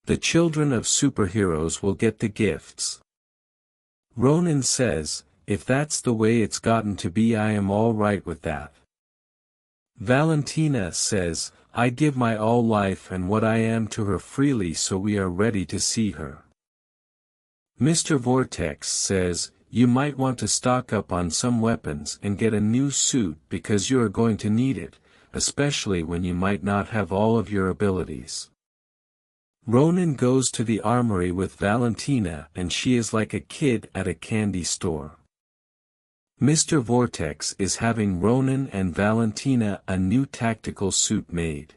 The children of superheroes will get the gifts. Ronin says, if that's the way it's gotten to be, I am all right with that. Valentina says, I give my all life and what I am to her freely, so we are ready to see her. Mr. Vortex says, you might want to stock up on some weapons and get a new suit because you are going to need it, especially when you might not have all of your abilities. Ronin goes to the armory with Valentina and she is like a kid at a candy store. Mr. Vortex is having Ronin and Valentina a new tactical suit made.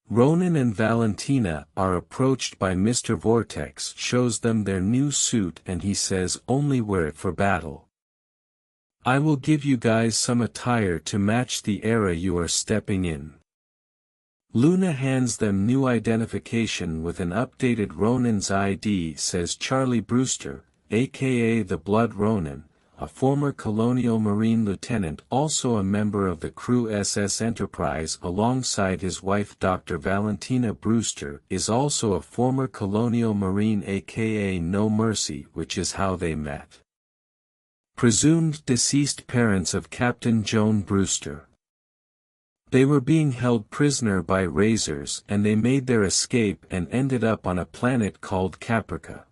Ronin and Valentina are approached by Mr. Vortex, shows them their new suit and he says only wear it for battle. I will give you guys some attire to match the era you are stepping in. Luna hands them new identification with an updated Ronin's ID, says Charlie Brewster, aka the Blood Ronin, a former Colonial Marine lieutenant, also a member of the crew SS Enterprise alongside his wife Dr. Valentina Brewster, is also a former Colonial Marine aka No Mercy, which is how they met. Presumed deceased parents of Captain Joan Brewster. They were being held prisoner by Razors and they made their escape and ended up on a planet called Caprica.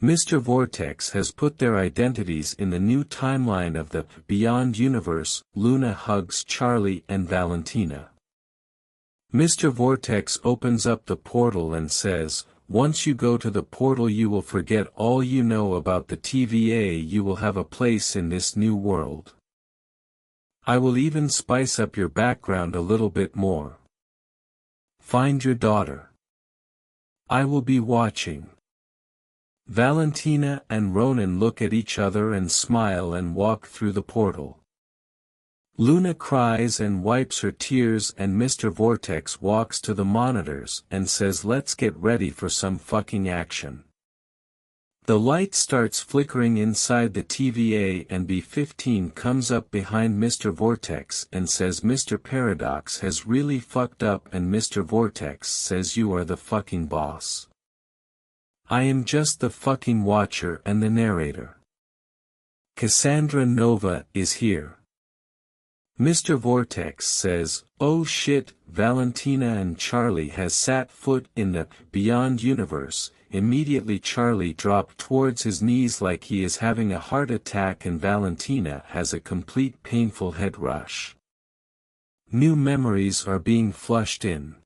Mr. Vortex has put their identities in the new timeline of the Beyond universe. Luna hugs Charlie and Valentina. Mr. Vortex opens up the portal and says, once you go to the portal you will forget all you know about the TVA. You will have a place in this new world. I will even spice up your background a little bit more. Find your daughter. I will be watching. Valentina and Ronin look at each other and smile and walk through the portal. Luna cries and wipes her tears and Mr. Vortex walks to the monitors and says let's get ready for some fucking action. The light starts flickering inside the TVA and B-15 comes up behind Mr. Vortex and says Mr. Paradox has really fucked up and Mr. Vortex says you are the fucking boss. I am just the fucking watcher and the narrator. Cassandra Nova is here. Mr. Vortex says, oh shit, Valentina and Charlie has set foot in the Beyond universe. Immediately Charlie dropped towards his knees like he is having a heart attack and Valentina has a complete painful head rush. New memories are being flushed in.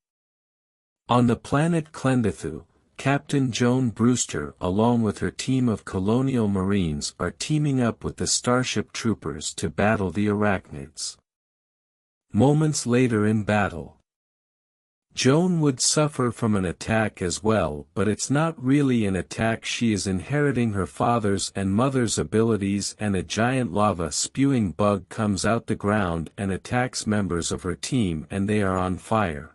On the planet Clendathu, Captain Joan Brewster along with her team of Colonial Marines are teaming up with the Starship Troopers to battle the Arachnids. Moments later in battle, Joan would suffer from an attack as well, but it's not really an attack. She is inheriting her father's and mother's abilities and a giant lava-spewing bug comes out the ground and attacks members of her team and they are on fire.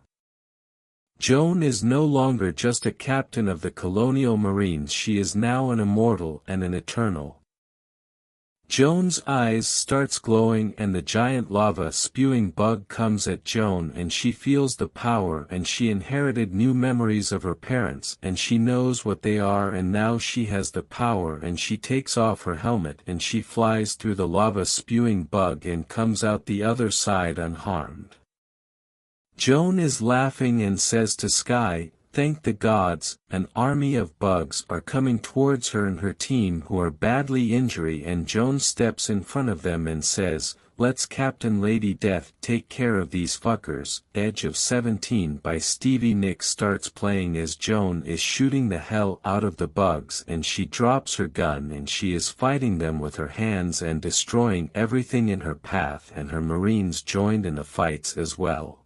Joan is no longer just a captain of the Colonial Marines, she is now an immortal and an eternal. Joan's eyes starts glowing and the giant lava-spewing bug comes at Joan and she feels the power and she inherited new memories of her parents and she knows what they are and now she has the power and she takes off her helmet and she flies through the lava-spewing bug and comes out the other side unharmed. Joan is laughing and says to Sky, thank the gods, an army of bugs are coming towards her and her team who are badly injured and Joan steps in front of them and says, let's Captain Lady Death take care of these fuckers. Edge of 17 by Stevie Nicks starts playing as Joan is shooting the hell out of the bugs and she drops her gun and she is fighting them with her hands and destroying everything in her path and her Marines joined in the fights as well.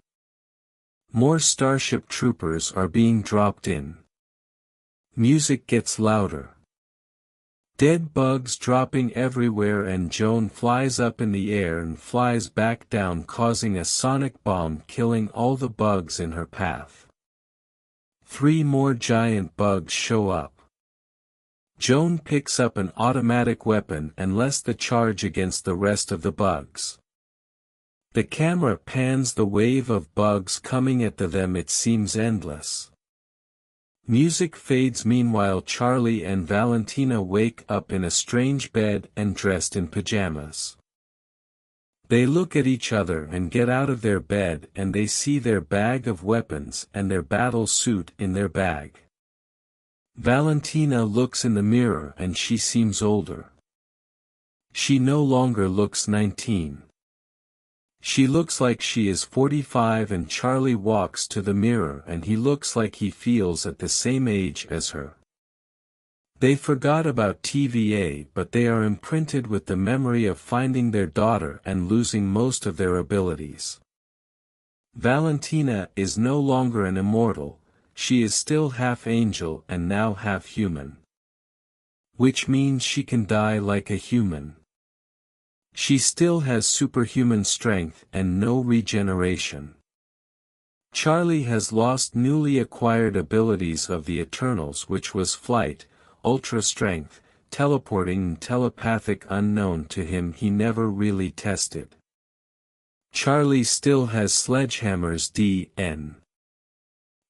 More Starship Troopers are being dropped in. Music gets louder. Dead bugs dropping everywhere, and Joan flies up in the air and flies back down, causing a sonic bomb, killing all the bugs in her path. 3 more giant bugs show up. Joan picks up an automatic weapon and lets the charge against the rest of the bugs. The camera pans the wave of bugs coming at them. It seems endless. Music fades. Meanwhile, Charlie and Valentina wake up in a strange bed and dressed in pajamas. They look at each other and get out of their bed, and they see their bag of weapons and their battle suit in their bag. Valentina looks in the mirror and she seems older. She no longer looks 19. She looks like she is 45, and Charlie walks to the mirror and he looks like he feels at the same age as her. They forgot about TVA, but they are imprinted with the memory of finding their daughter and losing most of their abilities. Valentina is no longer an immortal, she is still half angel and now half human. Which means she can die like a human. She still has superhuman strength and no regeneration. Charlie has lost newly acquired abilities of the Eternals, which was flight, ultra strength, teleporting and telepathic, unknown to him. He never really tested. Charlie still has Sledgehammer's DN.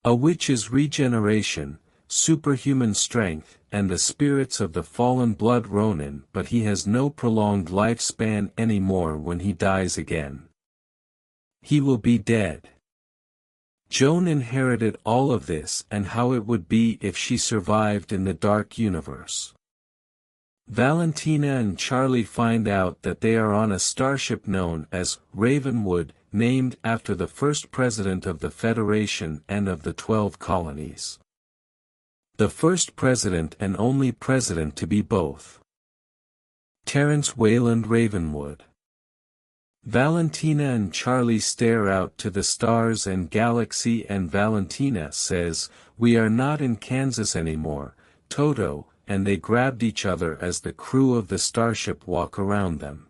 A witch's regeneration, superhuman strength, and the spirits of the fallen Blood Ronin, but he has no prolonged lifespan anymore. When he dies again, he will be dead. Joan inherited all of this and how it would be if she survived in the dark universe. Valentina and Charlie find out that they are on a starship known as Ravenwood, named after the first president of the Federation and of the 12 colonies. The first president and only president to be both. Terence Wayland Ravenwood. Valentina and Charlie stare out to the stars and galaxy, and Valentina says, "We are not in Kansas anymore, Toto," and they grabbed each other as the crew of the starship walk around them.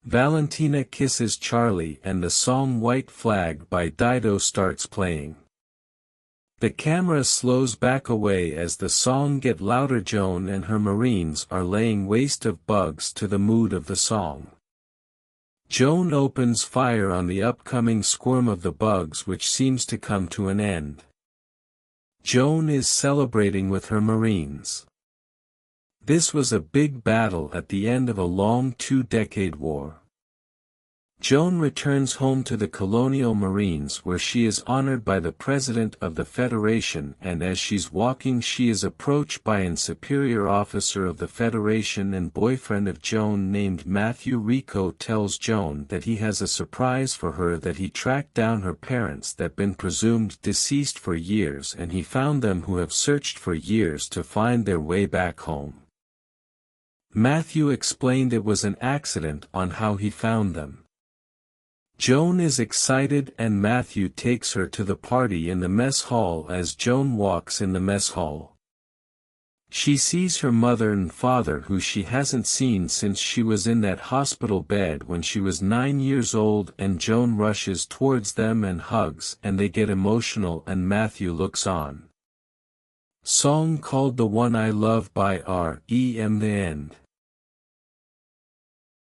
Valentina kisses Charlie and the song White Flag by Dido starts playing. The camera slows back away as the song gets louder. Joan and her Marines are laying waste of bugs to the mood of the song. Joan opens fire on the upcoming swarm of the bugs, which seems to come to an end. Joan is celebrating with her Marines. This was a big battle at the end of a long 2-decade war. Joan returns home to the Colonial Marines, where she is honored by the President of the Federation, and as she's walking she is approached by an superior officer of the Federation and boyfriend of Joan named Matthew. Rico tells Joan that he has a surprise for her, that he tracked down her parents that been presumed deceased for years, and he found them who have searched for years to find their way back home. Matthew explained it was an accident on how he found them. Joan is excited and Matthew takes her to the party in the mess hall. As Joan walks in the mess hall, she sees her mother and father, who she hasn't seen since she was in that hospital bed when she was 9 years old, and Joan rushes towards them and hugs, and they get emotional and Matthew looks on. Song called The One I Love by R.E.M. The end.